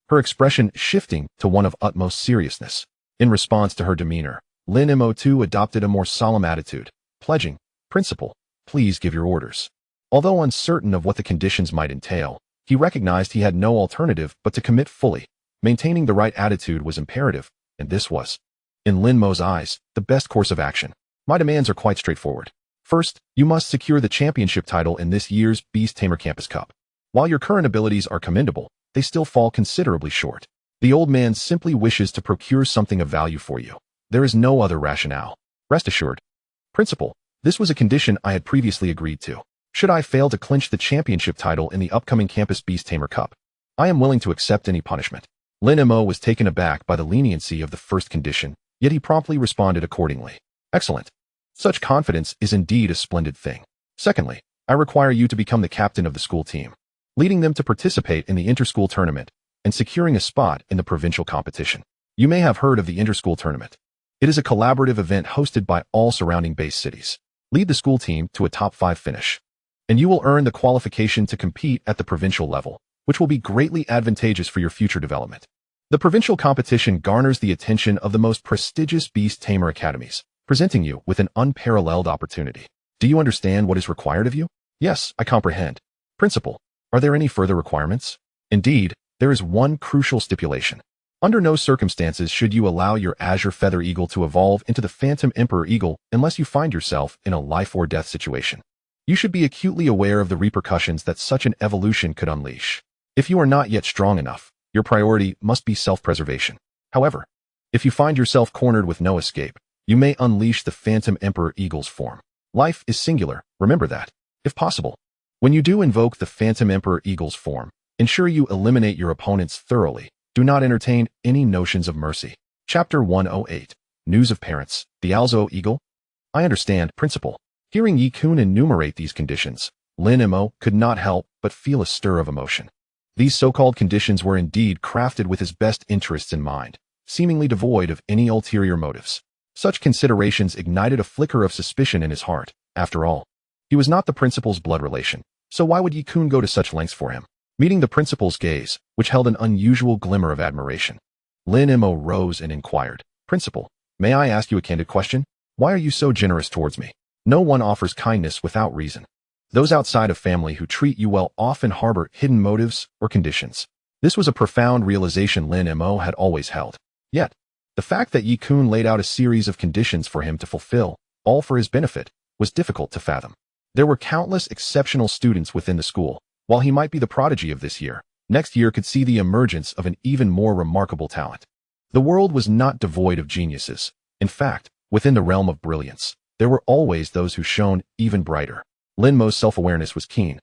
her expression shifting to one of utmost seriousness. In response to her demeanor, Lin Mo too adopted a more solemn attitude, pledging, Principal, please give your orders. Although uncertain of what the conditions might entail, he recognized he had no alternative but to commit fully. Maintaining the right attitude was imperative, and this was, in Lin Mo's eyes, the best course of action. My demands are quite straightforward. First, you must secure the championship title in this year's Beast Tamer Campus Cup. While your current abilities are commendable, they still fall considerably short. The old man simply wishes to procure something of value for you. There is no other rationale. Rest assured. Principal, this was a condition I had previously agreed to. Should I fail to clinch the championship title in the upcoming Campus Beast Tamer Cup, I am willing to accept any punishment. Lin Mo was taken aback by the leniency of the first condition, yet he promptly responded accordingly. Excellent. Such confidence is indeed a splendid thing. Secondly, I require you to become the captain of the school team, leading them to participate in the inter-school tournament and securing a spot in the provincial competition. You may have heard of the inter-school tournament. It is a collaborative event hosted by all surrounding base cities. Lead the school team to a top 5 finish, and you will earn the qualification to compete at the provincial level, which will be greatly advantageous for your future development. The provincial competition garners the attention of the most prestigious Beast Tamer academies, presenting you with an unparalleled opportunity. Do you understand what is required of you? Yes, I comprehend. Principal, are there any further requirements? Indeed, there is one crucial stipulation. Under no circumstances should you allow your Azure Feather Eagle to evolve into the Phantom Emperor Eagle unless you find yourself in a life or death situation. You should be acutely aware of the repercussions that such an evolution could unleash. If you are not yet strong enough, your priority must be self-preservation. However, if you find yourself cornered with no escape, you may unleash the Phantom Emperor Eagle's form. Life is singular, remember that. If possible, when you do invoke the Phantom Emperor Eagle's form, ensure you eliminate your opponents thoroughly. Do not entertain any notions of mercy. Chapter 108. News of Parents, the Alzo Eagle? I understand, Principal. Hearing Yi-kun enumerate these conditions, Lin Mo could not help but feel a stir of emotion. These so-called conditions were indeed crafted with his best interests in mind, seemingly devoid of any ulterior motives. Such considerations ignited a flicker of suspicion in his heart. After all, he was not the principal's blood relation, so why would Yi-kun go to such lengths for him? Meeting the principal's gaze, which held an unusual glimmer of admiration, Lin Mo rose and inquired, Principal, may I ask you a candid question? Why are you so generous towards me? No one offers kindness without reason. Those outside of family who treat you well often harbor hidden motives or conditions. This was a profound realization Lin Mo had always held. Yet, the fact that Yi-kun laid out a series of conditions for him to fulfill, all for his benefit, was difficult to fathom. There were countless exceptional students within the school. While he might be the prodigy of this year, next year could see the emergence of an even more remarkable talent. The world was not devoid of geniuses. In fact, within the realm of brilliance, there were always those who shone even brighter. Lin Mo's self-awareness was keen,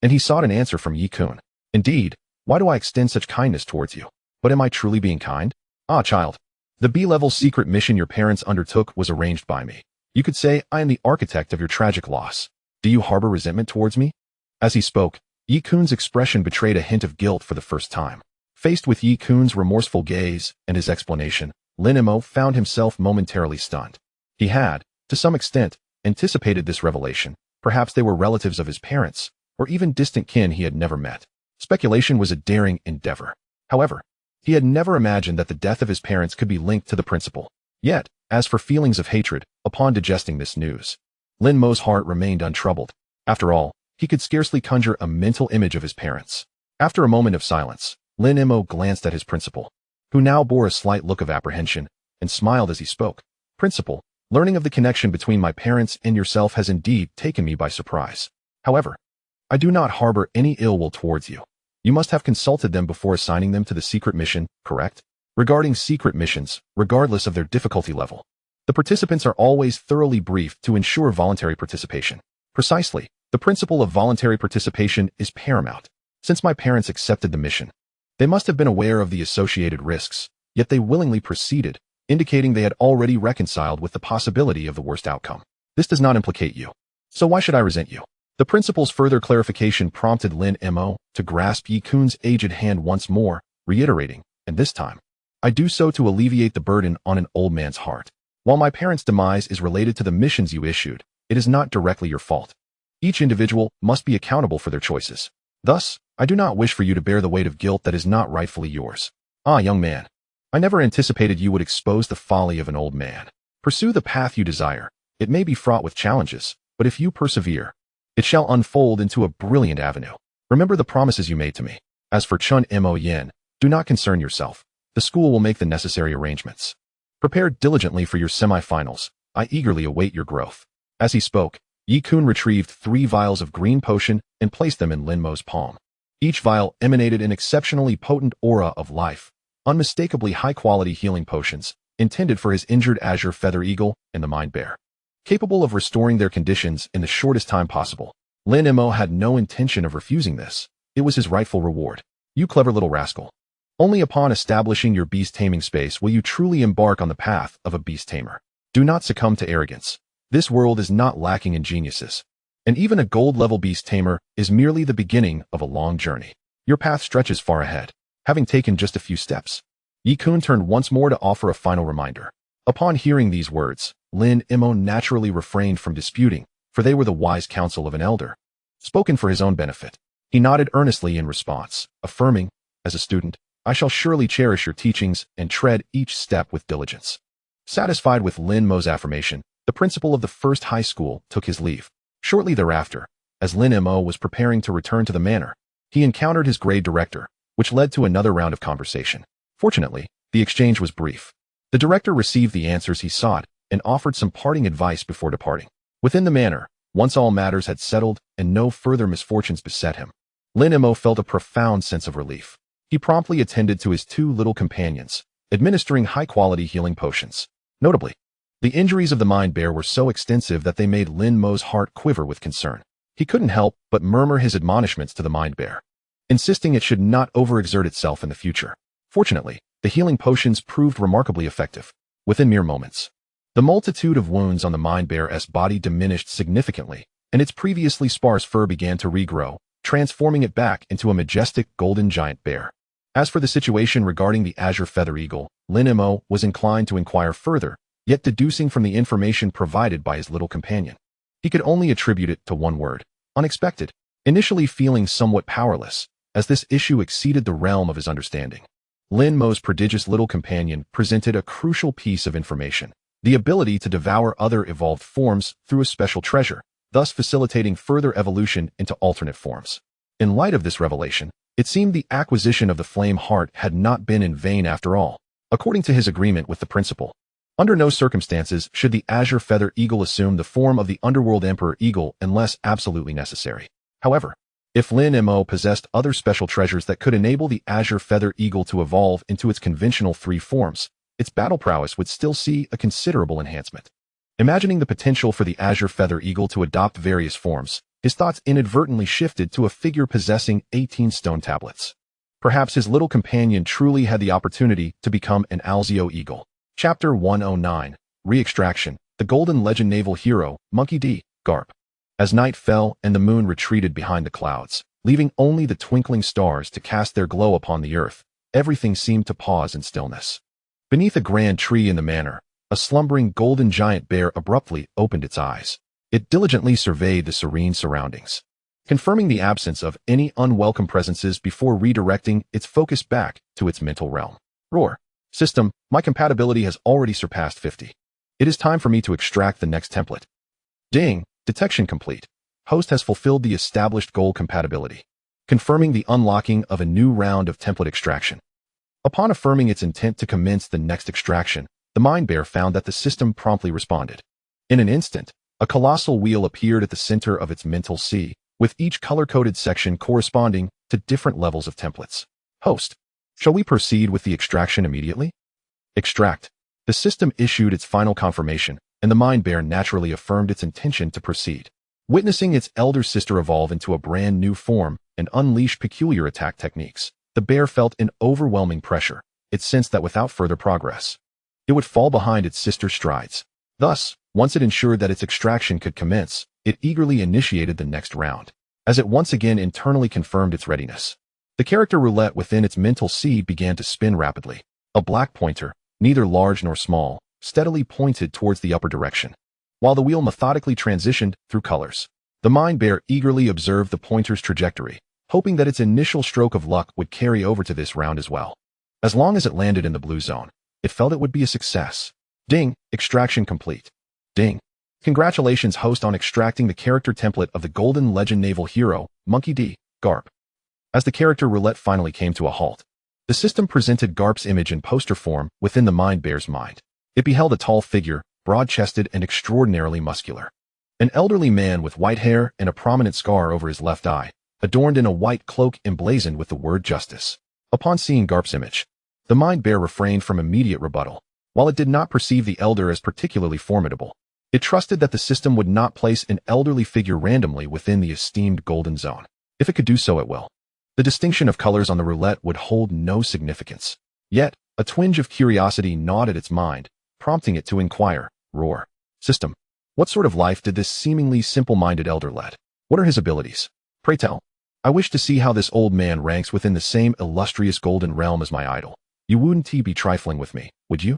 and he sought an answer from Yi-kun. Indeed, why do I extend such kindness towards you? But am I truly being kind? Ah, child. The B-level secret mission your parents undertook was arranged by me. You could say I am the architect of your tragic loss. Do you harbor resentment towards me? As he spoke, Yi-kun's expression betrayed a hint of guilt for the first time. Faced with Yi-kun's remorseful gaze and his explanation, Lin Mo found himself momentarily stunned. He had, to some extent, anticipated this revelation. Perhaps they were relatives of his parents, or even distant kin he had never met. Speculation was a daring endeavor. However, he had never imagined that the death of his parents could be linked to the principal. Yet, as for feelings of hatred, upon digesting this news, Lin Mo's heart remained untroubled. After all, he could scarcely conjure a mental image of his parents. After a moment of silence, Lin Mo glanced at his principal, who now bore a slight look of apprehension, and smiled as he spoke. Principal, learning of the connection between my parents and yourself has indeed taken me by surprise. However, I do not harbor any ill will towards you. You must have consulted them before assigning them to the secret mission, correct? Regarding secret missions, regardless of their difficulty level, the participants are always thoroughly briefed to ensure voluntary participation. Precisely, the principle of voluntary participation is paramount. Since my parents accepted the mission, they must have been aware of the associated risks, yet they willingly proceeded, indicating they had already reconciled with the possibility of the worst outcome. This does not implicate you. So why should I resent you? The principal's further clarification prompted Lin Mo to grasp Yi Kun's aged hand once more, reiterating, and this time, I do so to alleviate the burden on an old man's heart. While my parents' demise is related to the missions you issued, it is not directly your fault. Each individual must be accountable for their choices. Thus, I do not wish for you to bear the weight of guilt that is not rightfully yours. Ah, young man. I never anticipated you would expose the folly of an old man. Pursue the path you desire. It may be fraught with challenges, but if you persevere, it shall unfold into a brilliant avenue. Remember the promises you made to me. As for Chen Mo Yin, do not concern yourself. The school will make the necessary arrangements. Prepare diligently for your semi-finals. I eagerly await your growth. As he spoke, Yi Kun retrieved 3 vials of green potion and placed them in Lin Mo's palm. Each vial emanated an exceptionally potent aura of life, unmistakably high-quality healing potions, intended for his injured azure feather eagle and the mind bear. Capable of restoring their conditions in the shortest time possible, Lin Mo had no intention of refusing this. It was his rightful reward. You clever little rascal. Only upon establishing your beast taming space will you truly embark on the path of a beast tamer. Do not succumb to arrogance. This world is not lacking in geniuses. And even a gold-level beast tamer is merely the beginning of a long journey. Your path stretches far ahead. Having taken just a few steps, Yi Kun turned once more to offer a final reminder. Upon hearing these words, Lin Mo naturally refrained from disputing, for they were the wise counsel of an elder, spoken for his own benefit. He nodded earnestly in response, affirming, as a student, I shall surely cherish your teachings and tread each step with diligence. Satisfied with Lin Mo's affirmation, the principal of the first high school took his leave. Shortly thereafter, as Lin Mo was preparing to return to the manor, he encountered his grade director, which led to another round of conversation. Fortunately, the exchange was brief. The director received the answers he sought and offered some parting advice before departing. Within the manor, once all matters had settled and no further misfortunes beset him, Lin Mo felt a profound sense of relief. He promptly attended to his 2 little companions, administering high-quality healing potions. Notably, the injuries of the mind bear were so extensive that they made Lin Mo's heart quiver with concern. He couldn't help but murmur his admonishments to the mind bear, insisting it should not overexert itself in the future. Fortunately, the healing potions proved remarkably effective. Within mere moments, the multitude of wounds on the mind bear's body diminished significantly, and its previously sparse fur began to regrow, transforming it back into a majestic golden giant bear. As for the situation regarding the azure feather eagle, Lin Mo was inclined to inquire further, yet deducing from the information provided by his little companion, he could only attribute it to one word: unexpected. Initially feeling somewhat powerless, as this issue exceeded the realm of his understanding, Lin Mo's prodigious little companion presented a crucial piece of information: the ability to devour other evolved forms through a special treasure, thus facilitating further evolution into alternate forms. In light of this revelation, it seemed the acquisition of the flame heart had not been in vain after all. According to his agreement with the principal, under no circumstances should the azure feather eagle assume the form of the underworld emperor eagle unless absolutely necessary. However, if Lin Mo possessed other special treasures that could enable the azure feather eagle to evolve into its conventional 3 forms, its battle prowess would still see a considerable enhancement. Imagining the potential for the azure feather eagle to adopt various forms, his thoughts inadvertently shifted to a figure possessing 18 stone tablets. Perhaps his little companion truly had the opportunity to become an Alzio eagle. Chapter 109, Re-Extraction, the Golden Legend Naval Hero, Monkey D. Garp. As night fell and the moon retreated behind the clouds, leaving only the twinkling stars to cast their glow upon the earth, everything seemed to pause in stillness. Beneath a grand tree in the manor, a slumbering golden giant bear abruptly opened its eyes. It diligently surveyed the serene surroundings, confirming the absence of any unwelcome presences before redirecting its focus back to its mental realm. Roar. System, my compatibility has already surpassed 50. It is time for me to extract the next template. Ding. Detection complete. Host has fulfilled the established goal compatibility, confirming the unlocking of a new round of template extraction. Upon affirming its intent to commence the next extraction, the mind bear found that the system promptly responded. In an instant, a colossal wheel appeared at the center of its mental sea, with each color-coded section corresponding to different levels of templates. Host. Shall we proceed with the extraction immediately? Extract. The system issued its final confirmation, and the mind bear naturally affirmed its intention to proceed. Witnessing its elder sister evolve into a brand new form and unleash peculiar attack techniques, the bear felt an overwhelming pressure. It sensed that without further progress, it would fall behind its sister's strides. Thus, once it ensured that its extraction could commence, it eagerly initiated the next round, as it once again internally confirmed its readiness. The character roulette within its mental sea began to spin rapidly. A black pointer, neither large nor small, steadily pointed towards the upper direction, while the wheel methodically transitioned through colors. The mind bear eagerly observed the pointer's trajectory, hoping that its initial stroke of luck would carry over to this round as well. As long as it landed in the blue zone, it felt it would be a success. Ding, extraction complete. Ding. Congratulations, host, on extracting the character template of the Golden Legend naval hero, Monkey D. Garp. As the character roulette finally came to a halt, the system presented Garp's image in poster form within the mind bear's mind. It beheld a tall figure, broad-chested and extraordinarily muscular. An elderly man with white hair and a prominent scar over his left eye, adorned in a white cloak emblazoned with the word justice. Upon seeing Garp's image, the mind bear refrained from immediate rebuttal. While it did not perceive the elder as particularly formidable, it trusted that the system would not place an elderly figure randomly within the esteemed golden zone. If it could do so, it will. The distinction of colors on the roulette would hold no significance. Yet, a twinge of curiosity gnawed at its mind, prompting it to inquire, roar. System, what sort of life did this seemingly simple-minded elder lead? What are his abilities? Pray tell. I wish to see how this old man ranks within the same illustrious golden realm as my idol. You wouldn't be trifling with me, would you?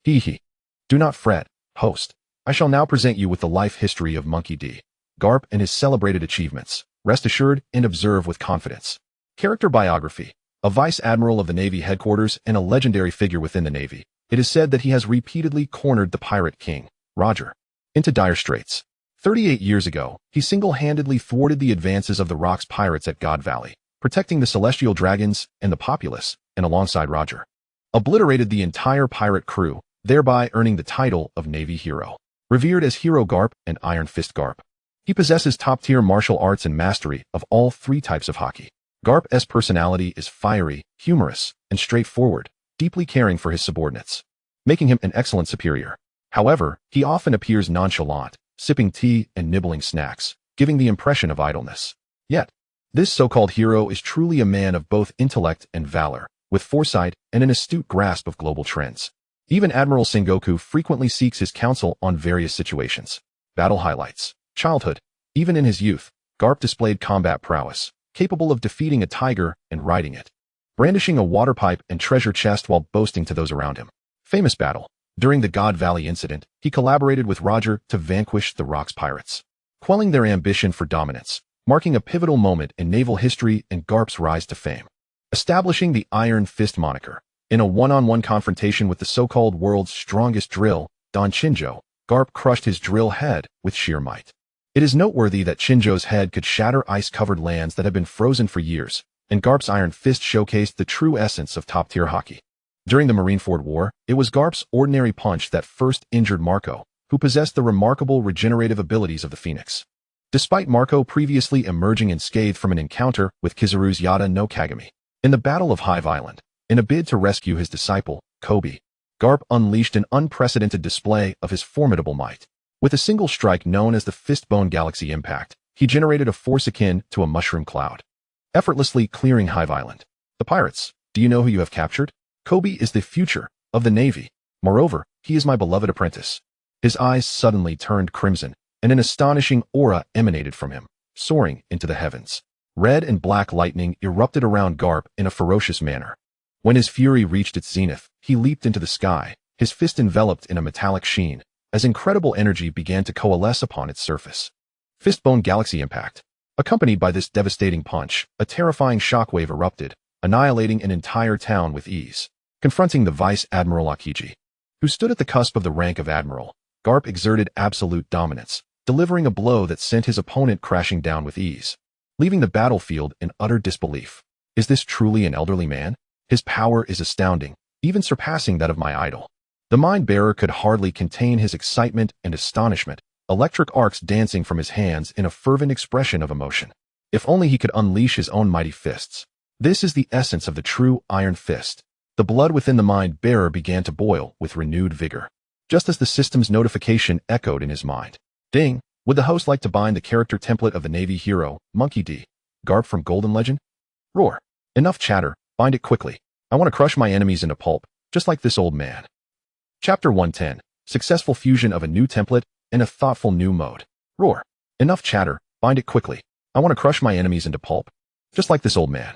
Hee hee. Do not fret, host. I shall now present you with the life history of Monkey D. Garp and his celebrated achievements. Rest assured and observe with confidence. Character biography. A vice admiral of the Navy headquarters and a legendary figure within the Navy, it is said that he has repeatedly cornered the pirate king, Roger, into dire straits. 38 years ago, he single-handedly thwarted the advances of the Rock's pirates at God Valley, protecting the celestial dragons and the populace, and alongside Roger, obliterated the entire pirate crew, thereby earning the title of Navy Hero. Revered as Hero Garp and Iron Fist Garp, he possesses top-tier martial arts and mastery of all three types of hockey. Garp's personality is fiery, humorous, and straightforward, deeply caring for his subordinates, making him an excellent superior. However, he often appears nonchalant, sipping tea and nibbling snacks, giving the impression of idleness. Yet, this so-called hero is truly a man of both intellect and valor, with foresight and an astute grasp of global trends. Even Admiral Sengoku frequently seeks his counsel on various situations. Battle highlights. Childhood. Even in his youth, Garp displayed combat prowess, capable of defeating a tiger and riding it, brandishing a water pipe and treasure chest while boasting to those around him. Famous battle. During the God Valley incident, he collaborated with Roger to vanquish the Rock's pirates, quelling their ambition for dominance, marking a pivotal moment in naval history and Garp's rise to fame. Establishing the Iron Fist moniker. In a one-on-one confrontation with the so-called world's strongest drill, Don Qingyu, Garp crushed his drill head with sheer might. It is noteworthy that Qingyu's head could shatter ice-covered lands that had been frozen for years, and Garp's Iron Fist showcased the true essence of top-tier hockey. During the Marineford War, it was Garp's ordinary punch that first injured Marco, who possessed the remarkable regenerative abilities of the Phoenix. Despite Marco previously emerging unscathed from an encounter with Kizaru's Yada no Kagami, in the Battle of Hive Island, in a bid to rescue his disciple, Kobe, Garp unleashed an unprecedented display of his formidable might. With a single strike known as the Fistbone Galaxy Impact, he generated a force akin to a mushroom cloud, effortlessly clearing Hive Island. The pirates, do you know who you have captured? Kobe is the future of the Navy. Moreover, he is my beloved apprentice. His eyes suddenly turned crimson, and an astonishing aura emanated from him, soaring into the heavens. Red and black lightning erupted around Garp in a ferocious manner. When his fury reached its zenith, he leaped into the sky, his fist enveloped in a metallic sheen, as incredible energy began to coalesce upon its surface. Fistbone Galaxy Impact. Accompanied by this devastating punch, a terrifying shockwave erupted, annihilating an entire town with ease. Confronting the Vice Admiral Akiji, who stood at the cusp of the rank of Admiral, Garp exerted absolute dominance, delivering a blow that sent his opponent crashing down with ease, leaving the battlefield in utter disbelief. Is this truly an elderly man? His power is astounding, even surpassing that of my idol. The mind-bearer could hardly contain his excitement and astonishment, electric arcs dancing from his hands in a fervent expression of emotion. If only he could unleash his own mighty fists. This is the essence of the true Iron Fist. The blood within the mind-bearer began to boil with renewed vigor, just as the system's notification echoed in his mind. Ding! Would the host like to bind the character template of the Navy hero, Monkey D. Garp from Golden Legend? Roar! Enough chatter, bind it quickly. I want to crush my enemies into pulp, just like this old man. Chapter 110. Successful fusion of a new template and a thoughtful new mode. Roar. Enough chatter, bind it quickly. I want to crush my enemies into pulp. Just like this old man.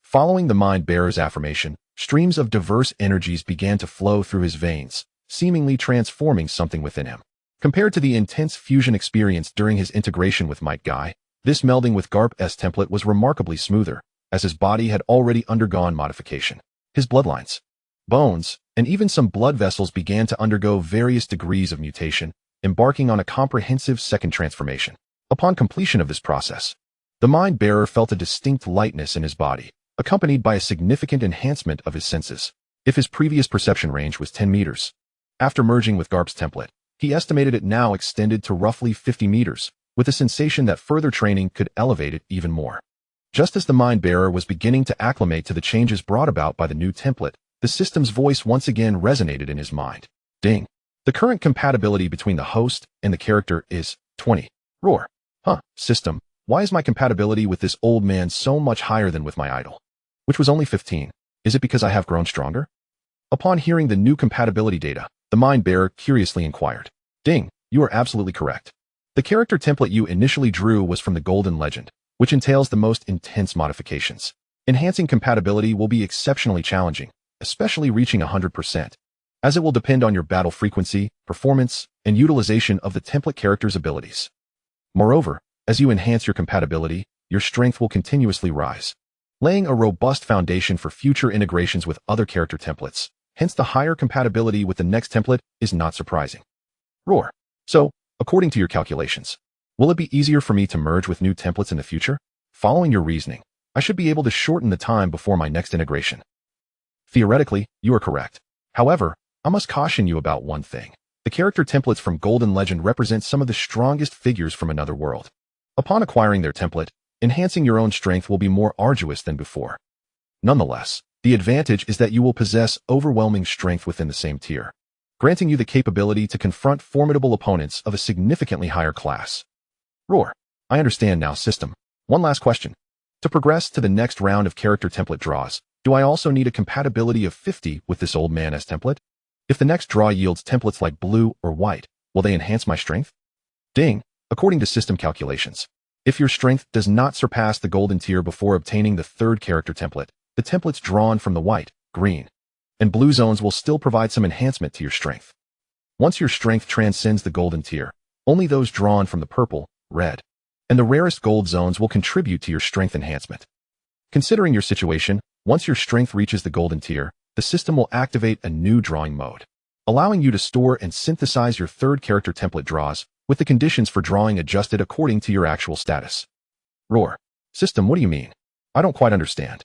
Following the mind bearer's affirmation, streams of diverse energies began to flow through his veins, seemingly transforming something within him. Compared to the intense fusion experience during his integration with Might Guy, this melding with Garp's template was remarkably smoother, as his body had already undergone modification. His bloodlines, bones, and even some blood vessels began to undergo various degrees of mutation, embarking on a comprehensive second transformation. Upon completion of this process, the mind bearer felt a distinct lightness in his body, accompanied by a significant enhancement of his senses. If his previous perception range was 10 meters, after merging with Garp's template, he estimated it now extended to roughly 50 meters, with a sensation that further training could elevate it even more. Just as the mind bearer was beginning to acclimate to the changes brought about by the new template, the system's voice once again resonated in his mind. Ding. The current compatibility between the host and the character is 20. Roar. Huh, system, why is my compatibility with this old man so much higher than with my idol, which was only 15? Is it because I have grown stronger? Upon hearing the new compatibility data, the mind bearer curiously inquired. Ding, you are absolutely correct. The character template you initially drew was from the Golden Legend, which entails the most intense modifications. Enhancing compatibility will be exceptionally challenging, especially reaching 100%, as it will depend on your battle frequency, performance, and utilization of the template character's abilities. Moreover, as you enhance your compatibility, your strength will continuously rise, laying a robust foundation for future integrations with other character templates. Hence, the higher compatibility with the next template is not surprising. Roar. So, according to your calculations, will it be easier for me to merge with new templates in the future? Following your reasoning, I should be able to shorten the time before my next integration. Theoretically, you are correct. However, I must caution you about one thing. The character templates from Golden Legend represent some of the strongest figures from another world. Upon acquiring their template, enhancing your own strength will be more arduous than before. Nonetheless, the advantage is that you will possess overwhelming strength within the same tier, granting you the capability to confront formidable opponents of a significantly higher class. Roar. I understand now, system. One last question. To progress to the next round of character template draws, do I also need a compatibility of 50 with this old man as template? If the next draw yields templates like blue or white, will they enhance my strength? Ding. According to system calculations, if your strength does not surpass the golden tier before obtaining the third character template, the templates drawn from the white, green, and blue zones will still provide some enhancement to your strength. Once your strength transcends the golden tier, only those drawn from the purple, red, and the rarest gold zones will contribute to your strength enhancement. Considering your situation, once your strength reaches the golden tier, the system will activate a new drawing mode, allowing you to store and synthesize your third character template draws, with the conditions for drawing adjusted according to your actual status. Roar. System, what do you mean? I don't quite understand.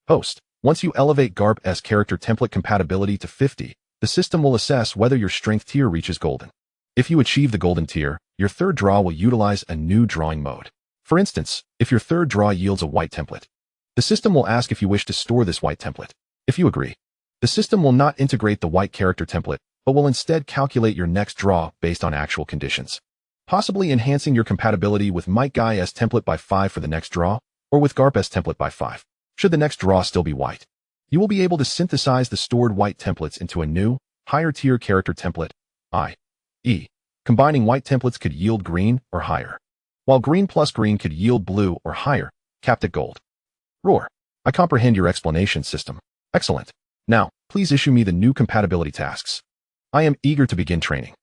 Host. Once you elevate Garp's character template compatibility to 50, the system will assess whether your strength tier reaches golden. If you achieve the golden tier, your third draw will utilize a new drawing mode. For instance, if your third draw yields a white template, the system will ask if you wish to store this white template. If you agree, the system will not integrate the white character template, but will instead calculate your next draw based on actual conditions, possibly enhancing your compatibility with Might Guy's template by 5 for the next draw, or with Garp's template by 5. Should the next draw still be white, you will be able to synthesize the stored white templates into a new, higher-tier character template, i.e., combining white templates could yield green or higher, while green plus green could yield blue or higher, capped at gold. Roar. I comprehend your explanation, system. Excellent. Now, please issue me the new compatibility tasks. I am eager to begin training.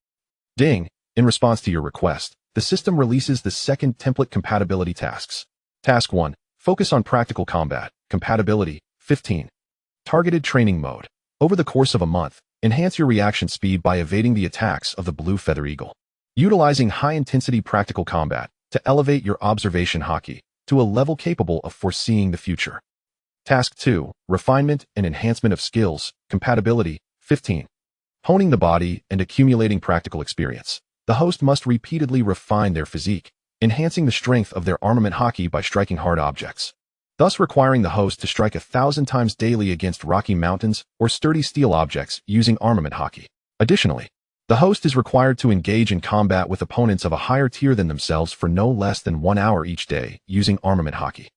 Ding. In response to your request, the system releases the second template compatibility tasks. Task 1. Focus on practical combat. Compatibility, 15. Targeted training mode. Over the course of a month, enhance your reaction speed by evading the attacks of the blue feather eagle. Utilizing high-intensity practical combat to elevate your observation haki to a level capable of foreseeing the future. Task 2. Refinement and enhancement of skills. Compatibility, 15. Honing the body and accumulating practical experience. The host must repeatedly refine their physique, enhancing the strength of their armament haki by striking hard objects, thus requiring the host to strike 1,000 times daily against rocky mountains or sturdy steel objects using armament haki. Additionally, the host is required to engage in combat with opponents of a higher tier than themselves for no less than 1 hour each day using armament haki.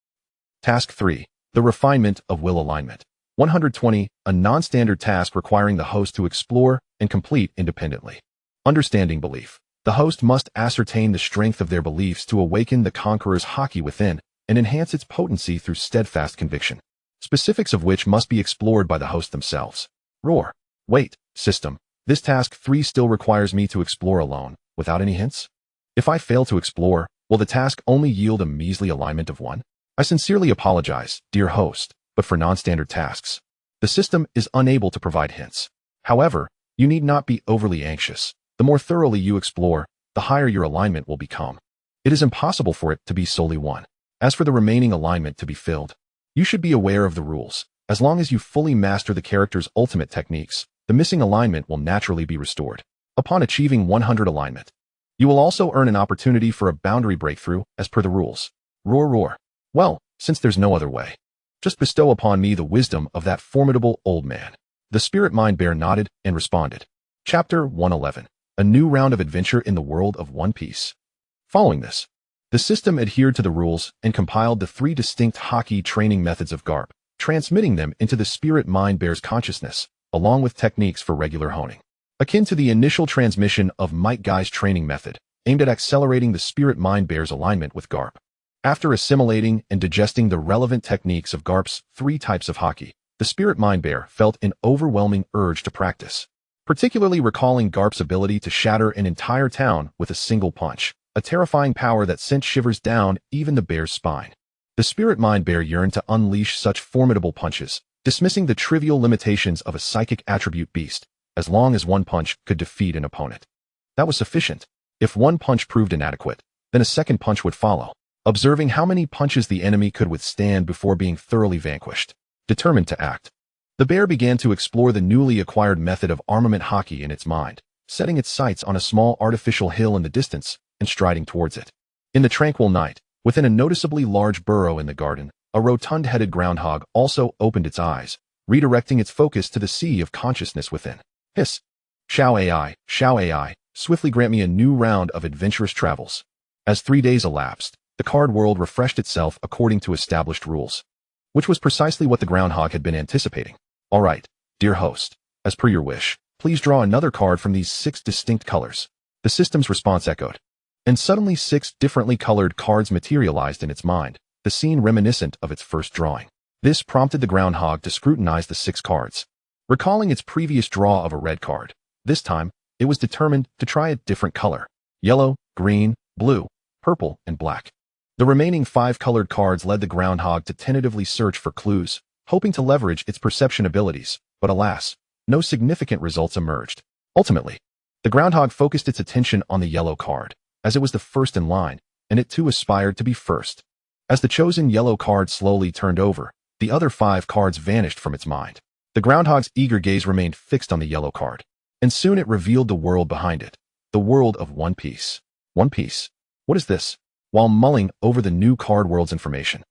Task 3. The refinement of will alignment. 120. A non-standard task requiring the host to explore and complete independently. Understanding belief. The host must ascertain the strength of their beliefs to awaken the conqueror's haki within and enhance its potency through steadfast conviction, specifics of which must be explored by the host themselves. Roar. Wait, system. This task 3 still requires me to explore alone, without any hints? If I fail to explore, will the task only yield a measly alignment of 1? I sincerely apologize, dear host, but for non-standard tasks, the system is unable to provide hints. However, you need not be overly anxious. The more thoroughly you explore, the higher your alignment will become. It is impossible for it to be solely 1. As for the remaining alignment to be filled, you should be aware of the rules. As long as you fully master the character's ultimate techniques, the missing alignment will naturally be restored. Upon achieving 100 alignment, you will also earn an opportunity for a boundary breakthrough as per the rules. Roar, roar. Well, since there's no other way, just bestow upon me the wisdom of that formidable old man. The spirit mind bear nodded and responded. Chapter 111. A new round of adventure in the world of One Piece. Following this, the system adhered to the rules and compiled the 3 distinct haki training methods of Garp, transmitting them into the spirit mind bear's consciousness, along with techniques for regular honing. Akin to the initial transmission of Might Guy's training method, aimed at accelerating the spirit mind bear's alignment with Garp. After assimilating and digesting the relevant techniques of Garp's 3 types of haki, the spirit mind bear felt an overwhelming urge to practice, particularly recalling Garp's ability to shatter an entire town with a single punch, a terrifying power that sent shivers down even the bear's spine. The spirit mind bear yearned to unleash such formidable punches, dismissing the trivial limitations of a psychic attribute beast, as long as 1 punch could defeat an opponent. That was sufficient. If 1 punch proved inadequate, then a second punch would follow, observing how many punches the enemy could withstand before being thoroughly vanquished. Determined to act, the bear began to explore the newly acquired method of armament haki in its mind, setting its sights on a small artificial hill in the distance and striding towards it. In the tranquil night, within a noticeably large burrow in the garden, a rotund-headed groundhog also opened its eyes, redirecting its focus to the sea of consciousness within. Hiss. Xiao AI, swiftly grant me a new round of adventurous travels. As 3 days elapsed, the card world refreshed itself according to established rules, which was precisely what the groundhog had been anticipating. All right, dear host, as per your wish, please draw another card from these 6 distinct colors. The system's response echoed, and suddenly 6 differently colored cards materialized in its mind, the scene reminiscent of its first drawing. This prompted the groundhog to scrutinize the 6 cards. Recalling its previous draw of a red card, this time, it was determined to try a different color: yellow, green, blue, purple, and black. The remaining 5 colored cards led the groundhog to tentatively search for clues, hoping to leverage its perception abilities, but alas, no significant results emerged. Ultimately, the groundhog focused its attention on the yellow card, as it was the first in line, and it too aspired to be first. As the chosen yellow card slowly turned over, the other 5 cards vanished from its mind. The groundhog's eager gaze remained fixed on the yellow card, and soon it revealed the world behind it, the world of One Piece. One Piece? What is this? While mulling over the new card world's information,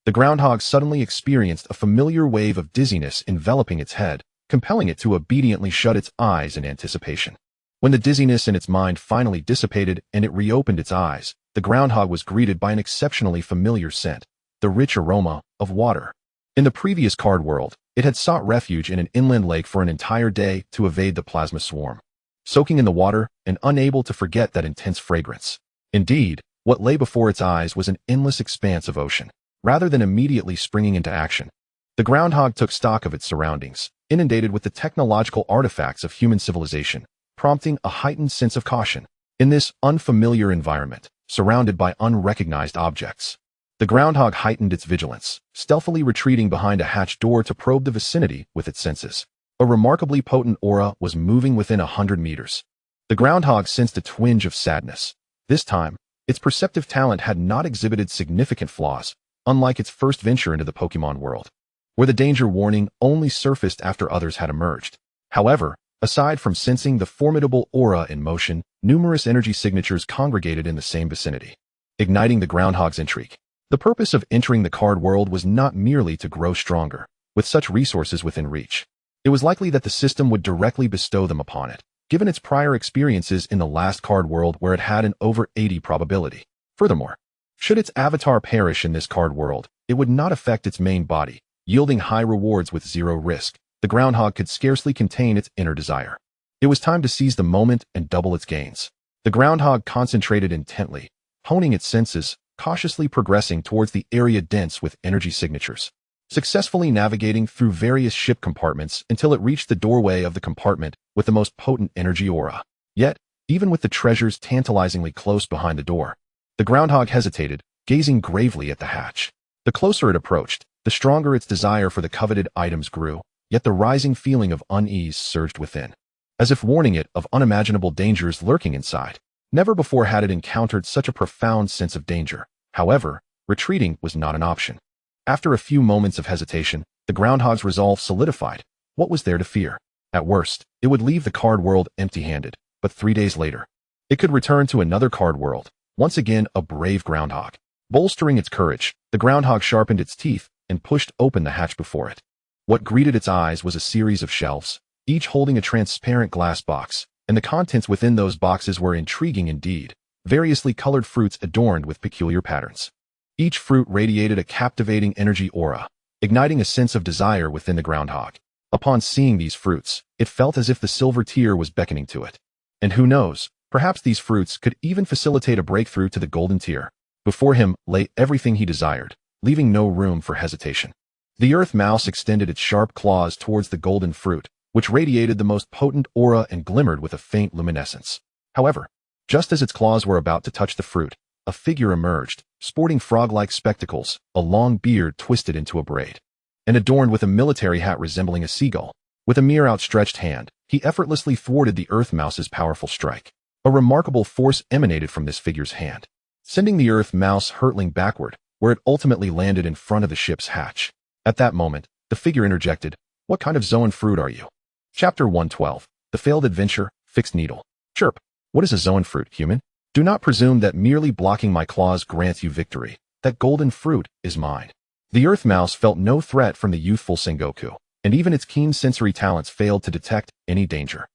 the groundhog suddenly experienced a familiar wave of dizziness enveloping its head, compelling it to obediently shut its eyes in anticipation. When the dizziness in its mind finally dissipated and it reopened its eyes, the groundhog was greeted by an exceptionally familiar scent, the rich aroma of water. In the previous card world, it had sought refuge in an inland lake for an entire day to evade the plasma swarm, soaking in the water and unable to forget that intense fragrance. Indeed, what lay before its eyes was an endless expanse of ocean. Rather than immediately springing into action, the groundhog took stock of its surroundings, inundated with the technological artifacts of human civilization, prompting a heightened sense of caution. In this unfamiliar environment, surrounded by unrecognized objects, the groundhog heightened its vigilance, stealthily retreating behind a hatched door to probe the vicinity with its senses. A remarkably potent aura was moving within 100 meters. The groundhog sensed a twinge of sadness. This time, its perceptive talent had not exhibited significant flaws, unlike its first venture into the Pokemon world, where the danger warning only surfaced after others had emerged. However, aside from sensing the formidable aura in motion, numerous energy signatures congregated in the same vicinity, igniting the groundhog's intrigue. The purpose of entering the card world was not merely to grow stronger. With such resources within reach, it was likely that the system would directly bestow them upon it, given its prior experiences in the last card world where it had an over 80 probability. Furthermore, should its avatar perish in this card world, it would not affect its main body, yielding high rewards with 0 risk. The groundhog could scarcely contain its inner desire. It was time to seize the moment and double its gains. The groundhog concentrated intently, honing its senses, cautiously progressing towards the area dense with energy signatures, successfully navigating through various ship compartments until it reached the doorway of the compartment with the most potent energy aura. Yet, even with the treasures tantalizingly close behind the door, the groundhog hesitated, gazing gravely at the hatch. The closer it approached, the stronger its desire for the coveted items grew, yet the rising feeling of unease surged within, as if warning it of unimaginable dangers lurking inside. Never before had it encountered such a profound sense of danger. However, retreating was not an option. After a few moments of hesitation, the groundhog's resolve solidified. What was there to fear? At worst, it would leave the card world empty-handed, but 3 days later, it could return to another card world, once again a brave groundhog. Bolstering its courage, the groundhog sharpened its teeth and pushed open the hatch before it. What greeted its eyes was a series of shelves, each holding a transparent glass box, and the contents within those boxes were intriguing indeed, variously colored fruits adorned with peculiar patterns. Each fruit radiated a captivating energy aura, igniting a sense of desire within the groundhog. Upon seeing these fruits, it felt as if the silver tier was beckoning to it. And who knows, perhaps these fruits could even facilitate a breakthrough to the golden tier. Before him lay everything he desired, leaving no room for hesitation. The earth mouse extended its sharp claws towards the golden fruit, which radiated the most potent aura and glimmered with a faint luminescence. However, just as its claws were about to touch the fruit, a figure emerged, sporting frog-like spectacles, a long beard twisted into a braid, and adorned with a military hat resembling a seagull. With a mere outstretched hand, he effortlessly thwarted the earth mouse's powerful strike. A remarkable force emanated from this figure's hand, sending the earth mouse hurtling backward, where it ultimately landed in front of the ship's hatch. At that moment, the figure interjected, "What kind of zoan fruit are you?" Chapter 112. The Failed Adventure, Fixed Needle. Chirp. What is a zoan fruit, human? Do not presume that merely blocking my claws grants you victory. That golden fruit is mine. The earth mouse felt no threat from the youthful Sengoku, and even its keen sensory talents failed to detect any danger.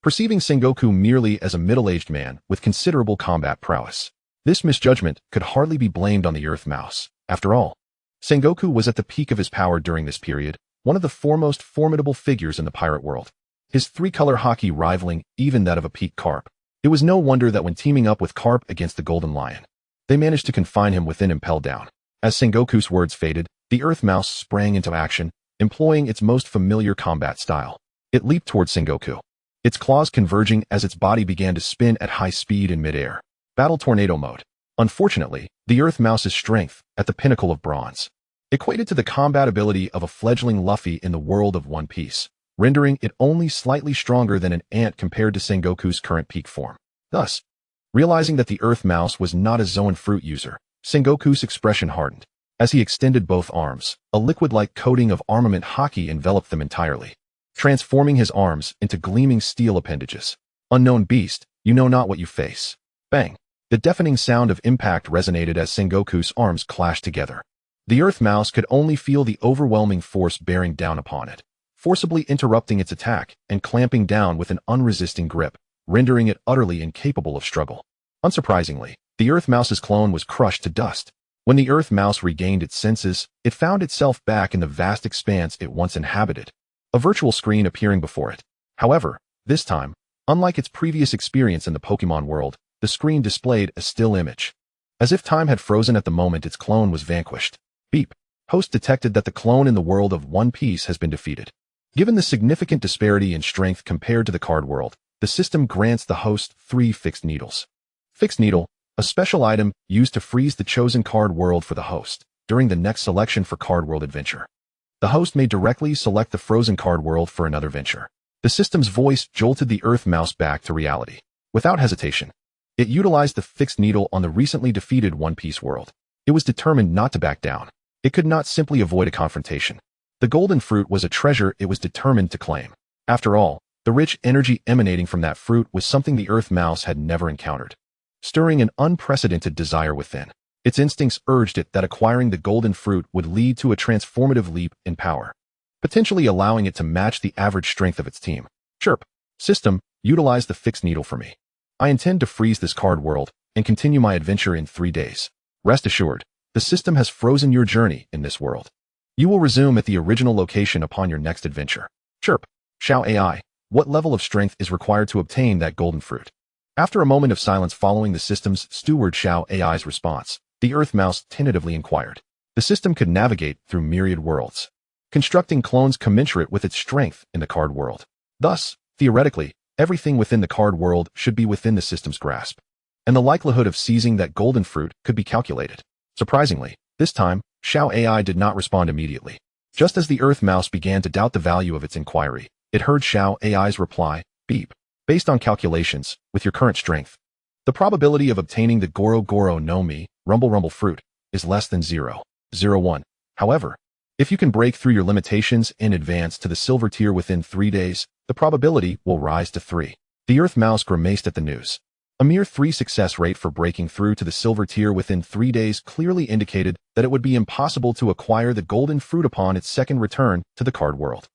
Perceiving Sengoku merely as a middle-aged man with considerable combat prowess, this misjudgment could hardly be blamed on the earth mouse. After all, Sengoku was at the peak of his power during this period, one of the foremost formidable figures in the pirate world, his three-color haki rivaling even that of a peak carp. It was no wonder that when teaming up with Carp against the Golden Lion, they managed to confine him within Impel Down. As Sengoku's words faded, the earth mouse sprang into action, employing its most familiar combat style. It leaped towards Sengoku, its claws converging as its body began to spin at high speed in midair. Battle Tornado Mode. Unfortunately, the earth mouse's strength, at the pinnacle of bronze, equated to the combat ability of a fledgling Luffy in the world of One Piece, rendering it only slightly stronger than an ant compared to Sengoku's current peak form. Thus, realizing that the earth mouse was not a zoan fruit user, Sengoku's expression hardened. As he extended both arms, a liquid-like coating of armament haki enveloped them entirely, transforming his arms into gleaming steel appendages. Unknown beast, you know not what you face. Bang! The deafening sound of impact resonated as Sengoku's arms clashed together. The earth mouse could only feel the overwhelming force bearing down upon it, forcibly interrupting its attack and clamping down with an unresisting grip, rendering it utterly incapable of struggle. Unsurprisingly, the earth mouse's clone was crushed to dust. When the earth mouse regained its senses, it found itself back in the vast expanse it once inhabited, a virtual screen appearing before it. However, this time, unlike its previous experience in the Pokemon world, the screen displayed a still image, as if time had frozen at the moment its clone was vanquished. Beep. Host detected that the clone in the world of One Piece has been defeated. Given the significant disparity in strength compared to the card world, the system grants the host 3 fixed needles. Fixed needle, a special item used to freeze the chosen card world for the host during the next selection for card world adventure. The host may directly select the frozen card world for another venture. The system's voice jolted the earth mouse back to reality. Without hesitation, it utilized the fixed needle on the recently defeated One Piece world. It was determined not to back down. It could not simply avoid a confrontation. The golden fruit was a treasure it was determined to claim. After all, the rich energy emanating from that fruit was something the earth mouse had never encountered, stirring an unprecedented desire within. Its instincts urged it that acquiring the golden fruit would lead to a transformative leap in power, potentially allowing it to match the average strength of its team. Chirp. System, utilize the fixed needle for me. I intend to freeze this card world and continue my adventure in 3 days. Rest assured, the system has frozen your journey in this world. You will resume at the original location upon your next adventure. Chirp. Xiao AI, What level of strength is required to obtain that golden fruit? After a moment of silence following the system's steward Xiao AI's response, the Earth Mouse tentatively inquired. The system could navigate through myriad worlds, constructing clones commensurate with its strength in the card world. Thus, theoretically, everything within the card world should be within the system's grasp, and the likelihood of seizing that golden fruit could be calculated. Surprisingly, this time, Xiao AI did not respond immediately. Just as the Earth Mouse began to doubt the value of its inquiry, it heard Xiao AI's reply, beep. Based on calculations, with your current strength, the probability of obtaining the Goro Goro no Mi, Rumble fruit, is less than 0.01. However, if you can break through your limitations and advance to the silver tier within 3 days, the probability will rise to 3. The Earth Mouse grimaced at the news. A mere 3 success rate for breaking through to the silver tier within 3 days clearly indicated that it would be impossible to acquire the golden fruit upon its second return to the card world.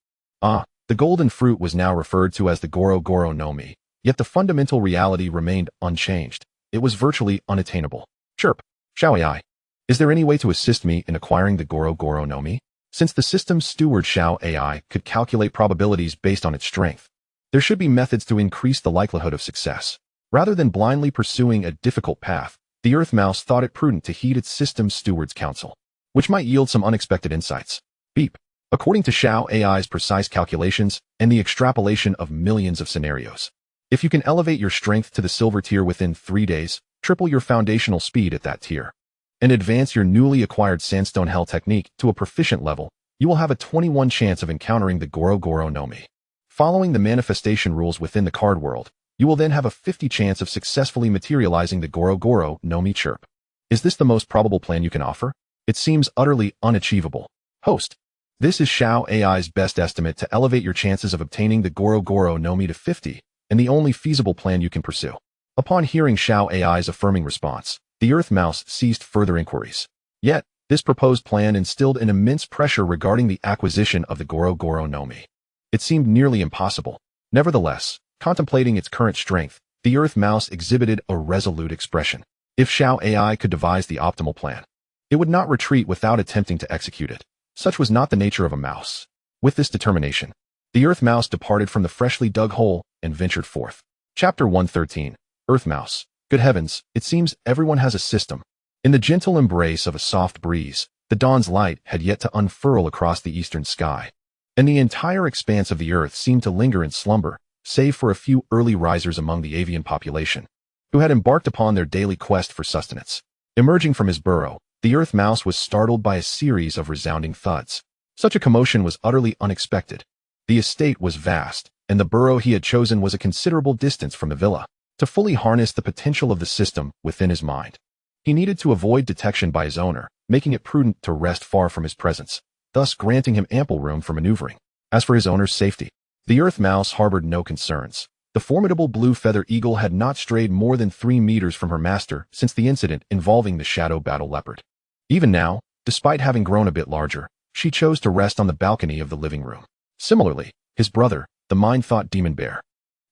The golden fruit was now referred to as the Goro Goro no Mi, yet the fundamental reality remained unchanged. It was virtually unattainable. Chirp. Xiao AI. Is there any way to assist me in acquiring the Goro Goro no Mi? Since the system's steward Xiao AI could calculate probabilities based on its strength, there should be methods to increase the likelihood of success. Rather than blindly pursuing a difficult path, the Earth Mouse thought it prudent to heed its system's steward's counsel, which might yield some unexpected insights. Beep. According to Xiao AI's precise calculations and the extrapolation of millions of scenarios, if you can elevate your strength to the silver tier within 3 days, triple your foundational speed at that tier, and advance your newly acquired Sandstone Hell technique to a proficient level, you will have a 21 chance of encountering the Goro Goro no Mi. Following the manifestation rules within the card world, you will then have a 50 chance of successfully materializing the Goro Goro no Mi chirp. Is this the most probable plan you can offer? It seems utterly unachievable. Host. This is Xiao AI's best estimate to elevate your chances of obtaining the Goro Goro no Mi to 50, and the only feasible plan you can pursue. Upon hearing Xiao AI's affirming response, the Earth Mouse ceased further inquiries. Yet, this proposed plan instilled an immense pressure regarding the acquisition of the Goro Goro no Mi. It seemed nearly impossible. Nevertheless, contemplating its current strength, the Earth Mouse exhibited a resolute expression. If Xiao AI could devise the optimal plan, it would not retreat without attempting to execute it. Such was not the nature of a mouse. With this determination, the Earth Mouse departed from the freshly dug hole and ventured forth. Chapter 113. Earth Mouse. Good heavens, it seems everyone has a system. In the gentle embrace of a soft breeze, the dawn's light had yet to unfurl across the eastern sky, and the entire expanse of the earth seemed to linger in slumber, save for a few early risers among the avian population, who had embarked upon their daily quest for sustenance. Emerging from his burrow, the Earth Mouse was startled by a series of resounding thuds. Such a commotion was utterly unexpected. The estate was vast, and the burrow he had chosen was a considerable distance from the villa. To fully harness the potential of the system within his mind, he needed to avoid detection by his owner, making it prudent to rest far from his presence, thus granting him ample room for maneuvering. As for his owner's safety, the Earth Mouse harbored no concerns. The formidable blue feather eagle had not strayed more than 3 meters from her master since the incident involving the shadow battle leopard. Even now, despite having grown a bit larger, she chose to rest on the balcony of the living room. Similarly, his brother, the mind-thought demon bear,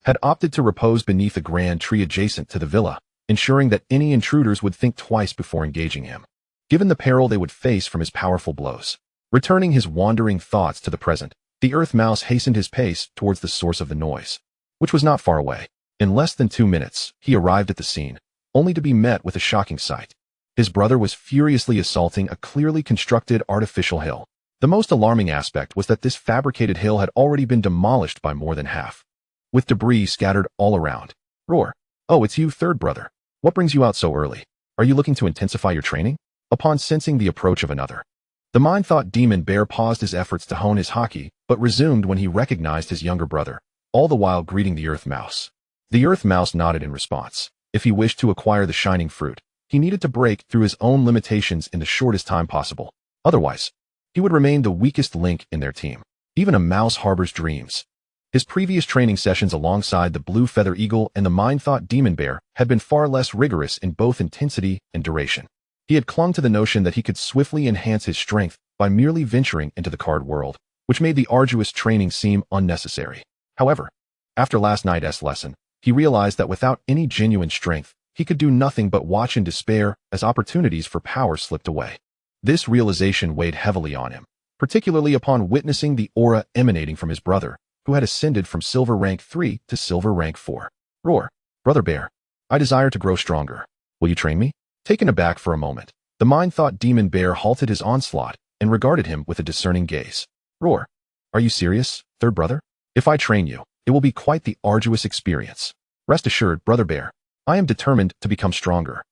had opted to repose beneath a grand tree adjacent to the villa, ensuring that any intruders would think twice before engaging him, given the peril they would face from his powerful blows. Returning his wandering thoughts to the present, the Earth Mouse hastened his pace towards the source of the noise, which was not far away. In less than 2 minutes, he arrived at the scene, only to be met with a shocking sight. His brother was furiously assaulting a clearly constructed artificial hill. The most alarming aspect was that this fabricated hill had already been demolished by more than half, with debris scattered all around. Roar. Oh, it's you, third brother. What brings you out so early? Are you looking to intensify your training? Upon sensing the approach of another, the mind-thought demon bear paused his efforts to hone his haki, but resumed when he recognized his younger brother, all the while greeting the Earth Mouse. The Earth Mouse nodded in response. If he wished to acquire the shining fruit, he needed to break through his own limitations in the shortest time possible. Otherwise, he would remain the weakest link in their team. Even a mouse harbors dreams. His previous training sessions alongside the blue feather eagle and the mind-thought demon bear had been far less rigorous in both intensity and duration. He had clung to the notion that he could swiftly enhance his strength by merely venturing into the card world, which made the arduous training seem unnecessary. However, after last night's lesson, he realized that without any genuine strength, he could do nothing but watch in despair as opportunities for power slipped away. This realization weighed heavily on him, particularly upon witnessing the aura emanating from his brother, who had ascended from Silver Rank 3 to Silver Rank 4. Roar. Brother Bear, I desire to grow stronger. Will you train me? Taken aback for a moment, the mind-thought demon bear halted his onslaught and regarded him with a discerning gaze. Roar. Are you serious, third brother? If I train you, it will be quite the arduous experience. Rest assured, Brother Bear, I am determined to become stronger.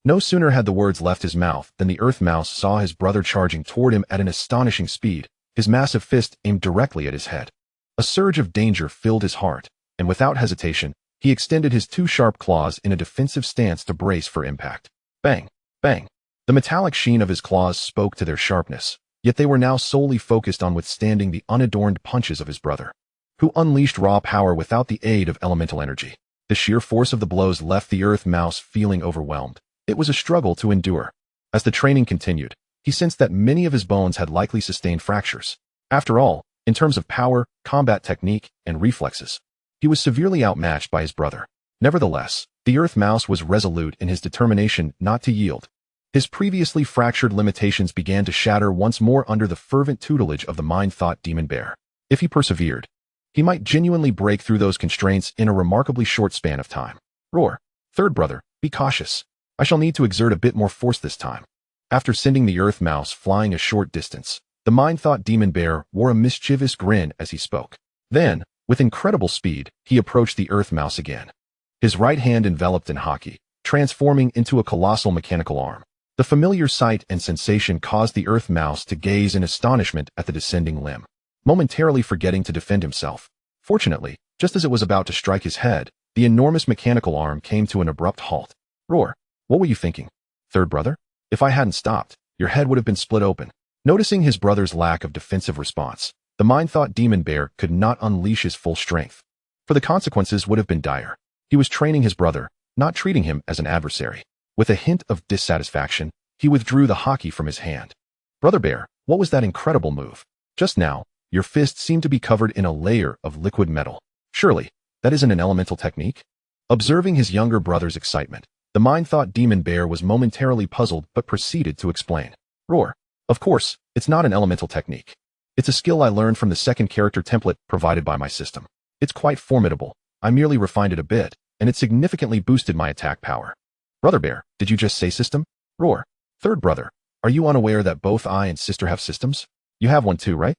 No sooner had the words left his mouth than the Earth Mouse saw his brother charging toward him at an astonishing speed, his massive fist aimed directly at his head. A surge of danger filled his heart, and without hesitation, he extended his two sharp claws in a defensive stance to brace for impact. Bang! Bang! The metallic sheen of his claws spoke to their sharpness, yet they were now solely focused on withstanding the unadorned punches of his brother, who unleashed raw power without the aid of elemental energy. The sheer force of the blows left the Earth Mouse feeling overwhelmed. It was a struggle to endure. As the training continued, he sensed that many of his bones had likely sustained fractures. After all, in terms of power, combat technique, and reflexes, he was severely outmatched by his brother. Nevertheless, the Earth Mouse was resolute in his determination not to yield. His previously fractured limitations began to shatter once more under the fervent tutelage of the mind-thought demon bear. If he persevered, he might genuinely break through those constraints in a remarkably short span of time. Roar. Third brother, be cautious. I shall need to exert a bit more force this time. After sending the Earth Mouse flying a short distance, the mind-thought demon bear wore a mischievous grin as he spoke. Then, with incredible speed, he approached the Earth Mouse again. His right hand enveloped in haki, transforming into a colossal mechanical arm. The familiar sight and sensation caused the Earth Mouse to gaze in astonishment at the descending limb, momentarily forgetting to defend himself. Fortunately, just as it was about to strike his head, the enormous mechanical arm came to an abrupt halt. Roar. What were you thinking, third brother? If I hadn't stopped, your head would have been split open. Noticing his brother's lack of defensive response, the mind-thought demon bear could not unleash his full strength, for the consequences would have been dire. He was training his brother, not treating him as an adversary. With a hint of dissatisfaction, he withdrew the haki from his hand. Brother Bear, what was that incredible move? Just now, your fist seemed to be covered in a layer of liquid metal. Surely, that isn't an elemental technique? Observing his younger brother's excitement, the mind-thought demon bear was momentarily puzzled but proceeded to explain. Roar. Of course, it's not an elemental technique. It's a skill I learned from the second character template provided by my system. It's quite formidable. I merely refined it a bit, and it significantly boosted my attack power. Brother Bear, did you just say system? Roar. Third brother, are you unaware that both I and sister have systems? You have one too, right?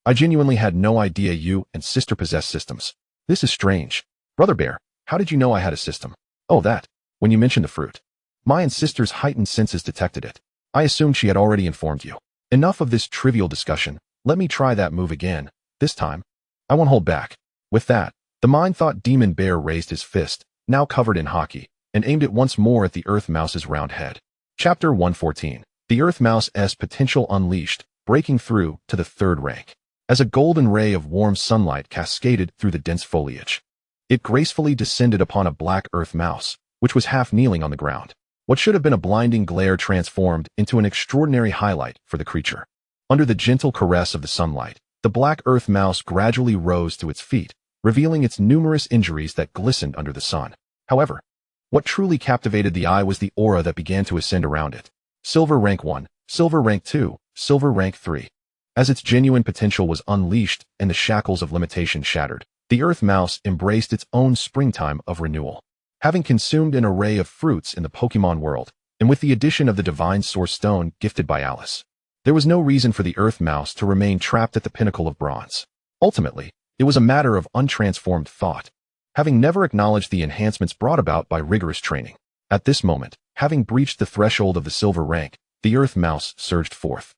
I genuinely had no idea you and sister possess systems. This is strange. Brother Bear, how did you know I had a system? Oh, that. When you mentioned the fruit, my and sister's heightened senses detected it. I assumed she had already informed you. Enough of this trivial discussion. Let me try that move again. This time, I won't hold back. With that, the mind-thought demon bear raised his fist, now covered in haki, and aimed it once more at the Earth Mouse's round head. Chapter 114. The Earth Mouse's potential unleashed, breaking through to the third rank. As a golden ray of warm sunlight cascaded through the dense foliage, it gracefully descended upon a black Earth Mouse, which was half kneeling on the ground. What should have been a blinding glare transformed into an extraordinary highlight for the creature. Under the gentle caress of the sunlight, the black Earth Mouse gradually rose to its feet, revealing its numerous injuries that glistened under the sun. However, what truly captivated the eye was the aura that began to ascend around it. Silver Rank 1, Silver Rank 2, Silver Rank 3. As its genuine potential was unleashed and the shackles of limitation shattered, the Earth Mouse embraced its own springtime of renewal. Having consumed an array of fruits in the Pokemon world, and with the addition of the Divine Source Stone gifted by Alice, there was no reason for the Earth Mouse to remain trapped at the pinnacle of bronze. Ultimately, it was a matter of untransformed thought, having never acknowledged the enhancements brought about by rigorous training. At this moment, having breached the threshold of the silver rank, the Earth Mouse surged forth,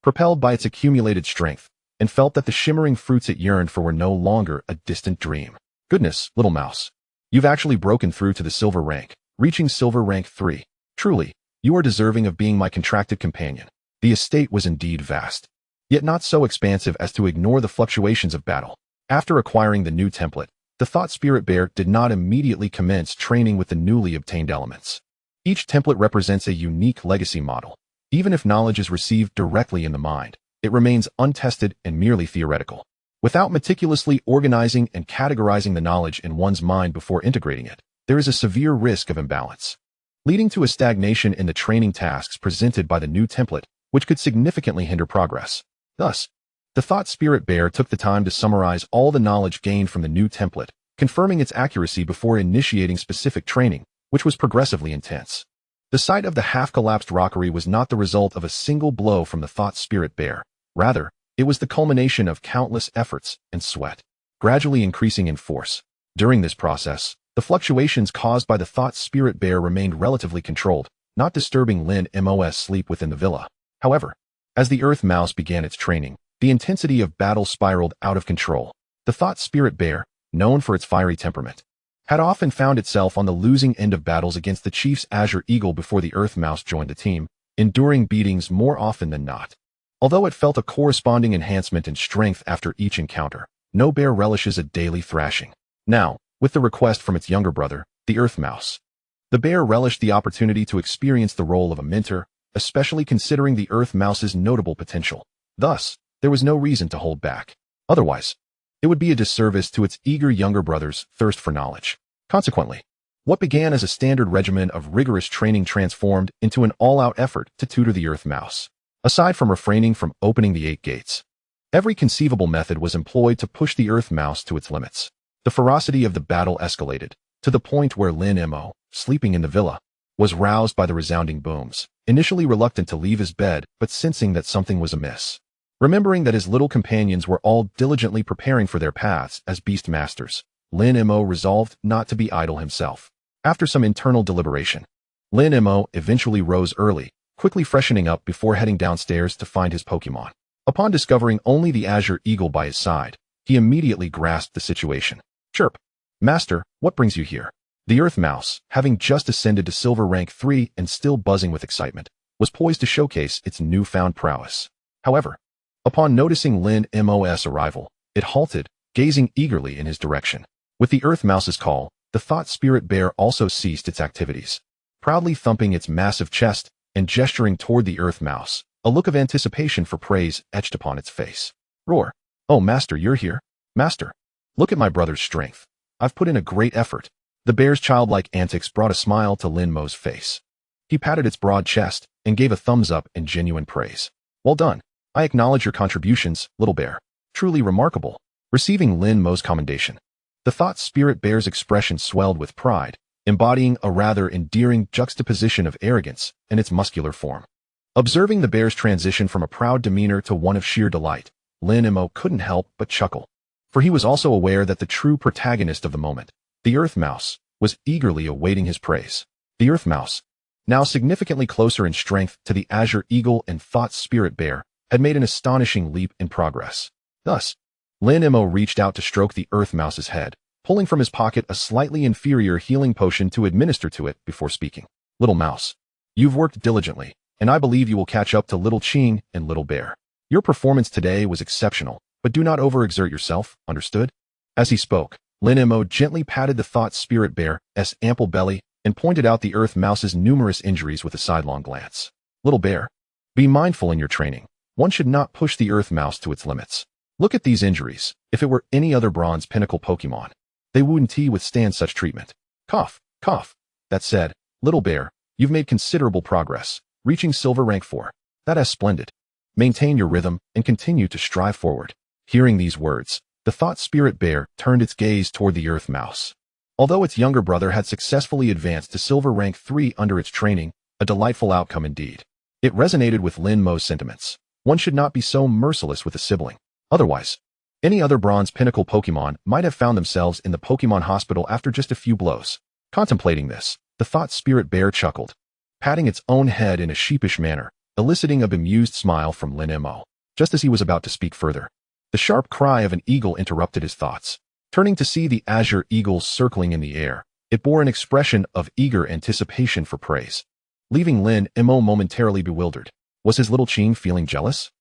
propelled by its accumulated strength, and felt that the shimmering fruits it yearned for were no longer a distant dream. Goodness, little mouse. You've actually broken through to the silver rank, reaching Silver Rank 3. Truly, you are deserving of being my contracted companion. The estate was indeed vast, yet not so expansive as to ignore the fluctuations of battle. After acquiring the new template, the Thought Spirit Bear did not immediately commence training with the newly obtained elements. Each template represents a unique legacy model. Even if knowledge is received directly in the mind, it remains untested and merely theoretical. Without meticulously organizing and categorizing the knowledge in one's mind before integrating it, there is a severe risk of imbalance, leading to a stagnation in the training tasks presented by the new template, which could significantly hinder progress. Thus, The Thought Spirit Bear took the time to summarize all the knowledge gained from the new template, confirming its accuracy before initiating specific training, which was progressively intense. The sight of the half-collapsed rockery was not the result of a single blow from the Thought Spirit Bear. Rather, it was the culmination of countless efforts and sweat, gradually increasing in force. During this process, the fluctuations caused by the Thought Spirit Bear remained relatively controlled, not disturbing Lin Mo's sleep within the villa. However, as the Earth Mouse began its training, the intensity of battle spiraled out of control. The Thought Spirit Bear, known for its fiery temperament, had often found itself on the losing end of battles against the Chief's Azure Eagle before the Earth Mouse joined the team, enduring beatings more often than not. Although it felt a corresponding enhancement in strength after each encounter, no bear relishes a daily thrashing. Now, with the request from its younger brother, the Earth Mouse, the bear relished the opportunity to experience the role of a mentor, especially considering the Earth Mouse's notable potential. Thus, there was no reason to hold back. Otherwise, it would be a disservice to its eager younger brother's thirst for knowledge. Consequently, what began as a standard regimen of rigorous training transformed into an all-out effort to tutor the Earth Mouse. Aside from refraining from opening the 8 gates, every conceivable method was employed to push the Earth Mouse to its limits. The ferocity of the battle escalated, to the point where Lin Mo, sleeping in the villa, was roused by the resounding booms, initially reluctant to leave his bed but sensing that something was amiss. Remembering that his little companions were all diligently preparing for their paths as beast masters, Lin Mo resolved not to be idle himself. After some internal deliberation, Lin Mo eventually rose early, quickly freshening up before heading downstairs to find his Pokemon. Upon discovering only the Azure Eagle by his side, he immediately grasped the situation. "Chirp. Master, what brings you here?" The Earth Mouse, having just ascended to Silver Rank 3 and still buzzing with excitement, was poised to showcase its newfound prowess. However, upon noticing Lin Mo's arrival, it halted, gazing eagerly in his direction. With the Earth Mouse's call, the Thought Spirit Bear also ceased its activities. Proudly thumping its massive chest and gesturing toward the Earth Mouse, a look of anticipation for praise etched upon its face. "Roar. Oh, Master, you're here? Master, look at my brother's strength. I've put in a great effort." The bear's childlike antics brought a smile to Lin Mo's face. He patted its broad chest and gave a thumbs up in genuine praise. "Well done. I acknowledge your contributions, little bear. Truly remarkable." Receiving Lin Mo's commendation, the Thought Spirit Bear's expression swelled with pride, embodying a rather endearing juxtaposition of arrogance and its muscular form. Observing the bear's transition from a proud demeanor to one of sheer delight, Lin Mo couldn't help but chuckle, for he was also aware that the true protagonist of the moment, the Earth Mouse, was eagerly awaiting his praise. The Earth Mouse, now significantly closer in strength to the Azure Eagle and Thought Spirit Bear, had made an astonishing leap in progress. Thus, Lin Mo reached out to stroke the Earth Mouse's head, pulling from his pocket a slightly inferior healing potion to administer to it before speaking. "Little Mouse, you've worked diligently, and I believe you will catch up to Little Qing and Little Bear. Your performance today was exceptional, but do not overexert yourself, understood?" As he spoke, Lin Mo gently patted the Thought Spirit Bear's ample belly and pointed out the Earth Mouse's numerous injuries with a sidelong glance. "Little Bear, be mindful in your training. One should not push the Earth Mouse to its limits. Look at these injuries. If it were any other Bronze Pinnacle Pokemon, they wouldn't withstand such treatment." Cough, cough. "That said, Little Bear, you've made considerable progress, reaching Silver Rank 4. That is splendid. Maintain your rhythm and continue to strive forward." Hearing these words, the Thought Spirit Bear turned its gaze toward the Earth Mouse. Although its younger brother had successfully advanced to Silver Rank 3 under its training, a delightful outcome indeed. It resonated with Lin Mo's sentiments. One should not be so merciless with a sibling. Otherwise, any other Bronze Pinnacle Pokemon might have found themselves in the Pokemon Hospital after just a few blows. Contemplating this, the Thought Spirit Bear chuckled, patting its own head in a sheepish manner, eliciting a bemused smile from Lin Mo. Just as he was about to speak further, the sharp cry of an eagle interrupted his thoughts. Turning to see the Azure Eagle circling in the air, it bore an expression of eager anticipation for praise, leaving Lin Mo momentarily bewildered. Was his little Qing feeling jealous?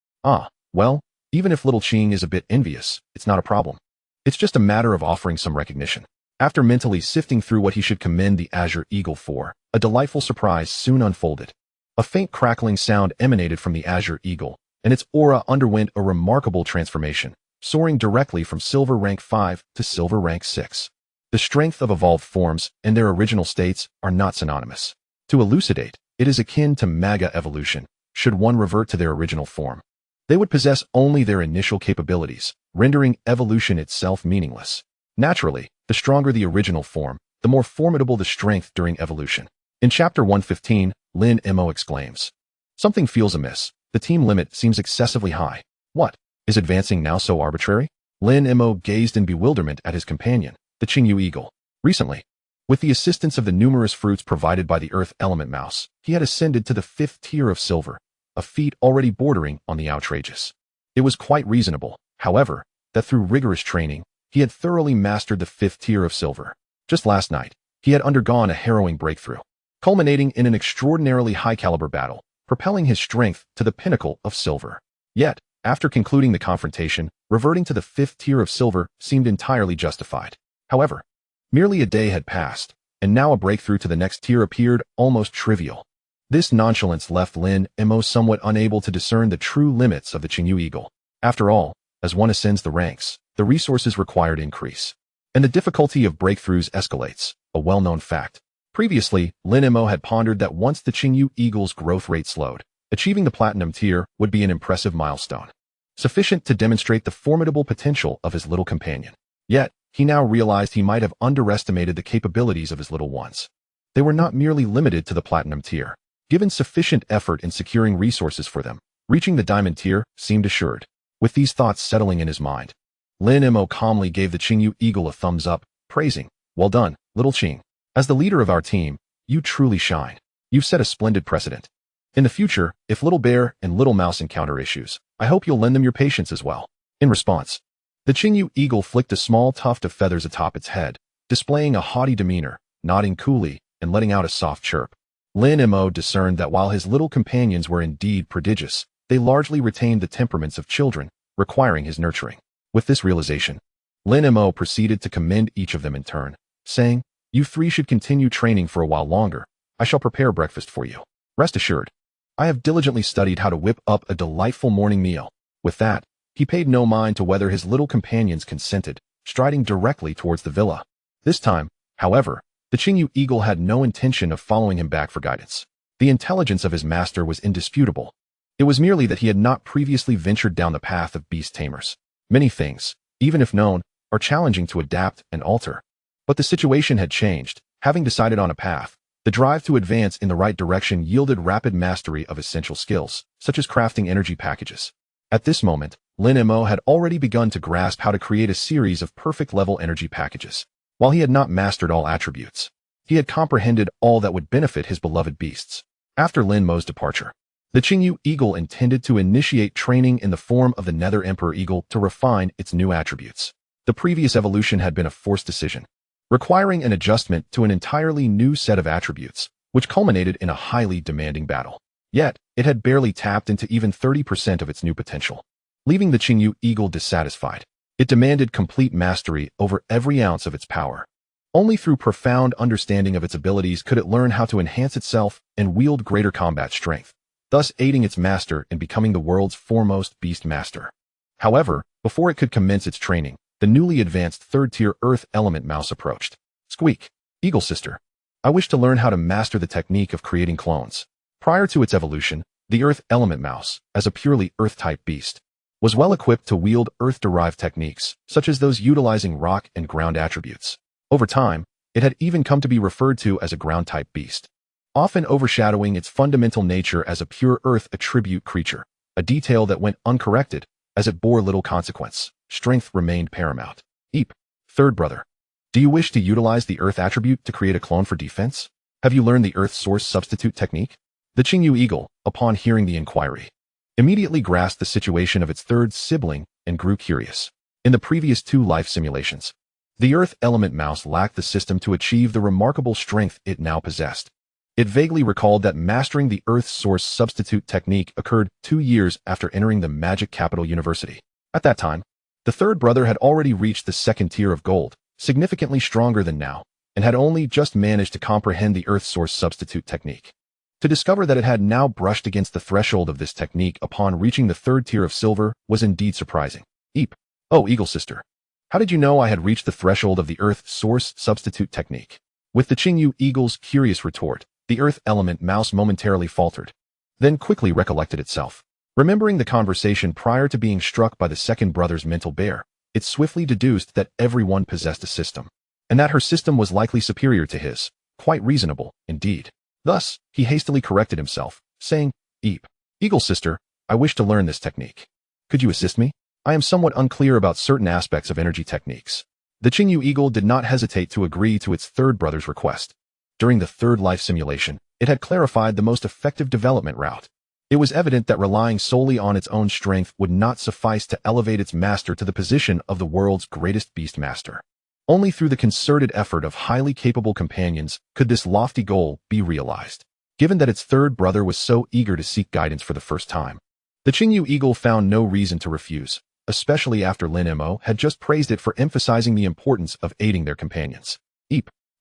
Well, even if little Qing is a bit envious, it's not a problem. It's just a matter of offering some recognition. After mentally sifting through what he should commend the Azure Eagle for, a delightful surprise soon unfolded. A faint crackling sound emanated from the Azure Eagle, and its aura underwent a remarkable transformation, soaring directly from Silver Rank 5 to Silver Rank 6. The strength of evolved forms and their original states are not synonymous. To elucidate, it is akin to mega evolution, should one revert to their original form. They would possess only their initial capabilities, rendering evolution itself meaningless. Naturally, the stronger the original form, the more formidable the strength during evolution. In Chapter 115, Lin Mo exclaims, "Something feels amiss. The team limit seems excessively high. What? Is advancing now so arbitrary?" Lin Mo gazed in bewilderment at his companion, the Qingyu Eagle. Recently, with the assistance of the numerous fruits provided by the Earth Element Mouse, he had ascended to the 5th tier of silver, a feat already bordering on the outrageous. It was quite reasonable, however, that through rigorous training, he had thoroughly mastered the 5th tier of silver. Just last night, he had undergone a harrowing breakthrough, culminating in an extraordinarily high-caliber battle, propelling his strength to the pinnacle of silver. Yet, after concluding the confrontation, reverting to the 5th tier of silver seemed entirely justified. However, merely a day had passed, and now a breakthrough to the next tier appeared almost trivial. This nonchalance left Lin Mo somewhat unable to discern the true limits of the Qingyu Eagle. After all, as one ascends the ranks, the resources required increase, and the difficulty of breakthroughs escalates, a well-known fact. Previously, Lin Mo had pondered that once the Qingyu Eagle's growth rate slowed, achieving the platinum tier would be an impressive milestone, sufficient to demonstrate the formidable potential of his little companion. Yet, he now realized he might have underestimated the capabilities of his little ones. They were not merely limited to the platinum tier. Given sufficient effort in securing resources for them, reaching the diamond tier seemed assured. With these thoughts settling in his mind, Lin Mo calmly gave the Qingyu Eagle a thumbs up, praising, "Well done, little Qing. As the leader of our team, you truly shine. You've set a splendid precedent. In the future, if Little Bear and Little Mouse encounter issues, I hope you'll lend them your patience as well." In response, the Qingyu Eagle flicked a small tuft of feathers atop its head, displaying a haughty demeanor, nodding coolly, and letting out a soft chirp. Lin Mo discerned that while his little companions were indeed prodigious, they largely retained the temperaments of children, requiring his nurturing. With this realization, Lin Mo proceeded to commend each of them in turn, saying, "You three should continue training for a while longer. I shall prepare breakfast for you. Rest assured, I have diligently studied how to whip up a delightful morning meal." With that, he paid no mind to whether his little companions consented, striding directly towards the villa. This time, however, the Qingyu Eagle had no intention of following him back for guidance. The intelligence of his master was indisputable. It was merely that he had not previously ventured down the path of beast tamers. Many things, even if known, are challenging to adapt and alter. But the situation had changed. Having decided on a path, the drive to advance in the right direction yielded rapid mastery of essential skills, such as crafting energy packages. At this moment, Lin Mo had already begun to grasp how to create a series of perfect-level energy packages. While he had not mastered all attributes, he had comprehended all that would benefit his beloved beasts. After Lin Mo's departure, the Qingyu Eagle intended to initiate training in the form of the Nether Emperor Eagle to refine its new attributes. The previous evolution had been a forced decision, requiring an adjustment to an entirely new set of attributes, which culminated in a highly demanding battle. Yet, it had barely tapped into even 30% of its new potential, leaving the Qingyu Eagle dissatisfied. It demanded complete mastery over every ounce of its power. Only through profound understanding of its abilities could it learn how to enhance itself and wield greater combat strength, thus aiding its master in becoming the world's foremost beast master. However, before it could commence its training, the newly advanced 3rd-tier Earth Element Mouse approached. "Squeak, Eagle Sister, I wish to learn how to master the technique of creating clones." Prior to its evolution, the Earth Element Mouse, as a purely Earth-type beast, was well equipped to wield Earth-derived techniques, such as those utilizing rock and ground attributes. Over time, it had even come to be referred to as a ground-type beast, often overshadowing its fundamental nature as a pure Earth attribute creature, a detail that went uncorrected, as it bore little consequence. Strength remained paramount. Eep, third brother, do you wish to utilize the Earth attribute to create a clone for defense? Have you learned the Earth source substitute technique? The Qingyu Eagle, upon hearing the inquiry, immediately grasped the situation of its third sibling and grew curious. In the previous 2 life simulations, the Earth Element Mouse lacked the system to achieve the remarkable strength it now possessed. It vaguely recalled that mastering the Earth source substitute technique occurred 2 years after entering the Magic Capital University. At that time, the third brother had already reached the 2nd tier of gold, significantly stronger than now, and had only just managed to comprehend the Earth source substitute technique. To discover that it had now brushed against the threshold of this technique upon reaching the 3rd tier of silver was indeed surprising. Eep. Oh, Eagle Sister, how did you know I had reached the threshold of the Earth source substitute technique? With the Qingyu Eagle's curious retort, the Earth Element Mouse momentarily faltered, then quickly recollected itself. Remembering the conversation prior to being struck by the second brother's mental bear, it swiftly deduced that everyone possessed a system, and that her system was likely superior to his. Quite reasonable, indeed. Thus, he hastily corrected himself, saying, Eagle sister, I wish to learn this technique. Could you assist me? I am somewhat unclear about certain aspects of energy techniques. The Qingyu Eagle did not hesitate to agree to its third brother's request. During the third life simulation, it had clarified the most effective development route. It was evident that relying solely on its own strength would not suffice to elevate its master to the position of the world's greatest beast master. Only through the concerted effort of highly capable companions could this lofty goal be realized. Given that its third brother was so eager to seek guidance for the first time, the Qingyu Eagle found no reason to refuse, especially after Lin Mo had just praised it for emphasizing the importance of aiding their companions.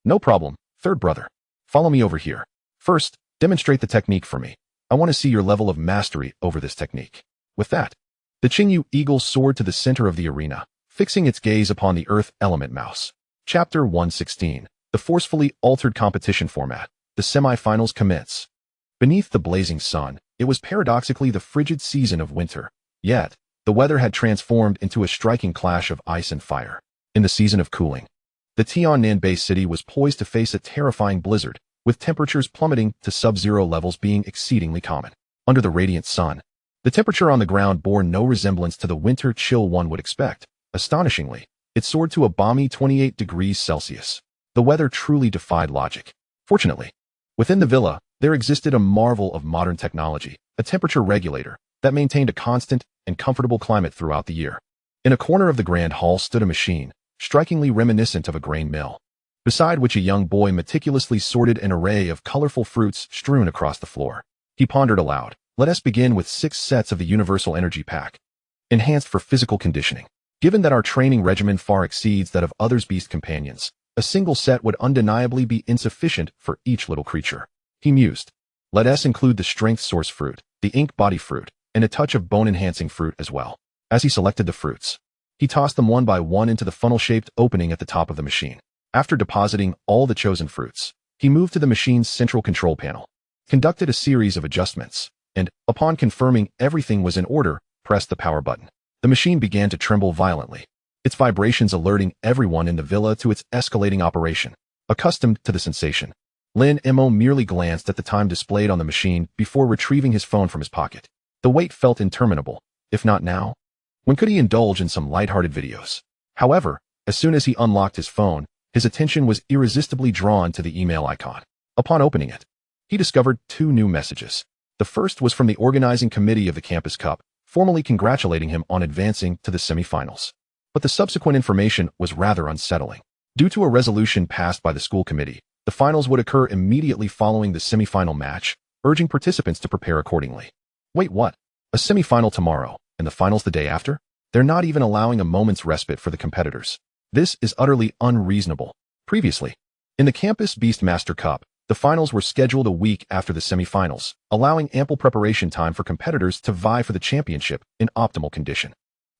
No problem, third brother. Follow me over here. First, demonstrate the technique for me. I want to see your level of mastery over this technique. With that, the Qingyu Eagle soared to the center of the arena, fixing its gaze upon the Earth Element Mouse. Chapter 116. The forcefully altered competition format. The semifinals commence. Beneath the blazing sun, it was paradoxically the frigid season of winter. Yet, the weather had transformed into a striking clash of ice and fire. In the season of cooling, the Tiannan Bay city was poised to face a terrifying blizzard, with temperatures plummeting to sub-zero levels being exceedingly common. Under the radiant sun, the temperature on the ground bore no resemblance to the winter chill one would expect. Astonishingly, it soared to a balmy 28 degrees Celsius. The weather truly defied logic. Fortunately, within the villa, there existed a marvel of modern technology, a temperature regulator, that maintained a constant and comfortable climate throughout the year. In a corner of the grand hall stood a machine, strikingly reminiscent of a grain mill, beside which a young boy meticulously sorted an array of colorful fruits strewn across the floor. He pondered aloud, let us begin with 6 sets of the Universal Energy Pack, enhanced for physical conditioning. Given that our training regimen far exceeds that of others' beast companions, a single set would undeniably be insufficient for each little creature. He mused. Let us include the strength source fruit, the ink body fruit, and a touch of bone-enhancing fruit as well. As he selected the fruits, he tossed them one by one into the funnel-shaped opening at the top of the machine. After depositing all the chosen fruits, he moved to the machine's central control panel, conducted a series of adjustments, and, upon confirming everything was in order, pressed the power button. The machine began to tremble violently, its vibrations alerting everyone in the villa to its escalating operation. Accustomed to the sensation, Lin Mo merely glanced at the time displayed on the machine before retrieving his phone from his pocket. The wait felt interminable. If not now, when could he indulge in some lighthearted videos? However, as soon as he unlocked his phone, his attention was irresistibly drawn to the email icon. Upon opening it, he discovered 2 new messages. The first was from the organizing committee of the Campus Cup, formally congratulating him on advancing to the semifinals. But the subsequent information was rather unsettling. Due to a resolution passed by the school committee, the finals would occur immediately following the semifinal match, urging participants to prepare accordingly. Wait, what? A semifinal tomorrow, and the finals the day after? They're not even allowing a moment's respite for the competitors. This is utterly unreasonable. Previously, in the Campus Beastmaster Cup, the finals were scheduled a week after the semifinals, allowing ample preparation time for competitors to vie for the championship in optimal condition.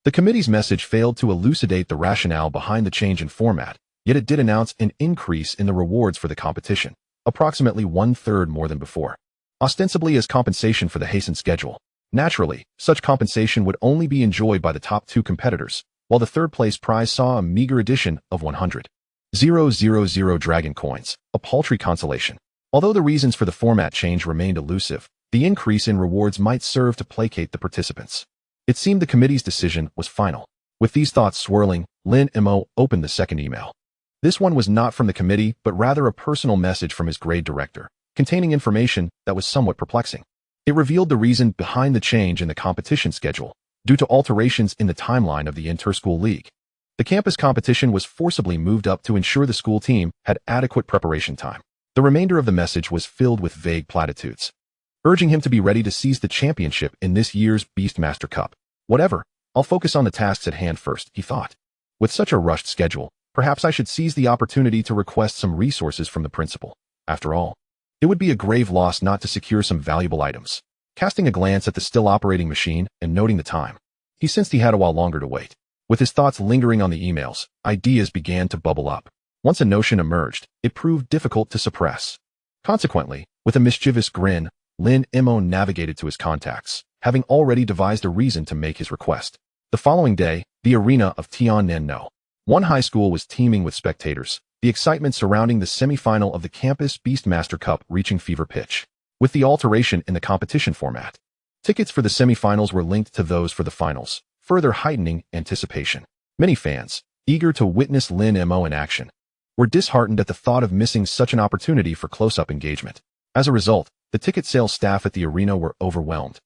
The committee's message failed to elucidate the rationale behind the change in format, yet it did announce an increase in the rewards for the competition, approximately 1/3 more than before, ostensibly as compensation for the hastened schedule. Naturally, such compensation would only be enjoyed by the top 2 competitors, while the third-place prize saw a meager addition of 100,000 dragon coins, a paltry consolation. Although the reasons for the format change remained elusive, the increase in rewards might serve to placate the participants. It seemed the committee's decision was final. With these thoughts swirling, Lin Mo opened the second email. This one was not from the committee, but rather a personal message from his grade director, containing information that was somewhat perplexing. It revealed the reason behind the change in the competition schedule, due to alterations in the timeline of the inter-school league. The campus competition was forcibly moved up to ensure the school team had adequate preparation time. The remainder of the message was filled with vague platitudes, urging him to be ready to seize the championship in this year's Beastmaster Cup. Whatever, I'll focus on the tasks at hand first, he thought. With such a rushed schedule, perhaps I should seize the opportunity to request some resources from the principal. After all, it would be a grave loss not to secure some valuable items. Casting a glance at the still operating machine and noting the time, he sensed he had a while longer to wait. With his thoughts lingering on the emails, ideas began to bubble up. Once a notion emerged, it proved difficult to suppress. Consequently, with a mischievous grin, Lin Mo navigated to his contacts, having already devised a reason to make his request. The following day, the arena of Tiananmen. One high school was teeming with spectators, the excitement surrounding the semi-final of the Campus Beastmaster Cup reaching fever pitch. With the alteration in the competition format, tickets for the semi-finals were linked to those for the finals, further heightening anticipation. Many fans, eager to witness Lin Mo in action, were disheartened at the thought of missing such an opportunity for close-up engagement. As a result, the ticket sales staff at the arena were overwhelmed,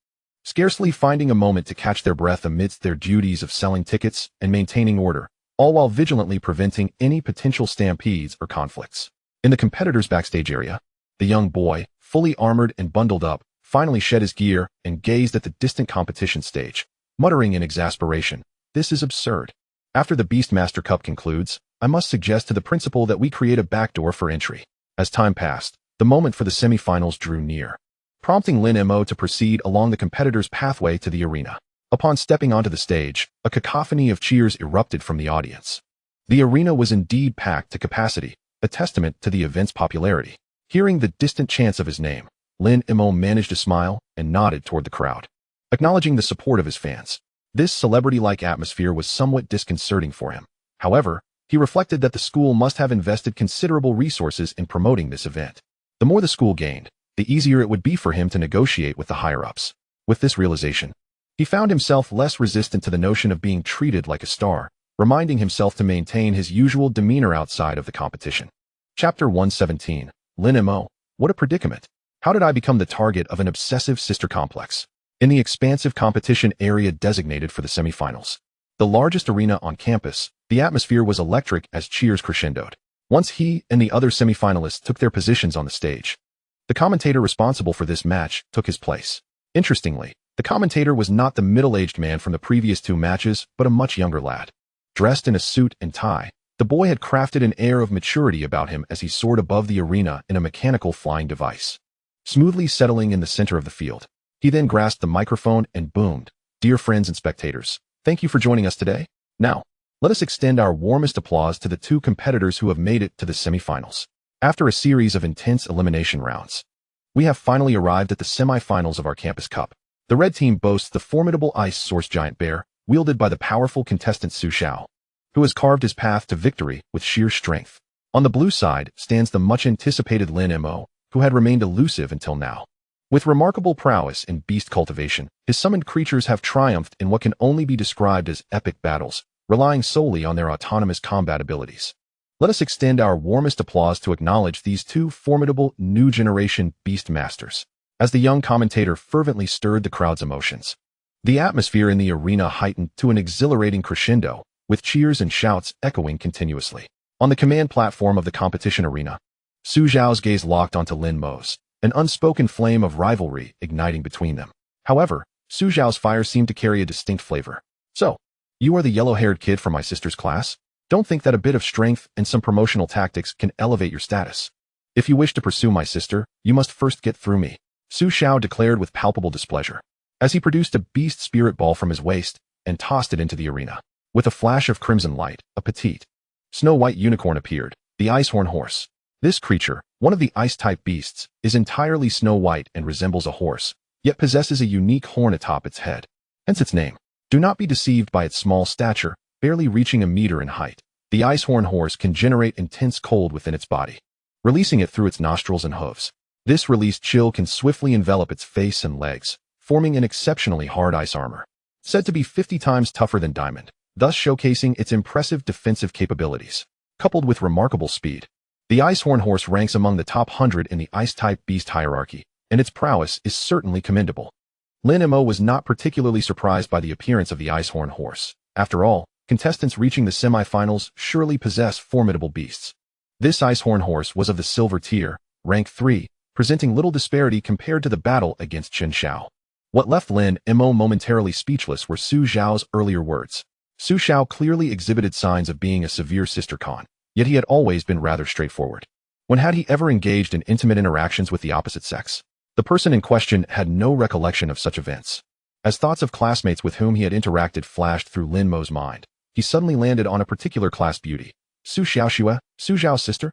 scarcely finding a moment to catch their breath amidst their duties of selling tickets and maintaining order, all while vigilantly preventing any potential stampedes or conflicts. In the competitors' backstage area, the young boy, fully armored and bundled up, finally shed his gear and gazed at the distant competition stage, muttering in exasperation, "This is absurd. After the Beastmaster Cup concludes, I must suggest to the principal that we create a backdoor for entry." As time passed, the moment for the semi-finals drew near, prompting Lin Mo to proceed along the competitor's pathway to the arena. Upon stepping onto the stage, a cacophony of cheers erupted from the audience. The arena was indeed packed to capacity, a testament to the event's popularity. Hearing the distant chants of his name, Lin Mo managed to smile and nodded toward the crowd, acknowledging the support of his fans. This celebrity-like atmosphere was somewhat disconcerting for him. However, he reflected that the school must have invested considerable resources in promoting this event. The more the school gained, the easier it would be for him to negotiate with the higher-ups. With this realization, he found himself less resistant to the notion of being treated like a star, reminding himself to maintain his usual demeanor outside of the competition. Chapter 117. Lin Mo, what a predicament. How did I become the target of an obsessive sister complex? In the expansive competition area designated for the semifinals, the largest arena on campus, the atmosphere was electric as cheers crescendoed. Once he and the other semifinalists took their positions on the stage, the commentator responsible for this match took his place. Interestingly, the commentator was not the middle-aged man from the previous two matches, but a much younger lad. Dressed in a suit and tie, the boy had crafted an air of maturity about him as he soared above the arena in a mechanical flying device, smoothly settling in the center of the field. He then grasped the microphone and boomed, "Dear friends and spectators, thank you for joining us today. Now, let us extend our warmest applause to the two competitors who have made it to the semifinals. After a series of intense elimination rounds, we have finally arrived at the semifinals of our campus cup. The red team boasts the formidable ice source giant bear, wielded by the powerful contestant Chen Xiao, who has carved his path to victory with sheer strength. On the blue side stands the much-anticipated Lin Mo, who had remained elusive until now. With remarkable prowess in beast cultivation, his summoned creatures have triumphed in what can only be described as epic battles, relying solely on their autonomous combat abilities. Let us extend our warmest applause to acknowledge these two formidable new-generation beast masters, as the young commentator fervently stirred the crowd's emotions. The atmosphere in the arena heightened to an exhilarating crescendo, with cheers and shouts echoing continuously. On the command platform of the competition arena, Su Zhao's gaze locked onto Lin Mo's, an unspoken flame of rivalry igniting between them. However, Su Zhao's fire seemed to carry a distinct flavor. "So, you are the yellow-haired kid from my sister's class? Don't think that a bit of strength and some promotional tactics can elevate your status. If you wish to pursue my sister, you must first get through me," Su Zhao declared with palpable displeasure, as he produced a beast spirit ball from his waist and tossed it into the arena. With a flash of crimson light, a petite, snow-white unicorn appeared, the Icehorn horse. This creature, one of the ice-type beasts, is entirely snow-white and resembles a horse, yet possesses a unique horn atop its head, hence its name. Do not be deceived by its small stature, barely reaching a meter in height. The Icehorn horse can generate intense cold within its body, releasing it through its nostrils and hooves. This released chill can swiftly envelop its face and legs, forming an exceptionally hard ice armor, said to be 50 times tougher than diamond, thus showcasing its impressive defensive capabilities. Coupled with remarkable speed, the Icehorn horse ranks among the top 100 in the ice-type beast hierarchy, and its prowess is certainly commendable. Lin Mo was not particularly surprised by the appearance of the Icehorn horse. After all, contestants reaching the semifinals surely possess formidable beasts. This Icehorn horse was of the silver tier, rank 3, presenting little disparity compared to the battle against Chen Xiao. What left Lin Mo momentarily speechless were Su Zhao's earlier words. Su Zhao clearly exhibited signs of being a severe sister con, yet he had always been rather straightforward. When had he ever engaged in intimate interactions with the opposite sex? The person in question had no recollection of such events. As thoughts of classmates with whom he had interacted flashed through Lin Mo's mind, he suddenly landed on a particular class beauty. Su Xiaoxue, Su Zhao's sister?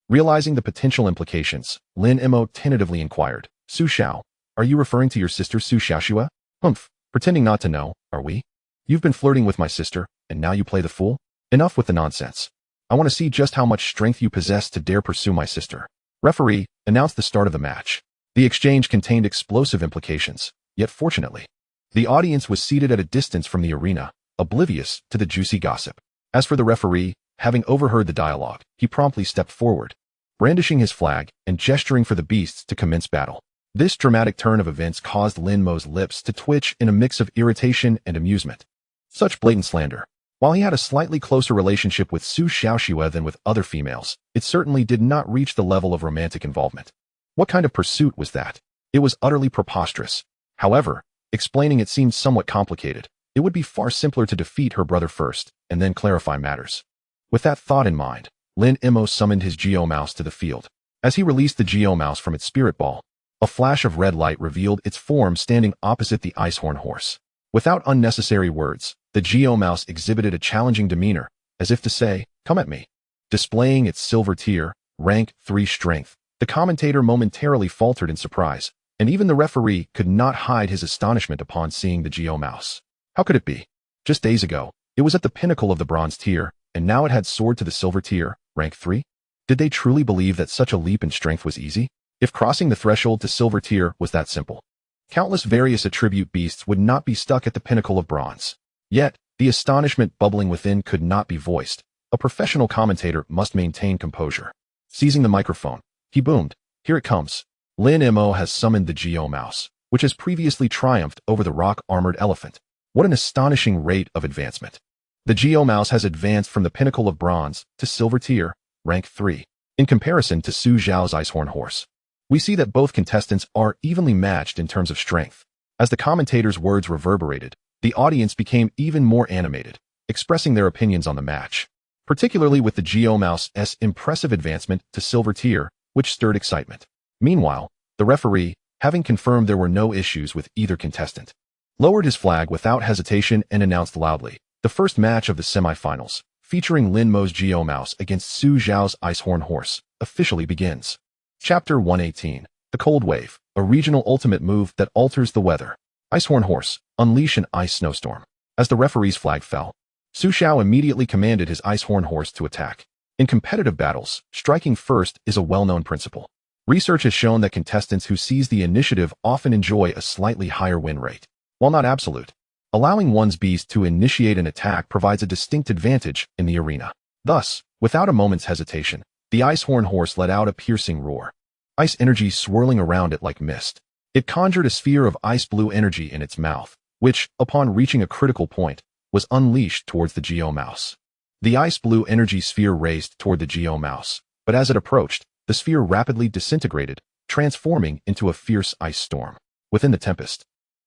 Realizing the potential implications, Lin Mo tentatively inquired, "Su Xiao, are you referring to your sister Su Xiaoxue?" Humph, pretending not to know, are we? You've been flirting with my sister, and now you play the fool? Enough with the nonsense. I want to see just how much strength you possess to dare pursue my sister. Referee, announced the start of the match. The exchange contained explosive implications, yet fortunately, the audience was seated at a distance from the arena, oblivious to the juicy gossip. As for the referee, having overheard the dialogue, he promptly stepped forward, brandishing his flag and gesturing for the beasts to commence battle. This dramatic turn of events caused Lin Mo's lips to twitch in a mix of irritation and amusement. Such blatant slander. While he had a slightly closer relationship with Su Xiaoxue than with other females, it certainly did not reach the level of romantic involvement. What kind of pursuit was that? It was utterly preposterous. However, explaining it seemed somewhat complicated. It would be far simpler to defeat her brother first, and then clarify matters. With that thought in mind, Lin Mo summoned his Geo-mouse to the field. As he released the Geo-mouse from its spirit ball, a flash of red light revealed its form standing opposite the Icehorn horse. Without unnecessary words, the Geo-mouse exhibited a challenging demeanor, as if to say, "Come at me." Displaying its silver tier, rank 3 strength, the commentator momentarily faltered in surprise, and even the referee could not hide his astonishment upon seeing the Geo-mouse. How could it be? Just days ago, it was at the pinnacle of the bronze tier, and now it had soared to the silver tier, rank 3? Did they truly believe that such a leap in strength was easy? If crossing the threshold to silver tier was that simple, countless various attribute beasts would not be stuck at the pinnacle of bronze. Yet, the astonishment bubbling within could not be voiced. A professional commentator must maintain composure. Seizing the microphone, he boomed, "Here it comes. Lin Mo has summoned the Geo-mouse, which has previously triumphed over the rock-armored elephant. What an astonishing rate of advancement. The Geo-mouse has advanced from the pinnacle of bronze to silver tier, rank 3. In comparison to Su Xiao's Icehorn horse, we see that both contestants are evenly matched in terms of strength." As the commentator's words reverberated, the audience became even more animated, expressing their opinions on the match, particularly with the Geo-mouse's impressive advancement to silver tier, which stirred excitement. Meanwhile, the referee, having confirmed there were no issues with either contestant, lowered his flag without hesitation and announced loudly, "The first match of the semifinals, featuring Lin Mo's Geo-mouse against Su Xiao's Icehorn horse, officially begins." Chapter 118, The Cold Wave, a regional ultimate move that alters the weather. Icehorn horse, unleash an ice snowstorm. As the referee's flag fell, Su Xiao immediately commanded his Icehorn horse to attack. In competitive battles, striking first is a well-known principle. Research has shown that contestants who seize the initiative often enjoy a slightly higher win rate. While not absolute, allowing one's beast to initiate an attack provides a distinct advantage in the arena. Thus, without a moment's hesitation, the Icehorn horse let out a piercing roar, ice energy swirling around it like mist. It conjured a sphere of ice blue energy in its mouth, which, upon reaching a critical point, was unleashed towards the Geo-mouse. The ice blue energy sphere raced toward the Geo-mouse, but as it approached, the sphere rapidly disintegrated, transforming into a fierce ice storm. Within the tempest,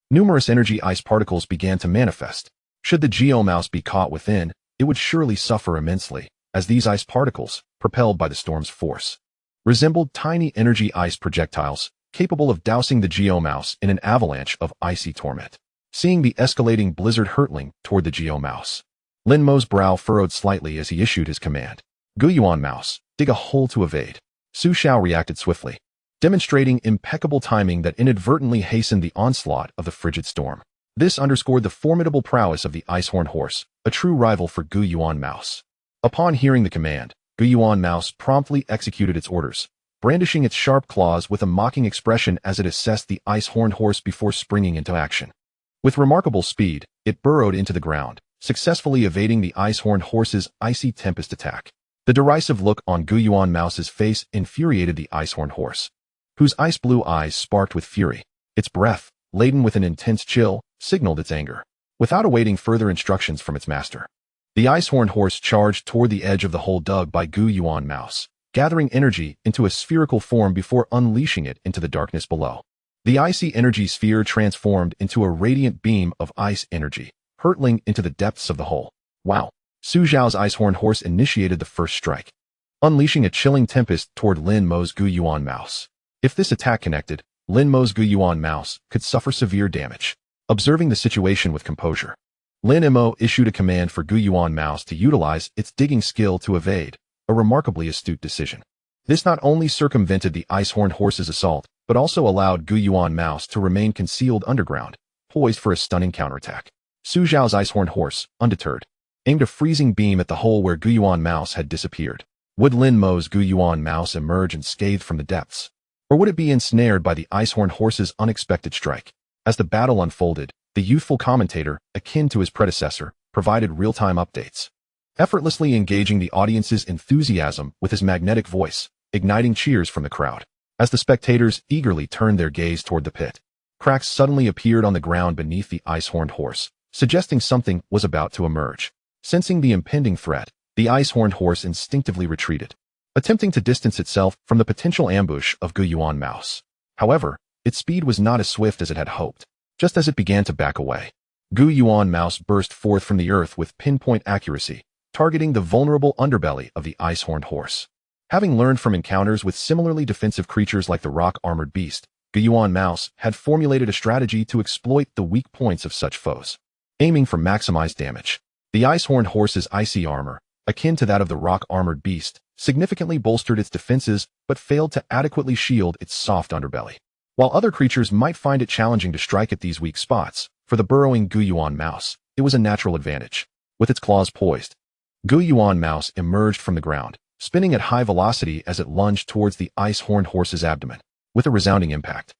numerous energy ice particles began to manifest. Should the Geo-mouse be caught within, it would surely suffer immensely, as these ice particles, propelled by the storm's force, resembled tiny energy ice projectiles, capable of dousing the Geo-mouse in an avalanche of icy torment. Seeing the escalating blizzard hurtling toward the Geo-mouse, Lin Mo's brow furrowed slightly as he issued his command. "Guiyuan mouse, dig a hole to evade." Su Xiao reacted swiftly, demonstrating impeccable timing that inadvertently hastened the onslaught of the frigid storm. This underscored the formidable prowess of the Icehorn horse, a true rival for Guiyuan mouse. Upon hearing the command, Guiyuan mouse promptly executed its orders, brandishing its sharp claws with a mocking expression as it assessed the Icehorn horse before springing into action. With remarkable speed, it burrowed into the ground, successfully evading the Icehorn horse's icy tempest attack. The derisive look on Guiyuan mouse's face infuriated the Icehorn horse, whose ice blue eyes sparked with fury. Its breath, laden with an intense chill, signaled its anger. Without awaiting further instructions from its master, the Icehorn horse charged toward the edge of the hole dug by Guiyuan mouse, gathering energy into a spherical form before unleashing it into the darkness below. The icy energy sphere transformed into a radiant beam of ice energy, hurtling into the depths of the hole. Wow! Su Xiao's Icehorn horse initiated the first strike, unleashing a chilling tempest toward Lin Mo's Guiyuan mouse. If this attack connected, Lin Mo's Guiyuan mouse could suffer severe damage. Observing the situation with composure, Lin Mo issued a command for Guiyuan mouse to utilize its digging skill to evade, a remarkably astute decision. This not only circumvented the Icehorn horse's assault, but also allowed Guiyuan mouse to remain concealed underground, poised for a stunning counterattack. Su Zhao's ice-horned horse, undeterred, aimed a freezing beam at the hole where Guiyuan Mouse had disappeared. Would Lin Mo's Guiyuan Mouse emerge unscathed from the depths? Or would it be ensnared by the ice-horned horse's unexpected strike? As the battle unfolded, the youthful commentator, akin to his predecessor, provided real-time updates, effortlessly engaging the audience's enthusiasm with his magnetic voice, igniting cheers from the crowd. As the spectators eagerly turned their gaze toward the pit, cracks suddenly appeared on the ground beneath the ice-horned horse, suggesting something was about to emerge. Sensing the impending threat, the ice-horned horse instinctively retreated, attempting to distance itself from the potential ambush of Guiyuan Mouse. However, its speed was not as swift as it had hoped. Just as it began to back away, Guiyuan Mouse burst forth from the earth with pinpoint accuracy, targeting the vulnerable underbelly of the ice-horned horse. Having learned from encounters with similarly defensive creatures like the rock-armored beast, Guiyuan Mouse had formulated a strategy to exploit the weak points of such foes, aiming for maximized damage. The ice-horned horse's icy armor, akin to that of the rock-armored beast, significantly bolstered its defenses but failed to adequately shield its soft underbelly. While other creatures might find it challenging to strike at these weak spots, for the burrowing Guiyuan Mouse, it was a natural advantage. With its claws poised, Guiyuan Mouse emerged from the ground, spinning at high velocity as it lunged towards the ice-horned horse's abdomen. With a resounding impact,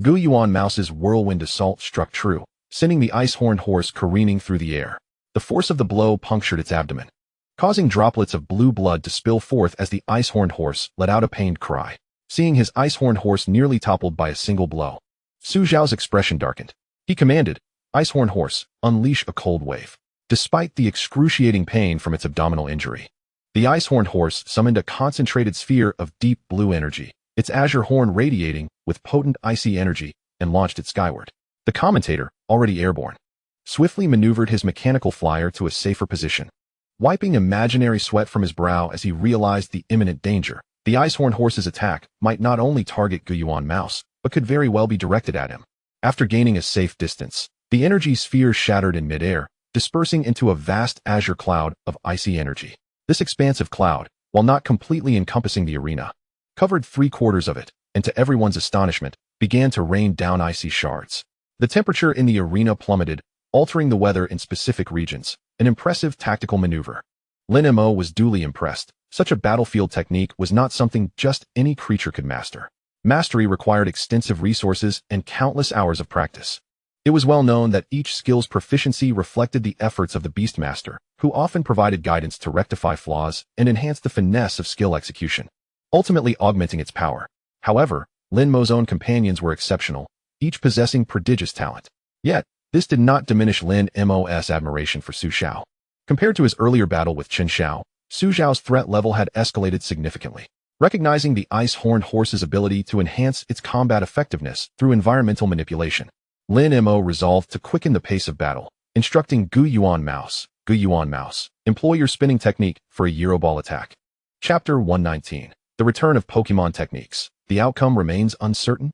Guiyuan Mouse's whirlwind assault struck true, sending the ice-horned horse careening through the air. The force of the blow punctured its abdomen, causing droplets of blue blood to spill forth as the ice-horned horse let out a pained cry. Seeing his ice-horned horse nearly toppled by a single blow, Su Zhao's expression darkened. He commanded, "Ice-horned horse, unleash a cold wave." Despite the excruciating pain from its abdominal injury, the ice-horned horse summoned a concentrated sphere of deep blue energy, its azure horn radiating with potent icy energy, and launched it skyward. The commentator, already airborne, swiftly maneuvered his mechanical flyer to a safer position. Wiping imaginary sweat from his brow as he realized the imminent danger, the ice-horned horse's attack might not only target Guiyuan Mouse, but could very well be directed at him. After gaining a safe distance, the energy sphere shattered in midair, dispersing into a vast azure cloud of icy energy. This expansive cloud, while not completely encompassing the arena, covered 3/4 of it, and to everyone's astonishment, began to rain down icy shards. The temperature in the arena plummeted, altering the weather in specific regions, an impressive tactical maneuver. Lin Mo was duly impressed. Such a battlefield technique was not something just any creature could master. Mastery required extensive resources and countless hours of practice. It was well known that each skill's proficiency reflected the efforts of the Beastmaster, who often provided guidance to rectify flaws and enhance the finesse of skill execution, ultimately augmenting its power. However, Lin Mo's own companions were exceptional, each possessing prodigious talent. Yet, this did not diminish Lin Mo's admiration for Su Zhao. Compared to his earlier battle with Chen Xiao, Su Zhao's threat level had escalated significantly. Recognizing the ice-horned horse's ability to enhance its combat effectiveness through environmental manipulation, Lin Mo resolved to quicken the pace of battle, instructing Guiyuan Mouse, employ your spinning technique for a Euroball attack. Chapter 119. The Return of Pokemon Techniques. The outcome remains uncertain?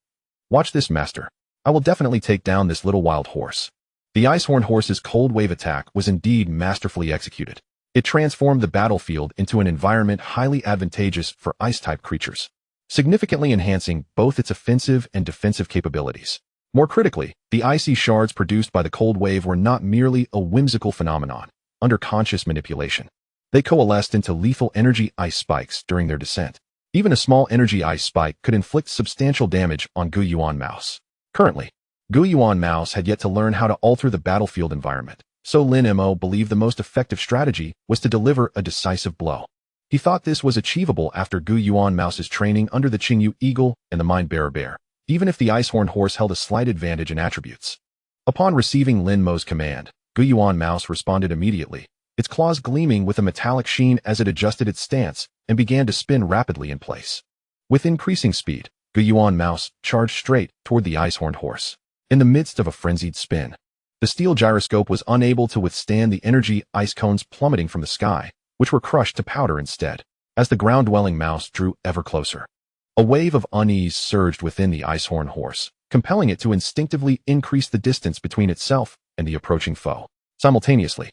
Watch this, master. I will definitely take down this little wild horse. The ice-horned horse's cold wave attack was indeed masterfully executed. It transformed the battlefield into an environment highly advantageous for ice-type creatures, significantly enhancing both its offensive and defensive capabilities. More critically, the icy shards produced by the cold wave were not merely a whimsical phenomenon. Under conscious manipulation, they coalesced into lethal energy ice spikes during their descent. Even a small energy ice spike could inflict substantial damage on Guiyuan Mouse. Currently, Guiyuan Mouse had yet to learn how to alter the battlefield environment, so Lin Mo believed the most effective strategy was to deliver a decisive blow. He thought this was achievable after Guiyuan Mouse's training under the Qingyu Eagle and the Mind-Bearer Bear, even if the ice-horned horse held a slight advantage in attributes. Upon receiving Lin Mo's command, Guiyuan Mouse responded immediately, its claws gleaming with a metallic sheen as it adjusted its stance and began to spin rapidly in place. With increasing speed, Guiyuan Mouse charged straight toward the ice-horned horse. In the midst of a frenzied spin, the steel gyroscope was unable to withstand the energy ice cones plummeting from the sky, which were crushed to powder instead. As the ground-dwelling mouse drew ever closer, a wave of unease surged within the ice-horned horse, compelling it to instinctively increase the distance between itself and the approaching foe. Simultaneously,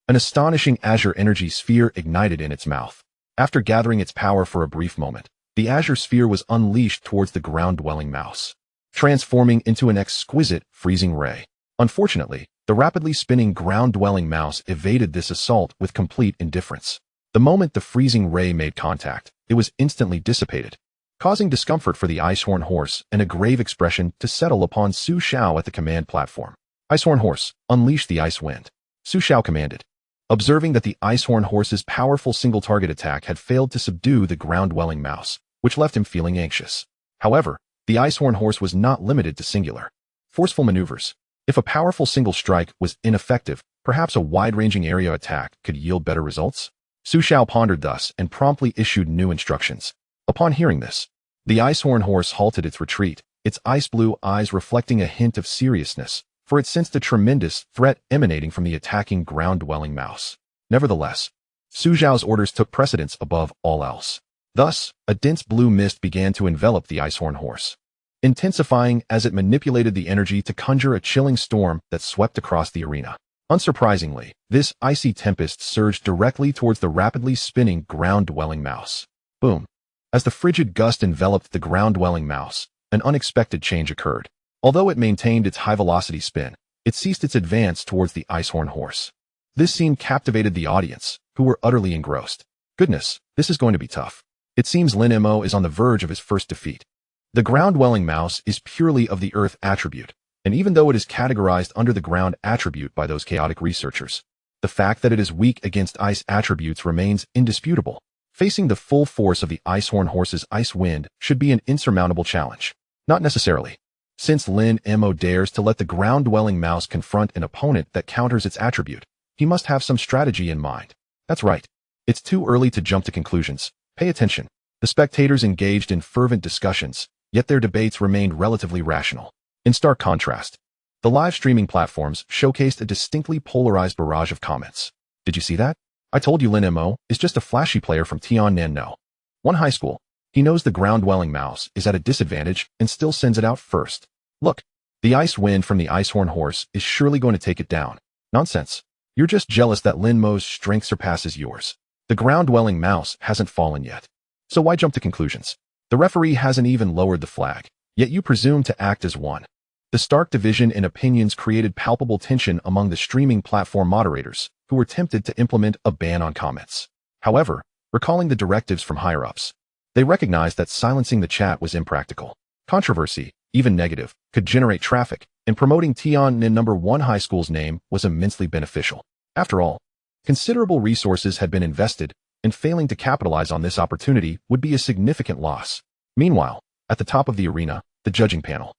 an astonishing azure energy sphere ignited in its mouth. After gathering its power for a brief moment, the azure sphere was unleashed towards the ground-dwelling mouse, transforming into an exquisite freezing ray. Unfortunately, the rapidly spinning ground-dwelling mouse evaded this assault with complete indifference. The moment the freezing ray made contact, it was instantly dissipated, causing discomfort for the Icehorn horse and a grave expression to settle upon Su Xiao at the command platform. Icehorn horse, unleash the ice wind. Su Xiao commanded. Observing that the Icehorn horse's powerful single-target attack had failed to subdue the ground-dwelling mouse, which left him feeling anxious. However, the Icehorn horse was not limited to singular, forceful maneuvers. If a powerful single strike was ineffective, perhaps a wide-ranging area attack could yield better results? Su Xiao pondered thus and promptly issued new instructions. Upon hearing this, the Icehorn horse halted its retreat, its ice-blue eyes reflecting a hint of seriousness, for it sensed a tremendous threat emanating from the attacking ground-dwelling mouse. Nevertheless, Su Xiao's orders took precedence above all else. Thus, a dense blue mist began to envelop the Icehorn horse, intensifying as it manipulated the energy to conjure a chilling storm that swept across the arena. Unsurprisingly, this icy tempest surged directly towards the rapidly spinning ground-dwelling mouse. Boom! As the frigid gust enveloped the ground-dwelling mouse, an unexpected change occurred. Although it maintained its high-velocity spin, it ceased its advance towards the Icehorn horse. This scene captivated the audience, who were utterly engrossed. Goodness, this is going to be tough. It seems Lin Mo is on the verge of his first defeat. The ground-dwelling mouse is purely of the earth attribute, and even though it is categorized under the ground attribute by those chaotic researchers, the fact that it is weak against ice attributes remains indisputable. Facing the full force of the Icehorn horse's ice wind should be an insurmountable challenge. Not necessarily. Since Lin Mo dares to let the ground-dwelling mouse confront an opponent that counters its attribute, he must have some strategy in mind. That's right. It's too early to jump to conclusions. Pay attention. The spectators engaged in fervent discussions, yet their debates remained relatively rational. In stark contrast, the live streaming platforms showcased a distinctly polarized barrage of comments. Did you see that? I told you Lin Mo is just a flashy player from Tiannan No. One high school. He knows the ground-dwelling mouse is at a disadvantage and still sends it out first. Look, the ice wind from the Icehorn horse is surely going to take it down. Nonsense. You're just jealous that Lin Mo's strength surpasses yours. The ground-dwelling mouse hasn't fallen yet. So why jump to conclusions? The referee hasn't even lowered the flag, yet you presume to act as one. The stark division in opinions created palpable tension among the streaming platform moderators, who were tempted to implement a ban on comments. However, recalling the directives from higher-ups, they recognized that silencing the chat was impractical. Controversy, even negative, could generate traffic, and promoting Tiannan No. 1 High School's name was immensely beneficial. After all, considerable resources had been invested, and failing to capitalize on this opportunity would be a significant loss. Meanwhile, at the top of the arena, the judging panel,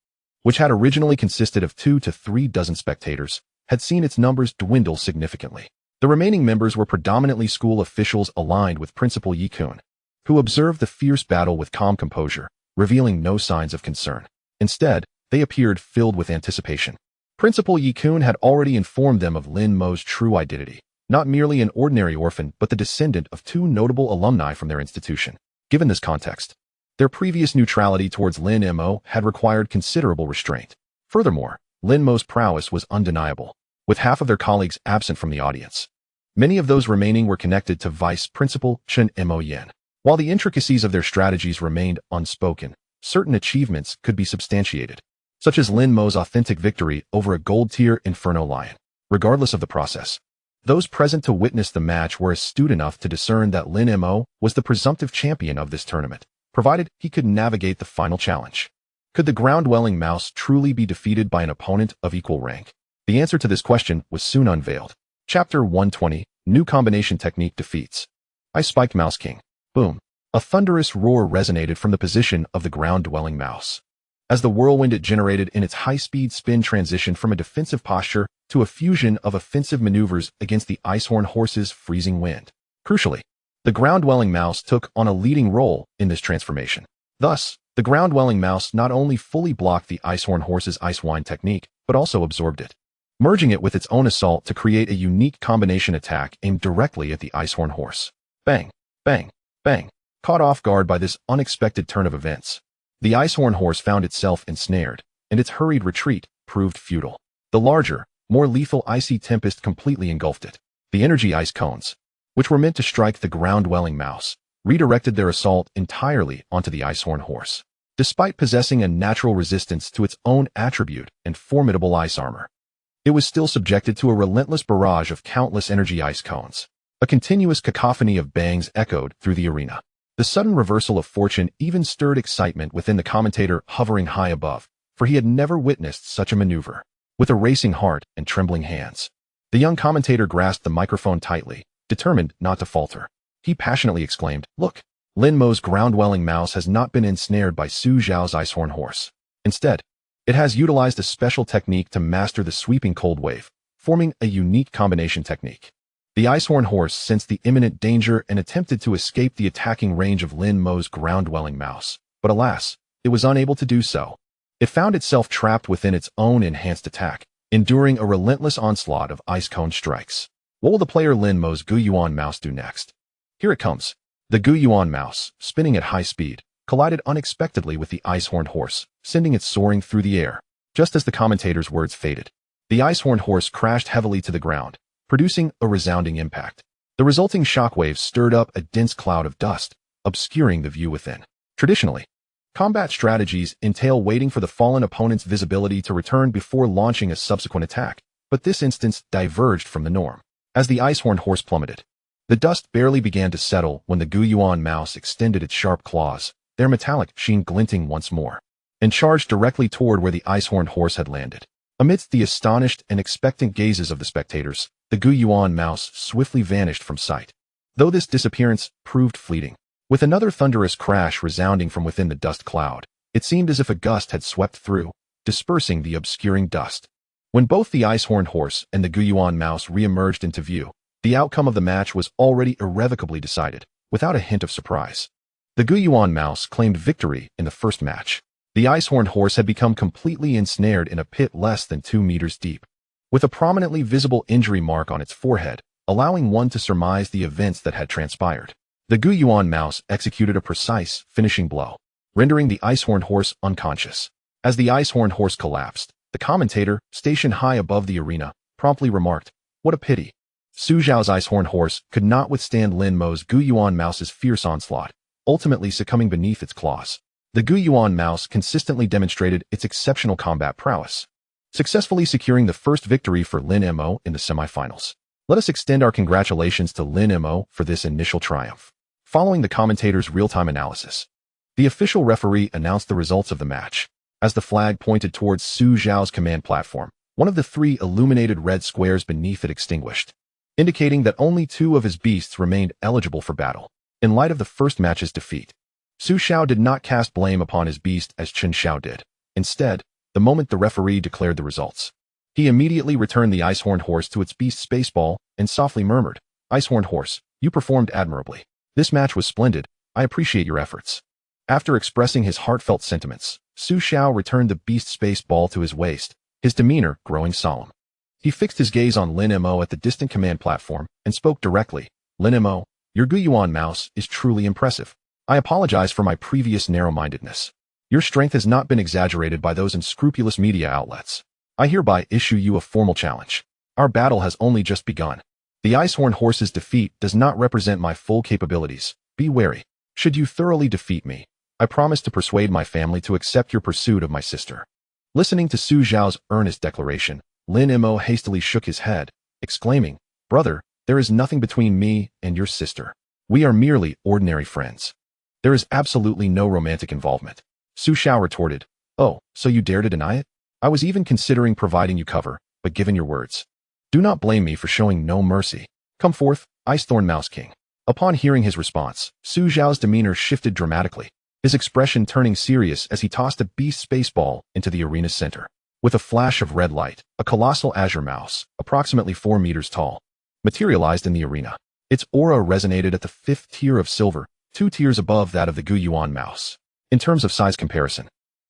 which had originally consisted of 2 to 3 dozen spectators, had seen its numbers dwindle significantly. The remaining members were predominantly school officials aligned with Principal Yi Kun, who observed the fierce battle with calm composure, revealing no signs of concern. Instead, they appeared filled with anticipation. Principal Yi Kun had already informed them of Lin Mo's true identity, not merely an ordinary orphan but the descendant of 2 notable alumni from their institution. Given this context, their previous neutrality towards Lin Mo had required considerable restraint. Furthermore, Lin Mo's prowess was undeniable, with half of their colleagues absent from the audience. Many of those remaining were connected to Vice Principal Chen Xiao. While the intricacies of their strategies remained unspoken, certain achievements could be substantiated, such as Lin Mo's authentic victory over a gold-tier Inferno Lion. Regardless of the process, those present to witness the match were astute enough to discern that Lin Mo was the presumptive champion of this tournament, provided he could navigate the final challenge. Could the ground-dwelling mouse truly be defeated by an opponent of equal rank? The answer to this question was soon unveiled. Chapter 120, New Combination Technique Defeats. I spiked Mouse King. Boom. A thunderous roar resonated from the position of the ground-dwelling mouse, as the whirlwind it generated in its high-speed spin transitioned from a defensive posture to a fusion of offensive maneuvers against the Icehorn horse's freezing wind. Crucially, the ground-dwelling mouse took on a leading role in this transformation. Thus, the ground-dwelling mouse not only fully blocked the Icehorn horse's ice wind technique, but also absorbed it, merging it with its own assault to create a unique combination attack aimed directly at the Icehorn horse. Bang, bang, bang. Caught off guard by this unexpected turn of events, the Icehorn horse found itself ensnared, and its hurried retreat proved futile. The larger, more lethal icy tempest completely engulfed it. The energy ice cones, which were meant to strike the ground-dwelling mouse, redirected their assault entirely onto the Icehorn horse. Despite possessing a natural resistance to its own attribute and formidable ice armor, it was still subjected to a relentless barrage of countless energy ice cones. A continuous cacophony of bangs echoed through the arena. The sudden reversal of fortune even stirred excitement within the commentator hovering high above, for he had never witnessed such a maneuver. With a racing heart and trembling hands, the young commentator grasped the microphone tightly, determined not to falter. He passionately exclaimed, "Look! Lin Mo's ground-dwelling mouse has not been ensnared by Su Xiao's Icehorn horse. Instead, it has utilized a special technique to master the sweeping cold wave, forming a unique combination technique." The Icehorn horse sensed the imminent danger and attempted to escape the attacking range of Lin Mo's ground-dwelling mouse, but alas, it was unable to do so. It found itself trapped within its own enhanced attack, enduring a relentless onslaught of ice cone strikes. What will the player Lin Mo's Guiyuan mouse do next? Here it comes. The Guiyuan mouse, spinning at high speed, collided unexpectedly with the Icehorn horse, sending it soaring through the air. Just as the commentator's words faded, the Icehorn horse crashed heavily to the ground, producing a resounding impact. The resulting shockwaves stirred up a dense cloud of dust, obscuring the view within. Traditionally, combat strategies entail waiting for the fallen opponent's visibility to return before launching a subsequent attack, but this instance diverged from the norm. As the Icehorn horse plummeted, the dust barely began to settle when the Guiyuan mouse extended its sharp claws, their metallic sheen glinting once more, and charged directly toward where the Icehorn horse had landed. Amidst the astonished and expectant gazes of the spectators, the Guiyuan mouse swiftly vanished from sight. Though this disappearance proved fleeting, with another thunderous crash resounding from within the dust cloud, it seemed as if a gust had swept through, dispersing the obscuring dust. When both the Icehorn horse and the Guiyuan mouse re-emerged into view, the outcome of the match was already irrevocably decided, without a hint of surprise. The Guiyuan mouse claimed victory in the first match. The Icehorn horse had become completely ensnared in a pit less than 2 meters deep, with a prominently visible injury mark on its forehead, allowing one to surmise the events that had transpired. The Guiyuan mouse executed a precise, finishing blow, rendering the Icehorn horse unconscious. As the Icehorn horse collapsed, the commentator, stationed high above the arena, promptly remarked, "What a pity." Su Xiao's Icehorn horse could not withstand Lin Mo's Guiyuan mouse's fierce onslaught, ultimately succumbing beneath its claws. The Guiyuan mouse consistently demonstrated its exceptional combat prowess, successfully securing the first victory for Lin Mo in the semifinals. Let us extend our congratulations to Lin Mo for this initial triumph. Following the commentator's real-time analysis, the official referee announced the results of the match. As the flag pointed towards Su Xiao's command platform, one of the 3 illuminated red squares beneath it extinguished, indicating that only 2 of his beasts remained eligible for battle. In light of the first match's defeat, Su Xiao did not cast blame upon his beast as Chen Xiao did. Instead, the moment the referee declared the results, he immediately returned the Icehorn horse to its beast spaceball and softly murmured, "Icehorn horse, you performed admirably. This match was splendid. I appreciate your efforts." After expressing his heartfelt sentiments, Su Xiao returned the beast space ball to his waist, his demeanor growing solemn. He fixed his gaze on Lin Mo at the distant command platform and spoke directly, "Lin Mo, your Guiyuan mouse is truly impressive. I apologize for my previous narrow-mindedness. Your strength has not been exaggerated by those unscrupulous media outlets. I hereby issue you a formal challenge. Our battle has only just begun. The Icehorn horse's defeat does not represent my full capabilities. Be wary. Should you thoroughly defeat me, I promise to persuade my family to accept your pursuit of my sister." Listening to Su Xiao's earnest declaration, Lin Mo hastily shook his head, exclaiming, "Brother, there is nothing between me and your sister. We are merely ordinary friends. There is absolutely no romantic involvement." Su Xiao retorted, "Oh, so you dare to deny it? I was even considering providing you cover, but given your words, do not blame me for showing no mercy. Come forth, Icethorn Mouse King." Upon hearing his response, Su Xiao's demeanor shifted dramatically, his expression turning serious as he tossed a beast spaceball into the arena's center. With a flash of red light, a colossal azure mouse, approximately 4 meters tall, materialized in the arena. Its aura resonated at the 5th tier of silver, 2 tiers above that of the Guiyuan mouse. In terms of size comparison,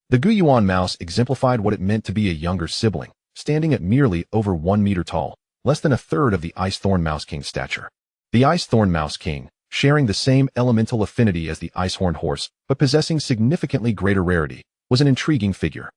the Guiyuan mouse exemplified what it meant to be a younger sibling, standing at merely over 1 meter tall, less than a third of the Icethorn Mouse King's stature. The Icethorn Mouse King, sharing the same elemental affinity as the Icehorn horse, but possessing significantly greater rarity, was an intriguing figure.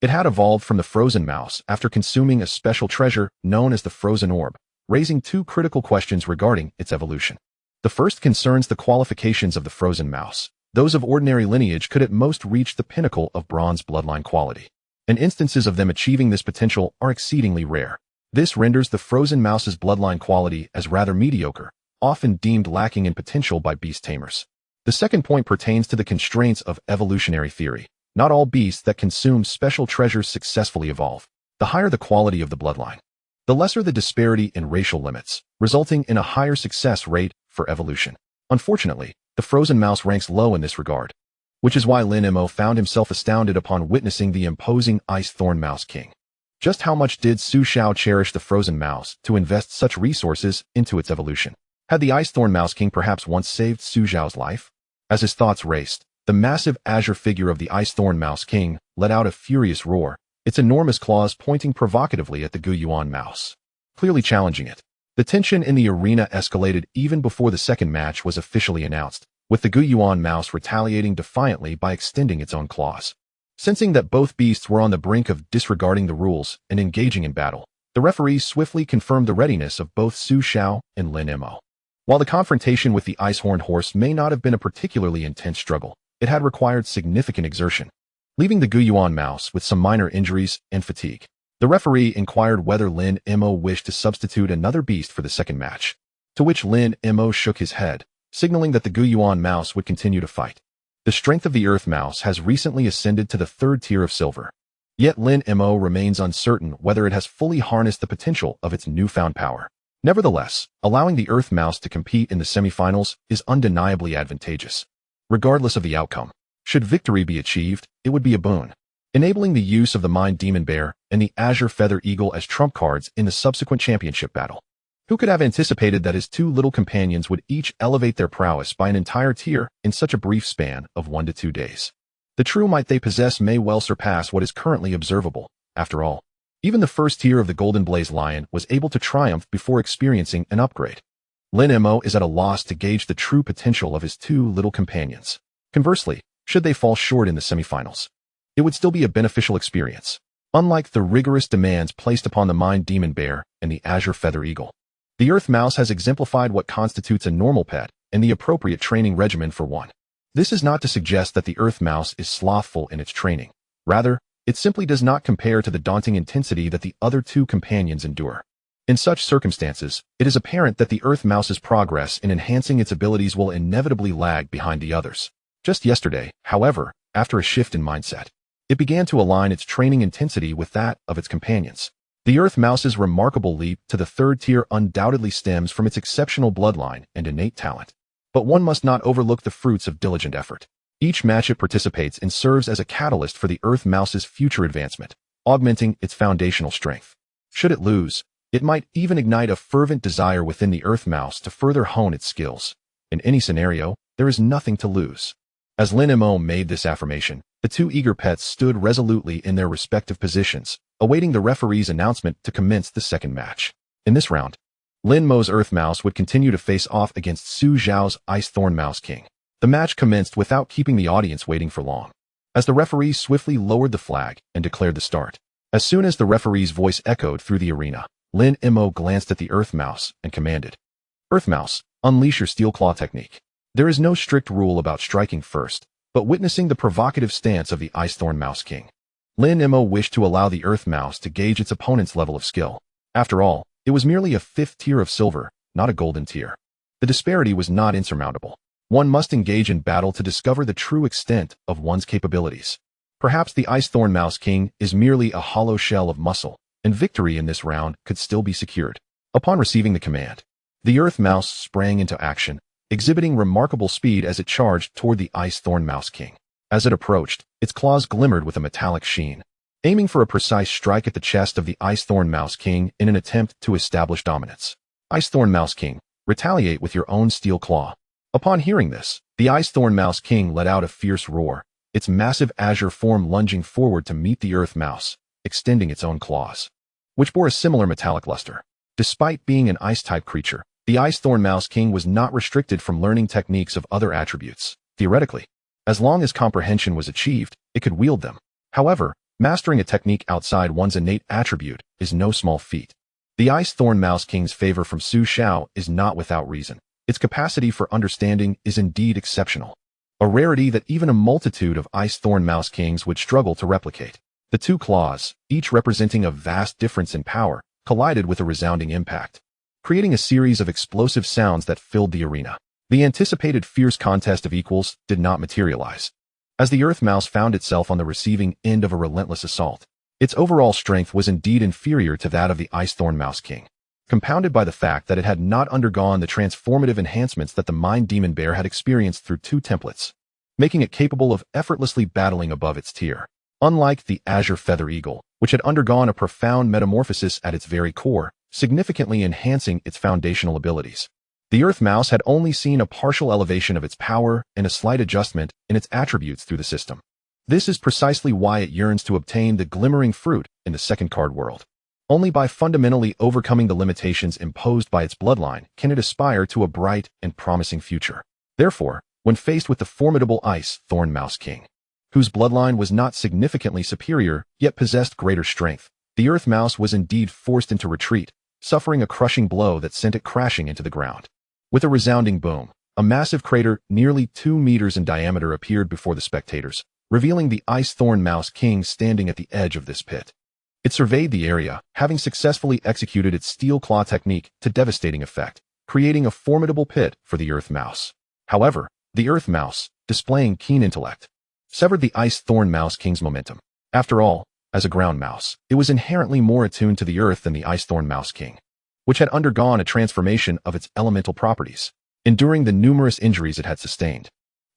It had evolved from the frozen mouse after consuming a special treasure known as the frozen orb, raising 2 critical questions regarding its evolution. The first concerns the qualifications of the frozen mouse. Those of ordinary lineage could at most reach the pinnacle of bronze bloodline quality, and instances of them achieving this potential are exceedingly rare. This renders the frozen mouse's bloodline quality as rather mediocre, often deemed lacking in potential by beast tamers. The second point pertains to the constraints of evolutionary theory. Not all beasts that consume special treasures successfully evolve. The higher the quality of the bloodline, the lesser the disparity in racial limits, resulting in a higher success rate for evolution. Unfortunately, the frozen mouse ranks low in this regard, which is why Lin Mo found himself astounded upon witnessing the imposing Ice Thorn Mouse King. Just how much did Qingyu Eagle cherish the frozen mouse to invest such resources into its evolution? Had the Ice Thorn Mouse King perhaps once saved Qingyu Eagle's life? As his thoughts raced, the massive azure figure of the Ice Thorn Mouse King let out a furious roar, its enormous claws pointing provocatively at the Qingyu mouse, clearly challenging it. The tension in the arena escalated even before the second match was officially announced, with the Qingyu mouse retaliating defiantly by extending its own claws. Sensing that both beasts were on the brink of disregarding the rules and engaging in battle, the referees swiftly confirmed the readiness of both Qingyu Eagle and Lin Mo. While the confrontation with the ice-horned horse may not have been a particularly intense struggle, it had required significant exertion, leaving the Qingyu mouse with some minor injuries and fatigue. The referee inquired whether Lin Mo wished to substitute another beast for the second match, to which Lin Mo shook his head, signaling that the Qingyu mouse would continue to fight. The strength of the Earth Mouse has recently ascended to the third tier of silver. Yet Lin Mo remains uncertain whether it has fully harnessed the potential of its newfound power. Nevertheless, allowing the Earth Mouse to compete in the semifinals is undeniably advantageous. Regardless of the outcome, should victory be achieved, it would be a boon, enabling the use of the Mind Demon Bear and the Azure Feather Eagle as trump cards in the subsequent championship battle. Who could have anticipated that his two little companions would each elevate their prowess by an entire tier in such a brief span of 1 to 2 days? The true might they possess may well surpass what is currently observable. After all, even the first tier of the Golden Blaze Lion was able to triumph before experiencing an upgrade. Lin Mo is at a loss to gauge the true potential of his two little companions. Conversely, should they fall short in the semifinals, it would still be a beneficial experience, unlike the rigorous demands placed upon the Mind Demon Bear and the Azure Feather Eagle. The Earth Mouse has exemplified what constitutes a normal pet and the appropriate training regimen for one. This is not to suggest that the Earth Mouse is slothful in its training. Rather, it simply does not compare to the daunting intensity that the other two companions endure. In such circumstances, it is apparent that the Earth Mouse's progress in enhancing its abilities will inevitably lag behind the others. Just yesterday, however, after a shift in mindset, it began to align its training intensity with that of its companions. The Earth Mouse's remarkable leap to the third tier undoubtedly stems from its exceptional bloodline and innate talent. But one must not overlook the fruits of diligent effort. Each match it participates in serves as a catalyst for the Earth Mouse's future advancement, augmenting its foundational strength. Should it lose, it might even ignite a fervent desire within the Earth Mouse to further hone its skills. In any scenario, there is nothing to lose. As Lin Mo made this affirmation, the two eager pets stood resolutely in their respective positions, awaiting the referee's announcement to commence the second match. In this round, Lin Mo's Earth Mouse would continue to face off against Qingyu Eagle's Ice Thorn Mouse King. The match commenced without keeping the audience waiting for long, as the referee swiftly lowered the flag and declared the start. As soon as the referee's voice echoed through the arena, Lin Mo glanced at the Earth Mouse and commanded, "Earth Mouse, unleash your steel claw technique." There is no strict rule about striking first, but witnessing the provocative stance of the Ice Thorn Mouse King, Lin Mo wished to allow the Earth Mouse to gauge its opponent's level of skill. After all, it was merely a 5th tier of silver, not a golden tier. The disparity was not insurmountable. One must engage in battle to discover the true extent of one's capabilities. Perhaps the Ice Thorn Mouse King is merely a hollow shell of muscle, and victory in this round could still be secured. Upon receiving the command, the Earth Mouse sprang into action, exhibiting remarkable speed as it charged toward the Ice Thorn Mouse King. As it approached, its claws glimmered with a metallic sheen, aiming for a precise strike at the chest of the Ice Thorn Mouse King in an attempt to establish dominance. Ice Thorn Mouse King, retaliate with your own steel claw. Upon hearing this, the Ice Thorn Mouse King let out a fierce roar, its massive azure form lunging forward to meet the Earth Mouse, extending its own claws, which bore a similar metallic luster. Despite being an ice-type creature, the Ice Thorn Mouse King was not restricted from learning techniques of other attributes. Theoretically, as long as comprehension was achieved, it could wield them. However, mastering a technique outside one's innate attribute is no small feat. The Ice Thorn Mouse King's favor from Qingyu Eagle is not without reason. Its capacity for understanding is indeed exceptional, a rarity that even a multitude of Ice Thorn Mouse Kings would struggle to replicate. The two claws, each representing a vast difference in power, collided with a resounding impact, creating a series of explosive sounds that filled the arena. The anticipated fierce contest of equals did not materialize, as the Earth Mouse found itself on the receiving end of a relentless assault. Its overall strength was indeed inferior to that of the Ice Thorn Mouse King, compounded by the fact that it had not undergone the transformative enhancements that the Mind Demon Bear had experienced through 2 templates, making it capable of effortlessly battling above its tier. Unlike the Azure Feather Eagle, which had undergone a profound metamorphosis at its very core, significantly enhancing its foundational abilities, the Earth Mouse had only seen a partial elevation of its power and a slight adjustment in its attributes through the system. This is precisely why it yearns to obtain the glimmering fruit in the second card world. Only by fundamentally overcoming the limitations imposed by its bloodline can it aspire to a bright and promising future. Therefore, when faced with the formidable Ice Thorn Mouse King, whose bloodline was not significantly superior yet possessed greater strength, the Earth Mouse was indeed forced into retreat, suffering a crushing blow that sent it crashing into the ground. With a resounding boom, a massive crater nearly 2 meters in diameter appeared before the spectators, revealing the Ice Thorn Mouse King standing at the edge of this pit. It surveyed the area, having successfully executed its steel claw technique to devastating effect, creating a formidable pit for the Earth Mouse. However, the Earth Mouse, displaying keen intellect, severed the Ice Thorn Mouse King's momentum. After all, as a ground mouse, it was inherently more attuned to the earth than the Ice Thorn Mouse King, which had undergone a transformation of its elemental properties, enduring the numerous injuries it had sustained.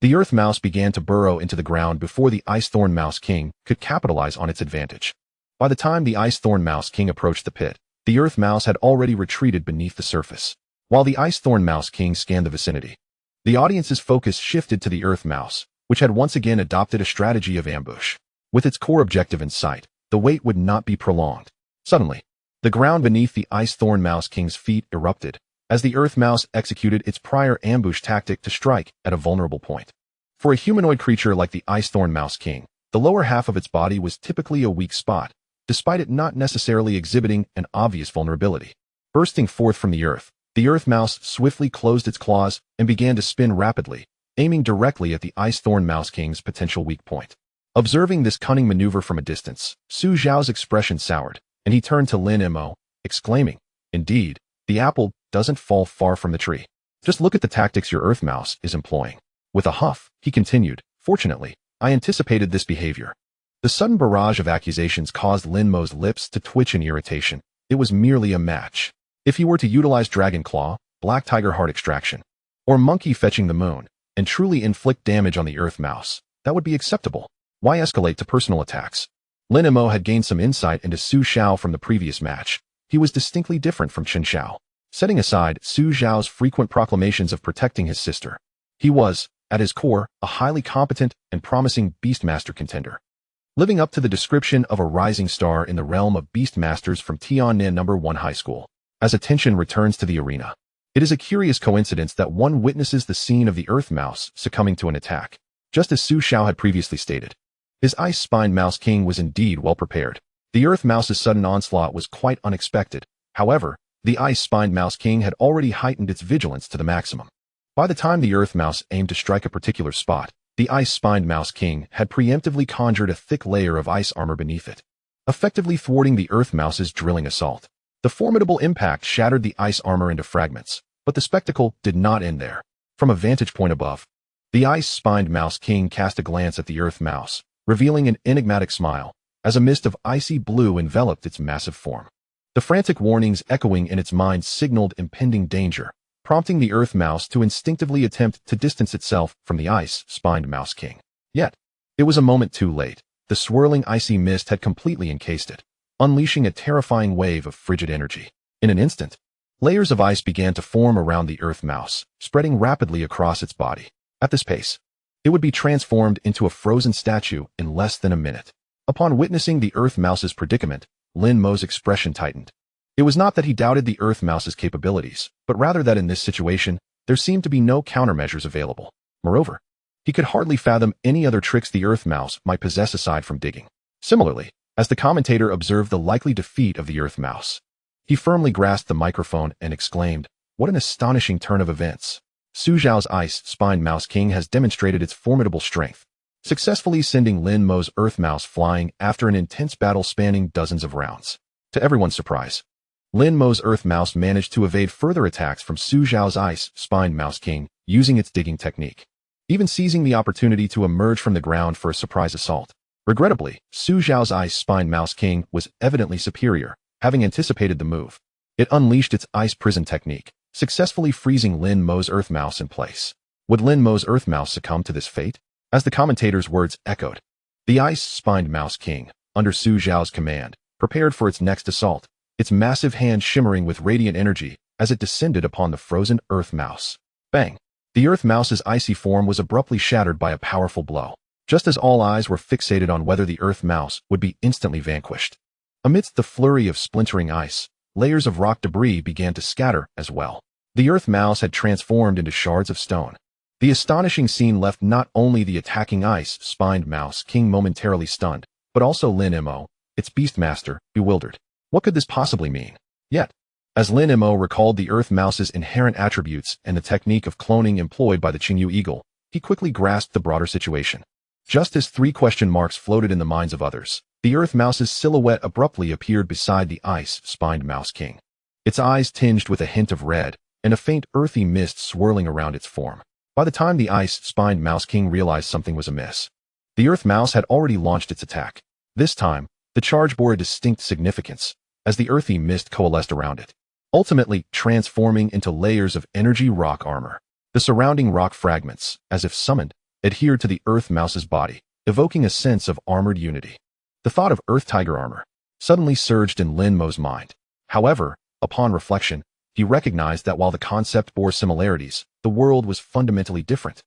The Earth Mouse began to burrow into the ground before the Ice Thorn Mouse King could capitalize on its advantage. By the time the Ice Thorn Mouse King approached the pit, the Earth Mouse had already retreated beneath the surface. While the Ice Thorn Mouse King scanned the vicinity, the audience's focus shifted to the Earth Mouse, which had once again adopted a strategy of ambush. With its core objective in sight, the wait would not be prolonged. Suddenly, the ground beneath the Ice Thorn Mouse King's feet erupted, as the Earth Mouse executed its prior ambush tactic to strike at a vulnerable point. For a humanoid creature like the Ice Thorn Mouse King, the lower half of its body was typically a weak spot, despite it not necessarily exhibiting an obvious vulnerability. Bursting forth from the earth, the Earth Mouse swiftly closed its claws and began to spin rapidly, aiming directly at the Ice Thorn Mouse King's potential weak point. Observing this cunning maneuver from a distance, Su Zhao's expression soured, and he turned to Lin Mo, exclaiming, "Indeed, the apple doesn't fall far from the tree. Just look at the tactics your Earth Mouse is employing." With a huff, he continued, "Fortunately, I anticipated this behavior." The sudden barrage of accusations caused Lin Mo's lips to twitch in irritation. It was merely a match. If he were to utilize Dragon Claw, Black Tiger Heart Extraction, or Monkey Fetching the Moon, and truly inflict damage on the Earth Mouse, that would be acceptable. Why escalate to personal attacks? Lin Mo had gained some insight into Su Xiao from the previous match. He was distinctly different from Chen Xiao. Setting aside Su Xiao's frequent proclamations of protecting his sister, he was, at his core, a highly competent and promising Beastmaster contender, living up to the description of a rising star in the realm of Beastmasters from Tiannan No. 1 High School. As attention returns to the arena, it is a curious coincidence that one witnesses the scene of the Earth Mouse succumbing to an attack, just as Su Xiao had previously stated. His Ice-Spined Mouse King was indeed well prepared. The Earth Mouse's sudden onslaught was quite unexpected. However, the Ice-Spined Mouse King had already heightened its vigilance to the maximum. By the time the Earth Mouse aimed to strike a particular spot, the Ice-Spined Mouse King had preemptively conjured a thick layer of ice armor beneath it, effectively thwarting the Earth Mouse's drilling assault. The formidable impact shattered the ice armor into fragments, but the spectacle did not end there. From a vantage point above, the Ice-Spined Mouse King cast a glance at the Earth Mouse, revealing an enigmatic smile, as a mist of icy blue enveloped its massive form. The frantic warnings echoing in its mind signaled impending danger, prompting the Earth Mouse to instinctively attempt to distance itself from the Ice-Spined Mouse King. Yet, it was a moment too late. The swirling icy mist had completely encased it, unleashing a terrifying wave of frigid energy. In an instant, layers of ice began to form around the Earth Mouse, spreading rapidly across its body. At this pace, it would be transformed into a frozen statue in less than a minute. Upon witnessing the Earth Mouse's predicament, Lin Mo's expression tightened. It was not that he doubted the Earth Mouse's capabilities, but rather that in this situation, there seemed to be no countermeasures available. Moreover, he could hardly fathom any other tricks the Earth Mouse might possess aside from digging. Similarly, as the commentator observed the likely defeat of the Earth Mouse, he firmly grasped the microphone and exclaimed, "What an astonishing turn of events! Su Zhao's Ice-Spined Mouse King has demonstrated its formidable strength, successfully sending Lin Mo's Earth Mouse flying after an intense battle spanning dozens of rounds. To everyone's surprise, Lin Mo's Earth Mouse managed to evade further attacks from Su Zhao's Ice-spined Mouse King using its digging technique, even seizing the opportunity to emerge from the ground for a surprise assault. Regrettably, Su Zhao's Ice-spined Mouse King was evidently superior, having anticipated the move. It unleashed its Ice Prison technique, successfully freezing Lin Mo's Earth Mouse in place. Would Lin Mo's Earth Mouse succumb to this fate? As the commentator's words echoed, the Ice-spined Mouse King, under Su Zhao's command, prepared for its next assault, its massive hand shimmering with radiant energy as it descended upon the frozen Earth Mouse. Bang! The Earth Mouse's icy form was abruptly shattered by a powerful blow, just as all eyes were fixated on whether the Earth Mouse would be instantly vanquished. Amidst the flurry of splintering ice, layers of rock debris began to scatter as well. The Earth Mouse had transformed into shards of stone. The astonishing scene left not only the attacking Ice-spined Mouse King momentarily stunned, but also Lin Mo, its Beastmaster, bewildered. What could this possibly mean? Yet, as Lin Mo recalled the Earth Mouse's inherent attributes and the technique of cloning employed by the Qingyu Eagle, he quickly grasped the broader situation. Just as 3 question marks floated in the minds of others, the Earth Mouse's silhouette abruptly appeared beside the Ice-spined Mouse King. Its eyes tinged with a hint of red, and a faint earthy mist swirling around its form. By the time the Ice-spined Mouse King realized something was amiss, the Earth Mouse had already launched its attack. This time, the charge bore a distinct significance, as the earthy mist coalesced around it, ultimately transforming into layers of energy rock armor. The surrounding rock fragments, as if summoned, adhered to the Earth Mouse's body, evoking a sense of armored unity. The thought of Earth Tiger armor suddenly surged in Lin Mo's mind. However, upon reflection, he recognized that while the concept bore similarities, the world was fundamentally different,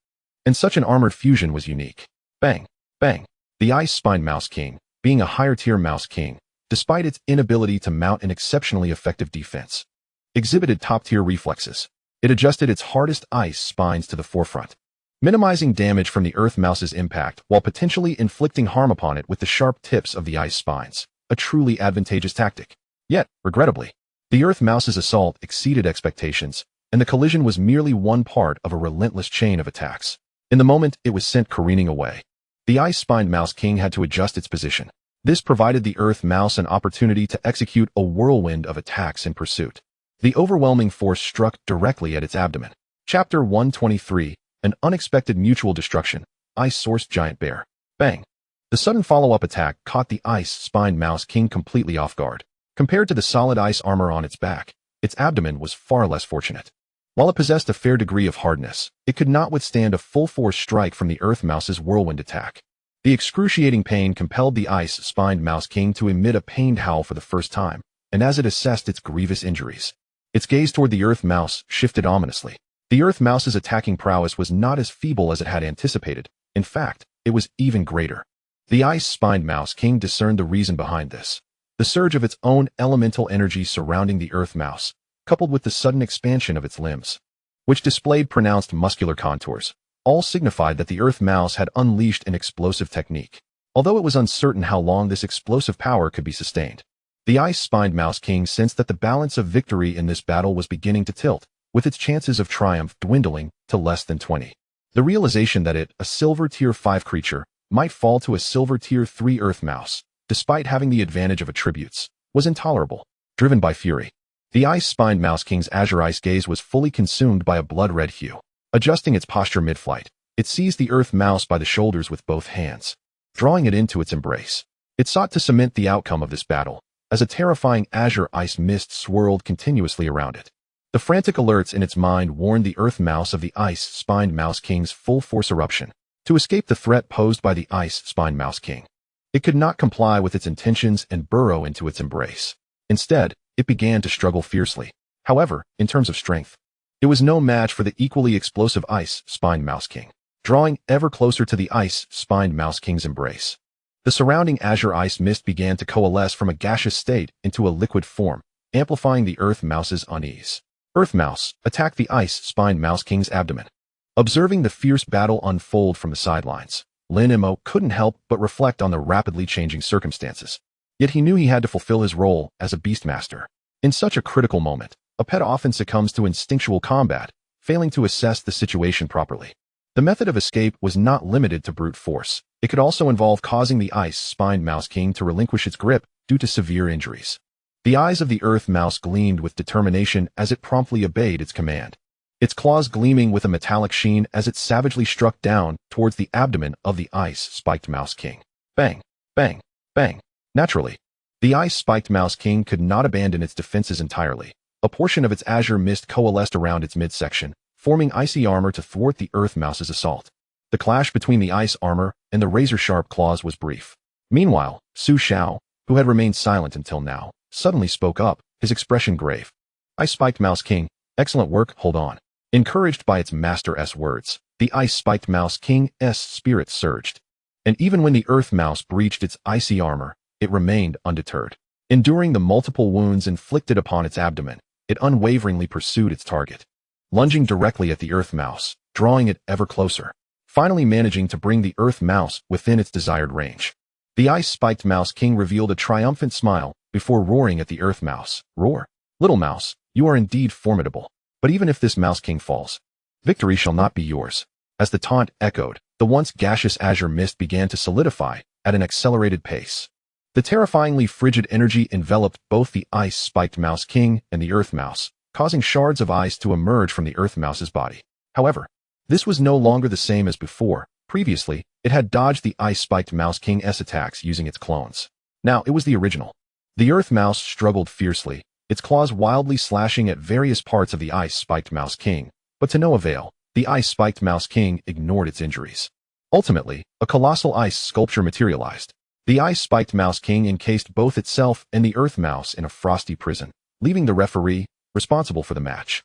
and such an armored fusion was unique. Bang! Bang! The Ice-spined Mouse King, being a higher-tier Mouse King, despite its inability to mount an exceptionally effective defense, exhibited top-tier reflexes. It adjusted its hardest ice spines to the forefront, minimizing damage from the Earth Mouse's impact while potentially inflicting harm upon it with the sharp tips of the ice spines, a truly advantageous tactic. Yet, regrettably, the Earth Mouse's assault exceeded expectations, and the collision was merely one part of a relentless chain of attacks. In the moment, it was sent careening away. The Ice-spined Mouse King had to adjust its position. This provided the Earth Mouse an opportunity to execute a whirlwind of attacks in pursuit. The overwhelming force struck directly at its abdomen. Chapter 123, An Unexpected Mutual Destruction, Ice-sourced Giant Bear. Bang! The sudden follow-up attack caught the Ice-spined Mouse King completely off guard. Compared to the solid ice armor on its back, its abdomen was far less fortunate. While it possessed a fair degree of hardness, it could not withstand a full-force strike from the Earth Mouse's whirlwind attack. The excruciating pain compelled the Ice-spined Mouse King to emit a pained howl for the first time, and as it assessed its grievous injuries, its gaze toward the Earth Mouse shifted ominously. The Earth Mouse's attacking prowess was not as feeble as it had anticipated. In fact, it was even greater. The Ice-spined Mouse King discerned the reason behind this. The surge of its own elemental energy surrounding the Earth Mouse, coupled with the sudden expansion of its limbs, which displayed pronounced muscular contours, all signified that the Earth Mouse had unleashed an explosive technique. Although it was uncertain how long this explosive power could be sustained, the Ice-spined Mouse King sensed that the balance of victory in this battle was beginning to tilt, with its chances of triumph dwindling to less than 20. The realization that it, a Silver Tier 5 creature, might fall to a Silver Tier 3 Earth Mouse, despite having the advantage of attributes, was intolerable. Driven by fury, the Ice-spined Mouse King's azure ice gaze was fully consumed by a blood-red hue. Adjusting its posture mid-flight, it seized the Earth Mouse by the shoulders with both hands, drawing it into its embrace. It sought to cement the outcome of this battle, as a terrifying azure ice mist swirled continuously around it. The frantic alerts in its mind warned the Earth Mouse of the Ice-spined Mouse King's full-force eruption. To escape the threat posed by the Ice-spined Mouse King, it could not comply with its intentions and burrow into its embrace. Instead, it began to struggle fiercely. However, in terms of strength, it was no match for the equally explosive Ice-spined Mouse King. Drawing ever closer to the Ice-spined Mouse King's embrace, the surrounding azure ice mist began to coalesce from a gaseous state into a liquid form, amplifying the Earth Mouse's unease. Earth Mouse attacked the Ice-spined Mouse King's abdomen. Observing the fierce battle unfold from the sidelines, Lin Mo couldn't help but reflect on the rapidly changing circumstances. Yet he knew he had to fulfill his role as a Beastmaster. In such a critical moment, a pet often succumbs to instinctual combat, failing to assess the situation properly. The method of escape was not limited to brute force. It could also involve causing the Ice-spined Mouse King to relinquish its grip due to severe injuries. The eyes of the earth mouse gleamed with determination as it promptly obeyed its command. Its claws gleaming with a metallic sheen as it savagely struck down towards the abdomen of the ice-spiked Mouse King. Bang, bang, bang. Naturally, the ice-spiked Mouse King could not abandon its defenses entirely. A portion of its azure mist coalesced around its midsection, forming icy armor to thwart the earth mouse's assault. The clash between the ice armor and the razor-sharp claws was brief. Meanwhile, Chen Xiao, who had remained silent until now, suddenly spoke up, his expression grave. Ice-spiked Mouse King, excellent work, hold on. Encouraged by its master's words, the ice-spiked Mouse King's spirit surged. And even when the earth mouse breached its icy armor, it remained undeterred. Enduring the multiple wounds inflicted upon its abdomen, it unwaveringly pursued its target. Lunging directly at the earth mouse, drawing it ever closer, finally managing to bring the earth mouse within its desired range. The ice-spiked Mouse King revealed a triumphant smile before roaring at the earth mouse. Roar. Little mouse, you are indeed formidable. But even if this Mouse King falls, victory shall not be yours. As the taunt echoed, the once gaseous azure mist began to solidify at an accelerated pace. The terrifyingly frigid energy enveloped both the ice-spiked Mouse King and the earth mouse, causing shards of ice to emerge from the earth mouse's body. However, this was no longer the same as before. Previously, it had dodged the ice-spiked Mouse King's attacks using its clones. Now it was the original. The earth mouse struggled fiercely, its claws wildly slashing at various parts of the ice-spiked Mouse King, but to no avail. The ice-spiked Mouse King ignored its injuries. Ultimately, a colossal ice sculpture materialized. The ice-spiked Mouse King encased both itself and the earth mouse in a frosty prison, leaving the referee, responsible for the match,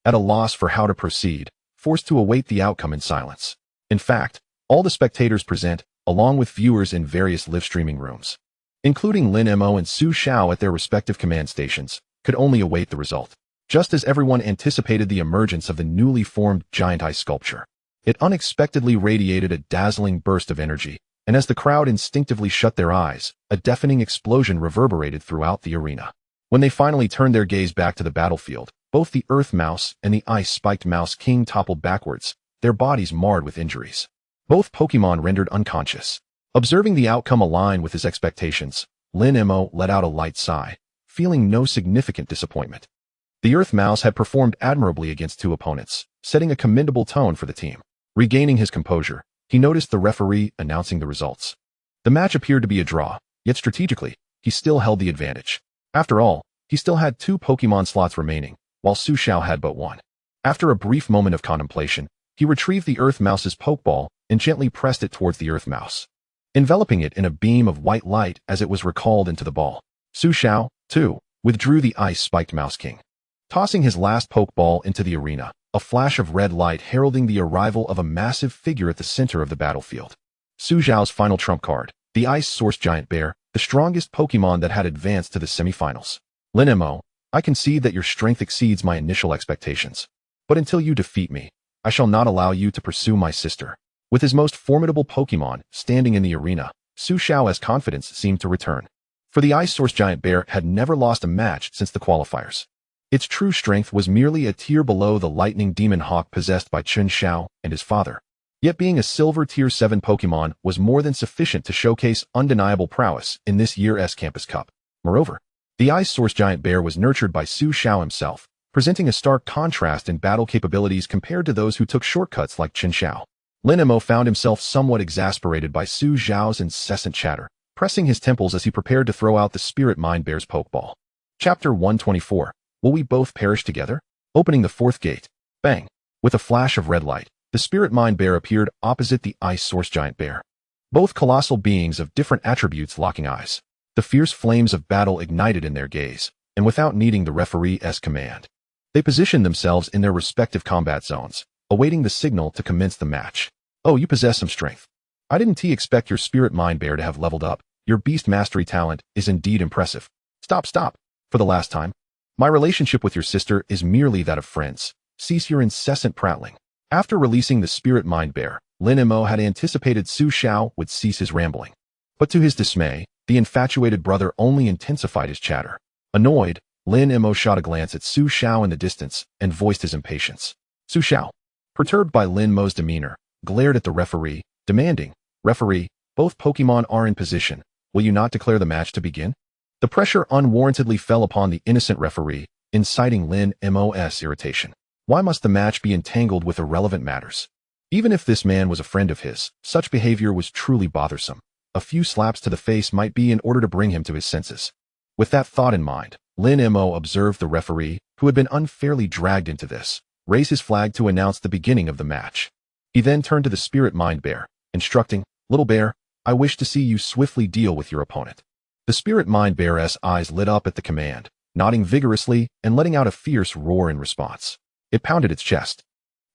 at a loss for how to proceed, forced to await the outcome in silence. In fact, all the spectators present, along with viewers in various live streaming rooms, including Lin Mo and Chen Xiao at their respective command stations, could only await the result. Just as everyone anticipated the emergence of the newly formed giant ice sculpture, it unexpectedly radiated a dazzling burst of energy, and as the crowd instinctively shut their eyes, a deafening explosion reverberated throughout the arena. When they finally turned their gaze back to the battlefield, both the earth mouse and the ice-spiked Mouse King toppled backwards, their bodies marred with injuries. Both Pokemon rendered unconscious. Observing the outcome align with his expectations, Lin Mo let out a light sigh, feeling no significant disappointment. The earth mouse had performed admirably against two opponents, setting a commendable tone for the team. Regaining his composure, he noticed the referee announcing the results. The match appeared to be a draw, yet strategically, he still held the advantage. After all, he still had 2 Pokemon slots remaining, while Chen Xiao had but 1. After a brief moment of contemplation, he retrieved the earth mouse's Pokeball and gently pressed it towards the earth mouse, enveloping it in a beam of white light as it was recalled into the ball. Chen Xiao, too, withdrew the ice-spiked Mouse King, tossing his last Pokeball into the arena, a flash of red light heralding the arrival of a massive figure at the center of the battlefield. Chen Xiao's final trump card, the Ice Source Giant Bear, the strongest Pokemon that had advanced to the semifinals. Lin Mo, I concede that your strength exceeds my initial expectations. But until you defeat me, I shall not allow you to pursue my sister. With his most formidable Pokemon standing in the arena, Chen Xiao's confidence seemed to return. For the Ice Source Giant Bear had never lost a match since the qualifiers. Its true strength was merely a tier below the Lightning Demon Hawk possessed by Chen Xiao and his father. Yet being a Silver Tier 7 Pokemon was more than sufficient to showcase undeniable prowess in this year's Campus Cup. Moreover, the Ice Source Giant Bear was nurtured by Chen Xiao himself, presenting a stark contrast in battle capabilities compared to those who took shortcuts like Chen Xiao. Lin Mo found himself somewhat exasperated by Chen Xiao's incessant chatter, pressing his temples as he prepared to throw out the Spirit Mind Bear's Pokeball. Chapter 124. Will we both perish together? Opening the 4th gate. Bang! With a flash of red light, the Spirit Mind Bear appeared opposite the Ice Source Giant Bear. Both colossal beings of different attributes locking eyes. The fierce flames of battle ignited in their gaze, and without needing the referee's command, they positioned themselves in their respective combat zones, awaiting the signal to commence the match. Oh, you possess some strength. I didn't expect your Spirit Mind Bear to have leveled up. Your beast mastery talent is indeed impressive. Stop. For the last time. My relationship with your sister is merely that of friends. Cease your incessant prattling. After releasing the Spirit Mind Bear, Lin Mo had anticipated Chen Xiao would cease his rambling. But to his dismay, the infatuated brother only intensified his chatter. Annoyed, Lin Mo shot a glance at Chen Xiao in the distance and voiced his impatience. Chen Xiao, perturbed by Lin Mo's demeanor, glared at the referee, demanding, Referee, both Pokemon are in position. Will you not declare the match to begin? The pressure unwarrantedly fell upon the innocent referee, inciting Lin Mo's irritation. Why must the match be entangled with irrelevant matters? Even if this man was a friend of his, such behavior was truly bothersome. A few slaps to the face might be in order to bring him to his senses. With that thought in mind, Lin Mo observed the referee, who had been unfairly dragged into this, raise his flag to announce the beginning of the match. He then turned to the spirit mind bear, instructing, "Little bear, I wish to see you swiftly deal with your opponent." The spirit mind bear's eyes lit up at the command, nodding vigorously and letting out a fierce roar in response. It pounded its chest,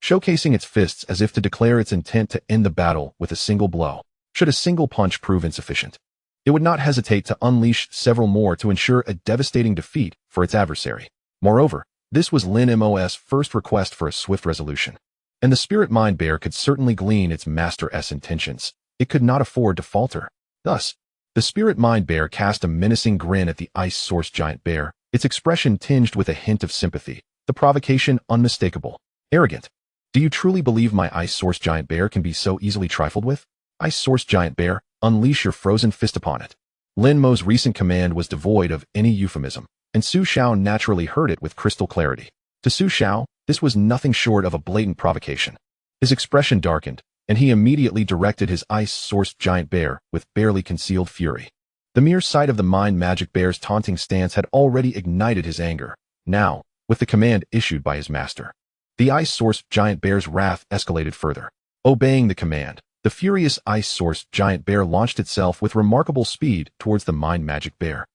showcasing its fists as if to declare its intent to end the battle with a single blow. Should a single punch prove insufficient, it would not hesitate to unleash several more to ensure a devastating defeat for its adversary. Moreover, this was Lin Mo's first request for a swift resolution, and the spirit mind bear could certainly glean its master's intentions. It could not afford to falter. Thus, the spirit mind bear cast a menacing grin at the ice source giant bear, its expression tinged with a hint of sympathy, the provocation unmistakable. "Arrogant. Do you truly believe my ice source giant bear can be so easily trifled with? Ice source giant bear, unleash your frozen fist upon it." Lin Mo's recent command was devoid of any euphemism, and Su Xiao naturally heard it with crystal clarity. To Su Xiao, this was nothing short of a blatant provocation. His expression darkened, and he immediately directed his ice-sourced giant bear with barely concealed fury. The mere sight of the mind magic bear's taunting stance had already ignited his anger. Now, with the command issued by his master, the ice-sourced giant bear's wrath escalated further. Obeying the command, the furious ice-sourced giant bear launched itself with remarkable speed towards the mind magic bear,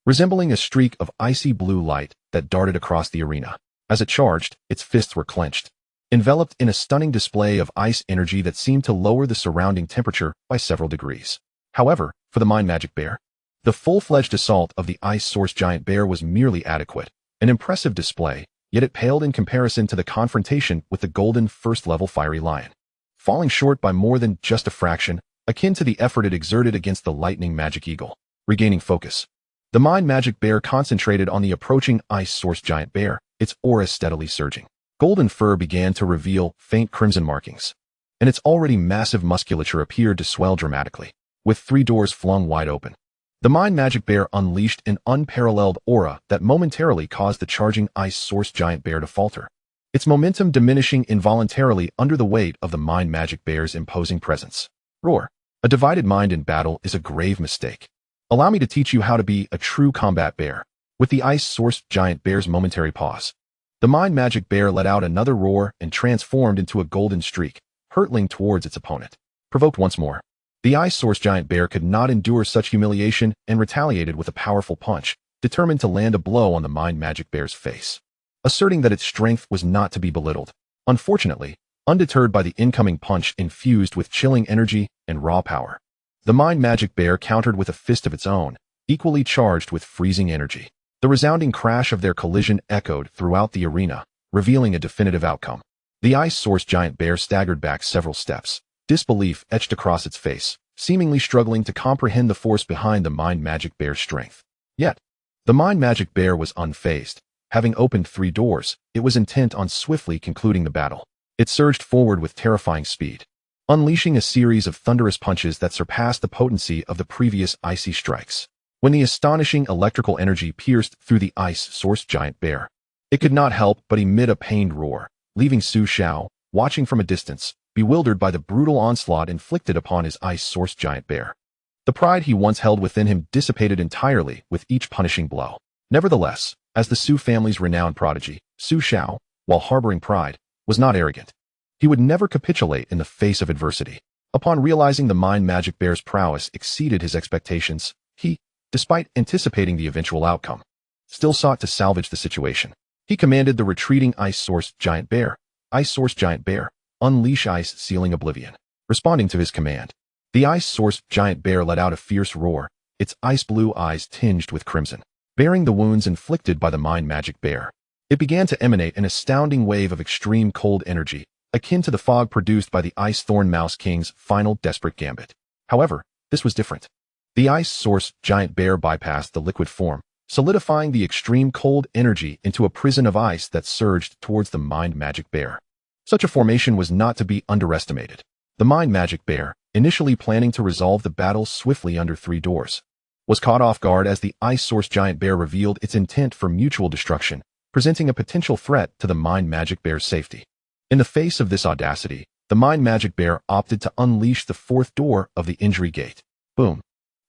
resembling a streak of icy blue light that darted across the arena. As it charged, its fists were clenched, enveloped in a stunning display of ice energy that seemed to lower the surrounding temperature by several degrees. However, for the mind magic bear, the full-fledged assault of the ice-source giant bear was merely adequate, an impressive display, yet it paled in comparison to the confrontation with the golden first-level fiery lion, falling short by more than just a fraction, akin to the effort it exerted against the lightning magic eagle. Regaining focus, the mind magic bear concentrated on the approaching ice-source giant bear, its aura steadily surging. Golden fur began to reveal faint crimson markings, and its already massive musculature appeared to swell dramatically. With 3 doors flung wide open, the mind magic bear unleashed an unparalleled aura that momentarily caused the charging ice-source giant bear to falter, its momentum diminishing involuntarily under the weight of the mind magic bear's imposing presence. Roar. A divided mind in battle is a grave mistake. Allow me to teach you how to be a true combat bear. With the ice-sourced giant bear's momentary pause, the mind magic bear let out another roar and transformed into a golden streak, hurtling towards its opponent. Provoked once more, the ice-source giant bear could not endure such humiliation and retaliated with a powerful punch, determined to land a blow on the mind magic bear's face, asserting that its strength was not to be belittled. Unfortunately, undeterred by the incoming punch infused with chilling energy and raw power, the mind magic bear countered with a fist of its own, equally charged with freezing energy. The resounding crash of their collision echoed throughout the arena, revealing a definitive outcome. The ice-source giant bear staggered back several steps, disbelief etched across its face, seemingly struggling to comprehend the force behind the mind magic bear's strength. Yet, the mind magic bear was unfazed. Having opened 3 doors, it was intent on swiftly concluding the battle. It surged forward with terrifying speed, unleashing a series of thunderous punches that surpassed the potency of the previous icy strikes. When the astonishing electrical energy pierced through the ice-sourced giant bear, it could not help but emit a pained roar, leaving Su Xiao, watching from a distance, bewildered by the brutal onslaught inflicted upon his ice-sourced giant bear. The pride he once held within him dissipated entirely with each punishing blow. Nevertheless, as the Su family's renowned prodigy, Su Xiao, while harboring pride, was not arrogant. He would never capitulate in the face of adversity. Upon realizing the mind magic bear's prowess exceeded his expectations, he, despite anticipating the eventual outcome, still sought to salvage the situation. He commanded the retreating ice-sourced giant bear, unleash ice-sealing oblivion. Responding to his command, the ice-sourced giant bear let out a fierce roar, its ice-blue eyes tinged with crimson. Bearing the wounds inflicted by the mind magic bear, it began to emanate an astounding wave of extreme cold energy, akin to the fog produced by the Ice-Thorn Mouse King's final desperate gambit. However, this was different. The ice-source giant bear bypassed the liquid form, solidifying the extreme cold energy into a prison of ice that surged towards the mind magic bear. Such a formation was not to be underestimated. The mind magic bear, initially planning to resolve the battle swiftly under 3 doors, was caught off guard as the Ice Source Giant Bear revealed its intent for mutual destruction, presenting a potential threat to the Mind Magic Bear's safety. In the face of this audacity, the Mind Magic Bear opted to unleash the fourth door of the injury gate. Boom.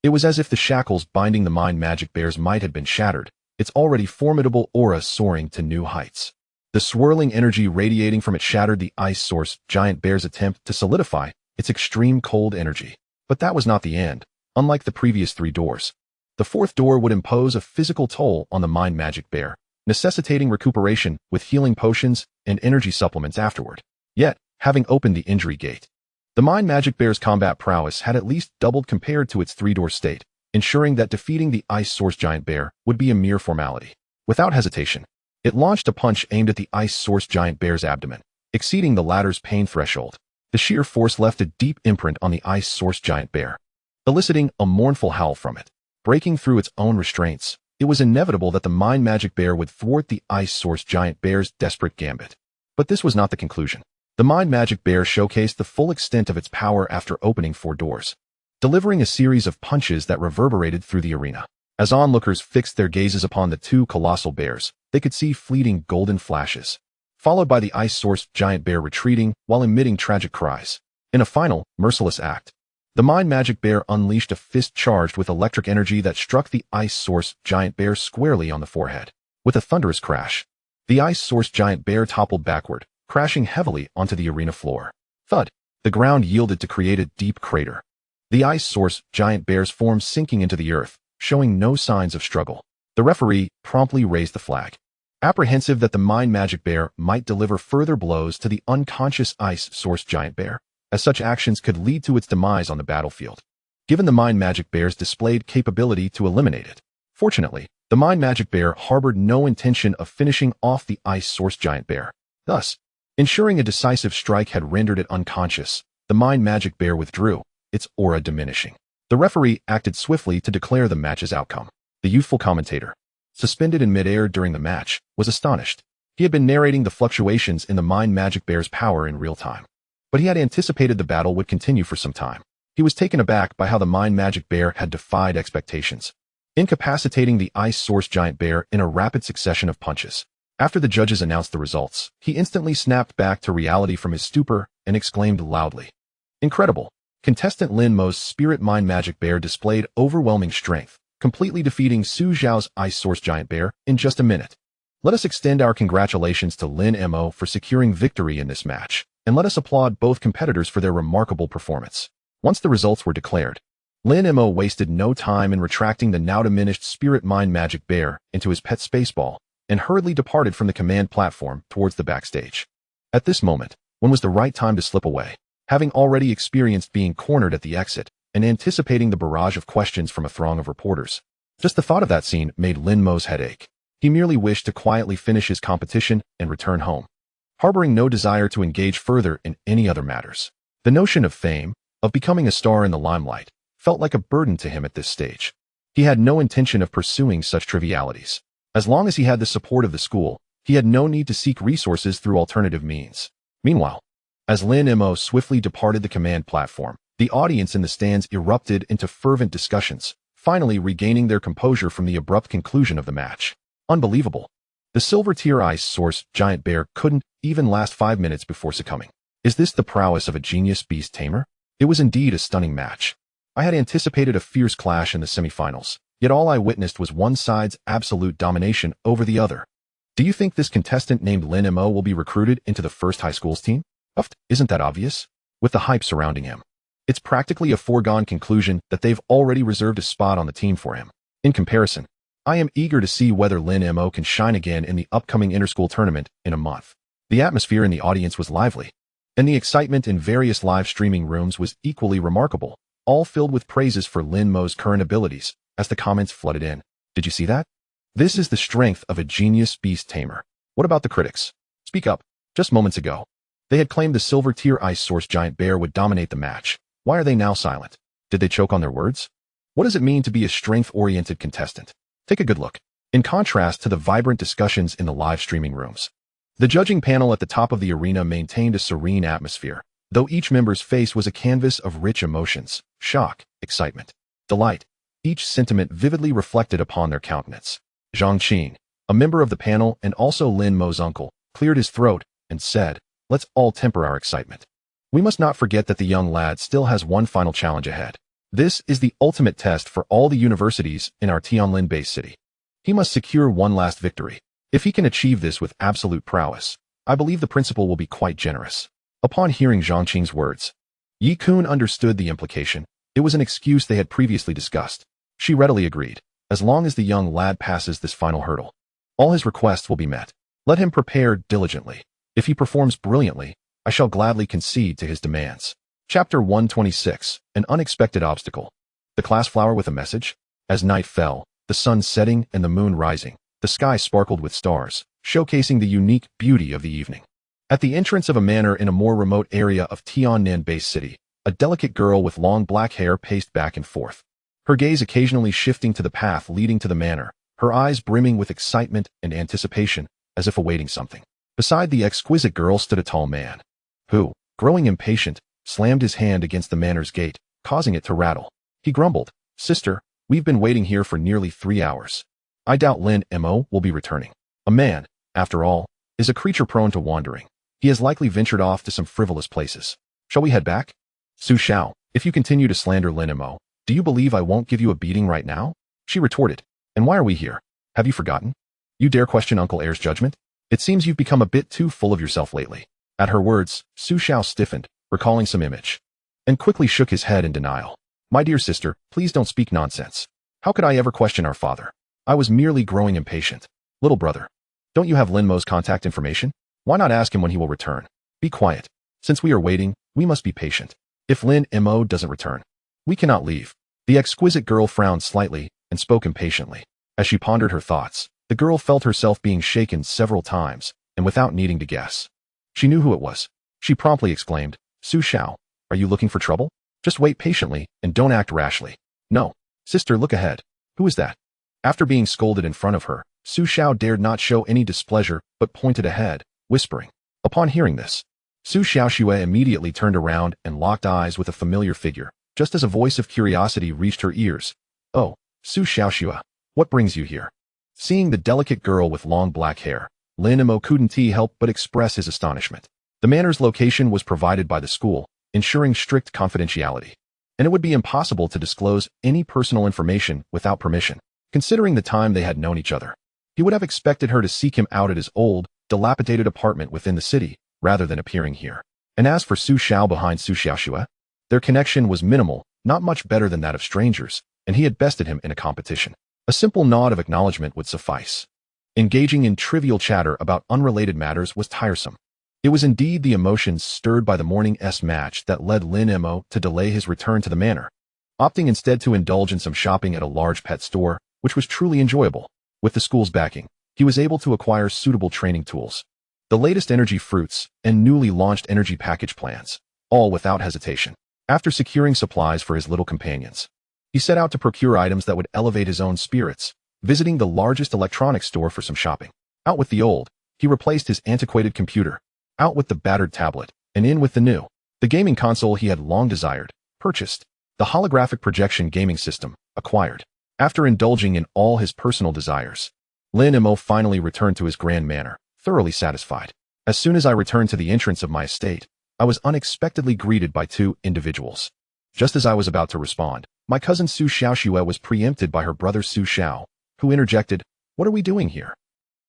It was as if the shackles binding the Mind Magic Bear's might had been shattered, its already formidable aura soaring to new heights. The swirling energy radiating from it shattered the Ice Source Giant Bear's attempt to solidify its extreme cold energy. But that was not the end. Unlike the previous three doors, the fourth door would impose a physical toll on the Mind Magic Bear, necessitating recuperation with healing potions and energy supplements afterward. Yet, having opened the injury gate, the Mind Magic Bear's combat prowess had at least doubled compared to its three-door state, ensuring that defeating the Ice Source Giant Bear would be a mere formality. Without hesitation, it launched a punch aimed at the Ice Source Giant Bear's abdomen, exceeding the latter's pain threshold. The sheer force left a deep imprint on the Ice Source Giant Bear, eliciting a mournful howl from it. Breaking through its own restraints, it was inevitable that the Mind Magic Bear would thwart the Ice Source Giant Bear's desperate gambit. But this was not the conclusion. The Mind Magic Bear showcased the full extent of its power after opening four doors, delivering a series of punches that reverberated through the arena. As onlookers fixed their gazes upon the two colossal bears, they could see fleeting golden flashes, followed by the Ice Source Giant Bear retreating while emitting tragic cries. In a final, merciless act, the Mind Magic Bear unleashed a fist charged with electric energy that struck the Ice Source Giant Bear squarely on the forehead. With a thunderous crash, the Ice Source Giant Bear toppled backward, crashing heavily onto the arena floor. Thud! The ground yielded to create a deep crater, the Ice Source Giant Bear's form sinking into the earth, showing no signs of struggle. The referee promptly raised the flag, apprehensive that the Mind Magic Bear might deliver further blows to the unconscious Ice Source Giant Bear, as such actions could lead to its demise on the battlefield, given the Mind Magic Bear's displayed capability to eliminate it. Fortunately, the Mind Magic Bear harbored no intention of finishing off the Ice Source Giant Bear. Thus, ensuring a decisive strike had rendered it unconscious, the Mind Magic Bear withdrew, its aura diminishing. The referee acted swiftly to declare the match's outcome. The youthful commentator, suspended in midair during the match, was astonished. He had been narrating the fluctuations in the Mind Magic Bear's power in real time, but he had anticipated the battle would continue for some time. He was taken aback by how the Mind Magic Bear had defied expectations, incapacitating the Ice Source Giant Bear in a rapid succession of punches. After the judges announced the results, he instantly snapped back to reality from his stupor and exclaimed loudly, "Incredible! Contestant Lin Mo's Spirit Mind Magic Bear displayed overwhelming strength, completely defeating Su Zhao's Ice Source Giant Bear in just a minute. Let us extend our congratulations to Lin Mo for securing victory in this match, and let us applaud both competitors for their remarkable performance." Once the results were declared, Lin Mo wasted no time in retracting the now diminished Spirit Mind Magic Bear into his pet Spaceball, and hurriedly departed from the command platform towards the backstage. At this moment, when was the right time to slip away? Having already experienced being cornered at the exit, and anticipating the barrage of questions from a throng of reporters, just the thought of that scene made Lin Mo's head ache. He merely wished to quietly finish his competition and return home, harboring no desire to engage further in any other matters. The notion of fame, of becoming a star in the limelight, felt like a burden to him at this stage. He had no intention of pursuing such trivialities. As long as he had the support of the school, he had no need to seek resources through alternative means. Meanwhile, as Lin Mo swiftly departed the command platform, the audience in the stands erupted into fervent discussions, finally regaining their composure from the abrupt conclusion of the match. Unbelievable. The silver-tier Ice Source Giant Bear couldn't even last 5 minutes before succumbing. Is this the prowess of a genius beast tamer? It was indeed a stunning match. I had anticipated a fierce clash in the semifinals, yet all I witnessed was one side's absolute domination over the other. Do you think this contestant named Lin Mo will be recruited into the first high school's team? Isn't that obvious? With the hype surrounding him, it's practically a foregone conclusion that they've already reserved a spot on the team for him. In comparison, I am eager to see whether Lin Mo can shine again in the upcoming interschool tournament in a month. The atmosphere in the audience was lively, and the excitement in various live streaming rooms was equally remarkable, all filled with praises for Lin Mo's current abilities, as the comments flooded in. Did you see that? This is the strength of a genius beast tamer. What about the critics? Speak up. Just moments ago, they had claimed the silver-tier Ice Source Giant Bear would dominate the match. Why are they now silent? Did they choke on their words? What does it mean to be a strength-oriented contestant? Take a good look. In contrast to the vibrant discussions in the live streaming rooms, the judging panel at the top of the arena maintained a serene atmosphere, though each member's face was a canvas of rich emotions: shock, excitement, delight, each sentiment vividly reflected upon their countenance. Zhang Qing, a member of the panel and also Lin Mo's uncle, cleared his throat and said, "Let's all temper our excitement. We must not forget that the young lad still has one final challenge ahead. This is the ultimate test for all the universities in our Tianlin-based city. He must secure one last victory. If he can achieve this with absolute prowess, I believe the principal will be quite generous." Upon hearing Zhang Qing's words, Yi Kun understood the implication. It was an excuse they had previously discussed. She readily agreed. As long as the young lad passes this final hurdle, all his requests will be met. Let him prepare diligently. If he performs brilliantly, I shall gladly concede to his demands. Chapter 126, An Unexpected Obstacle. The class flower with a message? As night fell, the sun setting and the moon rising, the sky sparkled with stars, showcasing the unique beauty of the evening. At the entrance of a manor in a more remote area of Tiannan-based city, a delicate girl with long black hair paced back and forth, her gaze occasionally shifting to the path leading to the manor, her eyes brimming with excitement and anticipation, as if awaiting something. Beside the exquisite girl stood a tall man, who, growing impatient, slammed his hand against the manor's gate, causing it to rattle. He grumbled, "Sister, we've been waiting here for nearly 3 hours. I doubt Lin Mo will be returning. A man, after all, is a creature prone to wandering. He has likely ventured off to some frivolous places. Shall we head back? Su Xiao, if you continue to slander Lin Mo, do you believe I won't give you a beating right now?" She retorted. "And why are we here? Have you forgotten? You dare question Uncle Heir's judgment? It seems you've become a bit too full of yourself lately." At her words, Su Xiao stiffened, recalling some image, and quickly shook his head in denial. "My dear sister, please don't speak nonsense. How could I ever question our father? I was merely growing impatient. Little brother, don't you have Lin Mo's contact information? Why not ask him when he will return? Be quiet. Since we are waiting, we must be patient. If Lin Mo doesn't return, we cannot leave." The exquisite girl frowned slightly and spoke impatiently. As she pondered her thoughts, the girl felt herself being shaken several times, and without needing to guess, she knew who it was. She promptly exclaimed, "Su Xiao, are you looking for trouble? Just wait patiently and don't act rashly." "No. Sister, look ahead. Who is that?" After being scolded in front of her, Su Xiao dared not show any displeasure but pointed ahead, whispering. Upon hearing this, Su Xiaoxue immediately turned around and locked eyes with a familiar figure, just as a voice of curiosity reached her ears. "Oh, Su Xiaoxue, what brings you here?" Seeing the delicate girl with long black hair, Lin Mo couldn't help but express his astonishment. The manor's location was provided by the school, ensuring strict confidentiality, and it would be impossible to disclose any personal information without permission. Considering the time they had known each other, he would have expected her to seek him out at his old, dilapidated apartment within the city, rather than appearing here. And as for Su Xiao behind Su Xiaoxue, their connection was minimal, not much better than that of strangers, and he had bested him in a competition. A simple nod of acknowledgement would suffice. Engaging in trivial chatter about unrelated matters was tiresome. It was indeed the emotions stirred by the morning's match that led Lin Mo to delay his return to the manor, opting instead to indulge in some shopping at a large pet store, which was truly enjoyable. With the school's backing, he was able to acquire suitable training tools, the latest energy fruits, and newly launched energy package plans, all without hesitation. After securing supplies for his little companions, he set out to procure items that would elevate his own spirits, visiting the largest electronics store for some shopping. Out with the old, he replaced his antiquated computer, out with the battered tablet, and in with the new, the gaming console he had long desired, purchased, the holographic projection gaming system, acquired. After indulging in all his personal desires, Lin Mo finally returned to his grand manor, thoroughly satisfied. As soon as I returned to the entrance of my estate, I was unexpectedly greeted by two individuals. Just as I was about to respond, my cousin Su Xiaoxue was preempted by her brother Su Xiao, who interjected, "What are we doing here?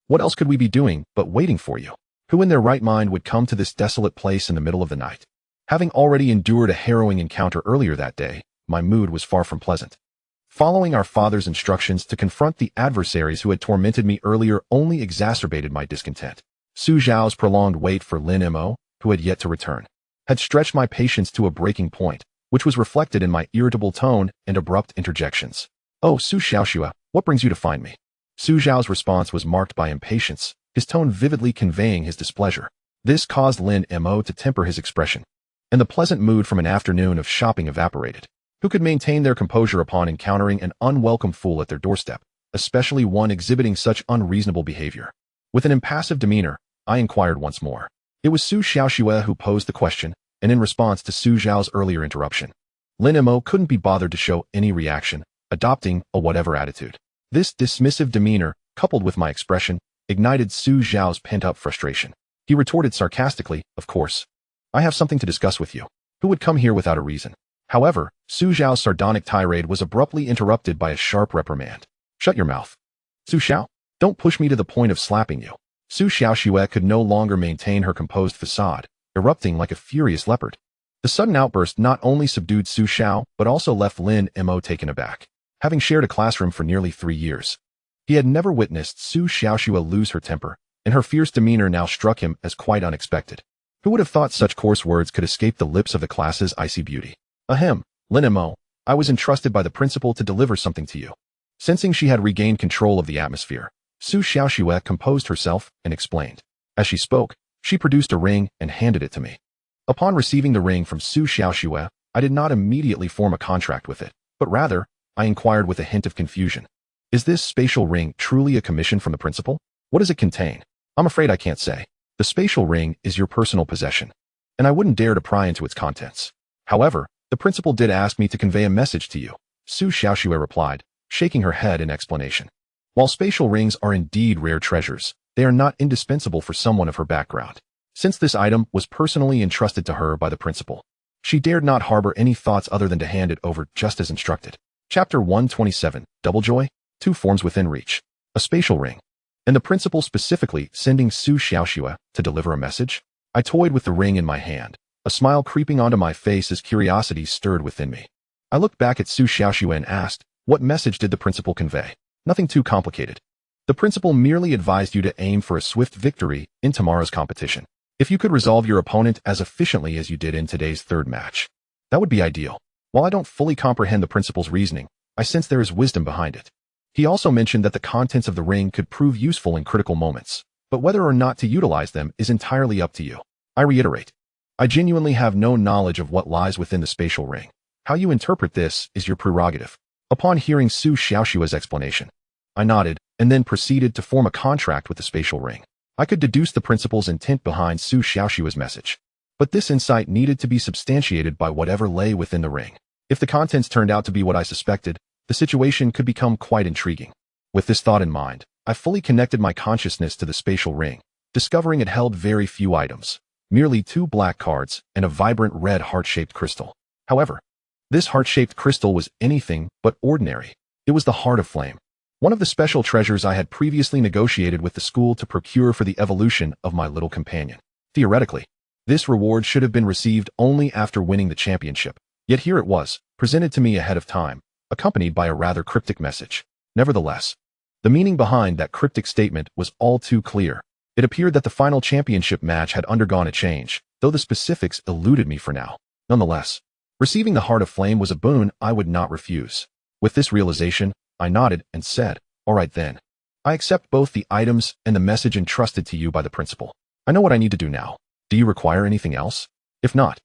What else could we be doing but waiting for you? Who in their right mind would come to this desolate place in the middle of the night?" Having already endured a harrowing encounter earlier that day, my mood was far from pleasant. Following our father's instructions to confront the adversaries who had tormented me earlier only exacerbated my discontent. Su Xiao's prolonged wait for Lin Mo, who had yet to return, had stretched my patience to a breaking point, which was reflected in my irritable tone and abrupt interjections. "Oh, Su Xiaoxue, what brings you to find me?" Su Xiao's response was marked by impatience, his tone vividly conveying his displeasure. This caused Lin Mo to temper his expression, and the pleasant mood from an afternoon of shopping evaporated. Who could maintain their composure upon encountering an unwelcome fool at their doorstep, especially one exhibiting such unreasonable behavior? With an impassive demeanor, I inquired once more. It was Su Xiaoxue who posed the question, and in response to Su Xiao's earlier interruption, Lin Mo couldn't be bothered to show any reaction, adopting a whatever attitude. This dismissive demeanor, coupled with my expression, ignited Su Xiao's pent-up frustration. He retorted sarcastically, "Of course. I have something to discuss with you. Who would come here without a reason?" However, Su Xiao's sardonic tirade was abruptly interrupted by a sharp reprimand. "Shut your mouth. Su Xiao, don't push me to the point of slapping you." Su Xiaoxue could no longer maintain her composed facade, erupting like a furious leopard. The sudden outburst not only subdued Su Xiao, but also left Lin Mo taken aback. Having shared a classroom for nearly 3 years, he had never witnessed Su Xiaoxue lose her temper, and her fierce demeanor now struck him as quite unexpected. Who would have thought such coarse words could escape the lips of the class's icy beauty? "Ahem, Lin Mo, I was entrusted by the principal to deliver something to you." Sensing she had regained control of the atmosphere, Su Xiaoxue composed herself and explained. As she spoke, she produced a ring and handed it to me. Upon receiving the ring from Su Xiaoxue, I did not immediately form a contract with it, but rather, I inquired with a hint of confusion. "Is this spatial ring truly a commission from the principal? What does it contain?" "I'm afraid I can't say. The spatial ring is your personal possession, and I wouldn't dare to pry into its contents. However, the principal did ask me to convey a message to you," Su Xiaoxue replied, shaking her head in explanation. While spatial rings are indeed rare treasures, they are not indispensable for someone of her background. Since this item was personally entrusted to her by the principal, she dared not harbor any thoughts other than to hand it over just as instructed. Chapter 127, Double Joy, 2 forms within reach. A spatial ring. And the principal specifically sending Su Xiaoxue to deliver a message? I toyed with the ring in my hand, a smile creeping onto my face as curiosity stirred within me. I looked back at Su Xiaoxue and asked, "What message did the principal convey?" "Nothing too complicated. The principal merely advised you to aim for a swift victory in tomorrow's competition. If you could resolve your opponent as efficiently as you did in today's 3rd match, that would be ideal." While I don't fully comprehend the principal's reasoning, I sense there is wisdom behind it. He also mentioned that the contents of the ring could prove useful in critical moments, but whether or not to utilize them is entirely up to you. I reiterate, I genuinely have no knowledge of what lies within the spatial ring. How you interpret this is your prerogative. Upon hearing Su Xiaoxue's explanation, I nodded and then proceeded to form a contract with the spatial ring. I could deduce the principal's intent behind Su Xiaoxue's message, but this insight needed to be substantiated by whatever lay within the ring. If the contents turned out to be what I suspected, the situation could become quite intriguing. With this thought in mind, I fully connected my consciousness to the spatial ring, discovering it held very few items, merely 2 black cards and a vibrant red heart-shaped crystal. However, this heart-shaped crystal was anything but ordinary. It was the Heart of Flame, one of the special treasures I had previously negotiated with the school to procure for the evolution of my little companion. Theoretically, this reward should have been received only after winning the championship, yet here it was, presented to me ahead of time, accompanied by a rather cryptic message. Nevertheless, the meaning behind that cryptic statement was all too clear. It appeared that the final championship match had undergone a change, though the specifics eluded me for now. Nonetheless, receiving the Heart of Flame was a boon I would not refuse. With this realization, I nodded and said, "All right then. I accept both the items and the message entrusted to you by the principal. I know what I need to do now. Do you require anything else? If not,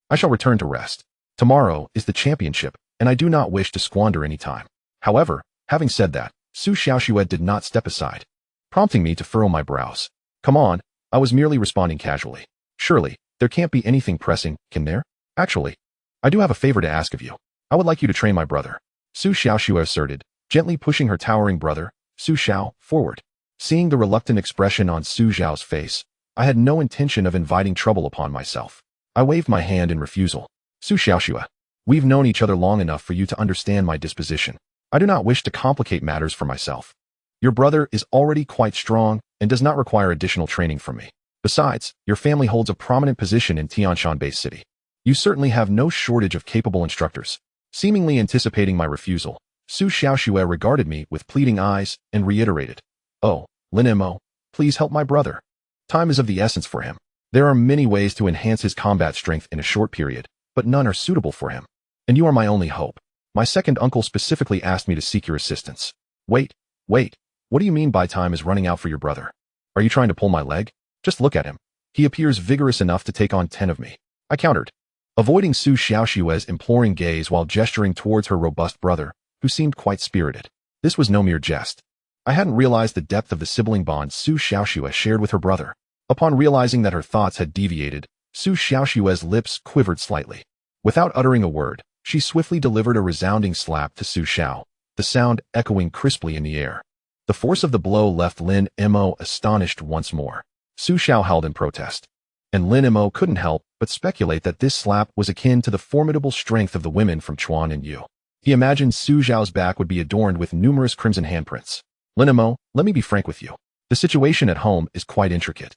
I shall return to rest. Tomorrow is the championship, and I do not wish to squander any time." However, having said that, Su Xiaoxue did not step aside, prompting me to furrow my brows. "Come on," I was merely responding casually. "Surely, there can't be anything pressing, can there? Actually, I do have a favor to ask of you. I would like you to train my brother," Su Xiaoxue asserted, gently pushing her towering brother, Su Xiao, forward. Seeing the reluctant expression on Su Xiao's face, I had no intention of inviting trouble upon myself. I waved my hand in refusal. "Su Xiaoxue, we've known each other long enough for you to understand my disposition. I do not wish to complicate matters for myself. Your brother is already quite strong and does not require additional training from me. Besides, your family holds a prominent position in Tianshan-based city. You certainly have no shortage of capable instructors." Seemingly anticipating my refusal, Su Xiaoxue regarded me with pleading eyes and reiterated, "Oh, Lin Mo, please help my brother. Time is of the essence for him. There are many ways to enhance his combat strength in a short period, but none are suitable for him. And you are my only hope. My second uncle specifically asked me to seek your assistance." Wait, what do you mean by time is running out for your brother? Are you trying to pull my leg? Just look at him. He appears vigorous enough to take on 10 of me," I countered, avoiding Su Xiaoxue's imploring gaze while gesturing towards her robust brother, who seemed quite spirited. This was no mere jest. I hadn't realized the depth of the sibling bond Su Xiaoxue shared with her brother. Upon realizing that her thoughts had deviated, Su Xiaoxue's lips quivered slightly. Without uttering a word, she swiftly delivered a resounding slap to Su Xiao, the sound echoing crisply in the air. The force of the blow left Lin Mo astonished once more. Su Xiao howled in protest, and Lin Mo couldn't help but speculate that this slap was akin to the formidable strength of the women from Chuan and Yu. He imagined Su Xiao's back would be adorned with numerous crimson handprints. Lin Mo, let me be frank with you. The situation at home is quite intricate,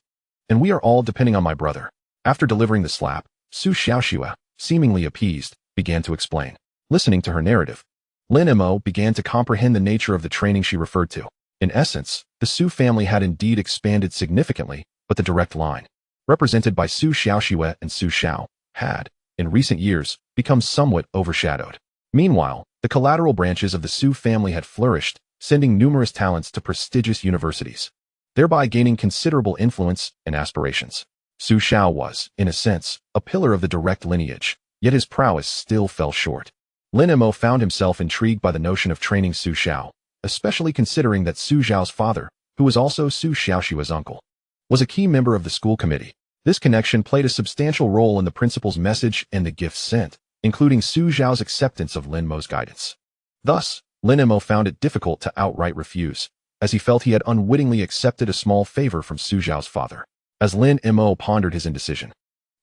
and we are all depending on my brother. After delivering the slap, Su Xiaoxue, seemingly appeased, began to explain. Listening to her narrative, Lin Mo began to comprehend the nature of the training she referred to. In essence, the Su family had indeed expanded significantly, but the direct line, represented by Su Xiaoxue and Su Xiao, had, in recent years, become somewhat overshadowed. Meanwhile, the collateral branches of the Su family had flourished, sending numerous talents to prestigious universities, thereby gaining considerable influence and aspirations. Su Xiao was, in a sense, a pillar of the direct lineage, yet his prowess still fell short. Lin Mo found himself intrigued by the notion of training Su Xiao, especially considering that Su Xiao's father, who was also Su Xiaoxue's uncle, was a key member of the school committee. This connection played a substantial role in the principal's message and the gifts sent, including Su Xiao's acceptance of Lin Mo's guidance. Thus, Lin Mo found it difficult to outright refuse, as he felt he had unwittingly accepted a small favor from Su Xiao's father. As Lin Mo pondered his indecision,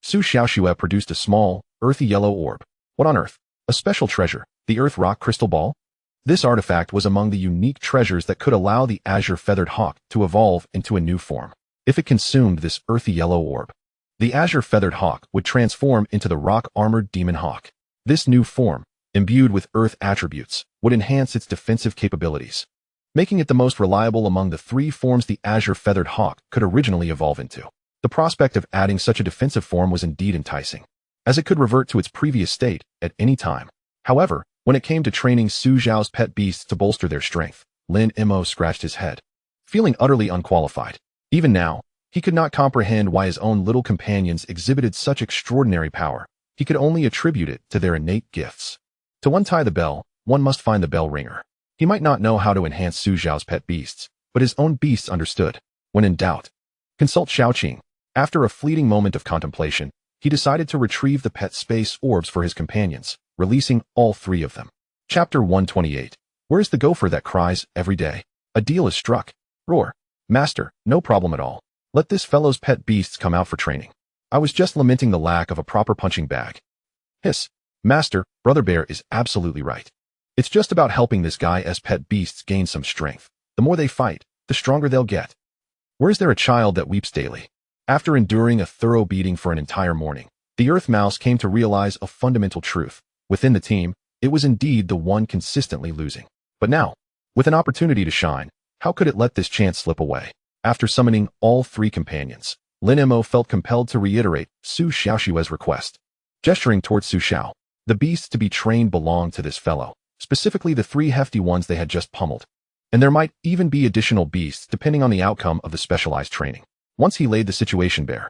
Su Xiaoxue produced a small, earthy yellow orb. What on earth? A special treasure, the Earth Rock Crystal Ball? This artifact was among the unique treasures that could allow the azure feathered hawk to evolve into a new form. If it consumed this earthy yellow orb, the azure feathered hawk would transform into the rock-armored demon hawk. This new form, imbued with earth attributes, would enhance its defensive capabilities, making it the most reliable among the three forms the azure feathered hawk could originally evolve into. The prospect of adding such a defensive form was indeed enticing, as it could revert to its previous state at any time. However, when it came to training Su Xiao's pet beasts to bolster their strength, Lin Mo scratched his head, feeling utterly unqualified. Even now, he could not comprehend why his own little companions exhibited such extraordinary power. He could only attribute it to their innate gifts. To untie the bell, one must find the bell ringer. He might not know how to enhance Su Xiao's pet beasts, but his own beasts understood. When in doubt, consult Xiaoqing. After a fleeting moment of contemplation, he decided to retrieve the pet space orbs for his companions, releasing all three of them. Chapter 128. Where's the gopher that cries every day? A deal is struck. Roar. Master, no problem at all. Let this fellow's pet beasts come out for training. I was just lamenting the lack of a proper punching bag. Hiss. Master, Brother Bear is absolutely right. It's just about helping this guy's pet beasts gain some strength. The more they fight, the stronger they'll get. Where's there a child that weeps daily? After enduring a thorough beating for an entire morning, the Earth Mouse came to realize a fundamental truth. Within the team, it was indeed the one consistently losing. But now, with an opportunity to shine, how could it let this chance slip away? After summoning all three companions, Lin Mo felt compelled to reiterate Su Xiaoxue's request. Gesturing towards Su Xiao, the beasts to be trained belonged to this fellow, specifically the three hefty ones they had just pummeled. And there might even be additional beasts depending on the outcome of the specialized training. Once he laid the situation bare,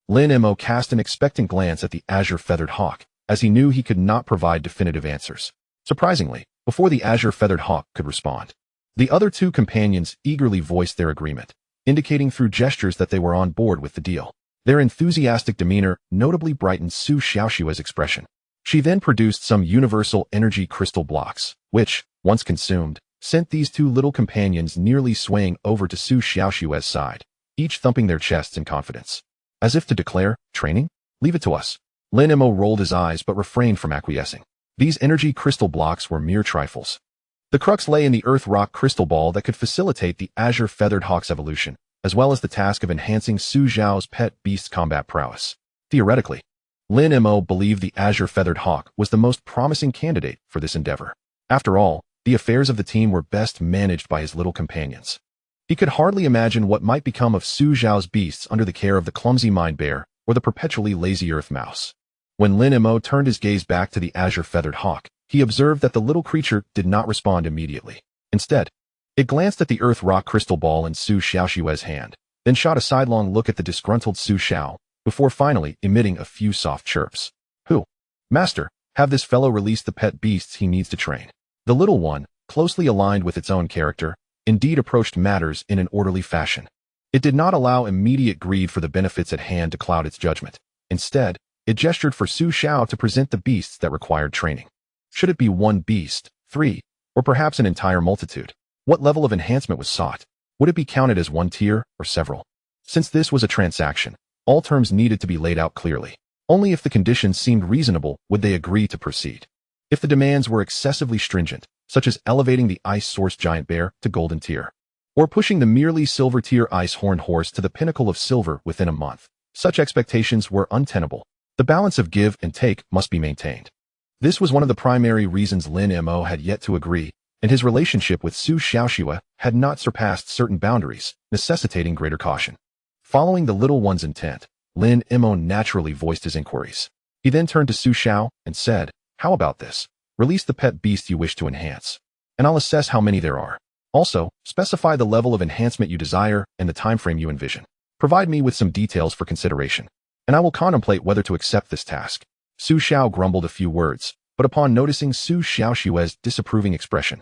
Lin Mo cast an expectant glance at the azure feathered hawk, as he knew he could not provide definitive answers. Surprisingly, before the azure feathered hawk could respond, the other two companions eagerly voiced their agreement, indicating through gestures that they were on board with the deal. Their enthusiastic demeanor notably brightened Su Xiaoxue's expression. She then produced some universal energy crystal blocks, which, once consumed, sent these two little companions nearly swaying over to Su Xiaoxue's side, each thumping their chests in confidence. As if to declare, training? Leave it to us. Lin Mo rolled his eyes but refrained from acquiescing. These energy crystal blocks were mere trifles. The crux lay in the Earth Rock Crystal Ball that could facilitate the azure feathered hawk's evolution, as well as the task of enhancing Su Xiao's pet beast's combat prowess. Theoretically, Lin Mo believed the azure feathered hawk was the most promising candidate for this endeavor. After all, the affairs of the team were best managed by his little companions. He could hardly imagine what might become of Su Xiao's beasts under the care of the clumsy mind bear or the perpetually lazy earth mouse. When Lin Mo turned his gaze back to the azure feathered hawk, he observed that the little creature did not respond immediately. Instead, it glanced at the Earth Rock Crystal Ball in Su Xiaoxue's hand, then shot a sidelong look at the disgruntled Su Xiao, before finally emitting a few soft chirps. Who? Master, have this fellow release the pet beasts he needs to train. The little one, closely aligned with its own character, indeed approached matters in an orderly fashion. It did not allow immediate greed for the benefits at hand to cloud its judgment. Instead, it gestured for Su Xiao to present the beasts that required training. Should it be one beast, 3, Or perhaps an entire multitude? What level of enhancement was sought? Would it be counted as one tier or several? Since this was a transaction, all terms needed to be laid out clearly. Only if the conditions seemed reasonable would they agree to proceed. If the demands were excessively stringent, such as elevating the Ice Source Giant Bear to Golden Tier, or pushing the merely Silver Tier Ice Horned Horse to the pinnacle of silver within a month, such expectations were untenable. The balance of give and take must be maintained. This was one of the primary reasons Lin Mo had yet to agree, and his relationship with Su Xiaoxue had not surpassed certain boundaries, necessitating greater caution. Following the little one's intent, Lin Mo naturally voiced his inquiries. He then turned to Su Xiao and said, "How about this? Release the pet beast you wish to enhance, and I'll assess how many there are. Also, specify the level of enhancement you desire and the time frame you envision. Provide me with some details for consideration, and I will contemplate whether to accept this task." Su Xiao grumbled a few words, but upon noticing Su Xiaoxue's disapproving expression,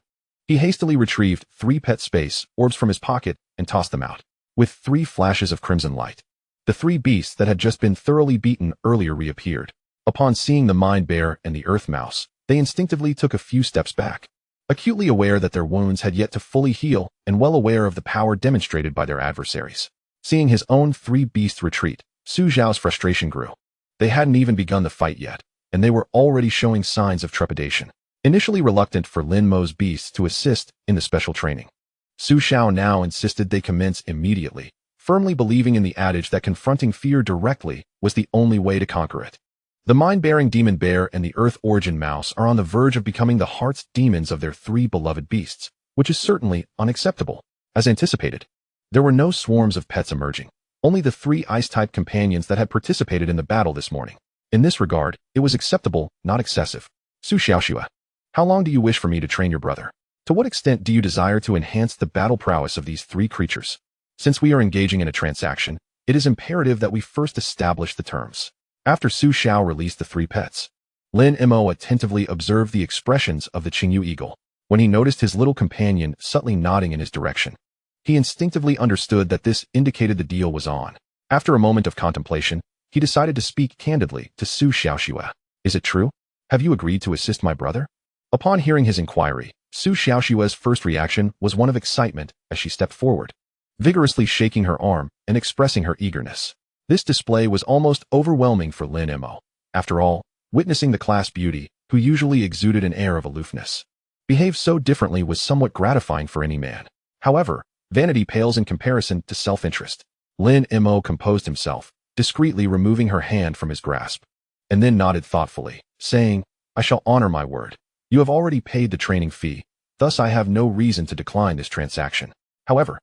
he hastily retrieved 3 pet space orbs from his pocket and tossed them out. With 3 flashes of crimson light, the 3 beasts that had just been thoroughly beaten earlier reappeared. Upon seeing the Mind Bear and the Earth Mouse, they instinctively took a few steps back, acutely aware that their wounds had yet to fully heal and well aware of the power demonstrated by their adversaries. Seeing his own 3 beasts retreat, Su Xiao's frustration grew. They hadn't even begun the fight yet, and they were already showing signs of trepidation. Initially reluctant for Lin Mo's beasts to assist in the special training, Su Xiao now insisted they commence immediately, firmly believing in the adage that confronting fear directly was the only way to conquer it. The mind-bearing demon bear and the Earth Origin mouse are on the verge of becoming the heart's demons of their 3 beloved beasts, which is certainly unacceptable. As anticipated, there were no swarms of pets emerging, only the 3 ice-type companions that had participated in the battle this morning. In this regard, it was acceptable, not excessive. Su Xiaoxue, how long do you wish for me to train your brother? To what extent do you desire to enhance the battle prowess of these 3 creatures? Since we are engaging in a transaction, it is imperative that we first establish the terms. After Su Xiao released the 3 pets, Lin Mo attentively observed the expressions of the Qingyu Eagle. When he noticed his little companion subtly nodding in his direction, he instinctively understood that this indicated the deal was on. After a moment of contemplation, he decided to speak candidly to Su Xiaoxue. "Is it true? Have you agreed to assist my brother?" Upon hearing his inquiry, Su Xiaoxue's first reaction was one of excitement as she stepped forward, vigorously shaking her arm and expressing her eagerness. This display was almost overwhelming for Lin Mo. After all, witnessing the class beauty, who usually exuded an air of aloofness, behave so differently was somewhat gratifying for any man. However, vanity pales in comparison to self-interest. Lin Mo composed himself, discreetly removing her hand from his grasp, and then nodded thoughtfully, saying, "I shall honor my word. You have already paid the training fee, thus I have no reason to decline this transaction. However,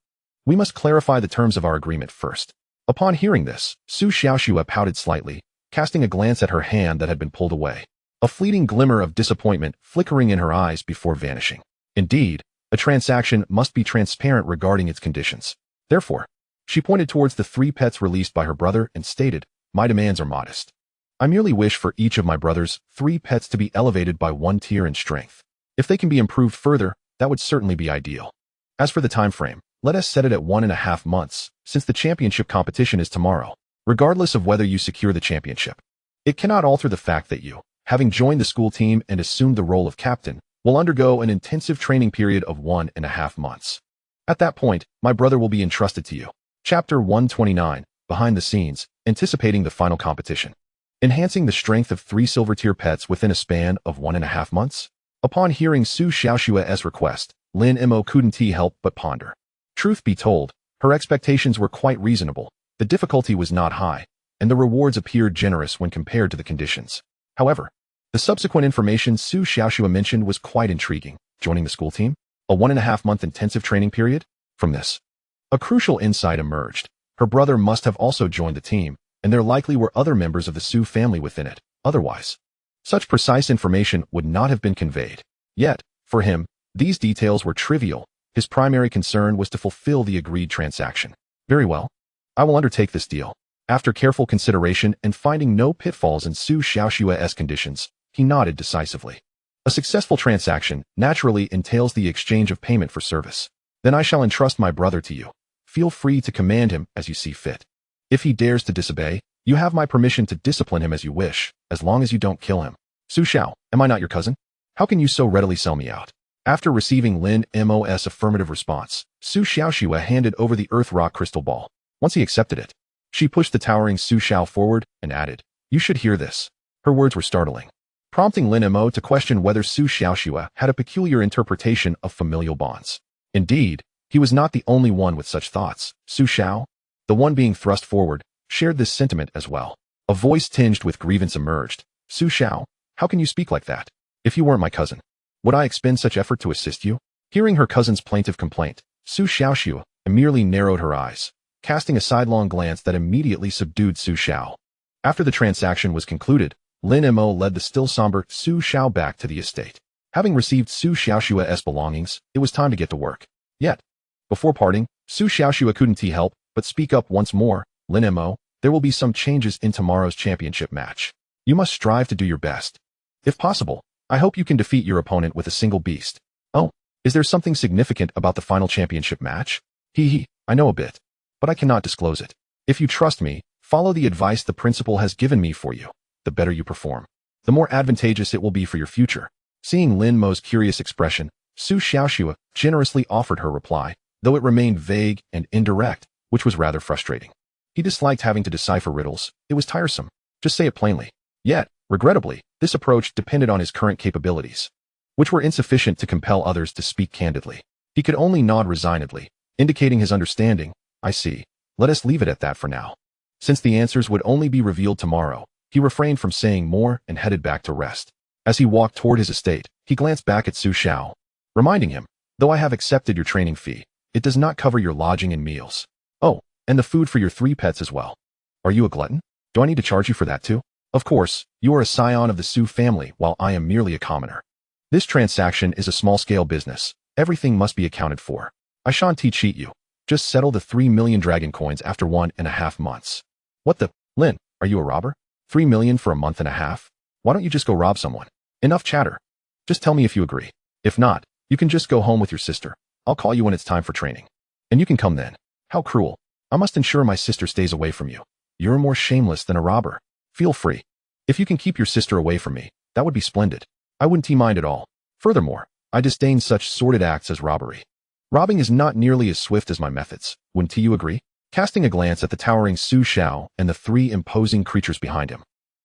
we must clarify the terms of our agreement first." Upon hearing this, Su Xiaoxue pouted slightly, casting a glance at her hand that had been pulled away, a fleeting glimmer of disappointment flickering in her eyes before vanishing. Indeed, a transaction must be transparent regarding its conditions. Therefore, she pointed towards the 3 pets released by her brother and stated, "My demands are modest. I merely wish for each of my brother's 3 pets to be elevated by 1 tier in strength. If they can be improved further, that would certainly be ideal. As for the time frame, let us set it at 1.5 months, since the championship competition is tomorrow. Regardless of whether you secure the championship, it cannot alter the fact that you, having joined the school team and assumed the role of captain, will undergo an intensive training period of 1.5 months. At that point, my brother will be entrusted to you." Chapter 129, Behind the Scenes, Anticipating the Final Competition. Enhancing the strength of 3 silver-tier pets within a span of 1.5 months? Upon hearing Su Xiaoxue's request, Lin Mo couldn't help but ponder. Truth be told, her expectations were quite reasonable, the difficulty was not high, and the rewards appeared generous when compared to the conditions. However, the subsequent information Su Xiaoxue mentioned was quite intriguing. Joining the school team? A 1.5-month intensive training period? From this, a crucial insight emerged. Her brother must have also joined the team, and there likely were other members of the Su family within it. Otherwise, such precise information would not have been conveyed. Yet, for him, these details were trivial. His primary concern was to fulfill the agreed transaction. "Very well. I will undertake this deal." After careful consideration and finding no pitfalls in Su Xiaoxue's conditions, he nodded decisively. A successful transaction naturally entails the exchange of payment for service. "Then I shall entrust my brother to you. Feel free to command him as you see fit. If he dares to disobey, you have my permission to discipline him as you wish, as long as you don't kill him." "Su Xiao, am I not your cousin? How can you so readily sell me out?" After receiving Lin Mo's affirmative response, Su Xiaoxua handed over the Earth Rock crystal ball. Once he accepted it, she pushed the towering Su Xiao forward and added, "You should hear this." Her words were startling, prompting Lin Mo to question whether Su Xiaoxua had a peculiar interpretation of familial bonds. Indeed, he was not the only one with such thoughts. Su Xiao, the one being thrust forward, shared this sentiment as well. A voice tinged with grievance emerged. "Su Xiao, how can you speak like that? If you weren't my cousin, would I expend such effort to assist you?" Hearing her cousin's plaintive complaint, Su Xiaoxua merely narrowed her eyes, casting a sidelong glance that immediately subdued Su Xiao. After the transaction was concluded, Lin Mo led the still somber Su Xiao back to the estate. Having received Su Xiaoxua's belongings, it was time to get to work. Yet, before parting, Su Xiaoxua couldn't help but speak up once more. "Lin Mo, there will be some changes in tomorrow's championship match. You must strive to do your best. If possible, I hope you can defeat your opponent with a single beast." "Oh, is there something significant about the final championship match?" I know a bit, but I cannot disclose it. If you trust me, follow the advice the principal has given me for you. The better you perform, the more advantageous it will be for your future." Seeing Lin Mo's curious expression, Su Xiaoxua generously offered her reply, though it remained vague and indirect, which was rather frustrating. He disliked having to decipher riddles. It was tiresome. Just say it plainly. Yet, regrettably, this approach depended on his current capabilities, which were insufficient to compel others to speak candidly. He could only nod resignedly, indicating his understanding. "I see. Let us leave it at that for now." Since the answers would only be revealed tomorrow, he refrained from saying more and headed back to rest. As he walked toward his estate, he glanced back at Su Xiao, reminding him, "Though I have accepted your training fee, it does not cover your lodging and meals. Oh, and the food for your 3 pets as well. Are you a glutton? Do I need to charge you for that too? Of course, you are a scion of the Su family while I am merely a commoner. This transaction is a small-scale business. Everything must be accounted for. I shan't cheat you. Just settle the 3 million dragon coins after 1.5 months. What the? Lin, are you a robber? 3 million for a month and a half? Why don't you just go rob someone? Enough chatter. Just tell me if you agree. If not, you can just go home with your sister. I'll call you when it's time for training. And you can come then." "How cruel. I must ensure my sister stays away from you. You're more shameless than a robber. Feel free. If you can keep your sister away from me, that would be splendid. I wouldn't mind at all. Furthermore, I disdain such sordid acts as robbery. Robbing is not nearly as swift as my methods. Wouldn't you agree?" Casting a glance at the towering Su Xiao and the 3 imposing creatures behind him,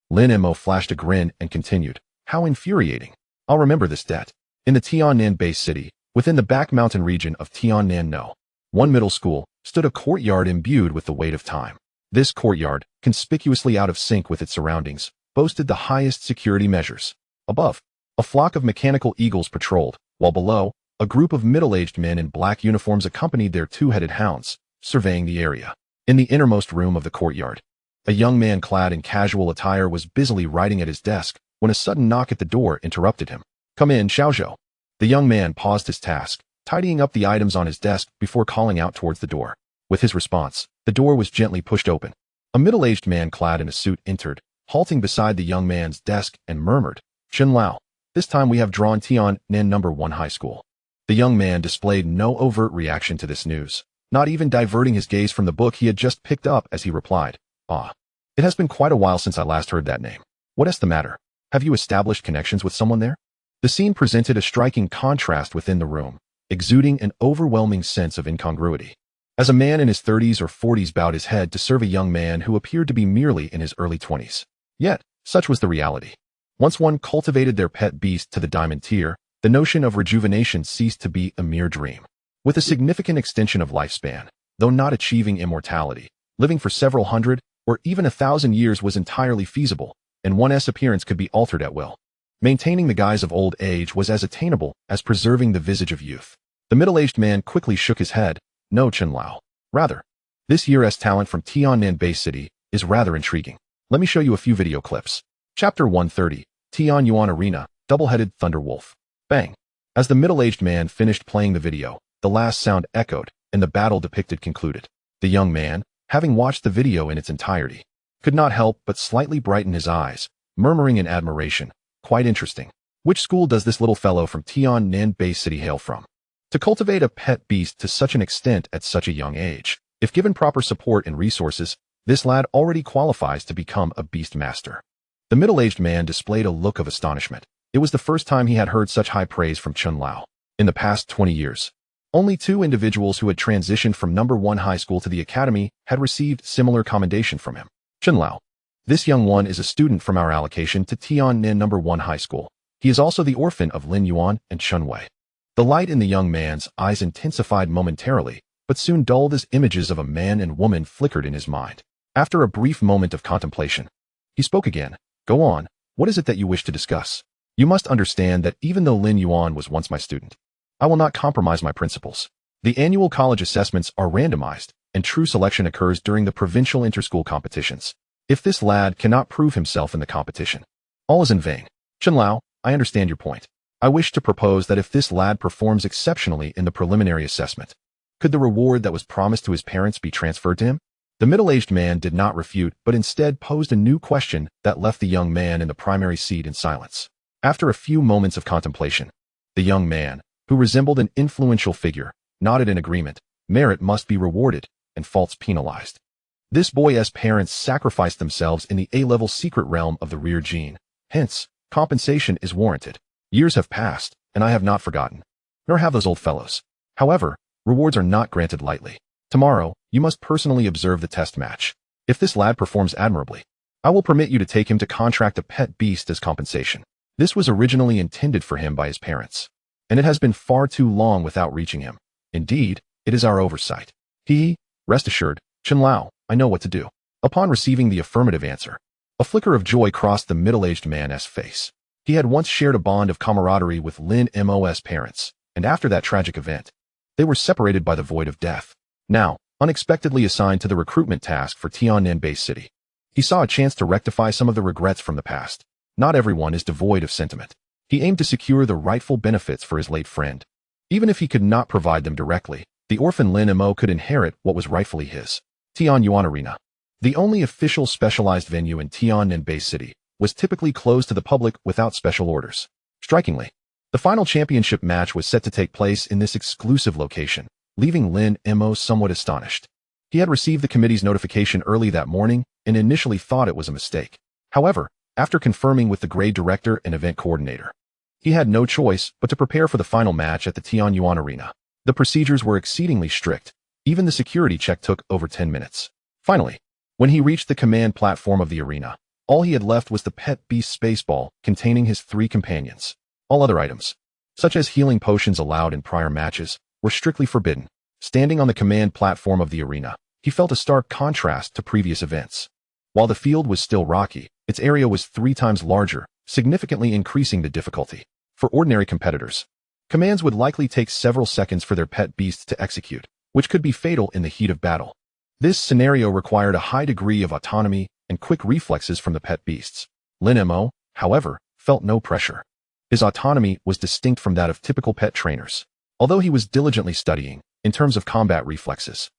Lin Mo flashed a grin and continued, "How infuriating. I'll remember this debt." In the Tiannan Bay City, within the back mountain region of Tiannan, one middle school, stood a courtyard imbued with the weight of time. This courtyard, conspicuously out of sync with its surroundings, boasted the highest security measures. Above, a flock of mechanical eagles patrolled, while below, a group of middle-aged men in black uniforms accompanied their 2-headed hounds, surveying the area. In the innermost room of the courtyard, a young man clad in casual attire was busily writing at his desk when a sudden knock at the door interrupted him. "Come in, Xiaozhou." The young man paused his task, tidying up the items on his desk before calling out towards the door. With his response, the door was gently pushed open. A middle-aged man clad in a suit entered, halting beside the young man's desk and murmured, "Chen Lao, this time we have drawn Tiannan No. 1 High School." The young man displayed no overt reaction to this news, not even diverting his gaze from the book he had just picked up as he replied, "Ah, it has been quite a while since I last heard that name. What is the matter? Have you established connections with someone there?" The scene presented a striking contrast within the room, exuding an overwhelming sense of incongruity. As a man in his 30s or 40s bowed his head to serve a young man who appeared to be merely in his early 20s. Yet, such was the reality. Once one cultivated their pet beast to the diamond tier, the notion of rejuvenation ceased to be a mere dream. With a significant extension of lifespan, though not achieving immortality, living for several hundred or even 1,000 years was entirely feasible, and one's appearance could be altered at will. Maintaining the guise of old age was as attainable as preserving the visage of youth. The middle-aged man quickly shook his head. "No, Chen Lao. Rather, this year's talent from Tiannan Bay City is rather intriguing. Let me show you a few video clips." Chapter 130, Tianyuan Arena, Double-Headed Thunder Wolf. Bang. As the middle-aged man finished playing the video, the last sound echoed, and the battle depicted concluded. The young man, having watched the video in its entirety, could not help but slightly brighten his eyes, murmuring in admiration, "Quite interesting. Which school does this little fellow from Tiannan Bay City hail from? To cultivate a pet beast to such an extent at such a young age, if given proper support and resources, this lad already qualifies to become a beast master." The middle-aged man displayed a look of astonishment. It was the first time he had heard such high praise from Chen Lao. in the past 20 years. Only 2 individuals who had transitioned from number 1 high school to the academy had received similar commendation from him. Chen Xiao. This young one is a student from our allocation to Tiannin number 1 high school. He is also the orphan of Lin Yuan and Chen Wei. The light in the young man's eyes intensified momentarily, but soon dulled as images of a man and woman flickered in his mind. After a brief moment of contemplation, he spoke again. Go on, what is it that you wish to discuss? You must understand that even though Lin Yuan was once my student, I will not compromise my principles. The annual college assessments are randomized, and true selection occurs during the provincial interschool competitions. If this lad cannot prove himself in the competition, all is in vain. Chen Xiao, I understand your point. I wish to propose that if this lad performs exceptionally in the preliminary assessment, could the reward that was promised to his parents be transferred to him? The middle-aged man did not refute, but instead posed a new question that left the young man in the primary seat in silence. After a few moments of contemplation, the young man, who resembled an influential figure, nodded in agreement. Merit must be rewarded, and faults penalized. This boy's parents sacrificed themselves in the A-level secret realm of the rear gene. Hence, compensation is warranted. Years have passed, and I have not forgotten. Nor have those old fellows. However, rewards are not granted lightly. Tomorrow, you must personally observe the test match. If this lad performs admirably, I will permit you to take him to contract a pet beast as compensation. This was originally intended for him by his parents, and it has been far too long without reaching him. Indeed, it is our oversight. Rest assured, Chen Xiao, I know what to do. Upon receiving the affirmative answer, a flicker of joy crossed the middle-aged man's face. He had once shared a bond of camaraderie with Lin Mo's parents, and after that tragic event, they were separated by the void of death. Now, unexpectedly assigned to the recruitment task for Tiannin Bay City, he saw a chance to rectify some of the regrets from the past. Not everyone is devoid of sentiment. He aimed to secure the rightful benefits for his late friend. Even if he could not provide them directly, the orphan Lin Mo could inherit what was rightfully his. Tianyuan Arena, the only official specialized venue in Tiannin Bay City, was typically closed to the public without special orders. Strikingly, the final championship match was set to take place in this exclusive location, leaving Lin Mo somewhat astonished. He had received the committee's notification early that morning and initially thought it was a mistake. However, after confirming with the grade director and event coordinator, he had no choice but to prepare for the final match at the Tianyuan Arena. The procedures were exceedingly strict. Even the security check took over 10 minutes. Finally, when he reached the command platform of the arena, all he had left was the pet beast spaceball containing his 3 companions. All other items, such as healing potions allowed in prior matches, were strictly forbidden. Standing on the command platform of the arena, he felt a stark contrast to previous events. While the field was still rocky, its area was 3 times larger, significantly increasing the difficulty. For ordinary competitors, commands would likely take several seconds for their pet beasts to execute, which could be fatal in the heat of battle. This scenario required a high degree of autonomy and quick reflexes from the pet beasts. Lin Mo, however, felt no pressure. His autonomy was distinct from that of typical pet trainers. Although he was diligently studying, in terms of combat reflexes,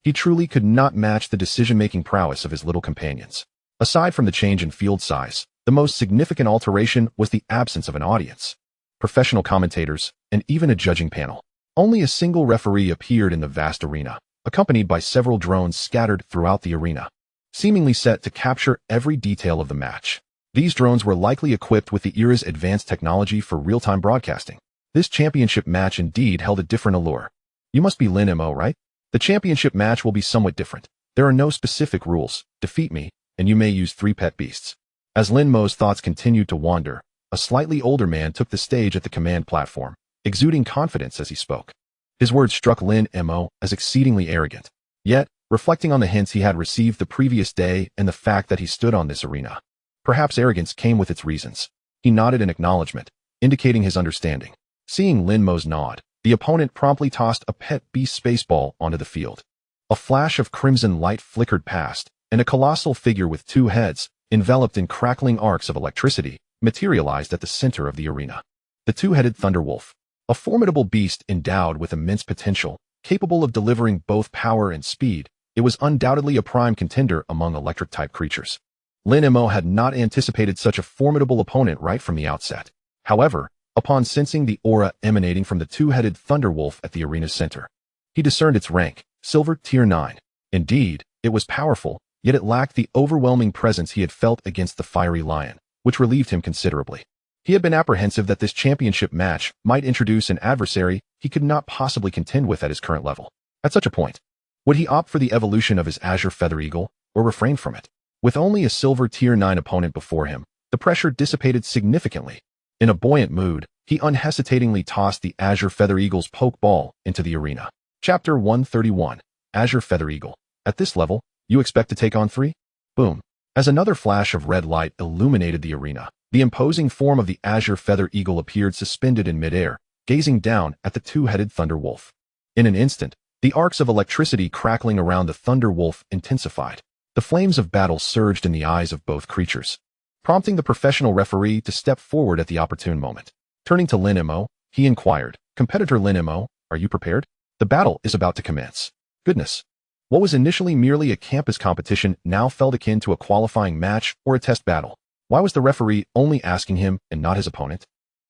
he truly could not match the decision-making prowess of his little companions. Aside from the change in field size, the most significant alteration was the absence of an audience, professional commentators, and even a judging panel. Only a single referee appeared in the vast arena, accompanied by several drones scattered throughout the arena, seemingly set to capture every detail of the match. These drones were likely equipped with the era's advanced technology for real-time broadcasting. This championship match indeed held a different allure. You must be Lin Mo, right? The championship match will be somewhat different. There are no specific rules. Defeat me, and you may use 3 pet beasts. As Lin Mo's thoughts continued to wander, a slightly older man took the stage at the command platform, exuding confidence as he spoke. His words struck Lin Mo as exceedingly arrogant. Yet, reflecting on the hints he had received the previous day and the fact that he stood on this arena, perhaps arrogance came with its reasons. He nodded in acknowledgement, indicating his understanding. Seeing Lin Mo's nod, the opponent promptly tossed a pet beast spaceball onto the field. A flash of crimson light flickered past, and a colossal figure with 2 heads, enveloped in crackling arcs of electricity, materialized at the center of the arena. The 2-headed Thunderwolf, a formidable beast endowed with immense potential, capable of delivering both power and speed, it was undoubtedly a prime contender among electric-type creatures. Lin Mo had not anticipated such a formidable opponent right from the outset. However, upon sensing the aura emanating from the 2-headed Thunderwolf at the arena's center, he discerned its rank, Silver Tier 9. Indeed, it was powerful, yet it lacked the overwhelming presence he had felt against the fiery lion, which relieved him considerably. He had been apprehensive that this championship match might introduce an adversary he could not possibly contend with at his current level. At such a point, would he opt for the evolution of his Azure Feather Eagle or refrain from it? With only a silver tier 9 opponent before him, the pressure dissipated significantly. In a buoyant mood, he unhesitatingly tossed the Azure Feather Eagle's poke ball into the arena. Chapter 131, Azure Feather Eagle. At this level, you expect to take on 3? Boom. As another flash of red light illuminated the arena, the imposing form of the Azure Feather Eagle appeared suspended in midair, gazing down at the two-headed Thunder Wolf. In an instant, the arcs of electricity crackling around the Thunder Wolf intensified. The flames of battle surged in the eyes of both creatures, prompting the professional referee to step forward at the opportune moment. Turning to Lin Mo, he inquired, "Competitor Lin Mo, are you prepared? The battle is about to commence." Goodness. What was initially merely a campus competition now felt akin to a qualifying match or a test battle. Why was the referee only asking him and not his opponent?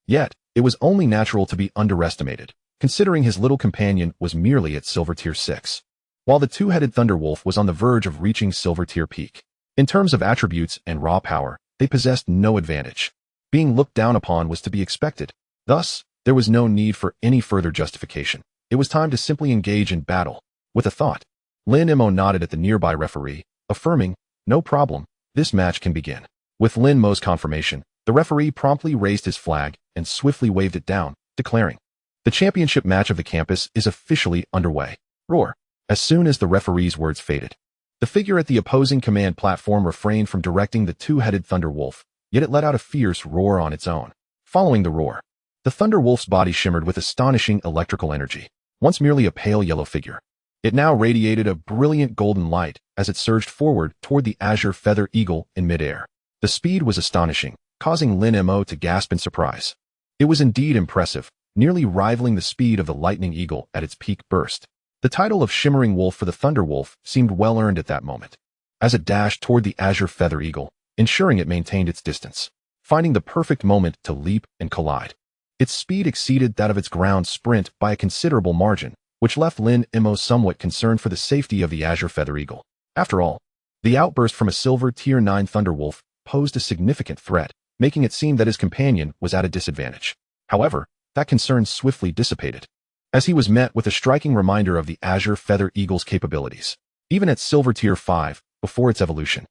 Yet, it was only natural to be underestimated, considering his little companion was merely at Silver Tier 6, while the two-headed Thunder Wolf was on the verge of reaching Silver Tier peak. In terms of attributes and raw power, they possessed no advantage. Being looked down upon was to be expected. Thus, there was no need for any further justification. It was time to simply engage in battle. With a thought, Lin Mo nodded at the nearby referee, affirming, "No problem, this match can begin." With Lin Mo's confirmation, the referee promptly raised his flag and swiftly waved it down, declaring, "The championship match of the campus is officially underway." Roar. As soon as the referee's words faded, the figure at the opposing command platform refrained from directing the two-headed Thunder Wolf, yet it let out a fierce roar on its own. Following the roar, the Thunder Wolf's body shimmered with astonishing electrical energy. Once merely a pale yellow figure, it now radiated a brilliant golden light as it surged forward toward the Azure Feather Eagle in midair. The speed was astonishing, causing Lin Mo to gasp in surprise. It was indeed impressive, nearly rivaling the speed of the Lightning Eagle at its peak burst. The title of Shimmering Wolf for the Thunder Wolf seemed well earned at that moment, as it dashed toward the Azure Feather Eagle, ensuring it maintained its distance, finding the perfect moment to leap and collide. Its speed exceeded that of its ground sprint by a considerable margin, which left Lin Mo somewhat concerned for the safety of the Azure Feather Eagle. After all, the outburst from a Silver Tier 9 Thunder Wolf posed a significant threat, making it seem that his companion was at a disadvantage. However, that concern swiftly dissipated, as he was met with a striking reminder of the Azure Feather Eagle's capabilities. Even at Silver Tier 5, before its evolution,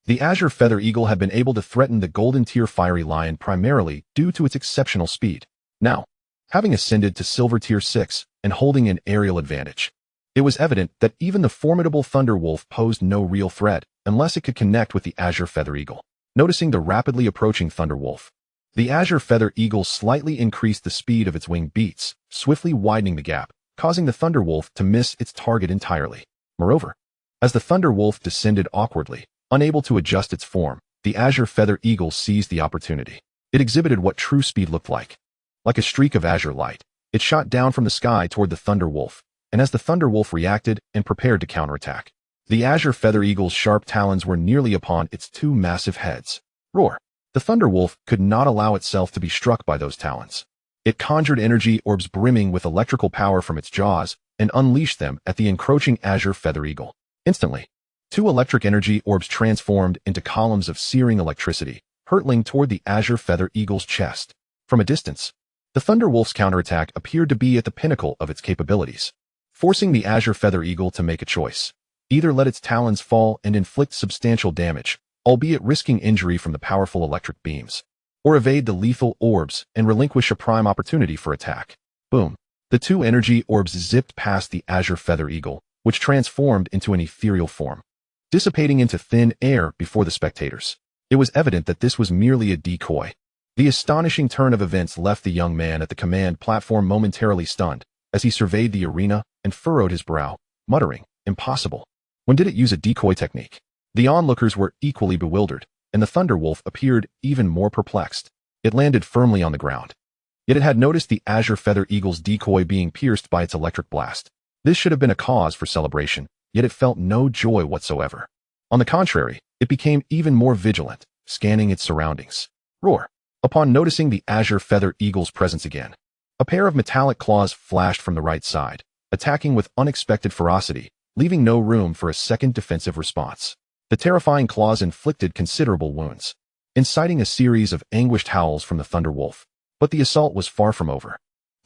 the Azure Feather Eagle had been able to threaten the Golden Tier Fiery Lion primarily due to its exceptional speed. Now, having ascended to Silver Tier 6 and holding an aerial advantage, it was evident that even the formidable Thunder Wolf posed no real threat unless it could connect with the Azure Feather Eagle. Noticing the rapidly approaching Thunder Wolf, the Azure Feather Eagle slightly increased the speed of its wing beats, swiftly widening the gap, causing the Thunder Wolf to miss its target entirely. Moreover, as the Thunder Wolf descended awkwardly, unable to adjust its form, the Azure Feather Eagle seized the opportunity. It exhibited what true speed looked like. Like a streak of azure light, it shot down from the sky toward the Thunder Wolf, and as the Thunder Wolf reacted and prepared to counterattack, the Azure Feather Eagle's sharp talons were nearly upon its two massive heads. Roar. The Thunder Wolf could not allow itself to be struck by those talons. It conjured energy orbs brimming with electrical power from its jaws and unleashed them at the encroaching Azure Feather Eagle. Instantly, two electric energy orbs transformed into columns of searing electricity, hurtling toward the Azure Feather Eagle's chest. From a distance, the Thunder Wolf's counterattack appeared to be at the pinnacle of its capabilities, forcing the Azure Feather Eagle to make a choice. Either let its talons fall and inflict substantial damage, albeit risking injury from the powerful electric beams, or evade the lethal orbs and relinquish a prime opportunity for attack. Boom. The two energy orbs zipped past the Azure Feather Eagle, which transformed into an ethereal form, dissipating into thin air before the spectators. It was evident that this was merely a decoy. The astonishing turn of events left the young man at the command platform momentarily stunned, as he surveyed the arena and furrowed his brow, muttering, "Impossible. When did it use a decoy technique?" The onlookers were equally bewildered, and the Thunder Wolf appeared even more perplexed. It landed firmly on the ground. Yet it had noticed the Azure Feather Eagle's decoy being pierced by its electric blast. This should have been a cause for celebration, yet it felt no joy whatsoever. On the contrary, it became even more vigilant, scanning its surroundings. Roar. Upon noticing the Azure Feather Eagle's presence again, a pair of metallic claws flashed from the right side, attacking with unexpected ferocity, leaving no room for a second defensive response. The terrifying claws inflicted considerable wounds. inciting a series of anguished howls from the Thunder Wolf. But the assault was far from over.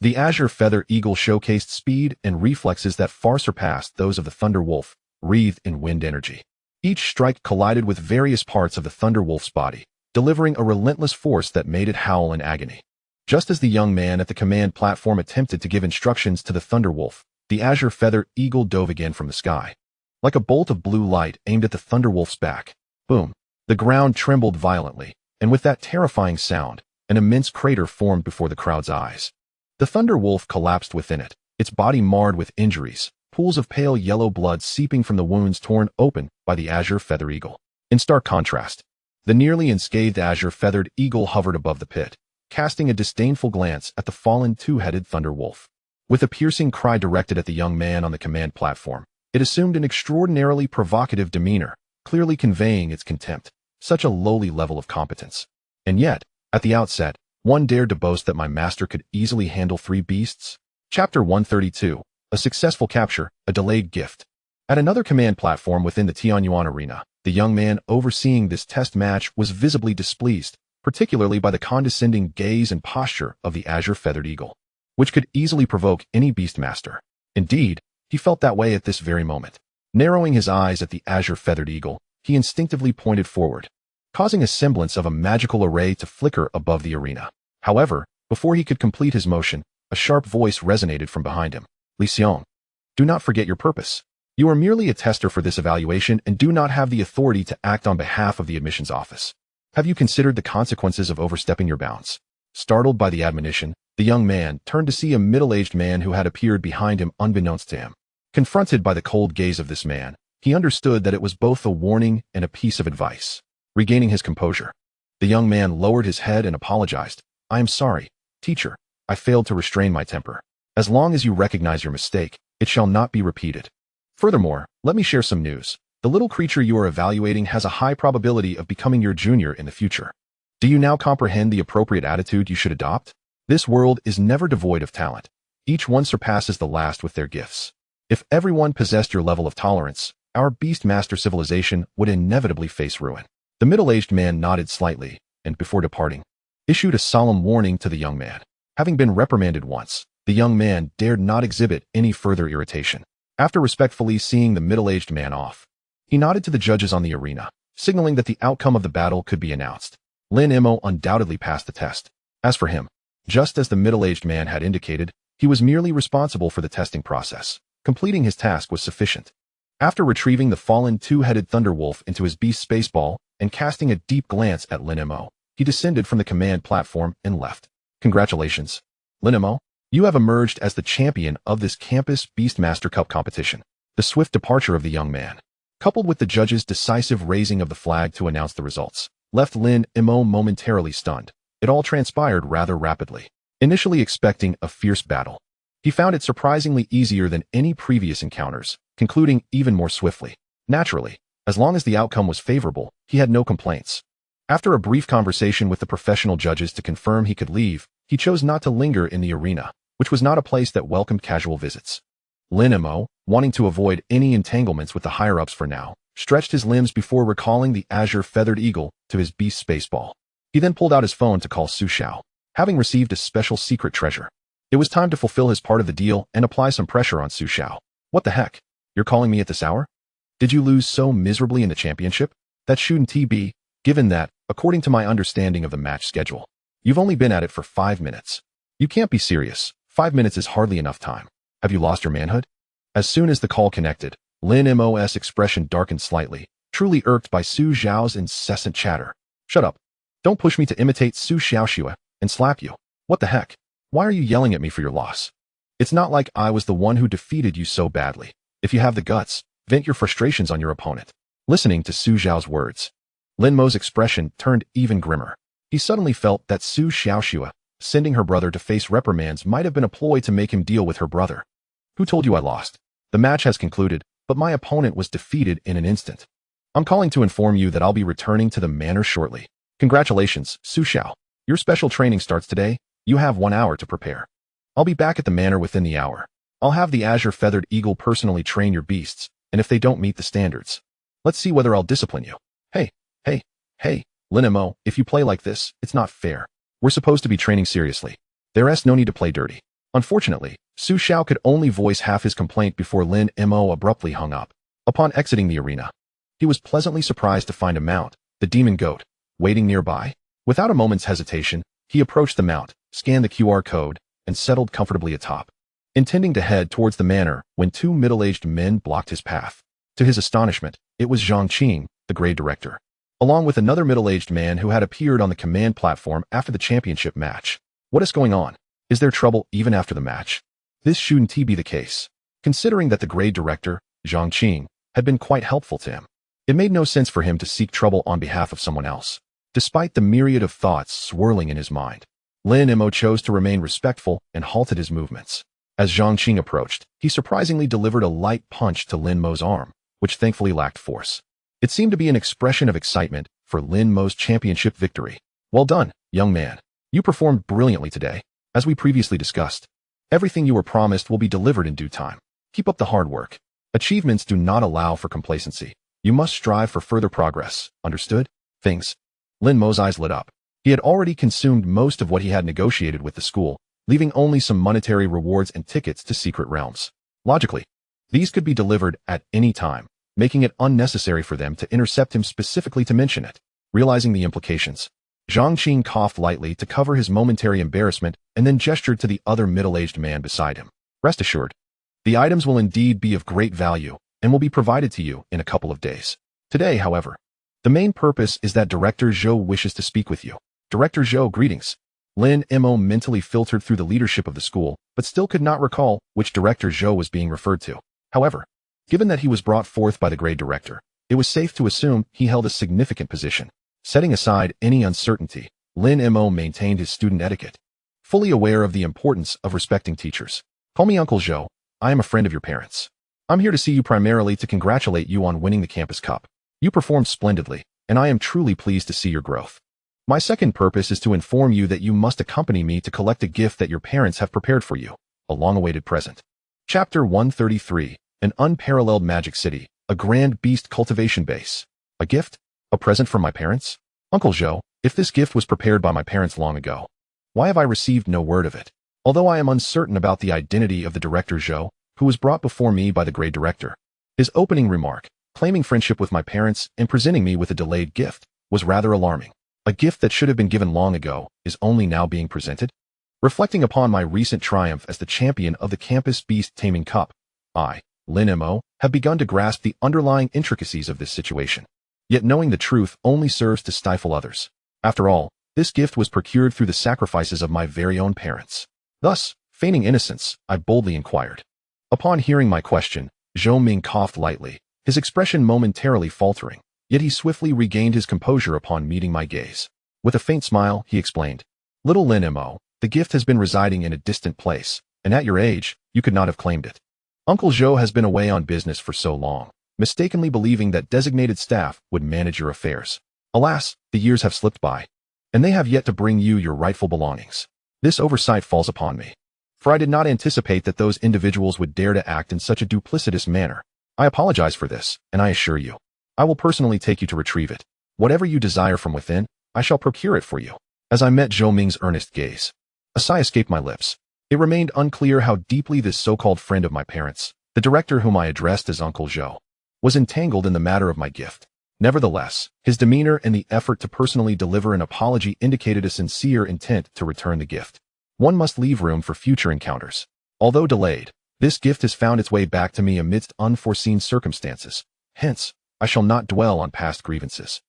The Azure Feather Eagle showcased speed and reflexes that far surpassed those of the Thunder Wolf, wreathed in wind energy. Each strike collided with various parts of the Thunder Wolf's body, delivering a relentless force that made it howl in agony. Just as the young man at the command platform attempted to give instructions to the Thunder Wolf, the Azure Feather Eagle dove again from the sky. Like a bolt of blue light aimed at the Thunder Wolf's back. Boom! The ground trembled violently, and with that terrifying sound, an immense crater formed before the crowd's eyes. The Thunder Wolf collapsed within it, its body marred with injuries, pools of pale yellow blood seeping from the wounds torn open by the Azure Feather Eagle. In stark contrast, the nearly unscathed Azure Feathered Eagle hovered above the pit, casting a disdainful glance at the fallen two-headed Thunder Wolf. With a piercing cry directed at the young man on the command platform, it assumed an extraordinarily provocative demeanor, clearly conveying its contempt. Such a lowly level of competence. And yet, at the outset, one dared to boast that my master could easily handle 3 beasts? Chapter 132. A successful capture, a delayed gift. At another command platform within the Tianyuan arena, the young man overseeing this test match was visibly displeased, particularly by the condescending gaze and posture of the Azure Feathered Eagle, which could easily provoke any beastmaster. Indeed, he felt that way at this very moment. Narrowing his eyes at the Azure Feathered Eagle, he instinctively pointed forward, causing a semblance of a magical array to flicker above the arena. However, before he could complete his motion, a sharp voice resonated from behind him. Li Xiong, do not forget your purpose. You are merely a tester for this evaluation and do not have the authority to act on behalf of the admissions office. Have you considered the consequences of overstepping your bounds? Startled by the admonition, the young man turned to see a middle-aged man who had appeared behind him unbeknownst to him. Confronted by the cold gaze of this man, he understood that it was both a warning and a piece of advice. Regaining his composure, the young man lowered his head and apologized. I am sorry, teacher. I failed to restrain my temper. As long as you recognize your mistake, it shall not be repeated. Furthermore, let me share some news. The little creature you are evaluating has a high probability of becoming your junior in the future. Do you now comprehend the appropriate attitude you should adopt? This world is never devoid of talent. Each one surpasses the last with their gifts. If everyone possessed your level of tolerance, our Beastmaster civilization would inevitably face ruin. The middle-aged man nodded slightly, and before departing, issued a solemn warning to the young man. Having been reprimanded once, the young man dared not exhibit any further irritation. After respectfully seeing the middle-aged man off, he nodded to the judges on the arena, signaling that the outcome of the battle could be announced. Lin Mo undoubtedly passed the test. As for him, just as the middle-aged man had indicated, he was merely responsible for the testing process. Completing his task was sufficient. After retrieving the fallen two-headed Thunder Wolf into his beast spaceball and casting a deep glance at Lin Mo, he descended from the command platform and left. Congratulations, Lin Mo. You have emerged as the champion of this campus Beastmaster Cup competition. The swift departure of the young man, coupled with the judge's decisive raising of the flag to announce the results, left Lin Mo momentarily stunned. It all transpired rather rapidly. Initially expecting a fierce battle, he found it surprisingly easier than any previous encounters, concluding even more swiftly. Naturally, as long as the outcome was favorable, he had no complaints. After a brief conversation with the professional judges to confirm he could leave, he chose not to linger in the arena, which was not a place that welcomed casual visits. Lin Mo, wanting to avoid any entanglements with the higher-ups for now, stretched his limbs before recalling the Azure Feathered Eagle to his beast spaceball. He then pulled out his phone to call Su Xiao, having received a special secret treasure. It was time to fulfill his part of the deal and apply some pressure on Su Xiao. What the heck? You're calling me at this hour? Did you lose so miserably in the championship? That shouldn't be, given that, according to my understanding of the match schedule, you've only been at it for 5 minutes. You can't be serious. 5 minutes is hardly enough time. Have you lost your manhood? As soon as the call connected, Lin Mo's expression darkened slightly, truly irked by Su Xiao's incessant chatter. Shut up. Don't push me to imitate Su Xiao and slap you. What the heck? Why are you yelling at me for your loss? It's not like I was the one who defeated you so badly. If you have the guts, vent your frustrations on your opponent. Listening to Su Xiao's words, Lin Mo's expression turned even grimmer. He suddenly felt that Su Xiao sending her brother to face reprimands might have been a ploy to make him deal with her brother. Who told you I lost? The match has concluded, but my opponent was defeated in an instant. I'm calling to inform you that I'll be returning to the manor shortly. Congratulations, Su Xiao. Your special training starts today. You have 1 hour to prepare. I'll be back at the manor within the hour. I'll have the Azure Feathered Eagle personally train your beasts, and if they don't meet the standards, let's see whether I'll discipline you. Hey, Lin Mo, if you play like this, it's not fair. We're supposed to be training seriously. There's no need to play dirty. Unfortunately, Su Xiao could only voice half his complaint before Lin Mo abruptly hung up. Upon exiting the arena, he was pleasantly surprised to find a mount, the demon goat, waiting nearby. Without a moment's hesitation, he approached the mount, scanned the QR code, and settled comfortably atop, intending to head towards the manor when two middle-aged men blocked his path. To his astonishment, it was Zhang Qing, the grade director, along with another middle-aged man who had appeared on the command platform after the championship match. What is going on? Is there trouble even after the match? This shouldn't be the case, considering that the grade director, Zhang Qing, had been quite helpful to him. It made no sense for him to seek trouble on behalf of someone else. Despite the myriad of thoughts swirling in his mind, Lin Mo chose to remain respectful and halted his movements. As Zhang Qing approached, he surprisingly delivered a light punch to Lin Mo's arm, which thankfully lacked force. It seemed to be an expression of excitement for Lin Mo's championship victory. Well done, young man. You performed brilliantly today. As we previously discussed, everything you were promised will be delivered in due time. Keep up the hard work. Achievements do not allow for complacency. You must strive for further progress. Understood? Thanks. Lin Mo's eyes lit up. He had already consumed most of what he had negotiated with the school, leaving only some monetary rewards and tickets to secret realms. Logically, these could be delivered at any time, making it unnecessary for them to intercept him specifically to mention it. Realizing the implications, Zhang Qing coughed lightly to cover his momentary embarrassment and then gestured to the other middle-aged man beside him. Rest assured, the items will indeed be of great value and will be provided to you in a couple of days. Today, however, the main purpose is that Director Zhou wishes to speak with you. Director Zhou, greetings. Lin Mo mentally filtered through the leadership of the school, but still could not recall which Director Zhou was being referred to. However, given that he was brought forth by the grade director, it was safe to assume he held a significant position. Setting aside any uncertainty, Lin Mo maintained his student etiquette, fully aware of the importance of respecting teachers. Call me Uncle Zhou. I am a friend of your parents. I'm here to see you primarily to congratulate you on winning the campus cup. You performed splendidly, and I am truly pleased to see your growth. My second purpose is to inform you that you must accompany me to collect a gift that your parents have prepared for you, a long-awaited present. Chapter 133, An Unparalleled Magic City, a Grand Beast Cultivation Base. A gift? A present from my parents? Uncle Zhou, if this gift was prepared by my parents long ago, why have I received no word of it? Although I am uncertain about the identity of the Director Zhou, who was brought before me by the grade director, his opening remark, claiming friendship with my parents and presenting me with a delayed gift, was rather alarming. A gift that should have been given long ago is only now being presented? Reflecting upon my recent triumph as the champion of the Campus Beast Taming Cup, I, Lin Mo, have begun to grasp the underlying intricacies of this situation. Yet knowing the truth only serves to stifle others. After all, this gift was procured through the sacrifices of my very own parents. Thus, feigning innocence, I boldly inquired. Upon hearing my question, Zhou Ming coughed lightly, his expression momentarily faltering, yet he swiftly regained his composure upon meeting my gaze. With a faint smile, he explained, Little Lin Mo, the gift has been residing in a distant place, and at your age, you could not have claimed it. Uncle Zhou has been away on business for so long, mistakenly believing that designated staff would manage your affairs. Alas, the years have slipped by, and they have yet to bring you your rightful belongings. This oversight falls upon me, for I did not anticipate that those individuals would dare to act in such a duplicitous manner. I apologize for this, and I assure you, I will personally take you to retrieve it. Whatever you desire from within, I shall procure it for you. As I met Zhou Ming's earnest gaze, a sigh escaped my lips. It remained unclear how deeply this so-called friend of my parents, the director whom I addressed as Uncle Zhou, was entangled in the matter of my gift. Nevertheless, his demeanor and the effort to personally deliver an apology indicated a sincere intent to return the gift. One must leave room for future encounters. Although delayed, this gift has found its way back to me amidst unforeseen circumstances. Hence, I shall not dwell on past grievances.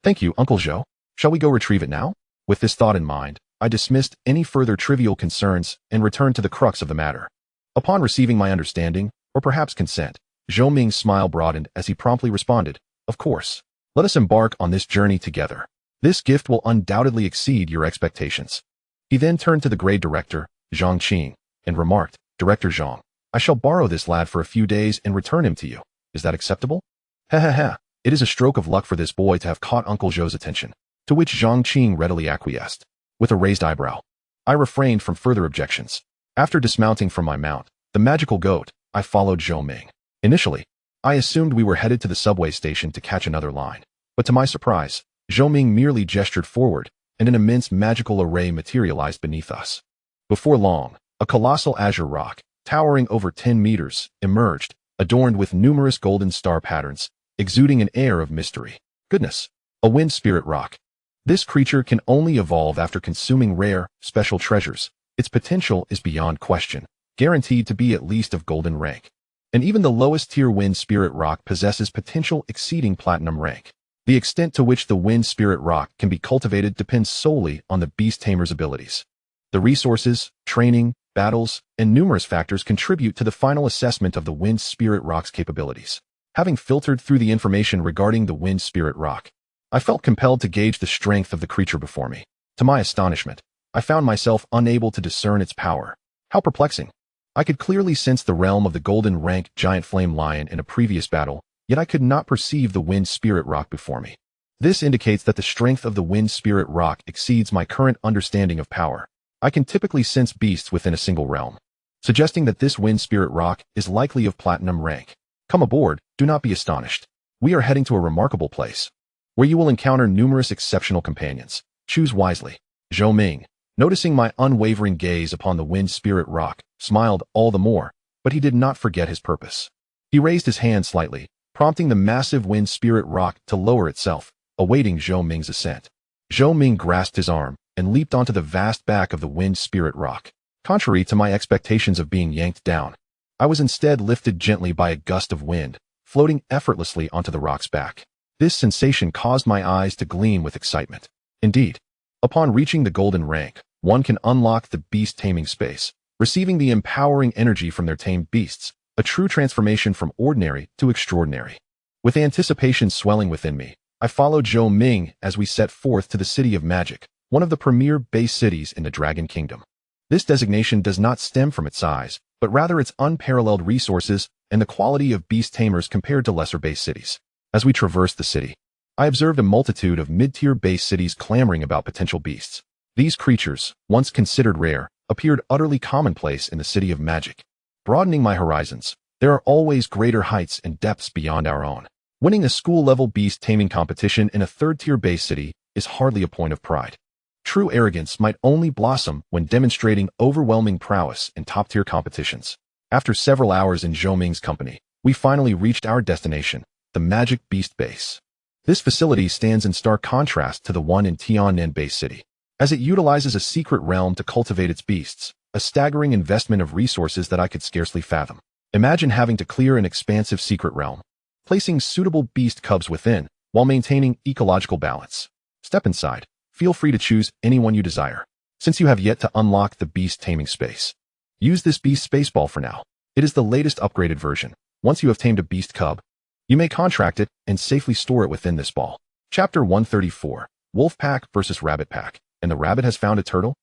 Thank you, Uncle Zhou. Shall we go retrieve it now? With this thought in mind, I dismissed any further trivial concerns and returned to the crux of the matter. Upon receiving my understanding, or perhaps consent, Zhou Ming's smile broadened as he promptly responded, Of course. Let us embark on this journey together. This gift will undoubtedly exceed your expectations. He then turned to the grade director, Zhang Qing, and remarked, Director Zhang, I shall borrow this lad for a few days and return him to you. Is that acceptable? Ha. It is a stroke of luck for this boy to have caught Uncle Zhou's attention, to which Zhang Qing readily acquiesced. With a raised eyebrow, I refrained from further objections. After dismounting from my mount, the magical goat, I followed Zhou Ming. Initially, I assumed we were headed to the subway station to catch another line, but to my surprise, Zhou Ming merely gestured forward, and an immense magical array materialized beneath us. Before long, a colossal azure rock, towering over 10 meters, emerged, adorned with numerous golden star patterns, exuding an air of mystery. Goodness! A wind spirit rock. This creature can only evolve after consuming rare, special treasures. Its potential is beyond question, guaranteed to be at least of golden rank. And even the lowest tier wind spirit rock possesses potential exceeding platinum rank. The extent to which the wind spirit rock can be cultivated depends solely on the beast tamer's abilities. The resources, training, battles, and numerous factors contribute to the final assessment of the wind spirit rock's capabilities. Having filtered through the information regarding the wind spirit rock, I felt compelled to gauge the strength of the creature before me. To my astonishment, I found myself unable to discern its power. How perplexing! I could clearly sense the realm of the golden rank giant flame lion in a previous battle, yet I could not perceive the wind spirit rock before me. This indicates that the strength of the wind spirit rock exceeds my current understanding of power. I can typically sense beasts within a single realm, suggesting that this wind spirit rock is likely of platinum rank. Come aboard, do not be astonished. We are heading to a remarkable place, where you will encounter numerous exceptional companions. Choose wisely. Zhou Ming, noticing my unwavering gaze upon the wind spirit rock, smiled all the more, but he did not forget his purpose. He raised his hand slightly, prompting the massive wind spirit rock to lower itself, awaiting Zhou Ming's ascent. Zhou Ming grasped his arm and leaped onto the vast back of the wind spirit rock. Contrary to my expectations of being yanked down, I was instead lifted gently by a gust of wind, floating effortlessly onto the rock's back. This sensation caused my eyes to gleam with excitement. Indeed, upon reaching the golden rank, one can unlock the beast taming space, receiving the empowering energy from their tamed beasts, a true transformation from ordinary to extraordinary. With anticipation swelling within me, I followed Zhou Ming as we set forth to the City of Magic, one of the premier base cities in the Dragon Kingdom. This designation does not stem from its size, but rather its unparalleled resources and the quality of beast tamers compared to lesser base cities. As we traversed the city, I observed a multitude of mid-tier base cities clamoring about potential beasts. These creatures, once considered rare, appeared utterly commonplace in the City of Magic. Broadening my horizons, there are always greater heights and depths beyond our own. Winning a school-level beast taming competition in a third-tier base city is hardly a point of pride. True arrogance might only blossom when demonstrating overwhelming prowess in top-tier competitions. After several hours in Zhou Ming's company, we finally reached our destination, the Magic Beast Base. This facility stands in stark contrast to the one in Tiannan Base City, as it utilizes a secret realm to cultivate its beasts, a staggering investment of resources that I could scarcely fathom. Imagine having to clear an expansive secret realm, placing suitable beast cubs within, while maintaining ecological balance. Step inside. Feel free to choose anyone you desire, since you have yet to unlock the beast taming space. Use this beast spaceball for now. It is the latest upgraded version. Once you have tamed a beast cub, you may contract it and safely store it within this ball. Chapter 134, Wolf Pack versus Rabbit Pack, and the rabbit has found a turtle?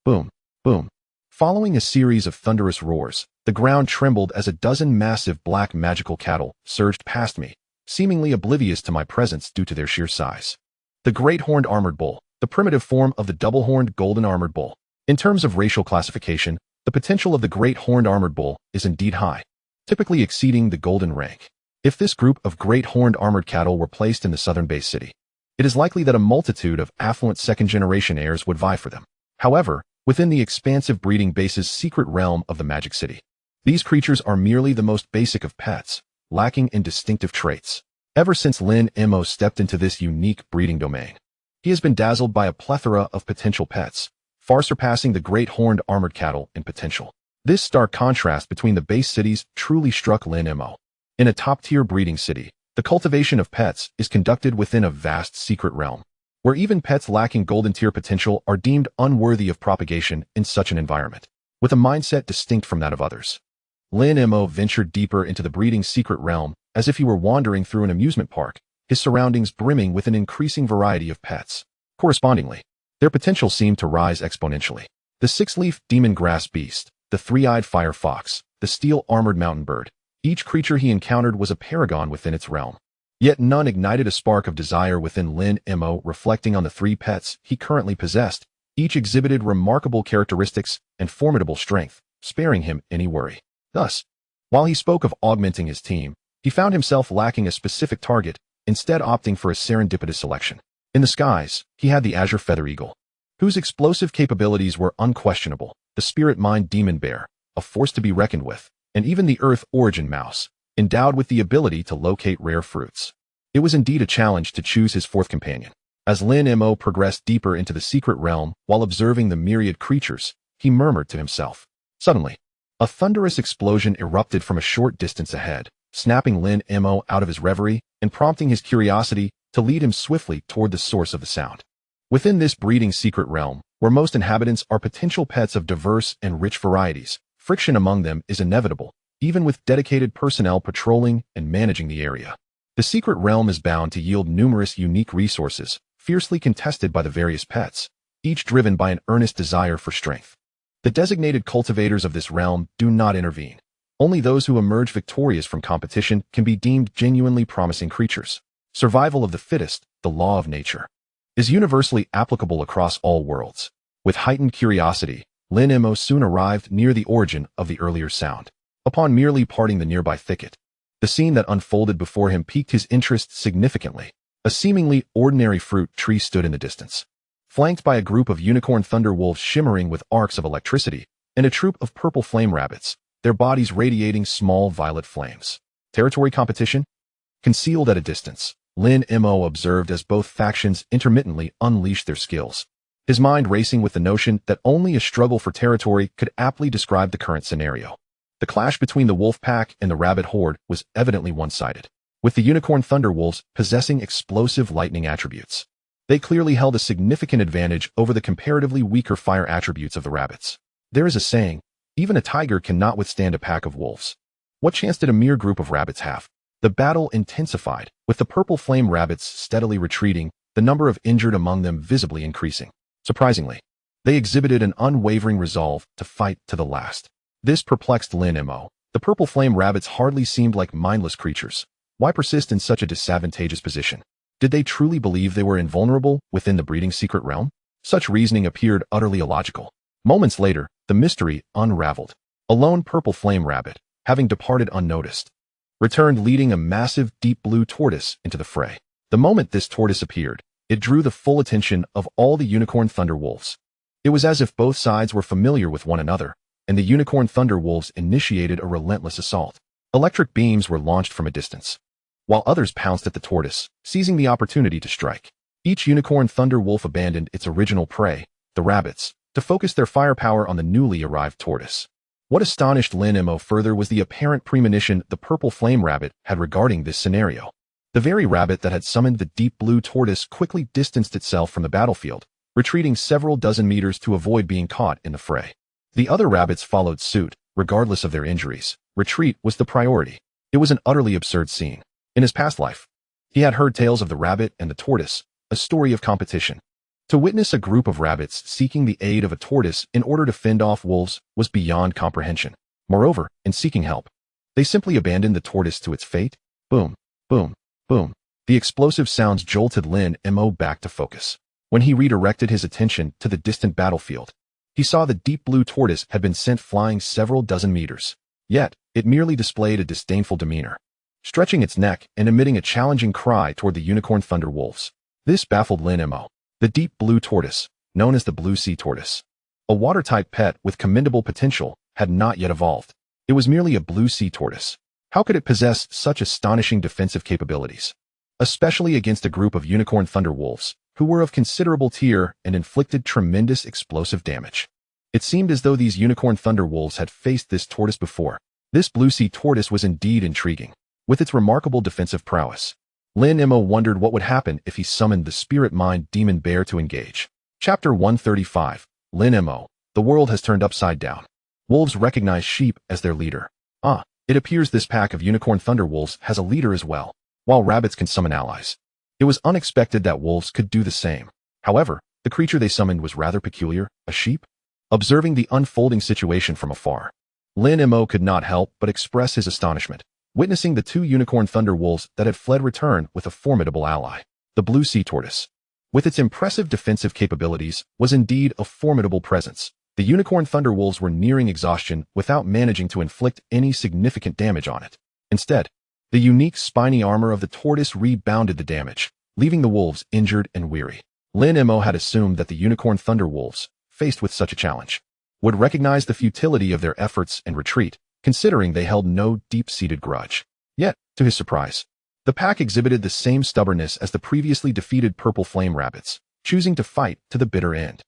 Boom, boom. Following a series of thunderous roars, the ground trembled as a dozen massive black magical cattle surged past me, seemingly oblivious to my presence due to their sheer size. The Great Horned Armored Bull, the primitive form of the double-horned golden armored bull. In terms of racial classification, the potential of the Great Horned Armored Bull is indeed high, typically exceeding the golden rank. If this group of Great Horned Armored cattle were placed in the southern base city, it is likely that a multitude of affluent second-generation heirs would vie for them. However, within the expansive breeding base's secret realm of the Magic City, these creatures are merely the most basic of pets, lacking in distinctive traits. Ever since Lin Mo stepped into this unique breeding domain, he has been dazzled by a plethora of potential pets, far surpassing the Great Horned Armored cattle in potential. This stark contrast between the base cities truly struck Lin Mo. In a top-tier breeding city, the cultivation of pets is conducted within a vast secret realm, where even pets lacking golden tier potential are deemed unworthy of propagation in such an environment. With a mindset distinct from that of others, Lin Mo ventured deeper into the breeding secret realm as if he were wandering through an amusement park, his surroundings brimming with an increasing variety of pets. Correspondingly, their potential seemed to rise exponentially. The six-leaf demon grass beast, the three-eyed fire fox, the steel-armored mountain bird. Each creature he encountered was a paragon within its realm. Yet none ignited a spark of desire within Lin Mo. Reflecting on the three pets he currently possessed, each exhibited remarkable characteristics and formidable strength, sparing him any worry. Thus, while he spoke of augmenting his team, he found himself lacking a specific target, instead opting for a serendipitous selection. In the skies, he had the Azure Feather Eagle, whose explosive capabilities were unquestionable, the Spirit Mind Demon Bear, a force to be reckoned with, and even the Earth Origin Mouse, endowed with the ability to locate rare fruits. It was indeed a challenge to choose his fourth companion. As Lin Mo progressed deeper into the secret realm while observing the myriad creatures, he murmured to himself. Suddenly, a thunderous explosion erupted from a short distance ahead, snapping Lin Mo out of his reverie and prompting his curiosity to lead him swiftly toward the source of the sound. Within this breeding secret realm, where most inhabitants are potential pets of diverse and rich varieties, friction among them is inevitable, even with dedicated personnel patrolling and managing the area. The secret realm is bound to yield numerous unique resources, fiercely contested by the various pets, each driven by an earnest desire for strength. The designated cultivators of this realm do not intervene. Only those who emerge victorious from competition can be deemed genuinely promising creatures. Survival of the fittest, the law of nature, is universally applicable across all worlds. With heightened curiosity, Lin Mo soon arrived near the origin of the earlier sound. Upon merely parting the nearby thicket, the scene that unfolded before him piqued his interest significantly. A seemingly ordinary fruit tree stood in the distance, flanked by a group of unicorn thunder wolves shimmering with arcs of electricity, and a troop of purple flame rabbits, their bodies radiating small violet flames. Territory competition? Concealed at a distance, Lin Mo observed as both factions intermittently unleashed their skills, his mind racing with the notion that only a struggle for territory could aptly describe the current scenario. The clash between the wolf pack and the rabbit horde was evidently one-sided, with the unicorn thunderwolves possessing explosive lightning attributes. They clearly held a significant advantage over the comparatively weaker fire attributes of the rabbits. There is a saying, even a tiger cannot withstand a pack of wolves. What chance did a mere group of rabbits have? The battle intensified, with the purple flame rabbits steadily retreating, the number of injured among them visibly increasing. Surprisingly, they exhibited an unwavering resolve to fight to the last. This perplexed Lin Mo. The purple flame rabbits hardly seemed like mindless creatures. Why persist in such a disadvantageous position? Did they truly believe they were invulnerable within the breeding secret realm? Such reasoning appeared utterly illogical. Moments later, the mystery unraveled. A lone purple flame rabbit, having departed unnoticed, returned leading a massive deep blue tortoise into the fray. The moment this tortoise appeared, it drew the full attention of all the unicorn thunder wolves. It was as if both sides were familiar with one another, and the unicorn thunder wolves initiated a relentless assault. Electric beams were launched from a distance, while others pounced at the tortoise, seizing the opportunity to strike. Each unicorn thunder wolf abandoned its original prey, the rabbits, to focus their firepower on the newly arrived tortoise. What astonished Lin Mo further was the apparent premonition the purple flame rabbit had regarding this scenario. The very rabbit that had summoned the deep blue tortoise quickly distanced itself from the battlefield, retreating several dozen meters to avoid being caught in the fray. The other rabbits followed suit, regardless of their injuries. Retreat was the priority. It was an utterly absurd scene. In his past life, he had heard tales of the rabbit and the tortoise, a story of competition. To witness a group of rabbits seeking the aid of a tortoise in order to fend off wolves was beyond comprehension. Moreover, in seeking help, they simply abandoned the tortoise to its fate. Boom, boom, boom. The explosive sounds jolted Lin Mo back to focus. When he redirected his attention to the distant battlefield, he saw the deep blue tortoise had been sent flying several dozen meters. Yet, it merely displayed a disdainful demeanor, stretching its neck and emitting a challenging cry toward the unicorn thunder wolves. This baffled Lin Mo. The deep blue tortoise, known as the blue sea tortoise, a water-type pet with commendable potential, had not yet evolved. It was merely a blue sea tortoise. How could it possess such astonishing defensive capabilities, especially against a group of unicorn thunder wolves, who were of considerable tier and inflicted tremendous explosive damage? It seemed as though these unicorn thunder wolves had faced this tortoise before. This blue sea tortoise was indeed intriguing, with its remarkable defensive prowess. Lin Mo wondered what would happen if he summoned the spirit mind demon bear to engage. Chapter 135. Lin Mo. The world has turned upside down. Wolves recognize sheep as their leader. It appears this pack of unicorn thunder wolves has a leader as well, while rabbits can summon allies. It was unexpected that wolves could do the same. However, the creature they summoned was rather peculiar, a sheep. Observing the unfolding situation from afar, Lin Mo could not help but express his astonishment, witnessing the two unicorn thunder wolves that had fled return with a formidable ally. The blue sea tortoise, with its impressive defensive capabilities, was indeed a formidable presence. The unicorn thunder wolves were nearing exhaustion without managing to inflict any significant damage on it. Instead, the unique spiny armor of the tortoise rebounded the damage, leaving the wolves injured and weary. Lin Mo had assumed that the unicorn thunder wolves, faced with such a challenge, would recognize the futility of their efforts and retreat, considering they held no deep-seated grudge. Yet, to his surprise, the pack exhibited the same stubbornness as the previously defeated purple flame rabbits, choosing to fight to the bitter end.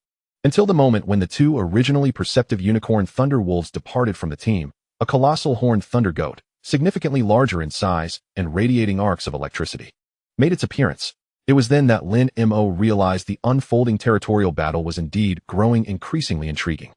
Until the moment when the two originally perceptive unicorn thunder wolves departed from the team, a colossal horned thunder goat, significantly larger in size and radiating arcs of electricity, made its appearance. It was then that Lin Mo realized the unfolding territorial battle was indeed growing increasingly intriguing.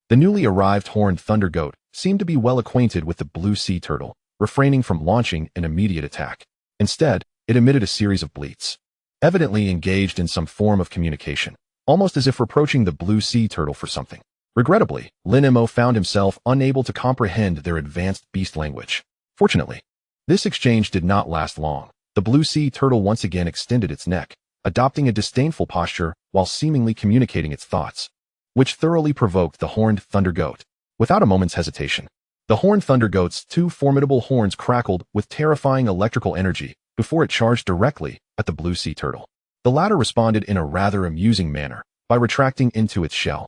The newly arrived horned thunder goat seemed to be well acquainted with the blue sea turtle, refraining from launching an immediate attack. Instead, it emitted a series of bleats, evidently engaged in some form of communication, almost as if reproaching the blue sea turtle for something. Regrettably, Lin Mo found himself unable to comprehend their advanced beast language. Fortunately, this exchange did not last long. The blue sea turtle once again extended its neck, adopting a disdainful posture while seemingly communicating its thoughts, which thoroughly provoked the horned thunder goat. Without a moment's hesitation, the horned thunder goat's two formidable horns crackled with terrifying electrical energy before it charged directly at the blue sea turtle. The latter responded in a rather amusing manner by retracting into its shell.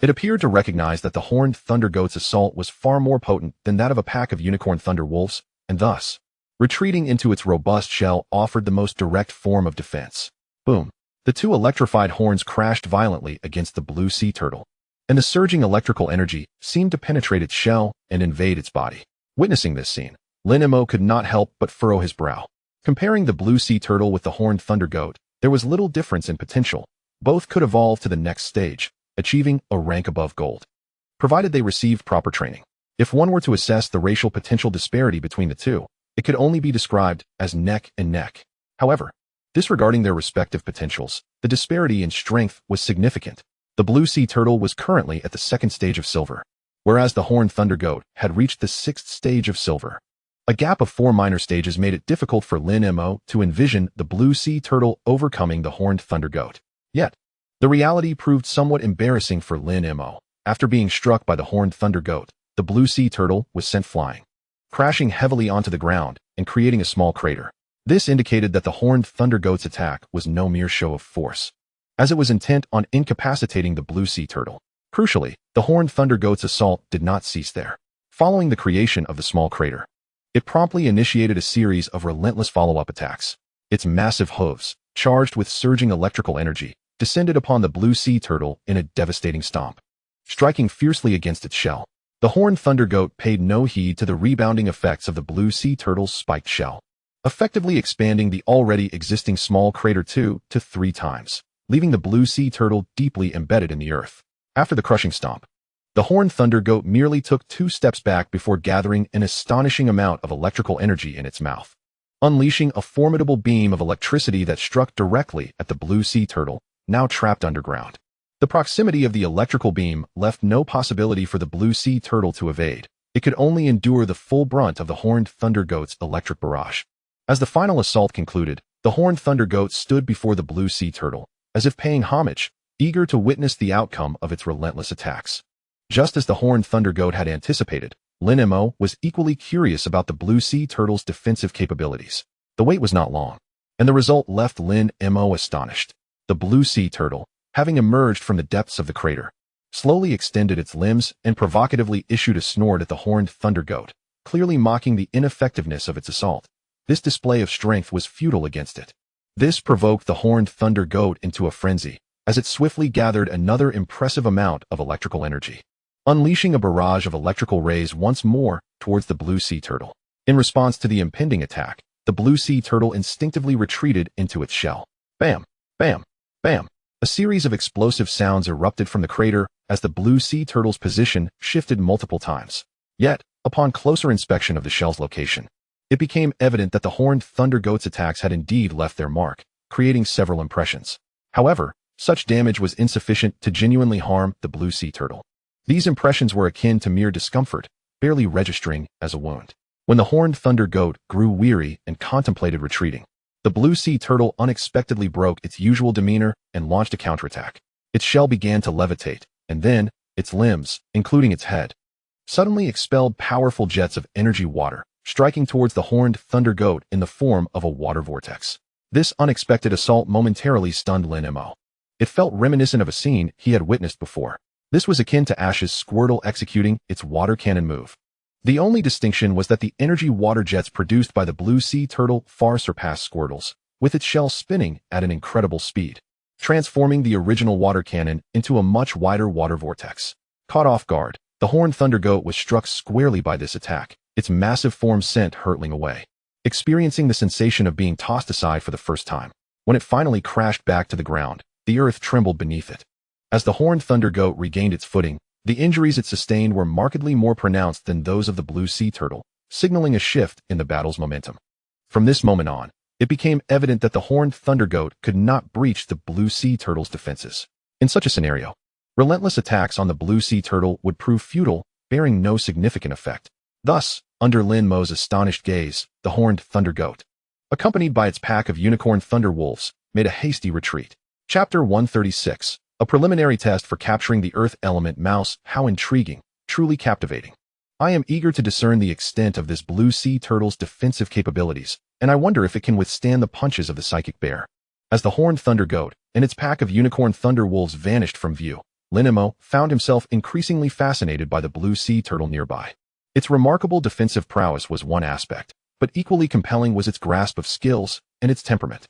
It appeared to recognize that the horned thunder goat's assault was far more potent than that of a pack of unicorn thunder wolves, and thus, retreating into its robust shell offered the most direct form of defense. Boom! The two electrified horns crashed violently against the blue sea turtle, and the surging electrical energy seemed to penetrate its shell and invade its body. Witnessing this scene, Lin Mo could not help but furrow his brow. Comparing the blue sea turtle with the horned thunder goat, there was little difference in potential. Both could evolve to the next stage, achieving a rank above gold, provided they received proper training. If one were to assess the racial potential disparity between the two, it could only be described as neck and neck. However, disregarding their respective potentials, the disparity in strength was significant. The blue sea turtle was currently at the second stage of silver, whereas the horned thunder goat had reached the sixth stage of silver. A gap of 4 minor stages made it difficult for Lin Mo to envision the blue sea turtle overcoming the horned thunder goat. Yet, the reality proved somewhat embarrassing for Lin Mo. After being struck by the horned thunder goat, the blue sea turtle was sent flying, crashing heavily onto the ground and creating a small crater. This indicated that the horned thunder goat's attack was no mere show of force, as it was intent on incapacitating the blue sea turtle. Crucially, the horned thunder goat's assault did not cease there. Following the creation of the small crater, it promptly initiated a series of relentless follow-up attacks. Its massive hooves, charged with surging electrical energy, descended upon the blue sea turtle in a devastating stomp, striking fiercely against its shell. The horned thunder goat paid no heed to the rebounding effects of the blue sea turtle's spiked shell, effectively expanding the already existing small crater 2 to 3 times, leaving the blue sea turtle deeply embedded in the earth. After the crushing stomp, the horned thunder goat merely took 2 steps back before gathering an astonishing amount of electrical energy in its mouth, unleashing a formidable beam of electricity that struck directly at the blue sea turtle, now trapped underground. The proximity of the electrical beam left no possibility for the blue sea turtle to evade. It could only endure the full brunt of the horned thunder goat's electric barrage. As the final assault concluded, the horned thunder goat stood before the blue sea turtle, as if paying homage, eager to witness the outcome of its relentless attacks. Just as the horned thunder goat had anticipated, Lin Mo was equally curious about the blue sea turtle's defensive capabilities. The wait was not long, and the result left Lin Mo astonished. The blue sea turtle, having emerged from the depths of the crater, slowly extended its limbs and provocatively issued a snort at the horned thunder goat, clearly mocking the ineffectiveness of its assault. This display of strength was futile against it. This provoked the horned thunder goat into a frenzy, as it swiftly gathered another impressive amount of electrical energy, unleashing a barrage of electrical rays once more towards the blue sea turtle. In response to the impending attack, the blue sea turtle instinctively retreated into its shell. Bam! Bam! Bam! A series of explosive sounds erupted from the crater as the blue sea turtle's position shifted multiple times. Yet, upon closer inspection of the shell's location, it became evident that the horned thunder goat's attacks had indeed left their mark, creating several impressions. However, such damage was insufficient to genuinely harm the blue sea turtle. These impressions were akin to mere discomfort, barely registering as a wound. When the horned thunder goat grew weary and contemplated retreating, the blue sea turtle unexpectedly broke its usual demeanor and launched a counterattack. Its shell began to levitate, and then, its limbs, including its head, suddenly expelled powerful jets of energy water, striking towards the horned thunder goat in the form of a water vortex. This unexpected assault momentarily stunned Lin Mo. It felt reminiscent of a scene he had witnessed before. This was akin to Ash's Squirtle executing its water cannon move. The only distinction was that the energy water jets produced by the blue sea turtle far surpassed Squirtle's, with its shell spinning at an incredible speed, transforming the original water cannon into a much wider water vortex. Caught off guard, the horned thunder goat was struck squarely by this attack, its massive form sent hurtling away, experiencing the sensation of being tossed aside for the first time. When it finally crashed back to the ground, the earth trembled beneath it. As the horned thunder goat regained its footing, the injuries it sustained were markedly more pronounced than those of the blue sea turtle, signaling a shift in the battle's momentum. From this moment on, it became evident that the horned thunder goat could not breach the blue sea turtle's defenses. In such a scenario, relentless attacks on the blue sea turtle would prove futile, bearing no significant effect. Thus, under Lin Mo's astonished gaze, the horned thunder goat, accompanied by its pack of unicorn thunder wolves, made a hasty retreat. Chapter 136. A preliminary test for capturing the earth element mouse. How intriguing, truly captivating. I am eager to discern the extent of this blue sea turtle's defensive capabilities, and I wonder if it can withstand the punches of the psychic bear. As the horned thunder goat and its pack of unicorn thunder wolves vanished from view, Lin Mo found himself increasingly fascinated by the blue sea turtle nearby. Its remarkable defensive prowess was one aspect, but equally compelling was its grasp of skills and its temperament.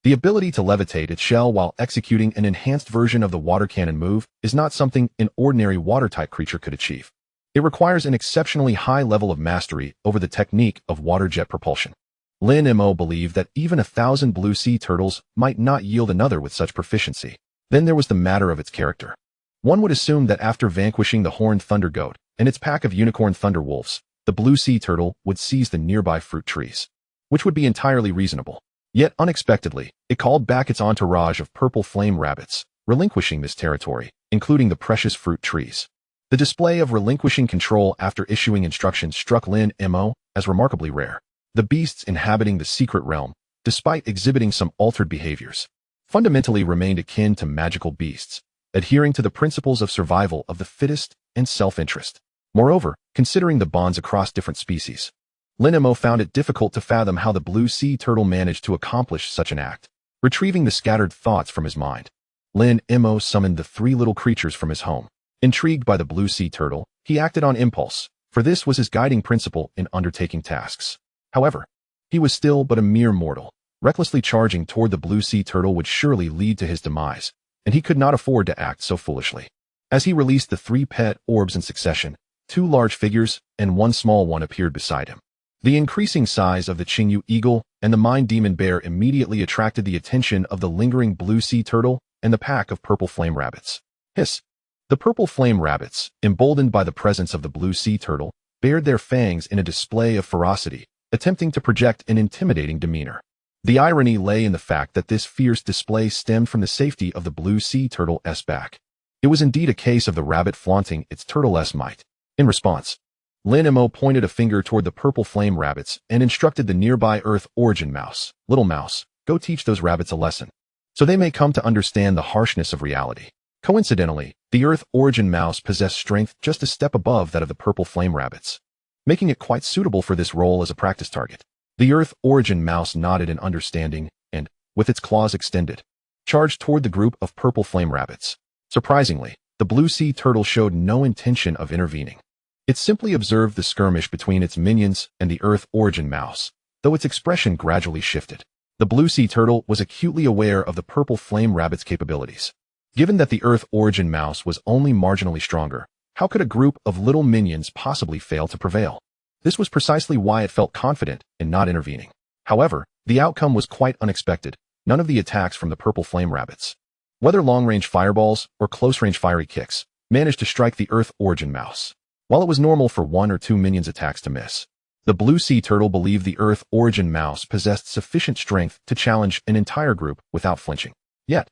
The ability to levitate its shell while executing an enhanced version of the water cannon move is not something an ordinary water-type creature could achieve. It requires an exceptionally high level of mastery over the technique of water jet propulsion. Lin Mo believed that even 1,000 blue sea turtles might not yield another with such proficiency. Then there was the matter of its character. One would assume that after vanquishing the horned thunder goat and its pack of unicorn thunder wolves, the blue sea turtle would seize the nearby fruit trees, which would be entirely reasonable. Yet unexpectedly, it called back its entourage of purple flame rabbits, relinquishing this territory, including the precious fruit trees. The display of relinquishing control after issuing instructions struck Lin Mo as remarkably rare. The beasts inhabiting the secret realm, despite exhibiting some altered behaviors, fundamentally remained akin to magical beasts, adhering to the principles of survival of the fittest and self-interest. Moreover, considering the bonds across different species, Lin Mo found it difficult to fathom how the blue sea turtle managed to accomplish such an act. Retrieving the scattered thoughts from his mind, Lin Mo summoned the three little creatures from his home. Intrigued by the blue sea turtle, he acted on impulse, for this was his guiding principle in undertaking tasks. However, he was still but a mere mortal. Recklessly charging toward the blue sea turtle would surely lead to his demise, and he could not afford to act so foolishly. As he released the three pet orbs in succession, two large figures and one small one appeared beside him. The increasing size of the Qingyu Eagle and the Mind Demon Bear immediately attracted the attention of the lingering blue sea turtle and the pack of purple flame rabbits. Hiss! The purple flame rabbits, emboldened by the presence of the blue sea turtle, bared their fangs in a display of ferocity, attempting to project an intimidating demeanor. The irony lay in the fact that this fierce display stemmed from the safety of the blue sea turtle's back. It was indeed a case of the rabbit flaunting its turtle's might. In response, Lin Mo pointed a finger toward the purple flame rabbits and instructed the nearby Earth origin mouse. Little mouse, go teach those rabbits a lesson, so they may come to understand the harshness of reality. Coincidentally, the Earth origin mouse possessed strength just a step above that of the purple flame rabbits, making it quite suitable for this role as a practice target. The Earth origin mouse nodded in understanding and, with its claws extended, charged toward the group of purple flame rabbits. Surprisingly, the blue sea turtle showed no intention of intervening. It simply observed the skirmish between its minions and the Earth origin mouse, though its expression gradually shifted. The blue sea turtle was acutely aware of the purple flame rabbit's capabilities. Given that the Earth origin mouse was only marginally stronger, how could a group of little minions possibly fail to prevail? This was precisely why it felt confident in not intervening. However, the outcome was quite unexpected. None of the attacks from the purple flame rabbits, whether long-range fireballs or close-range fiery kicks, managed to strike the Earth origin mouse. While it was normal for one or two minions' attacks to miss, the blue sea turtle believed the Earth origin mouse possessed sufficient strength to challenge an entire group without flinching. Yet,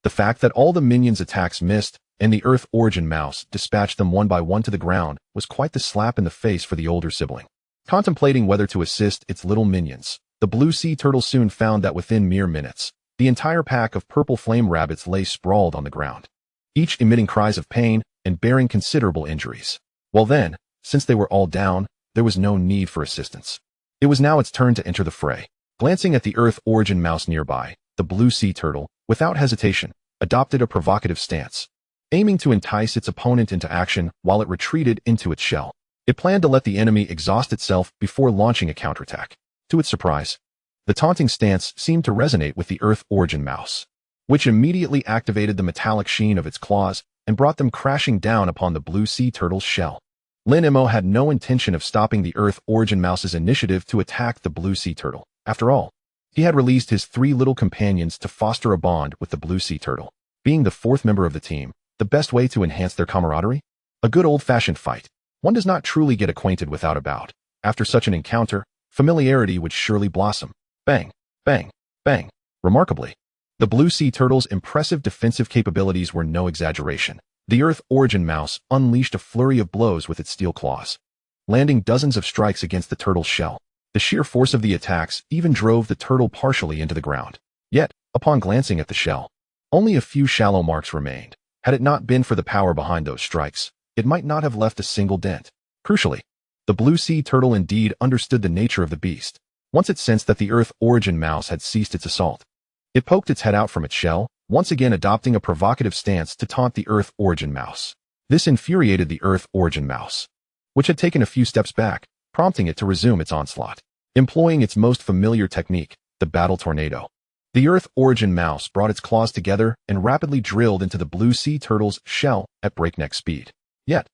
the fact that all the minions' attacks missed and the Earth origin mouse dispatched them one by one to the ground was quite the slap in the face for the older sibling. Contemplating whether to assist its little minions, the blue sea turtle soon found that within mere minutes, the entire pack of purple flame rabbits lay sprawled on the ground, each emitting cries of pain and bearing considerable injuries. Well then, since they were all down, there was no need for assistance. It was now its turn to enter the fray. Glancing at the Earth origin mouse nearby, the blue sea turtle, without hesitation, adopted a provocative stance, aiming to entice its opponent into action while it retreated into its shell. It planned to let the enemy exhaust itself before launching a counterattack. To its surprise, the taunting stance seemed to resonate with the Earth origin mouse, which immediately activated the metallic sheen of its claws and brought them crashing down upon the blue sea turtle's shell. Lin Mo had no intention of stopping the Earth origin mouse's initiative to attack the blue sea turtle. After all, he had released his 3 little companions to foster a bond with the blue sea turtle. Being the 4th member of the team, the best way to enhance their camaraderie? A good old-fashioned fight. One does not truly get acquainted without a bout. After such an encounter, familiarity would surely blossom. Bang, bang, bang. Remarkably, the blue sea turtle's impressive defensive capabilities were no exaggeration. The Earth origin mouse unleashed a flurry of blows with its steel claws, landing dozens of strikes against the turtle's shell. The sheer force of the attacks even drove the turtle partially into the ground. Yet, upon glancing at the shell, only a few shallow marks remained. Had it not been for the power behind those strikes, it might not have left a single dent. Crucially, the blue sea turtle indeed understood the nature of the beast. Once it sensed that the Earth origin mouse had ceased its assault, it poked its head out from its shell, once again adopting a provocative stance to taunt the Earth origin mouse. This infuriated the Earth origin mouse, which had taken a few steps back, prompting it to resume its onslaught. Employing its most familiar technique, the battle tornado, the Earth origin mouse brought its claws together and rapidly drilled into the blue sea turtle's shell at breakneck speed. Yet,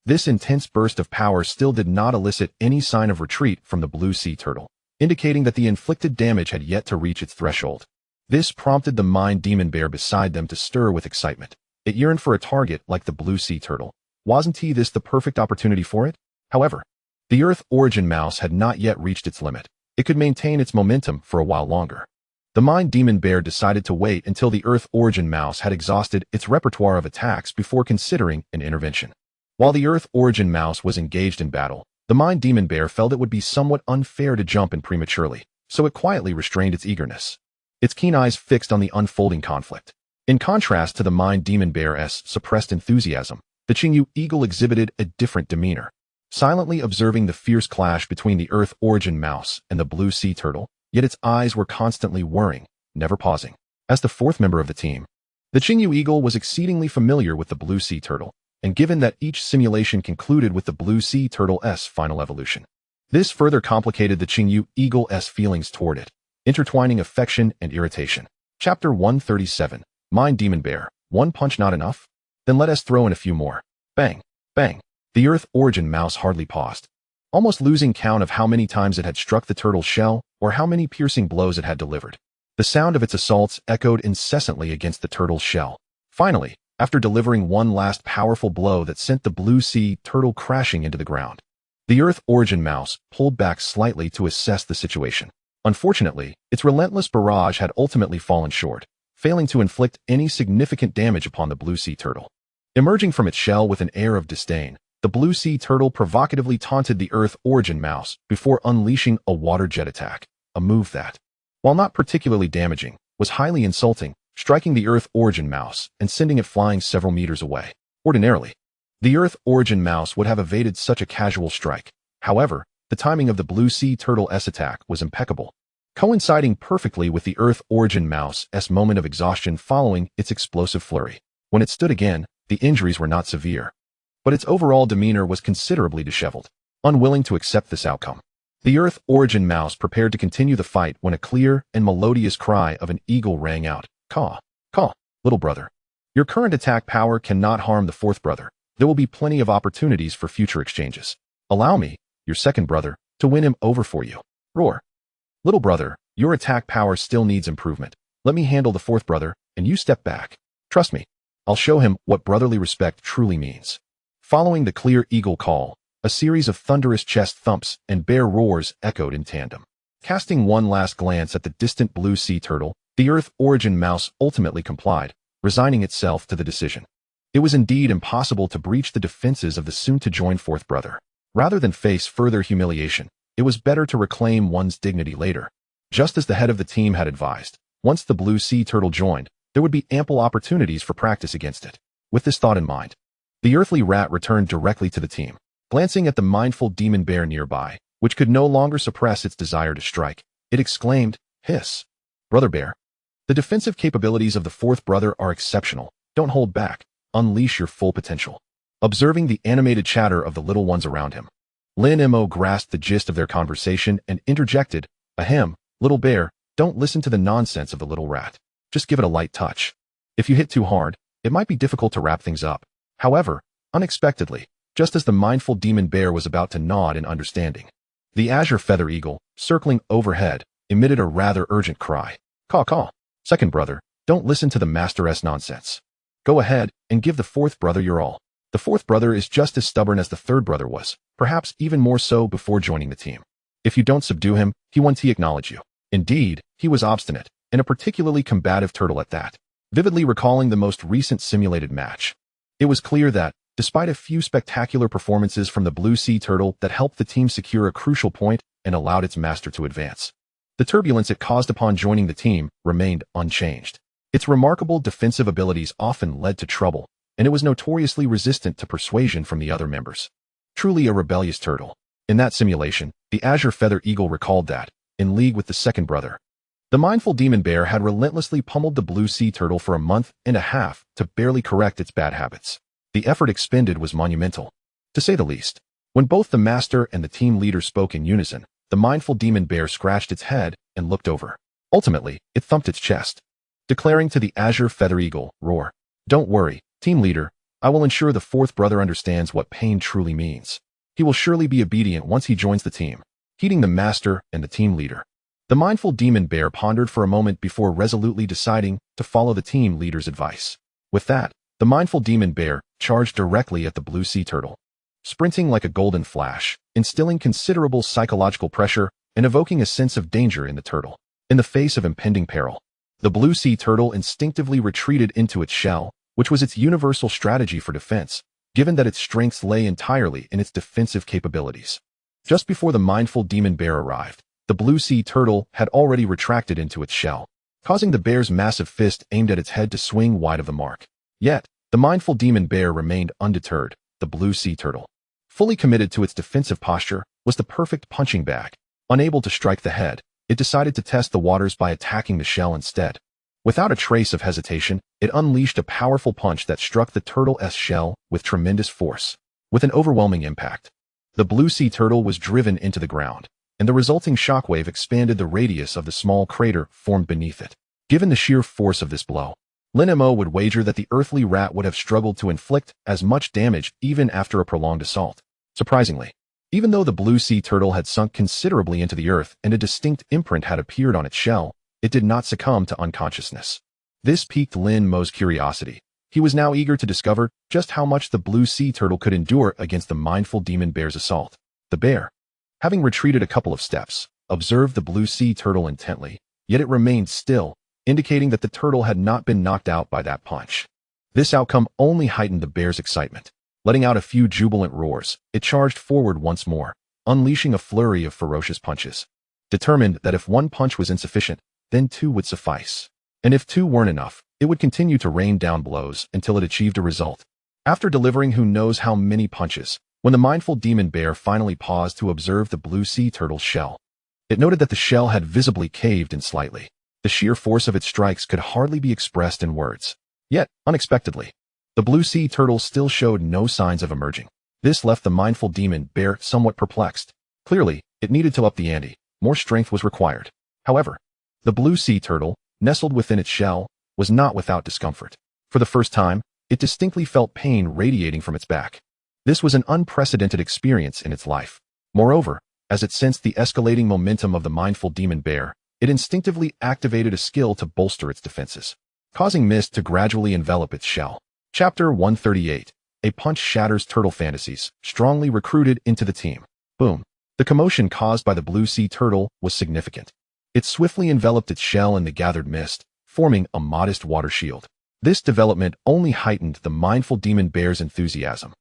this intense burst of power still did not elicit any sign of retreat from the blue sea turtle, indicating that the inflicted damage had yet to reach its threshold. This prompted the mind demon bear beside them to stir with excitement. It yearned for a target like the blue sea turtle. Wasn't this the perfect opportunity for it? However, the Earth origin mouse had not yet reached its limit. It could maintain its momentum for a while longer. The mind demon bear decided to wait until the Earth origin mouse had exhausted its repertoire of attacks before considering an intervention. While the Earth origin mouse was engaged in battle, the mind demon bear felt it would be somewhat unfair to jump in prematurely, so it quietly restrained its eagerness, its keen eyes fixed on the unfolding conflict. In contrast to the mind demon bear's suppressed enthusiasm, the Qingyu Eagle exhibited a different demeanor. Silently observing the fierce clash between the Earth origin mouse and the blue sea turtle, yet its eyes were constantly whirring, never pausing. As the 4th member of the team, the Qingyu Eagle was exceedingly familiar with the blue sea turtle, and given that each simulation concluded with the blue sea turtle's final evolution, this further complicated the Qingyu Eagle's feelings toward it, intertwining affection and irritation. Chapter 137, Mind Demon Bear. One punch not enough? Then let us throw in a few more. Bang, bang. The Earth origin mouse hardly paused, almost losing count of how many times it had struck the turtle's shell or how many piercing blows it had delivered. The sound of its assaults echoed incessantly against the turtle's shell. Finally, after delivering one last powerful blow that sent the blue sea turtle crashing into the ground, the Earth origin mouse pulled back slightly to assess the situation. Unfortunately, its relentless barrage had ultimately fallen short, failing to inflict any significant damage upon the blue sea turtle. Emerging from its shell with an air of disdain, the blue sea turtle provocatively taunted the Earth origin mouse before unleashing a water jet attack, a move that, while not particularly damaging, was highly insulting, striking the Earth origin mouse and sending it flying several meters away. Ordinarily, the Earth origin mouse would have evaded such a casual strike. However, the timing of the blue sea turtle's attack was impeccable, coinciding perfectly with the Earth origin mouse's moment of exhaustion following its explosive flurry. When it stood again, the injuries were not severe, but its overall demeanor was considerably disheveled. Unwilling to accept this outcome, the Earth origin mouse prepared to continue the fight when a clear and melodious cry of an eagle rang out. Caw, caw, little brother. Your current attack power cannot harm the 4th brother. There will be plenty of opportunities for future exchanges. Allow me, your 2nd brother, to win him over for you. Roar. Little brother, your attack power still needs improvement. Let me handle the 4th brother, and you step back. Trust me, I'll show him what brotherly respect truly means. Following the clear eagle call, a series of thunderous chest thumps and bear roars echoed in tandem. Casting one last glance at the distant blue sea turtle, the Earth origin mouse ultimately complied, resigning itself to the decision. It was indeed impossible to breach the defenses of the soon-to-join 4th brother. Rather than face further humiliation, it was better to reclaim one's dignity later. Just as the head of the team had advised, once the blue sea turtle joined, there would be ample opportunities for practice against it. With this thought in mind, the earthly rat returned directly to the team. Glancing at the mindful demon bear nearby, which could no longer suppress its desire to strike, It exclaimed, "Hiss! Brother Bear. The defensive capabilities of the fourth brother are exceptional. Don't hold back. Unleash your full potential." Observing the animated chatter of the little ones around him, Lin Mo grasped the gist of their conversation and interjected, "Ahem, little bear, don't listen to the nonsense of the little rat. Just give it a light touch. If you hit too hard, it might be difficult to wrap things up." However, unexpectedly, just as the mindful demon bear was about to nod in understanding, the azure feather eagle, circling overhead, emitted a rather urgent cry. "Caw caw. Second brother, don't listen to the master's nonsense. Go ahead and give the fourth brother your all. The fourth brother is just as stubborn as the third brother was, perhaps even more so before joining the team. If you don't subdue him, he won't acknowledge you." Indeed, he was obstinate, and a particularly combative turtle at that. Vividly recalling the most recent simulated match, it was clear that, despite a few spectacular performances from the blue sea turtle that helped the team secure a crucial point and allowed its master to advance, the turbulence it caused upon joining the team remained unchanged. Its remarkable defensive abilities often led to trouble, and it was notoriously resistant to persuasion from the other members. Truly a rebellious turtle. In that simulation, the azure feather eagle recalled that, in league with the second brother, the mindful demon bear had relentlessly pummeled the blue sea turtle for a month and a half to barely correct its bad habits. The effort expended was monumental, to say the least. When both the master and the team leader spoke in unison, the mindful demon bear scratched its head and looked over. Ultimately, it thumped its chest, declaring to the azure feather eagle, "Roar. Don't worry, team leader, I will ensure the fourth brother understands what pain truly means. He will surely be obedient once he joins the team." Heeding the master and the team leader, the mindful demon bear pondered for a moment before resolutely deciding to follow the team leader's advice. With that, the mindful demon bear charged directly at the blue sea turtle, sprinting like a golden flash, instilling considerable psychological pressure and evoking a sense of danger in the turtle. In the face of impending peril, the blue sea turtle instinctively retreated into its shell, which was its universal strategy for defense, given that its strengths lay entirely in its defensive capabilities. Just before the mindful demon bear arrived, the blue sea turtle had already retracted into its shell, causing the bear's massive fist aimed at its head to swing wide of the mark. Yet, the mindful demon bear remained undeterred. The blue sea turtle, fully committed to its defensive posture, was the perfect punching bag. Unable to strike the head, it decided to test the waters by attacking the shell instead. Without a trace of hesitation, it unleashed a powerful punch that struck the turtle's shell with tremendous force. With an overwhelming impact, the blue sea turtle was driven into the ground, and the resulting shockwave expanded the radius of the small crater formed beneath it. Given the sheer force of this blow, Lin Mo would wager that the earthly rat would have struggled to inflict as much damage even after a prolonged assault. Surprisingly, even though the blue sea turtle had sunk considerably into the earth and a distinct imprint had appeared on its shell, it did not succumb to unconsciousness. This piqued Lin Mo's curiosity. He was now eager to discover just how much the blue sea turtle could endure against the mindful demon bear's assault. The bear, having retreated a couple of steps, observed the blue sea turtle intently, yet it remained still, indicating that the turtle had not been knocked out by that punch. This outcome only heightened the bear's excitement. Letting out a few jubilant roars, it charged forward once more, unleashing a flurry of ferocious punches. Determined that if one punch was insufficient, then two would suffice. And if two weren't enough, it would continue to rain down blows until it achieved a result. After delivering who knows how many punches, when the mindful demon bear finally paused to observe the blue sea turtle's shell, it noted that the shell had visibly caved in slightly. The sheer force of its strikes could hardly be expressed in words. Yet, unexpectedly, the blue sea turtle still showed no signs of emerging. This left the mindful demon bear somewhat perplexed. Clearly, it needed to up the ante. More strength was required. However, the blue sea turtle, nestled within its shell, was not without discomfort. For the first time, it distinctly felt pain radiating from its back. This was an unprecedented experience in its life. Moreover, as it sensed the escalating momentum of the mindful demon bear, it instinctively activated a skill to bolster its defenses, causing mist to gradually envelop its shell. Chapter 138. A punch shatters turtle fantasies, strongly recruited into the team. Boom. The commotion caused by the blue sea turtle was significant. It swiftly enveloped its shell in the gathered mist, forming a modest water shield. This development only heightened the mindful demon bear's enthusiasm.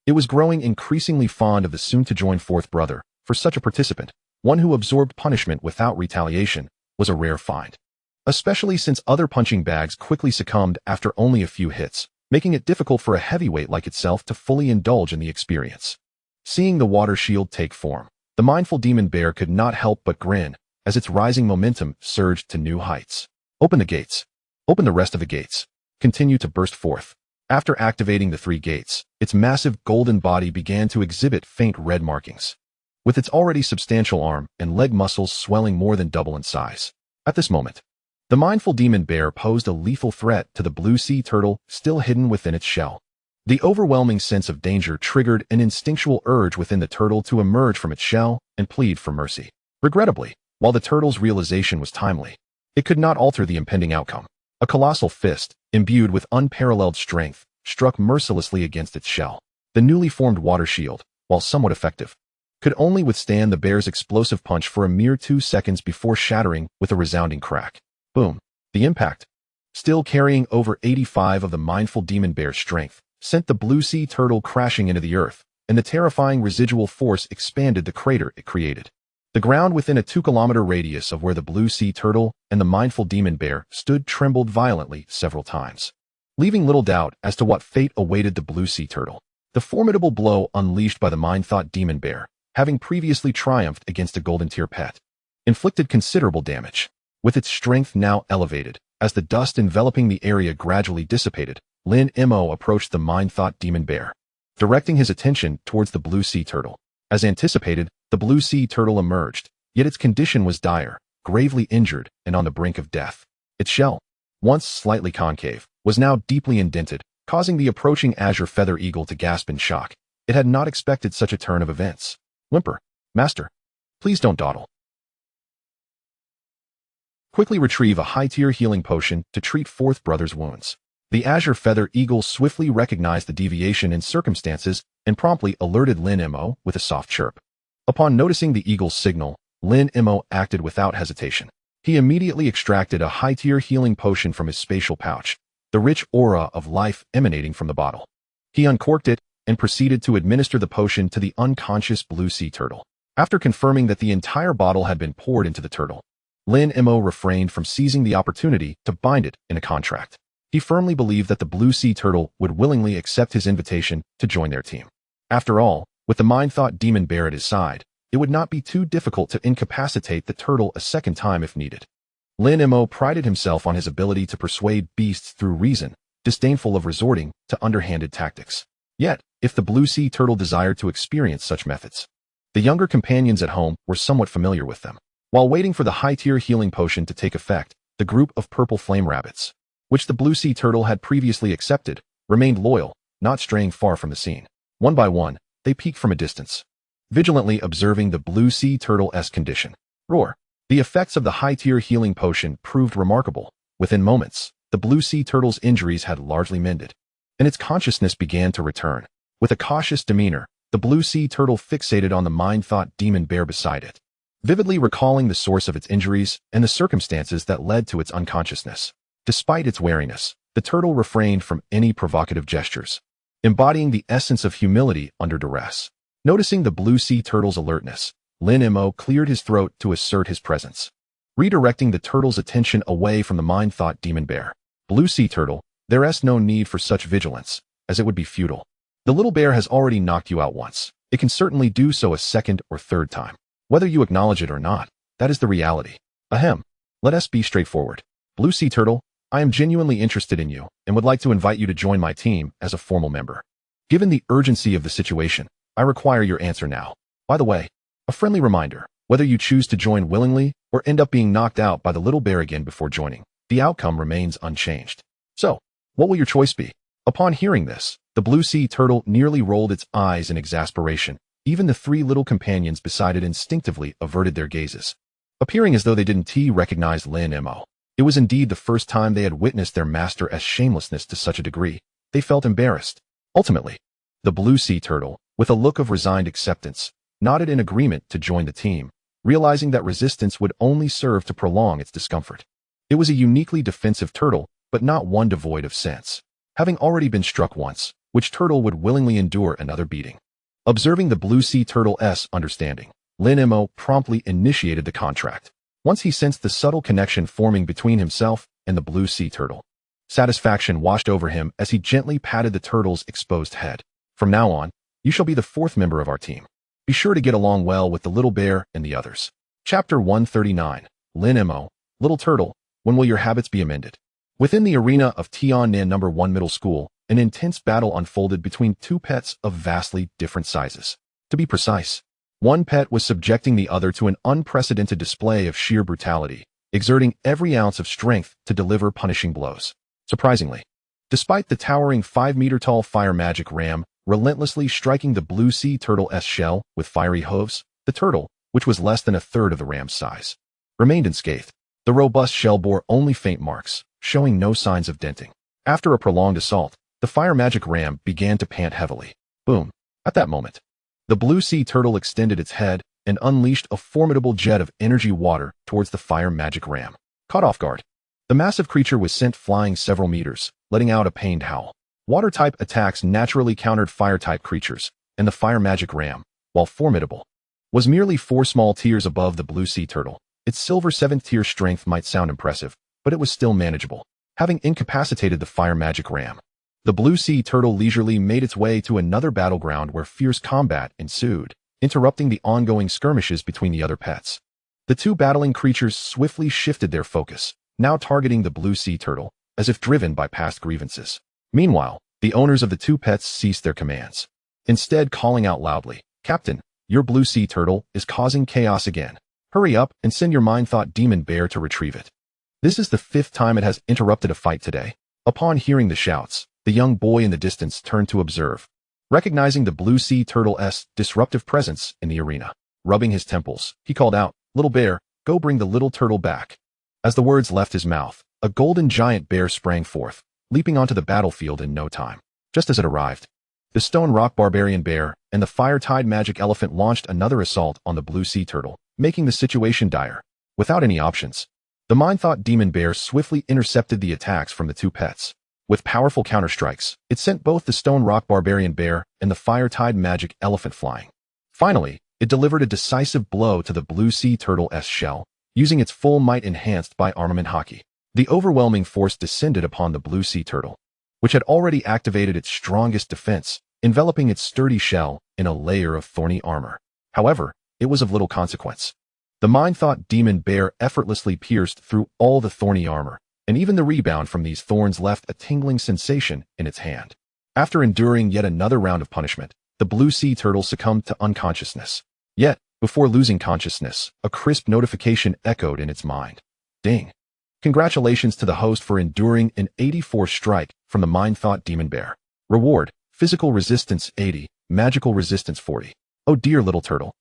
It was growing increasingly fond of the soon-to-join fourth brother. For such a participant, one who absorbed punishment without retaliation was a rare find, especially since other punching bags quickly succumbed after only a few hits, making it difficult for a heavyweight like itself to fully indulge in the experience. Seeing the water shield take form, the mindful demon bear could not help but grin, as its rising momentum surged to new heights. Open the gates. Open the rest of the gates. Continue to burst forth. After activating the 3 gates, its massive golden body began to exhibit faint red markings, with its already substantial arm and leg muscles swelling more than double in size. At this moment, the mindful demon bear posed a lethal threat to the blue sea turtle still hidden within its shell. The overwhelming sense of danger triggered an instinctual urge within the turtle to emerge from its shell and plead for mercy. Regrettably, while the turtle's realization was timely, it could not alter the impending outcome. A colossal fist, imbued with unparalleled strength, struck mercilessly against its shell. The newly formed water shield, while somewhat effective, could only withstand the bear's explosive punch for a mere 2 seconds before shattering with a resounding crack. Boom. The impact, still carrying over 85 of the mindful demon bear's strength, sent the blue sea turtle crashing into the earth, and the terrifying residual force expanded the crater it created. The ground within a 2-kilometer radius of where the blue sea turtle and the mindful demon bear stood trembled violently several times, leaving little doubt as to what fate awaited the blue sea turtle. The formidable blow unleashed by the mind-thought demon bear, having previously triumphed against a golden tier pet, inflicted considerable damage. With its strength now elevated, as the dust enveloping the area gradually dissipated, Lin Mo approached the mind-thought demon bear, directing his attention towards the blue sea turtle. As anticipated, the blue sea turtle emerged, yet its condition was dire, gravely injured and on the brink of death. Its shell, once slightly concave, was now deeply indented, causing the approaching azure feather eagle to gasp in shock. It had not expected such a turn of events. Whimper. Master, please don't dawdle. Quickly retrieve a high-tier healing potion to treat fourth brother's wounds. The azure feather eagle swiftly recognized the deviation in circumstances and promptly alerted Lin Mo with a soft chirp. Upon noticing the eagle's signal, Lin Mo acted without hesitation. He immediately extracted a high-tier healing potion from his spatial pouch, the rich aura of life emanating from the bottle. He uncorked it and proceeded to administer the potion to the unconscious blue sea turtle. After confirming that the entire bottle had been poured into the turtle, Lin Mo refrained from seizing the opportunity to bind it in a contract. He firmly believed that the blue sea turtle would willingly accept his invitation to join their team. After all, with the mind-thought demon bear at his side, it would not be too difficult to incapacitate the turtle a second time if needed. Lin Mo prided himself on his ability to persuade beasts through reason, disdainful of resorting to underhanded tactics. Yet, if the blue sea turtle desired to experience such methods, the younger companions at home were somewhat familiar with them. While waiting for the high-tier healing potion to take effect, the group of purple flame rabbits, which the blue sea turtle had previously accepted, remained loyal, not straying far from the scene. One by one, they peeked from a distance, vigilantly observing the blue sea turtle's condition. Roar. The effects of the high-tier healing potion proved remarkable. Within moments, the blue sea turtle's injuries had largely mended, and its consciousness began to return. With a cautious demeanor, the blue sea turtle fixated on the mind-thought demon bear beside it, vividly recalling the source of its injuries and the circumstances that led to its unconsciousness. Despite its wariness, the turtle refrained from any provocative gestures, embodying the essence of humility under duress. Noticing the blue sea turtle's alertness, Lin Mo cleared his throat to assert his presence, redirecting the turtle's attention away from the mind-thought demon bear. Blue sea turtle, there's no need for such vigilance, as it would be futile. The little bear has already knocked you out once. It can certainly do so a second or third time. Whether you acknowledge it or not, that is the reality. Ahem. Let us be straightforward. Blue sea turtle, I am genuinely interested in you and would like to invite you to join my team as a formal member. Given the urgency of the situation, I require your answer now. By the way, a friendly reminder, whether you choose to join willingly or end up being knocked out by the little bear again before joining, the outcome remains unchanged. So, what will your choice be? Upon hearing this, the blue sea turtle nearly rolled its eyes in exasperation. Even the 3 little companions beside it instinctively averted their gazes, appearing as though they didn't recognize Lin Mo. It was indeed the first time they had witnessed their master's shamelessness to such a degree. They felt embarrassed. Ultimately, the blue sea turtle, with a look of resigned acceptance, nodded in agreement to join the team, realizing that resistance would only serve to prolong its discomfort. It was a uniquely defensive turtle, but not one devoid of sense. Having already been struck once, which turtle would willingly endure another beating? Observing the blue sea turtle's understanding, Lin Mo promptly initiated the contract. Once he sensed the subtle connection forming between himself and the blue sea turtle, satisfaction washed over him as he gently patted the turtle's exposed head. From now on, you shall be the 4th member of our team. Be sure to get along well with the little bear and the others. Chapter 139, Lin Mo, Little Turtle, when will your habits be amended? Within the arena of Tiannan No. 1 Middle School, an intense battle unfolded between two pets of vastly different sizes. To be precise, one pet was subjecting the other to an unprecedented display of sheer brutality, exerting every ounce of strength to deliver punishing blows. Surprisingly, despite the towering 5-meter-tall fire magic ram relentlessly striking the blue sea turtle's shell with fiery hooves, the turtle, which was less than a third of the ram's size, remained unscathed. The robust shell bore only faint marks, showing no signs of denting. After a prolonged assault, the fire magic ram began to pant heavily. Boom! At that moment, the blue sea turtle extended its head and unleashed a formidable jet of energy water towards the fire magic ram. Caught off guard, the massive creature was sent flying several meters, letting out a pained howl. Water-type attacks naturally countered fire-type creatures, and the fire magic ram, while formidable, was merely 4 small tiers above the blue sea turtle. Its silver 7th tier strength might sound impressive, but it was still manageable, having incapacitated the fire magic ram. The blue sea turtle leisurely made its way to another battleground where fierce combat ensued, interrupting the ongoing skirmishes between the other pets. The two battling creatures swiftly shifted their focus, now targeting the blue sea turtle, as if driven by past grievances. Meanwhile, the owners of the two pets ceased their commands, instead calling out loudly, "Captain, your blue sea turtle is causing chaos again. Hurry up and send your mind-thought demon bear to retrieve it." This is the 5th time it has interrupted a fight today. Upon hearing the shouts, the young boy in the distance turned to observe, recognizing the blue sea turtle's disruptive presence in the arena. Rubbing his temples, he called out, "Little bear, go bring the little turtle back." As the words left his mouth, a golden giant bear sprang forth, leaping onto the battlefield in no time. Just as it arrived, the stone rock barbarian bear and the fire tide magic elephant launched another assault on the blue sea turtle, making the situation dire. Without any options, the mind-thought demon bear swiftly intercepted the attacks from the two pets. With powerful counterstrikes, it sent both the stone rock barbarian bear and the fire tide magic elephant flying. Finally, it delivered a decisive blow to the blue sea turtle's shell, using its full might enhanced by armament hockey. The overwhelming force descended upon the blue sea turtle, which had already activated its strongest defense, enveloping its sturdy shell in a layer of thorny armor. However, it was of little consequence. The mind-thought demon bear effortlessly pierced through all the thorny armor, and even the rebound from these thorns left a tingling sensation in its hand. After enduring yet another round of punishment, the blue sea turtle succumbed to unconsciousness. Yet, before losing consciousness, a crisp notification echoed in its mind. Ding! Congratulations to the host for enduring an 84 strike from the mind-thought demon bear. Reward, physical resistance 80, magical resistance 40. Oh dear little turtle.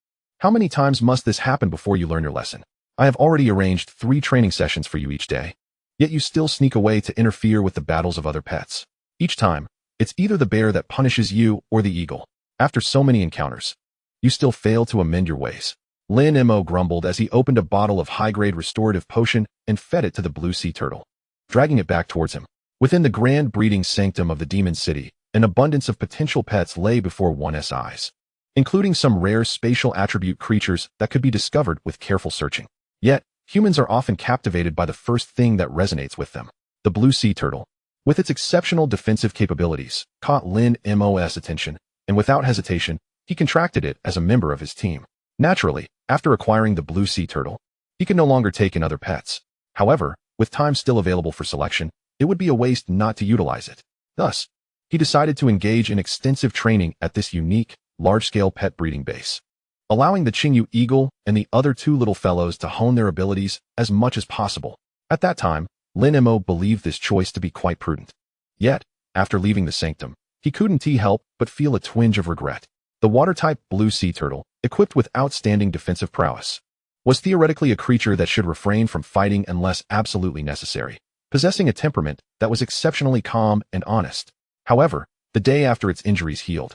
How many times must this happen before you learn your lesson? I have already arranged 3 training sessions for you each day. Yet you still sneak away to interfere with the battles of other pets. Each time, it's either the bear that punishes you or the eagle. After so many encounters, you still fail to amend your ways. Lin Mo grumbled as he opened a bottle of high-grade restorative potion and fed it to the blue sea turtle, dragging it back towards him. Within the grand breeding sanctum of the demon city, an abundance of potential pets lay before one's eyes, including some rare spatial attribute creatures that could be discovered with careful searching. Yet, humans are often captivated by the first thing that resonates with them. The blue sea turtle, with its exceptional defensive capabilities, caught Lin Mo's attention, and without hesitation, he contracted it as a member of his team. Naturally, after acquiring the blue sea turtle, he could no longer take in other pets. However, with time still available for selection, it would be a waste not to utilize it. Thus, he decided to engage in extensive training at this unique, large-scale pet breeding base, allowing the Qingyu Eagle and the other 2 little fellows to hone their abilities as much as possible. At that time, Lin Mo believed this choice to be quite prudent. Yet, after leaving the sanctum, he couldn't help but feel a twinge of regret. The water-type blue sea turtle, equipped with outstanding defensive prowess, was theoretically a creature that should refrain from fighting unless absolutely necessary, possessing a temperament that was exceptionally calm and honest. However, the day after its injuries healed,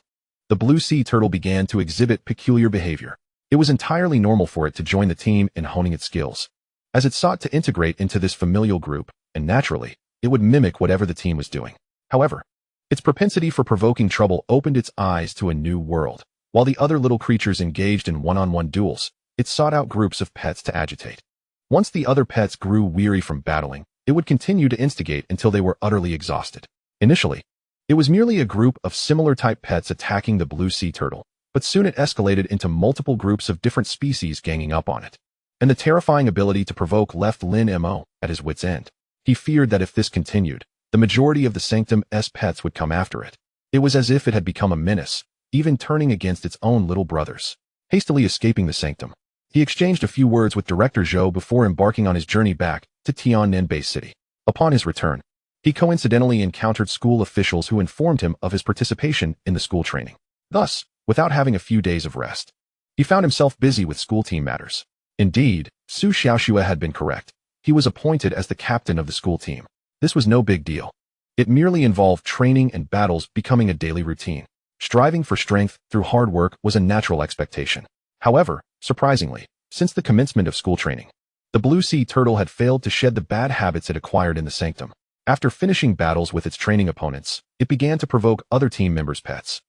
the blue sea turtle began to exhibit peculiar behavior. It was entirely normal for it to join the team in honing its skills, as it sought to integrate into this familial group, and naturally, it would mimic whatever the team was doing. However, its propensity for provoking trouble opened its eyes to a new world. While the other little creatures engaged in one-on-one duels, it sought out groups of pets to agitate. Once the other pets grew weary from battling, it would continue to instigate until they were utterly exhausted. Initially, it was merely a group of similar-type pets attacking the blue sea turtle, but soon it escalated into multiple groups of different species ganging up on it. and the terrifying ability to provoke left Lin Mo at his wit's end. He feared that if this continued, the majority of the Sanctum's pets would come after it. It was as if it had become a menace, even turning against its own little brothers. Hastily escaping the Sanctum, he exchanged a few words with Director Zhou before embarking on his journey back to Tiannan Bay City. Upon his return, he coincidentally encountered school officials who informed him of his participation in the school training. Thus, without having a few days of rest, he found himself busy with school team matters. Indeed, Su Xiaoxue had been correct. He was appointed as the captain of the school team. This was no big deal. It merely involved training and battles becoming a daily routine. Striving for strength through hard work was a natural expectation. However, surprisingly, since the commencement of school training, the blue sea turtle had failed to shed the bad habits it acquired in the Sanctum. After finishing battles with its training opponents, it began to provoke other team members' pets,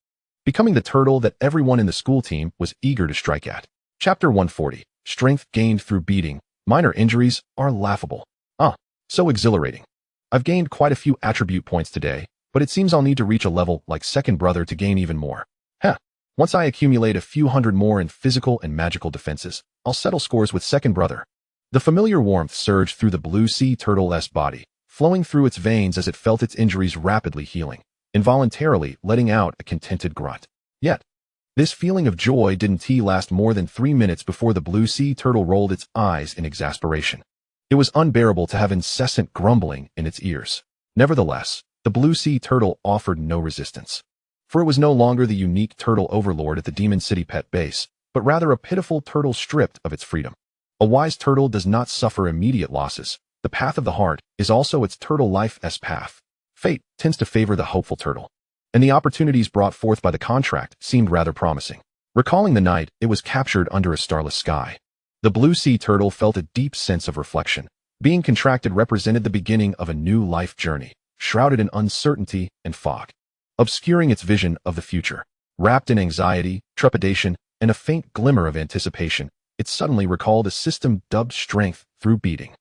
becoming the turtle that everyone in the school team was eager to strike at. Chapter 140. Strength gained through beating. Minor injuries are laughable. So exhilarating. I've gained quite a few attribute points today, but it seems I'll need to reach a level like second brother to gain even more. Once I accumulate a few hundred more in physical and magical defenses, I'll settle scores with second brother. The familiar warmth surged through the blue sea turtle's body, flowing through its veins as it felt its injuries rapidly healing, involuntarily letting out a contented grunt. Yet, this feeling of joy didn't last more than 3 minutes before the blue sea turtle rolled its eyes in exasperation. It was unbearable to have incessant grumbling in its ears. Nevertheless, the blue sea turtle offered no resistance. For it was no longer the unique turtle overlord at the Demon City pet base, but rather a pitiful turtle stripped of its freedom. A wise turtle does not suffer immediate losses. The path of the heart is also its turtle life's path. Fate tends to favor the hopeful turtle, and the opportunities brought forth by the contract seemed rather promising. Recalling the night it was captured under a starless sky, the blue sea turtle felt a deep sense of reflection. Being contracted represented the beginning of a new life journey, shrouded in uncertainty and fog, obscuring its vision of the future. Wrapped in anxiety, trepidation, and a faint glimmer of anticipation, it suddenly recalled a system dubbed strength through beating.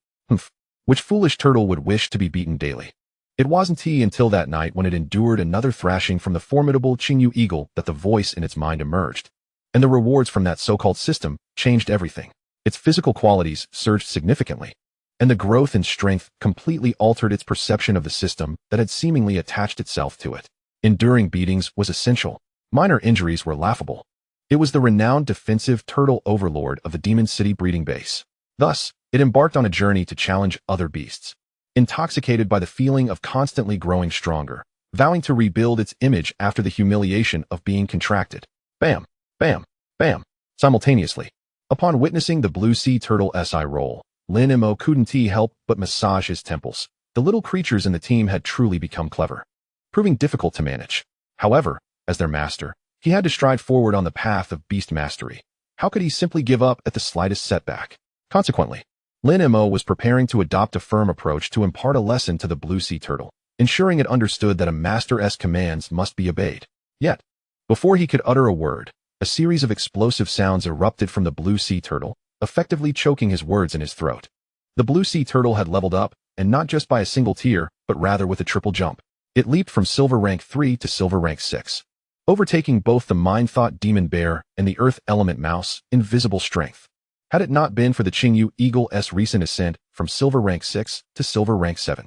Which foolish turtle would wish to be beaten daily? It wasn't until that night when it endured another thrashing from the formidable Qingyu Eagle that the voice in its mind emerged. And the rewards from that so-called system changed everything. Its physical qualities surged significantly, and the growth in strength completely altered its perception of the system that had seemingly attached itself to it. Enduring beatings was essential. Minor injuries were laughable. It was the renowned defensive turtle overlord of the Demon City breeding base. Thus, it embarked on a journey to challenge other beasts. Intoxicated by the feeling of constantly growing stronger, vowing to rebuild its image after the humiliation of being contracted. Bam, bam, bam, simultaneously. Upon witnessing the blue sea turtle's eye roll, Lin Mo couldn't help but massage his temples. The little creatures in the team had truly become clever, proving difficult to manage. However, as their master, he had to stride forward on the path of beast mastery. How could he simply give up at the slightest setback? Consequently, Lin Mo was preparing to adopt a firm approach to impart a lesson to the blue sea turtle, ensuring it understood that a master's commands must be obeyed. Yet, before he could utter a word, a series of explosive sounds erupted from the blue sea turtle, effectively choking his words in his throat. The blue sea turtle had leveled up, and not just by a single tier, but rather with a triple jump. It leaped from silver rank 3 to silver rank 6, overtaking both the mind-thought demon bear and the earth element mouse in visible strength. Had it not been for the Qingyu Eagle's recent ascent from silver rank 6 to silver rank 7,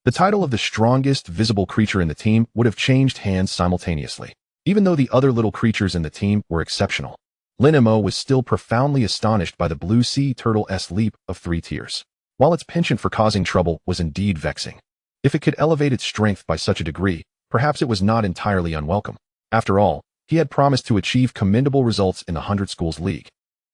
the title of the strongest visible creature in the team would have changed hands simultaneously. Even though the other little creatures in the team were exceptional, Lin Mo was still profoundly astonished by the blue sea turtle's leap of 3 tiers. While its penchant for causing trouble was indeed vexing, if it could elevate its strength by such a degree, perhaps it was not entirely unwelcome. After all, he had promised to achieve commendable results in the 100 Schools League,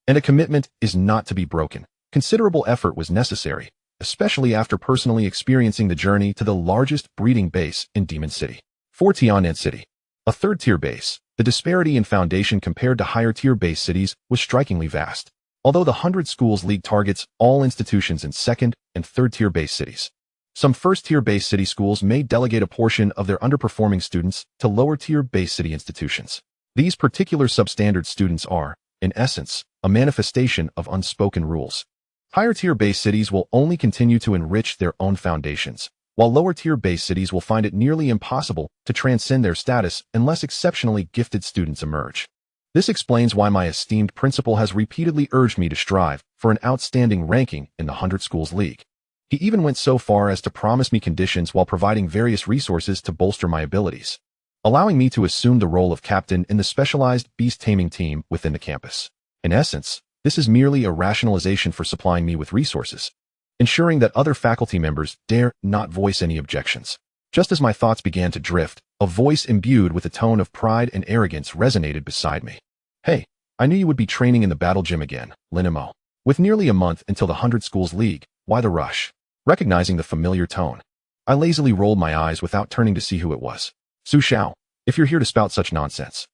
and a commitment is not to be broken. Considerable effort was necessary, especially after personally experiencing the journey to the largest breeding base in Demon City. For Tiannan City, a third-tier base, the disparity in foundation compared to higher-tier base cities was strikingly vast. Although the 100 Schools League targets all institutions in second- and third-tier base cities, some first-tier base city schools may delegate a portion of their underperforming students to lower-tier base city institutions. These particular substandard students are, in essence, a manifestation of unspoken rules. Higher-tier base cities will only continue to enrich their own foundations, while lower-tier base cities will find it nearly impossible to transcend their status unless exceptionally gifted students emerge. This explains why my esteemed principal has repeatedly urged me to strive for an outstanding ranking in the 100 Schools League. He even went so far as to promise me conditions while providing various resources to bolster my abilities, allowing me to assume the role of captain in the specialized beast taming team within the campus. In essence, this is merely a rationalization for supplying me with resources, ensuring that other faculty members dare not voice any objections. Just as my thoughts began to drift, a voice imbued with a tone of pride and arrogance resonated beside me. "Hey, I knew you would be training in the battle gym again, Lin Mo. With nearly a month until the 100 Schools League, why the rush?" Recognizing the familiar tone, I lazily rolled my eyes without turning to see who it was. "Chen Xiao, if you're here to spout such nonsense,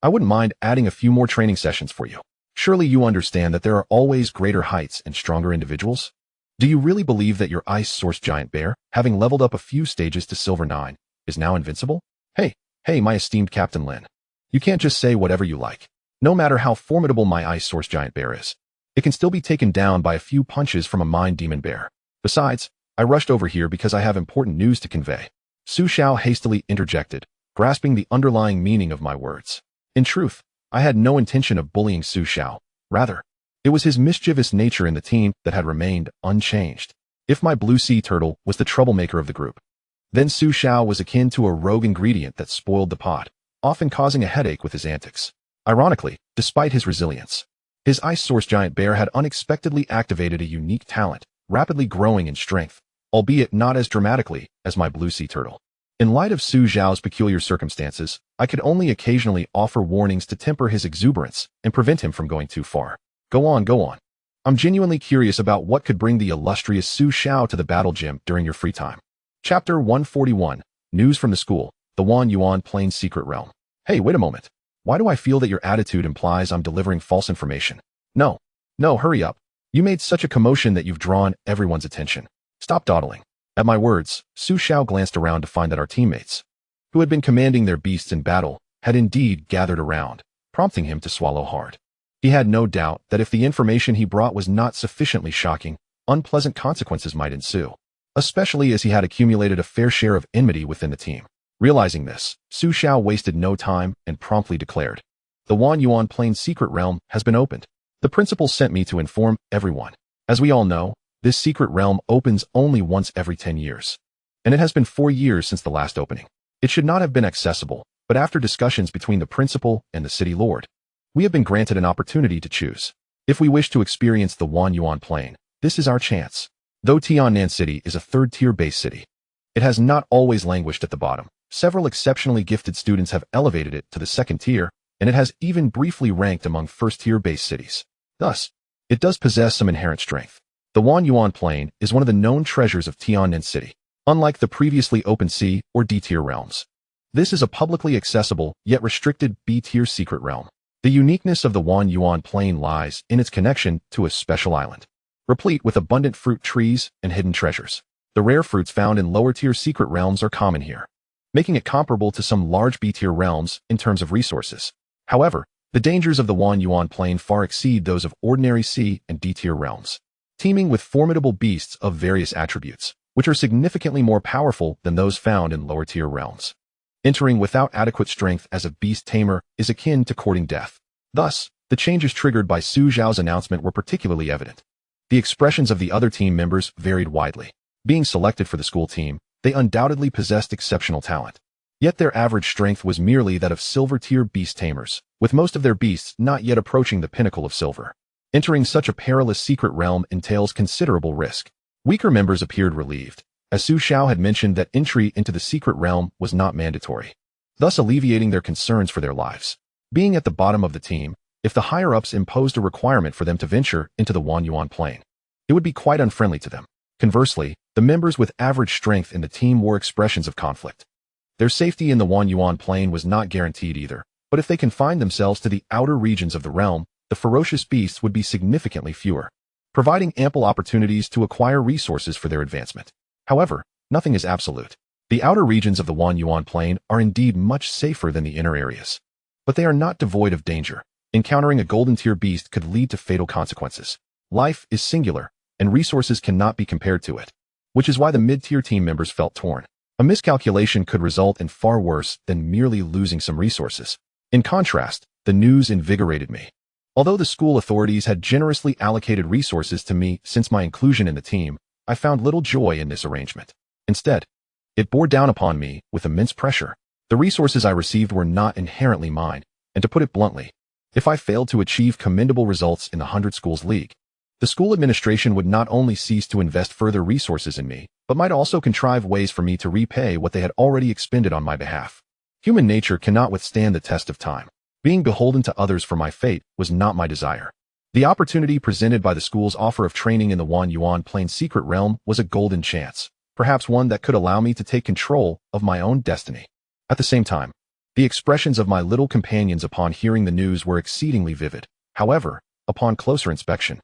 I wouldn't mind adding a few more training sessions for you. Surely you understand that there are always greater heights and stronger individuals? Do you really believe that your ice source giant bear, having leveled up a few stages to Silver 9, is now invincible? Hey, my esteemed Captain Lin. You can't just say whatever you like. No matter how formidable my ice source giant bear is, it can still be taken down by a few punches from a mind demon bear. Besides, I rushed over here because I have important news to convey." Chen Xiao hastily interjected, grasping the underlying meaning of my words. In truth, I had no intention of bullying Chen Xiao. Rather, it was his mischievous nature in the team that had remained unchanged. If my blue sea turtle was the troublemaker of the group, then Chen Xiao was akin to a rogue ingredient that spoiled the pot, often causing a headache with his antics. Ironically, despite his resilience, his ice source giant bear had unexpectedly activated a unique talent, rapidly growing in strength, albeit not as dramatically as my blue sea turtle. In light of Chen Xiao's peculiar circumstances, I could only occasionally offer warnings to temper his exuberance and prevent him from going too far. Go on. I'm genuinely curious about what could bring the illustrious Chen Xiao to the battle gym during your free time. Chapter 141, News from the School, the Wan Yuan Plains Secret Realm. Hey, wait a moment. Why do I feel that your attitude implies I'm delivering false information? No, hurry up. You made such a commotion that you've drawn everyone's attention. Stop dawdling. At my words, Chen Xiao glanced around to find that our teammates, who had been commanding their beasts in battle, had indeed gathered around, prompting him to swallow hard. He had no doubt that if the information he brought was not sufficiently shocking, unpleasant consequences might ensue, especially as he had accumulated a fair share of enmity within the team. Realizing this, Chen Xiao wasted no time and promptly declared, "The Wan Yuan Plains Secret Realm has been opened. The principal sent me to inform everyone. As we all know, this secret realm opens only once every 10 years. And it has been 4 years since the last opening. It should not have been accessible, but after discussions between the principal and the city lord, we have been granted an opportunity to choose. If we wish to experience the Wan Yuan Plain, this is our chance." Though Tiannan City is a third-tier base city, it has not always languished at the bottom. Several exceptionally gifted students have elevated it to the second tier, and it has even briefly ranked among first-tier base cities. Thus, it does possess some inherent strength. The Wan Yuan Plain is one of the known treasures of Tiannan City, unlike the previously open C or D-tier realms. This is a publicly accessible, yet restricted B-tier secret realm. The uniqueness of the Wan Yuan Plain lies in its connection to a special island, replete with abundant fruit trees and hidden treasures. The rare fruits found in lower-tier secret realms are common here, making it comparable to some large B-tier realms in terms of resources. However, the dangers of the Wan Yuan Plain far exceed those of ordinary C and D-tier realms, teeming with formidable beasts of various attributes, which are significantly more powerful than those found in lower-tier realms. Entering without adequate strength as a beast tamer is akin to courting death. Thus, the changes triggered by Chen Xiao's announcement were particularly evident. The expressions of the other team members varied widely. Being selected for the school team, they undoubtedly possessed exceptional talent. Yet their average strength was merely that of silver-tier beast tamers, with most of their beasts not yet approaching the pinnacle of silver. Entering such a perilous secret realm entails considerable risk. Weaker members appeared relieved, as Chen Xiao had mentioned that entry into the secret realm was not mandatory, thus alleviating their concerns for their lives. Being at the bottom of the team, if the higher-ups imposed a requirement for them to venture into the Wan Yuan Plain, it would be quite unfriendly to them. Conversely, the members with average strength in the team wore expressions of conflict. Their safety in the Wan Yuan Plain was not guaranteed either, but if they confined themselves to the outer regions of the realm, the ferocious beasts would be significantly fewer, providing ample opportunities to acquire resources for their advancement. However, nothing is absolute. The outer regions of the Wan Yuan Plain are indeed much safer than the inner areas, but they are not devoid of danger. Encountering a golden tier beast could lead to fatal consequences. Life is singular, and resources cannot be compared to it, which is why the mid-tier team members felt torn. A miscalculation could result in far worse than merely losing some resources. In contrast, the news invigorated me. Although the school authorities had generously allocated resources to me since my inclusion in the team, I found little joy in this arrangement. Instead, it bore down upon me with immense pressure. The resources I received were not inherently mine, and to put it bluntly, if I failed to achieve commendable results in the 100 Schools League, the school administration would not only cease to invest further resources in me, but might also contrive ways for me to repay what they had already expended on my behalf. Human nature cannot withstand the test of time. Being beholden to others for my fate was not my desire. The opportunity presented by the school's offer of training in the Wan Yuan Plain secret realm was a golden chance, perhaps one that could allow me to take control of my own destiny. At the same time, the expressions of my little companions upon hearing the news were exceedingly vivid. However, upon closer inspection,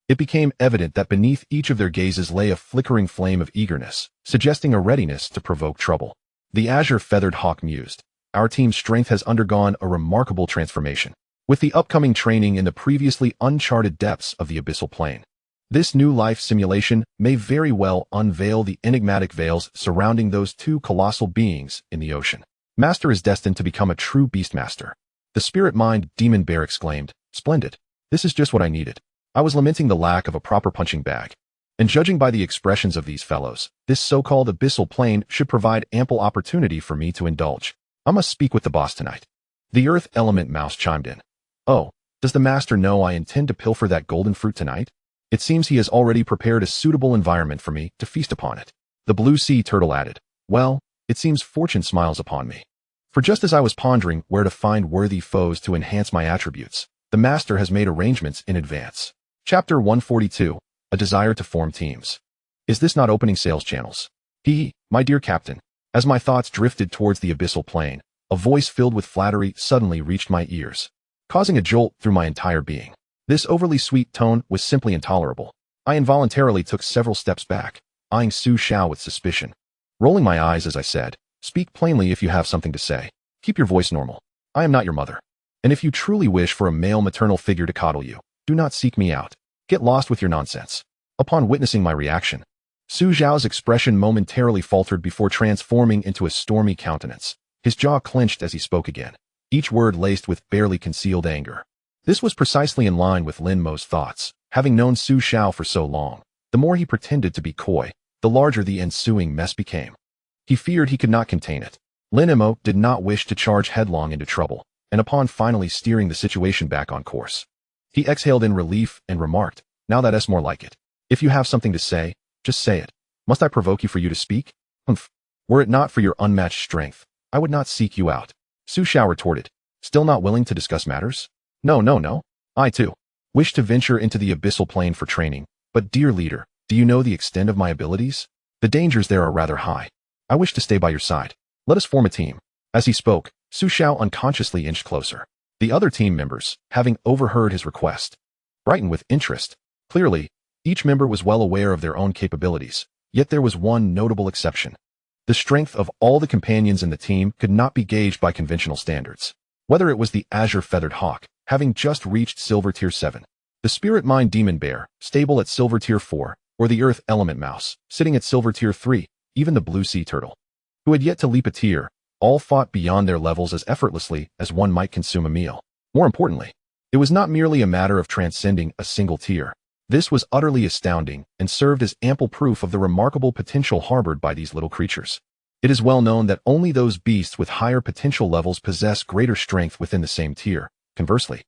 it became evident that beneath each of their gazes lay a flickering flame of eagerness, suggesting a readiness to provoke trouble. The azure-feathered hawk mused, "Our team's strength has undergone a remarkable transformation. With the upcoming training in the previously uncharted depths of the abyssal plane, this new life simulation may very well unveil the enigmatic veils surrounding those two colossal beings in the ocean. Master is destined to become a true beastmaster." The spirit-mind demon bear exclaimed, "Splendid. This is just what I needed." I was lamenting the lack of a proper punching bag. And judging by the expressions of these fellows, this so-called abyssal plane should provide ample opportunity for me to indulge. I must speak with the boss tonight. The earth element mouse chimed in. "Oh, does the master know I intend to pilfer that golden fruit tonight? It seems he has already prepared a suitable environment for me to feast upon it." The blue sea turtle added, "Well, it seems fortune smiles upon me. For just as I was pondering where to find worthy foes to enhance my attributes, the master has made arrangements in advance." Chapter 142, A Desire to Form Teams. Is this not opening sales channels? My dear captain. As my thoughts drifted towards the abyssal plane, a voice filled with flattery suddenly reached my ears, causing a jolt through my entire being. This overly sweet tone was simply intolerable. I involuntarily took several steps back, eyeing Su Xiao with suspicion. Rolling my eyes as I said, "Speak plainly if you have something to say. Keep your voice normal. I am not your mother. And if you truly wish for a male maternal figure to coddle you, do not seek me out. Get lost with your nonsense." Upon witnessing my reaction, Su Xiao's expression momentarily faltered before transforming into a stormy countenance. His jaw clenched as he spoke again, each word laced with barely concealed anger. This was precisely in line with Lin Mo's thoughts. Having known Su Xiao for so long, the more he pretended to be coy, the larger the ensuing mess became. He feared he could not contain it. Lin Mo did not wish to charge headlong into trouble, and upon finally steering the situation back on course, he exhaled in relief and remarked, "Now that's more like it. If you have something to say, just say it. Must I provoke you for you to speak? Humph. Were it not for your unmatched strength, I would not seek you out." Su Xiao retorted, "Still not willing to discuss matters? No. I, too, wish to venture into the abyssal plane for training, but dear leader, do you know the extent of my abilities? The dangers there are rather high. I wish to stay by your side. Let us form a team." As he spoke, Su Xiao unconsciously inched closer. The other team members, having overheard his request, brightened with interest. Clearly, each member was well aware of their own capabilities, yet there was one notable exception. The strength of all the companions in the team could not be gauged by conventional standards. Whether it was the azure-feathered hawk, having just reached Silver Tier 7, the Spirit Mind Demon Bear, stable at Silver Tier 4, or the Earth Element Mouse, sitting at Silver Tier 3, even the Blue Sea Turtle, who had yet to leap a tier, all fought beyond their levels as effortlessly as one might consume a meal. More importantly, it was not merely a matter of transcending a single tier. This was utterly astounding and served as ample proof of the remarkable potential harbored by these little creatures. It is well known that only those beasts with higher potential levels possess greater strength within the same tier. Conversely,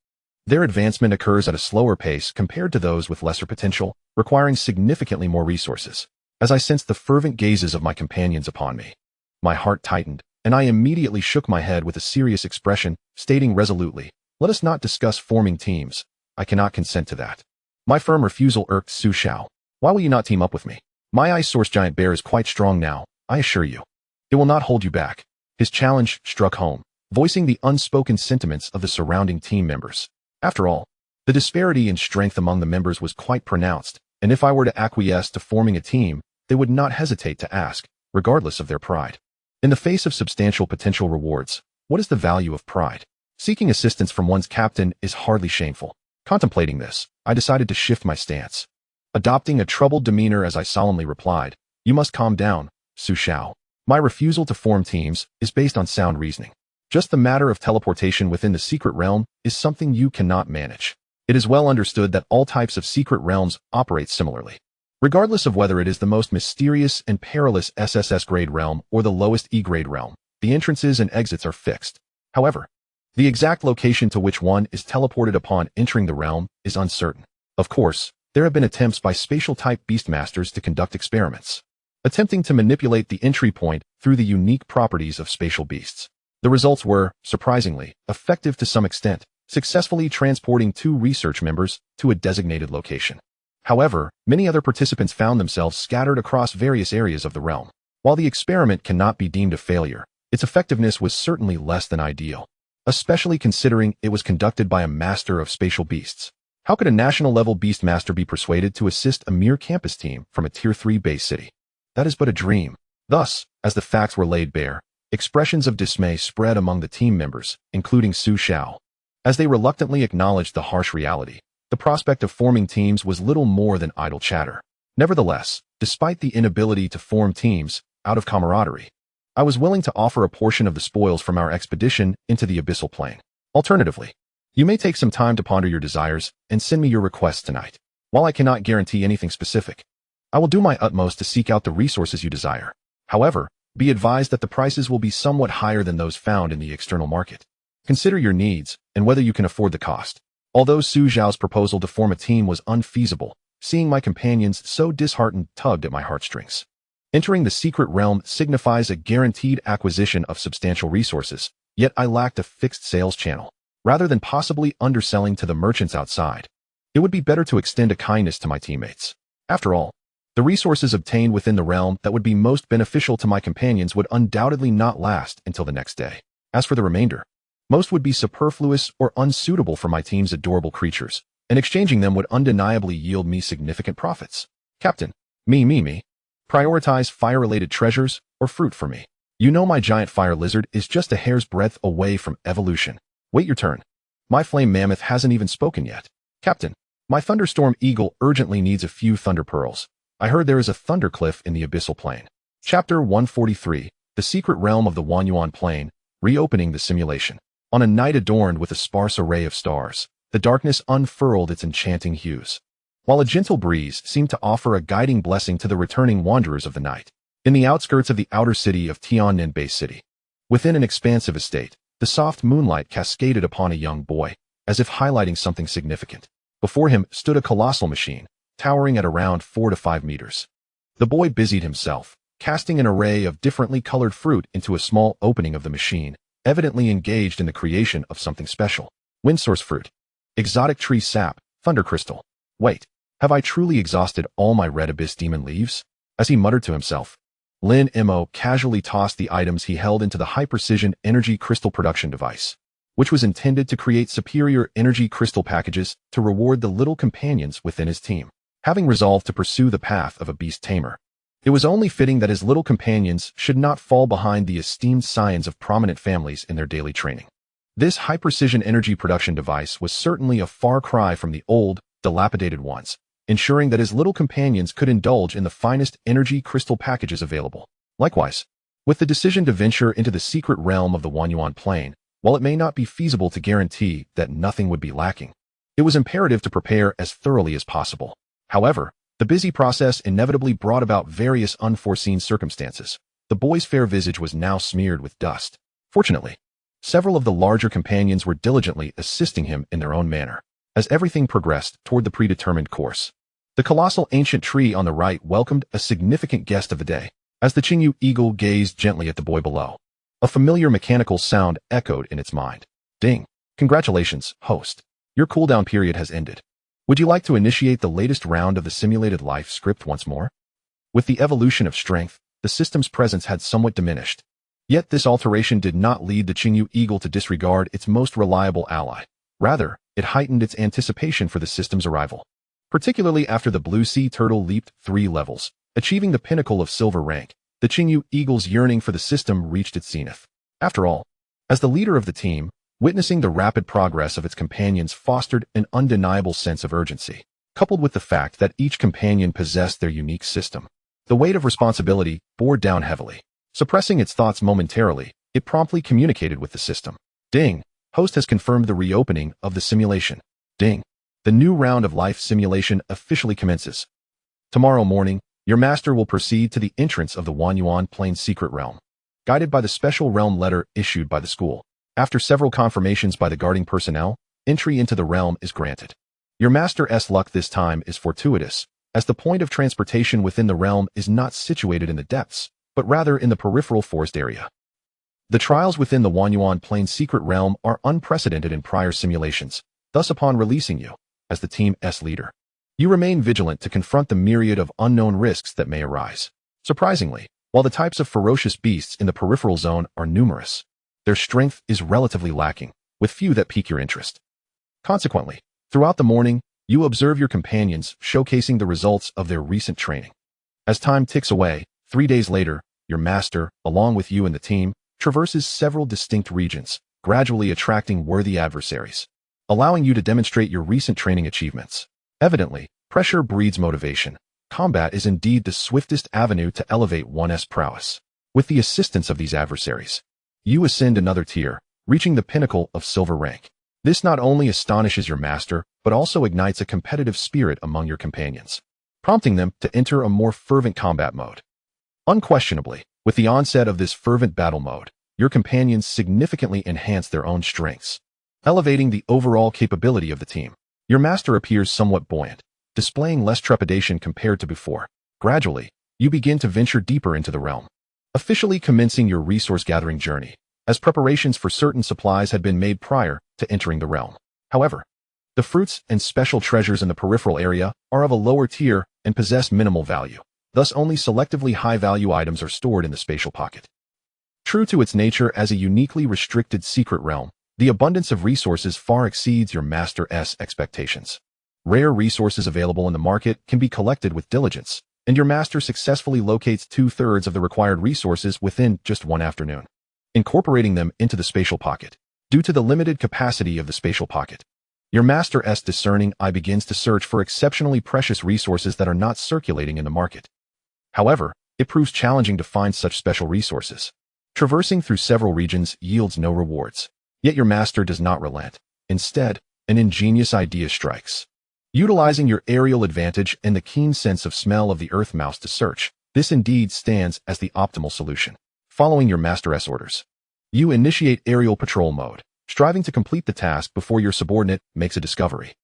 their advancement occurs at a slower pace compared to those with lesser potential, requiring significantly more resources. As I sensed the fervent gazes of my companions upon me, my heart tightened, and I immediately shook my head with a serious expression, stating resolutely, "Let us not discuss forming teams. I cannot consent to that." My firm refusal irked Su Xiao. "Why will you not team up with me? My ice source giant bear is quite strong now, I assure you. It will not hold you back." His challenge struck home, voicing the unspoken sentiments of the surrounding team members. After all, the disparity in strength among the members was quite pronounced, and if I were to acquiesce to forming a team, they would not hesitate to ask, regardless of their pride. In the face of substantial potential rewards, what is the value of pride? Seeking assistance from one's captain is hardly shameful. Contemplating this, I decided to shift my stance. Adopting a troubled demeanor as I solemnly replied, "You must calm down, Su Xiao. My refusal to form teams is based on sound reasoning. Just the matter of teleportation within the secret realm is something you cannot manage. It is well understood that all types of secret realms operate similarly. Regardless of whether it is the most mysterious and perilous SSS grade realm or the lowest E grade realm, the entrances and exits are fixed. However, the exact location to which one is teleported upon entering the realm is uncertain. Of course, there have been attempts by spatial-type beastmasters to conduct experiments, attempting to manipulate the entry point through the unique properties of spatial beasts. The results were, surprisingly, effective to some extent, successfully transporting 2 research members to a designated location. However, many other participants found themselves scattered across various areas of the realm. While the experiment cannot be deemed a failure, its effectiveness was certainly less than ideal, especially considering it was conducted by a master of spatial beasts. How could a national-level beastmaster be persuaded to assist a mere campus team from a Tier 3 base city? That is but a dream. Thus, as the facts were laid bare, expressions of dismay spread among the team members, including Chen Xiao. As they reluctantly acknowledged the harsh reality, the prospect of forming teams was little more than idle chatter. Nevertheless, despite the inability to form teams out of camaraderie, I was willing to offer a portion of the spoils from our expedition into the abyssal plane. Alternatively, you may take some time to ponder your desires and send me your requests tonight. While I cannot guarantee anything specific, I will do my utmost to seek out the resources you desire. However, be advised that the prices will be somewhat higher than those found in the external market. Consider your needs and whether you can afford the cost. Although Chen Xiao's proposal to form a team was unfeasible, seeing my companions so disheartened tugged at my heartstrings. Entering the secret realm signifies a guaranteed acquisition of substantial resources, yet I lacked a fixed sales channel. Rather than possibly underselling to the merchants outside, it would be better to extend a kindness to my teammates. After all, the resources obtained within the realm that would be most beneficial to my companions would undoubtedly not last until the next day. As for the remainder, most would be superfluous or unsuitable for my team's adorable creatures, and exchanging them would undeniably yield me significant profits. Captain, me. Prioritize fire-related treasures or fruit for me. You know my giant fire lizard is just a hair's breadth away from evolution. Wait your turn. My flame mammoth hasn't even spoken yet. Captain, my thunderstorm eagle urgently needs a few thunder pearls. I heard there is a thunder cliff in the abyssal plane. Chapter 143, The Secret Realm of the Wanyuan Plain, Reopening the Simulation. On a night adorned with a sparse array of stars, the darkness unfurled its enchanting hues, while a gentle breeze seemed to offer a guiding blessing to the returning wanderers of the night. In the outskirts of the outer city of Tiannan Bay City, within an expansive estate, the soft moonlight cascaded upon a young boy, as if highlighting something significant. Before him stood a colossal machine, towering at around 4 to 5 meters. The boy busied himself, casting an array of differently colored fruit into a small opening of the machine, evidently engaged in the creation of something special. Wind source fruit, exotic tree sap, thunder crystal. Wait, have I truly exhausted all my red abyss demon leaves? As he muttered to himself, Lin Mo casually tossed the items he held into the high-precision energy crystal production device, which was intended to create superior energy crystal packages to reward the little companions within his team. Having resolved to pursue the path of a beast tamer, it was only fitting that his little companions should not fall behind the esteemed scions of prominent families in their daily training. This high-precision energy production device was certainly a far cry from the old, dilapidated ones, ensuring that his little companions could indulge in the finest energy crystal packages available. Likewise, with the decision to venture into the secret realm of the Wanyuan Plain, while it may not be feasible to guarantee that nothing would be lacking, it was imperative to prepare as thoroughly as possible. However, the busy process inevitably brought about various unforeseen circumstances. The boy's fair visage was now smeared with dust. Fortunately, several of the larger companions were diligently assisting him in their own manner, as everything progressed toward the predetermined course. The colossal ancient tree on the right welcomed a significant guest of the day. As the Qingyu Eagle gazed gently at the boy below, a familiar mechanical sound echoed in its mind. Ding! Congratulations, host. Your cooldown period has ended. Would you like to initiate the latest round of the simulated life script once more? With the evolution of strength, the system's presence had somewhat diminished. Yet this alteration did not lead the Qingyu Eagle to disregard its most reliable ally. Rather, it heightened its anticipation for the system's arrival, particularly after the blue sea turtle leaped 3 levels, achieving the pinnacle of silver rank. The Qingyu Eagle's yearning for the system reached its zenith. After all, as the leader of the team, witnessing the rapid progress of its companions fostered an undeniable sense of urgency, coupled with the fact that each companion possessed their unique system. The weight of responsibility bore down heavily. Suppressing its thoughts momentarily, it promptly communicated with the system. Ding! Host has confirmed the reopening of the simulation. Ding! The new round of life simulation officially commences. Tomorrow morning, your master will proceed to the entrance of the Wanyuan Plains Secret Realm. Guided by the special realm letter issued by the school, after several confirmations by the guarding personnel, entry into the realm is granted. Your master's luck this time is fortuitous, as the point of transportation within the realm is not situated in the depths, but rather in the peripheral forest area. The trials within the Wanyuan Plains Secret Realm are unprecedented in prior simulations, thus upon releasing you, as the team's leader, you remain vigilant to confront the myriad of unknown risks that may arise. Surprisingly, while the types of ferocious beasts in the peripheral zone are numerous, their strength is relatively lacking, with few that pique your interest. Consequently, throughout the morning, you observe your companions showcasing the results of their recent training. As time ticks away, 3 days later, your master, along with you and the team, traverses several distinct regions, gradually attracting worthy adversaries, allowing you to demonstrate your recent training achievements. Evidently, pressure breeds motivation. Combat is indeed the swiftest avenue to elevate one's prowess. With the assistance of these adversaries, you ascend another tier, reaching the pinnacle of silver rank. This not only astonishes your master, but also ignites a competitive spirit among your companions, prompting them to enter a more fervent combat mode. Unquestionably, with the onset of this fervent battle mode, your companions significantly enhance their own strengths, elevating the overall capability of the team. Your master appears somewhat buoyant, displaying less trepidation compared to before. Gradually, you begin to venture deeper into the realm, officially commencing your resource-gathering journey, as preparations for certain supplies had been made prior to entering the realm. However, the fruits and special treasures in the peripheral area are of a lower tier and possess minimal value. Thus, only selectively high-value items are stored in the spatial pocket. True to its nature as a uniquely restricted secret realm, the abundance of resources far exceeds your master's expectations. Rare resources available in the market can be collected with diligence, and your master successfully locates 2/3 of the required resources within just one afternoon, incorporating them into the spatial pocket. Due to the limited capacity of the spatial pocket, your master's discerning eye begins to search for exceptionally precious resources that are not circulating in the market. However, it proves challenging to find such special resources. Traversing through several regions yields no rewards. Yet your master does not relent. Instead, an ingenious idea strikes. Utilizing your aerial advantage and the keen sense of smell of the earth mouse to search, this indeed stands as the optimal solution. Following your master's orders, you initiate aerial patrol mode, striving to complete the task before your subordinate makes a discovery.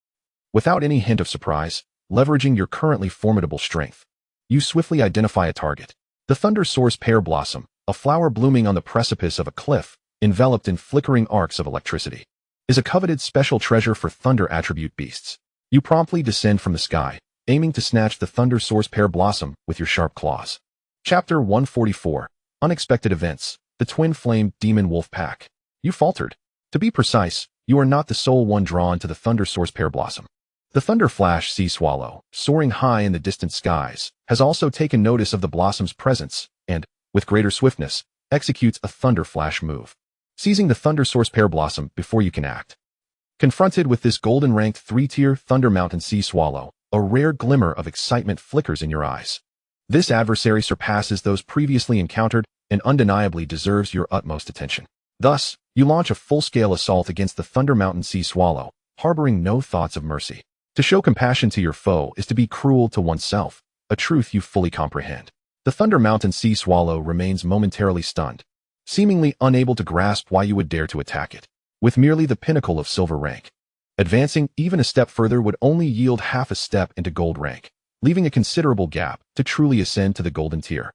Without any hint of surprise, leveraging your currently formidable strength, you swiftly identify a target. The Thunder Source Pear Blossom, a flower blooming on the precipice of a cliff, enveloped in flickering arcs of electricity, is a coveted special treasure for thunder attribute beasts. You promptly descend from the sky, aiming to snatch the Thunder Source Pear Blossom with your sharp claws. Chapter 144. Unexpected Events. The Twin Flame Demon Wolf Pack. You faltered. To be precise, you are not the sole one drawn to the Thunder Source Pear Blossom. The Thunder Flash Sea Swallow, soaring high in the distant skies, has also taken notice of the blossom's presence and, with greater swiftness, executes a Thunder Flash move, seizing the Thunder Source Pear Blossom before you can act. Confronted with this golden-ranked 3-tier Thunder Mountain Sea Swallow, a rare glimmer of excitement flickers in your eyes. This adversary surpasses those previously encountered and undeniably deserves your utmost attention. Thus, you launch a full-scale assault against the Thunder Mountain Sea Swallow, harboring no thoughts of mercy. To show compassion to your foe is to be cruel to oneself, a truth you fully comprehend. The Thunder Mountain Sea Swallow remains momentarily stunned, seemingly unable to grasp why you would dare to attack it. With merely the pinnacle of silver rank, advancing even a step further would only yield half a step into gold rank, leaving a considerable gap to truly ascend to the golden tier.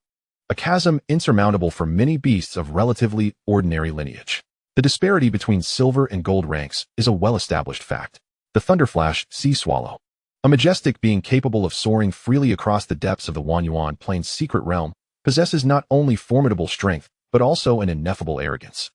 A chasm insurmountable for many beasts of relatively ordinary lineage. The disparity between silver and gold ranks is a well-established fact. The Thunderflash Sea Swallow, a majestic being capable of soaring freely across the depths of the Wanyuan Plains secret realm, possesses not only formidable strength, but also an ineffable arrogance.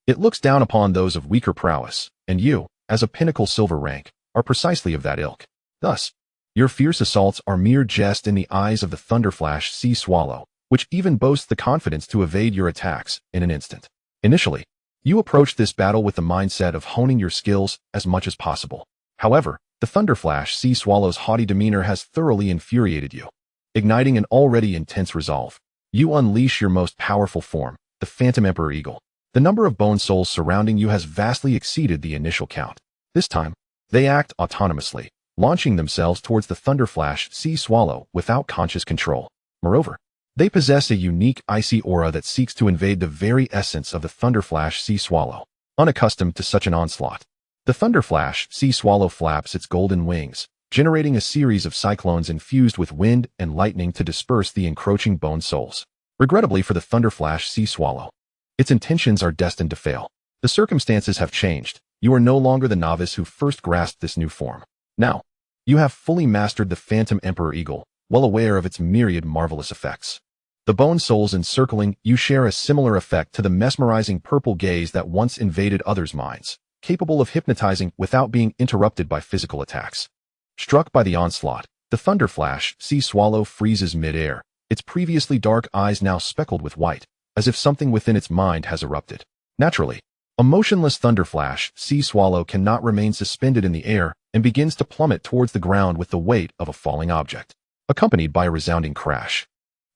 It looks down upon those of weaker prowess, and you, as a pinnacle silver rank, are precisely of that ilk. Thus, your fierce assaults are mere jest in the eyes of the Thunderflash Sea Swallow, which even boasts the confidence to evade your attacks in an instant. Initially, you approach this battle with the mindset of honing your skills as much as possible. However, the Thunderflash Sea Swallow's haughty demeanor has thoroughly infuriated you. Igniting an already intense resolve, you unleash your most powerful form, the Phantom Emperor Eagle. The number of bone souls surrounding you has vastly exceeded the initial count. This time, they act autonomously, launching themselves towards the Thunderflash Sea Swallow without conscious control. Moreover, they possess a unique icy aura that seeks to invade the very essence of the Thunderflash Sea Swallow. Unaccustomed to such an onslaught, the Thunderflash Sea Swallow flaps its golden wings, generating a series of cyclones infused with wind and lightning to disperse the encroaching bone souls. Regrettably for the Thunderflash Sea Swallow, its intentions are destined to fail. The circumstances have changed. You are no longer the novice who first grasped this new form. Now, you have fully mastered the Phantom Emperor Eagle, well aware of its myriad marvelous effects. The bone souls encircling you share a similar effect to the mesmerizing purple gaze that once invaded others' minds, capable of hypnotizing without being interrupted by physical attacks. Struck by the onslaught, the Thunderflash Sea Swallow freezes mid-air, its previously dark eyes now speckled with white, as if something within its mind has erupted. Naturally, a motionless Thunderflash Sea Swallow cannot remain suspended in the air and begins to plummet towards the ground with the weight of a falling object, accompanied by a resounding crash.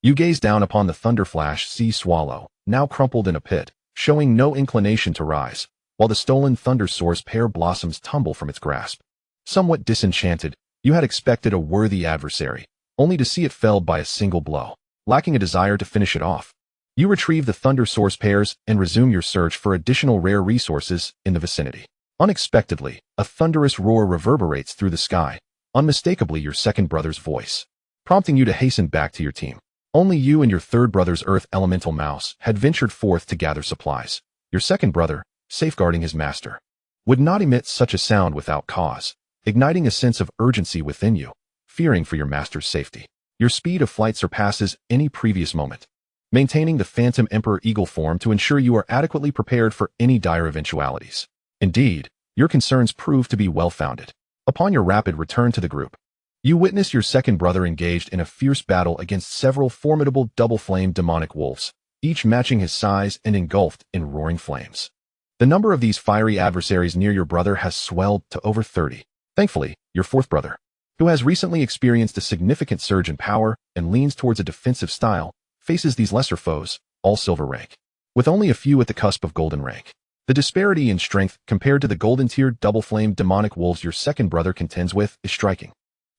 You gaze down upon the Thunderflash Sea Swallow, now crumpled in a pit, showing no inclination to rise, while the stolen Thunder Source pear blossoms tumble from its grasp. Somewhat disenchanted, you had expected a worthy adversary, only to see it felled by a single blow. Lacking a desire to finish it off, you retrieve the Thunder Source pears and resume your search for additional rare resources in the vicinity. Unexpectedly, a thunderous roar reverberates through the sky, unmistakably your second brother's voice, prompting you to hasten back to your team. Only you and your third brother's Earth Elemental Mouse had ventured forth to gather supplies. Your second brother, safeguarding his master, would not emit such a sound without cause, igniting a sense of urgency within you, fearing for your master's safety. Your speed of flight surpasses any previous moment, maintaining the Phantom Emperor Eagle form to ensure you are adequately prepared for any dire eventualities. Indeed, your concerns prove to be well-founded. Upon your rapid return to the group, you witness your second brother engaged in a fierce battle against several formidable double-flamed demonic wolves, each matching his size and engulfed in roaring flames. The number of these fiery adversaries near your brother has swelled to over 30. Thankfully, your fourth brother, who has recently experienced a significant surge in power and leans towards a defensive style, faces these lesser foes, all silver rank, with only a few at the cusp of golden rank. The disparity in strength compared to the golden-tiered double-flamed demonic wolves your second brother contends with is striking.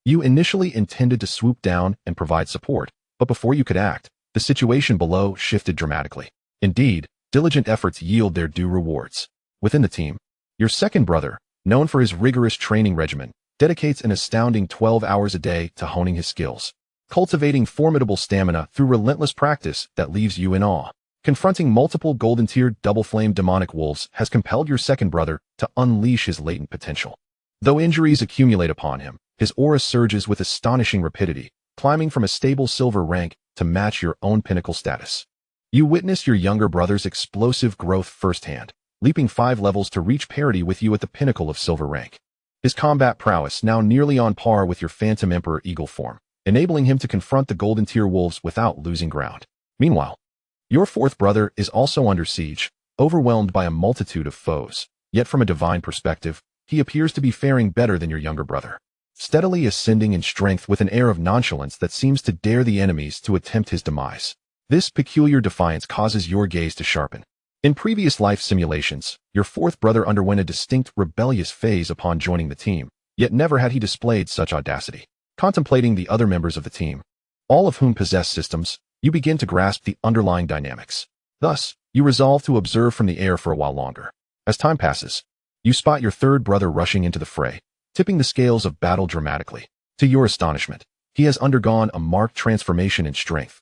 You initially intended to swoop down and provide support, but before you could act, the situation below shifted dramatically. Indeed, diligent efforts yield their due rewards. Within the team, your second brother, known for his rigorous training regimen, dedicates an astounding 12 hours a day to honing his skills, cultivating formidable stamina through relentless practice that leaves you in awe. Confronting multiple golden-tiered double-flamed demonic wolves has compelled your second brother to unleash his latent potential. Though injuries accumulate upon him, his aura surges with astonishing rapidity, climbing from a stable silver rank to match your own pinnacle status. You witness your younger brother's explosive growth firsthand, leaping 5 levels to reach parity with you at the pinnacle of silver rank. His combat prowess now nearly on par with your Phantom Emperor Eagle form, enabling him to confront the golden-tier wolves without losing ground. Meanwhile, your fourth brother is also under siege, overwhelmed by a multitude of foes, yet from a divine perspective, he appears to be faring better than your younger brother, steadily ascending in strength with an air of nonchalance that seems to dare the enemies to attempt his demise. This peculiar defiance causes your gaze to sharpen. In previous life simulations, your fourth brother underwent a distinct rebellious phase upon joining the team, yet never had he displayed such audacity. Contemplating the other members of the team, all of whom possess systems, you begin to grasp the underlying dynamics. Thus, you resolve to observe from the air for a while longer. As time passes, you spot your third brother rushing into the fray, tipping the scales of battle dramatically. To your astonishment, he has undergone a marked transformation in strength,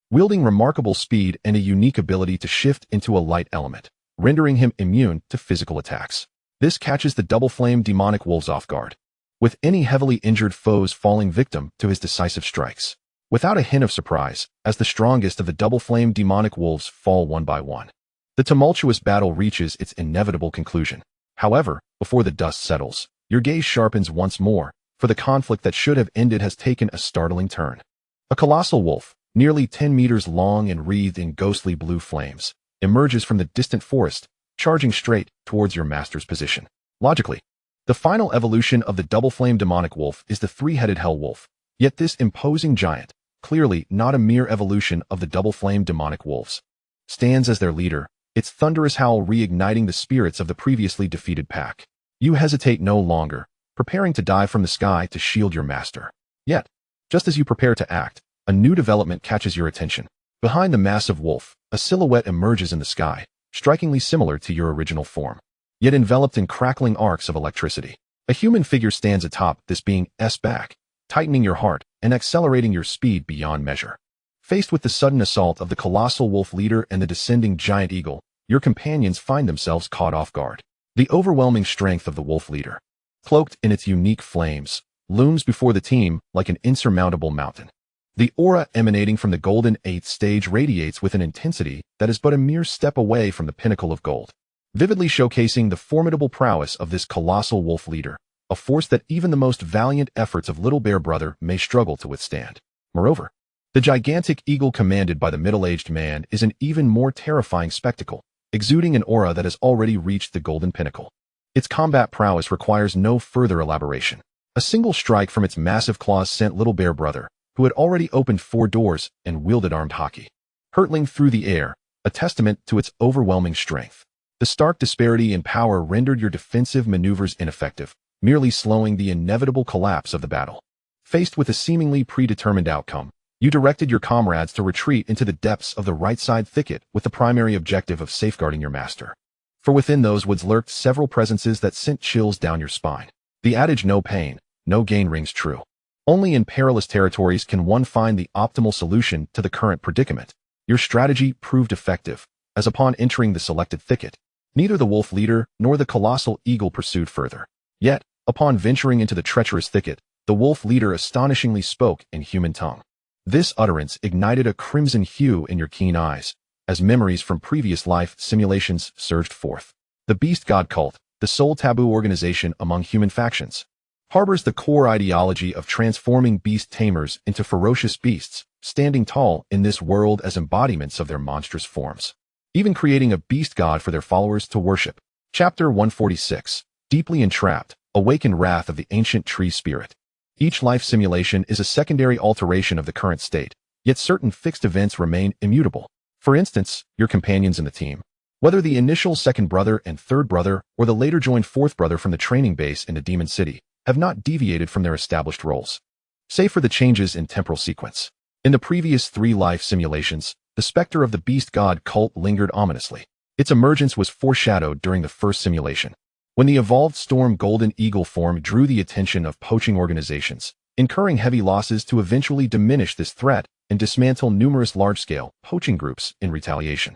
wielding remarkable speed and a unique ability to shift into a light element, rendering him immune to physical attacks. This catches the double-flamed demonic wolves off guard, with any heavily injured foes falling victim to his decisive strikes. Without a hint of surprise, as the strongest of the double-flamed demonic wolves fall one by one, the tumultuous battle reaches its inevitable conclusion. However, before the dust settles, your gaze sharpens once more, for the conflict that should have ended has taken a startling turn. A colossal wolf, nearly 10 meters long and wreathed in ghostly blue flames, emerges from the distant forest, charging straight towards your master's position. Logically, the final evolution of the double-flamed demonic wolf is the three-headed hell wolf, yet this imposing giant, clearly not a mere evolution of the double-flamed demonic wolves, stands as their leader, its thunderous howl reigniting the spirits of the previously defeated pack. You hesitate no longer, preparing to dive from the sky to shield your master. Yet, just as you prepare to act, a new development catches your attention. Behind the massive wolf, a silhouette emerges in the sky, strikingly similar to your original form, yet enveloped in crackling arcs of electricity. A human figure stands atop this being's back, tightening your heart and accelerating your speed beyond measure. Faced with the sudden assault of the colossal wolf leader and the descending giant eagle, your companions find themselves caught off guard. The overwhelming strength of the wolf leader, cloaked in its unique flames, looms before the team like an insurmountable mountain. The aura emanating from the golden 8th stage radiates with an intensity that is but a mere step away from the pinnacle of gold, vividly showcasing the formidable prowess of this colossal wolf leader, a force that even the most valiant efforts of Little Bear Brother may struggle to withstand. Moreover, the gigantic eagle commanded by the middle-aged man is an even more terrifying spectacle, exuding an aura that has already reached the golden pinnacle. Its combat prowess requires no further elaboration. A single strike from its massive claws sent Little Bear Brother, who had already opened 4 doors and wielded armed hockey, hurtling through the air, a testament to its overwhelming strength. The stark disparity in power rendered your defensive maneuvers ineffective, merely slowing the inevitable collapse of the battle. Faced with a seemingly predetermined outcome, you directed your comrades to retreat into the depths of the right-side thicket with the primary objective of safeguarding your master. For within those woods lurked several presences that sent chills down your spine. The adage "no pain, no gain" rings true. Only in perilous territories can one find the optimal solution to the current predicament. Your strategy proved effective, as upon entering the selected thicket, neither the wolf leader nor the colossal eagle pursued further. Yet, upon venturing into the treacherous thicket, the wolf leader astonishingly spoke in human tongue. This utterance ignited a crimson hue in your keen eyes, as memories from previous life simulations surged forth. The Beast God Cult, the sole taboo organization among human factions, harbors the core ideology of transforming beast tamers into ferocious beasts, standing tall in this world as embodiments of their monstrous forms, even creating a beast god for their followers to worship. Chapter 146. Deeply entrapped, awaken wrath of the ancient tree spirit. Each life simulation is a secondary alteration of the current state, yet certain fixed events remain immutable. For instance, your companions in the team, whether the initial second brother and third brother or the later joined fourth brother from the training base in the Demon City, have not deviated from their established roles, save for the changes in temporal sequence. In the previous 3 life simulations, the specter of the Beast God Cult lingered ominously. Its emergence was foreshadowed during the first simulation, when the evolved Storm Golden Eagle form drew the attention of poaching organizations, incurring heavy losses to eventually diminish this threat and dismantle numerous large-scale poaching groups in retaliation.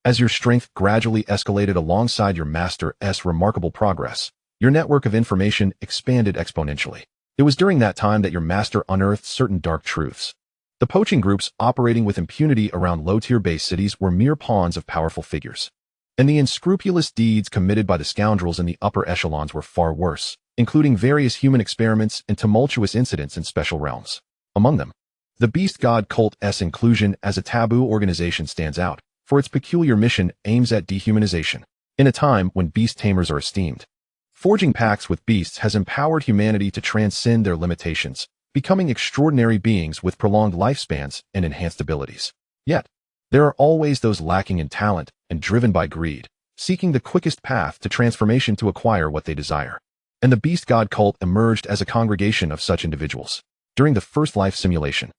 As your strength gradually escalated alongside your master's remarkable progress, your network of information expanded exponentially. It was during that time that your master unearthed certain dark truths. The poaching groups operating with impunity around low-tier base cities were mere pawns of powerful figures, and the unscrupulous deeds committed by the scoundrels in the upper echelons were far worse, including various human experiments and tumultuous incidents in special realms. Among them, the Beast God Cult's inclusion as a taboo organization stands out, for its peculiar mission aims at dehumanization. In a time when beast tamers are esteemed, forging pacts with beasts has empowered humanity to transcend their limitations, becoming extraordinary beings with prolonged lifespans and enhanced abilities. Yet, there are always those lacking in talent and driven by greed, seeking the quickest path to transformation to acquire what they desire. And the Beast God Cult emerged as a congregation of such individuals. During the first life simulation,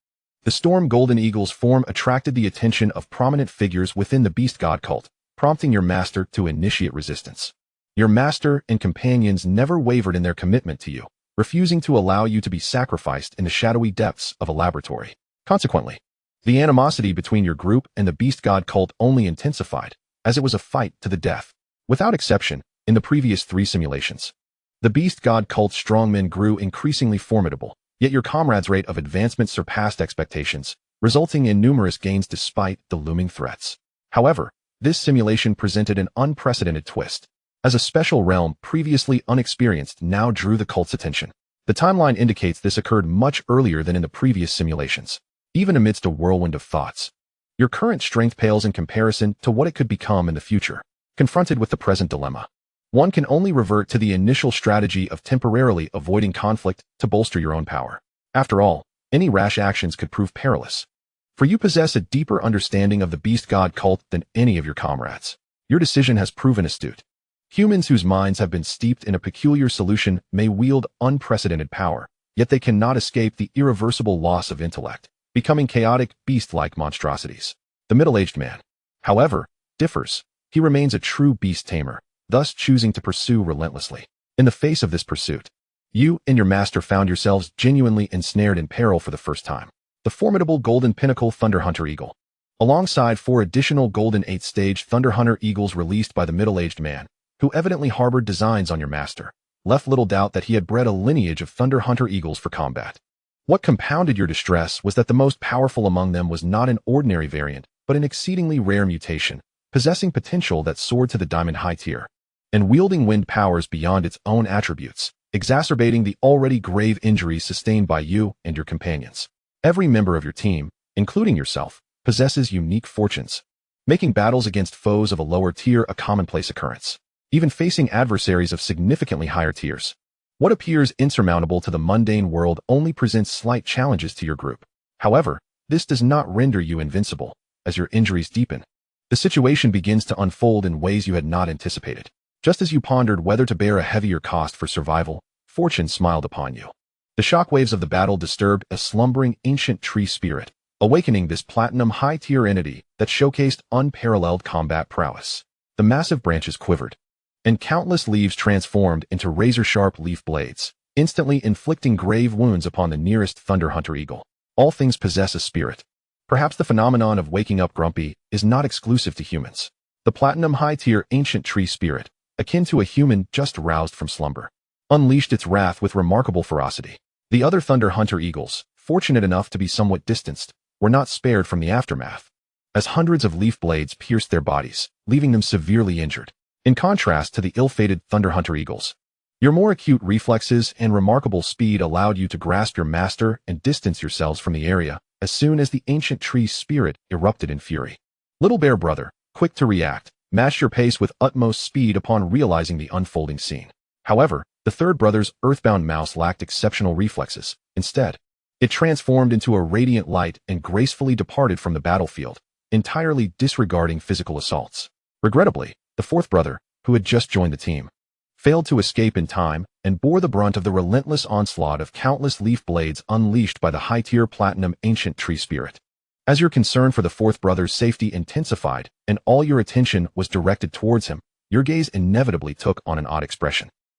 the Storm Golden Eagle's form attracted the attention of prominent figures within the Beast God Cult, prompting your master to initiate resistance. Your master and companions never wavered in their commitment to you, refusing to allow you to be sacrificed in the shadowy depths of a laboratory. Consequently, the animosity between your group and the Beast God Cult only intensified, as it was a fight to the death. Without exception, in the previous 3 simulations, the Beast God Cult's strongmen grew increasingly formidable, yet your comrades' rate of advancement surpassed expectations, resulting in numerous gains despite the looming threats. However, this simulation presented an unprecedented twist, as a special realm previously unexperienced now drew the cult's attention. The timeline indicates this occurred much earlier than in the previous simulations, even amidst a whirlwind of thoughts. Your current strength pales in comparison to what it could become in the future. Confronted with the present dilemma, one can only revert to the initial strategy of temporarily avoiding conflict to bolster your own power. After all, any rash actions could prove perilous, for you possess a deeper understanding of the Beast God Cult than any of your comrades. Your decision has proven astute. Humans whose minds have been steeped in a peculiar solution may wield unprecedented power, yet they cannot escape the irreversible loss of intellect, becoming chaotic, beast-like monstrosities. The middle-aged man, however, differs. He remains a true beast tamer, thus choosing to pursue relentlessly. In the face of this pursuit, you and your master found yourselves genuinely ensnared in peril for the first time. The formidable Golden Pinnacle Thunder Hunter Eagle. Alongside 4 additional Golden 8th Stage Thunder Hunter Eagles released by the middle-aged man, who evidently harbored designs on your master, left little doubt that he had bred a lineage of Thunder Hunter Eagles for combat. What compounded your distress was that the most powerful among them was not an ordinary variant, but an exceedingly rare mutation, possessing potential that soared to the Diamond High tier, and wielding wind powers beyond its own attributes, exacerbating the already grave injuries sustained by you and your companions. Every member of your team, including yourself, possesses unique fortunes, making battles against foes of a lower tier a commonplace occurrence, even facing adversaries of significantly higher tiers. What appears insurmountable to the mundane world only presents slight challenges to your group. However, this does not render you invincible. As your injuries deepen, the situation begins to unfold in ways you had not anticipated. Just as you pondered whether to bear a heavier cost for survival, fortune smiled upon you. The shockwaves of the battle disturbed a slumbering ancient tree spirit, awakening this platinum high-tier entity that showcased unparalleled combat prowess. The massive branches quivered, and countless leaves transformed into razor-sharp leaf blades, instantly inflicting grave wounds upon the nearest Thunder Hunter Eagle. All things possess a spirit. Perhaps the phenomenon of waking up grumpy is not exclusive to humans. The platinum high-tier ancient tree spirit, akin to a human just roused from slumber, unleashed its wrath with remarkable ferocity. The other Thunder Hunter Eagles, fortunate enough to be somewhat distanced, were not spared from the aftermath, as hundreds of leaf blades pierced their bodies, leaving them severely injured. In contrast to the ill-fated Thunder Hunter Eagles, your more acute reflexes and remarkable speed allowed you to grasp your master and distance yourselves from the area as soon as the ancient tree's spirit erupted in fury. Little Bear Brother, quick to react, matched your pace with utmost speed upon realizing the unfolding scene. However, the third brother's earthbound mouse lacked exceptional reflexes. Instead, it transformed into a radiant light and gracefully departed from the battlefield, entirely disregarding physical assaults. Regrettably, the fourth brother, who had just joined the team, failed to escape in time and bore the brunt of the relentless onslaught of countless leaf blades unleashed by the high-tier platinum ancient tree spirit. As your concern for the fourth brother's safety intensified and all your attention was directed towards him, your gaze inevitably took on an odd expression.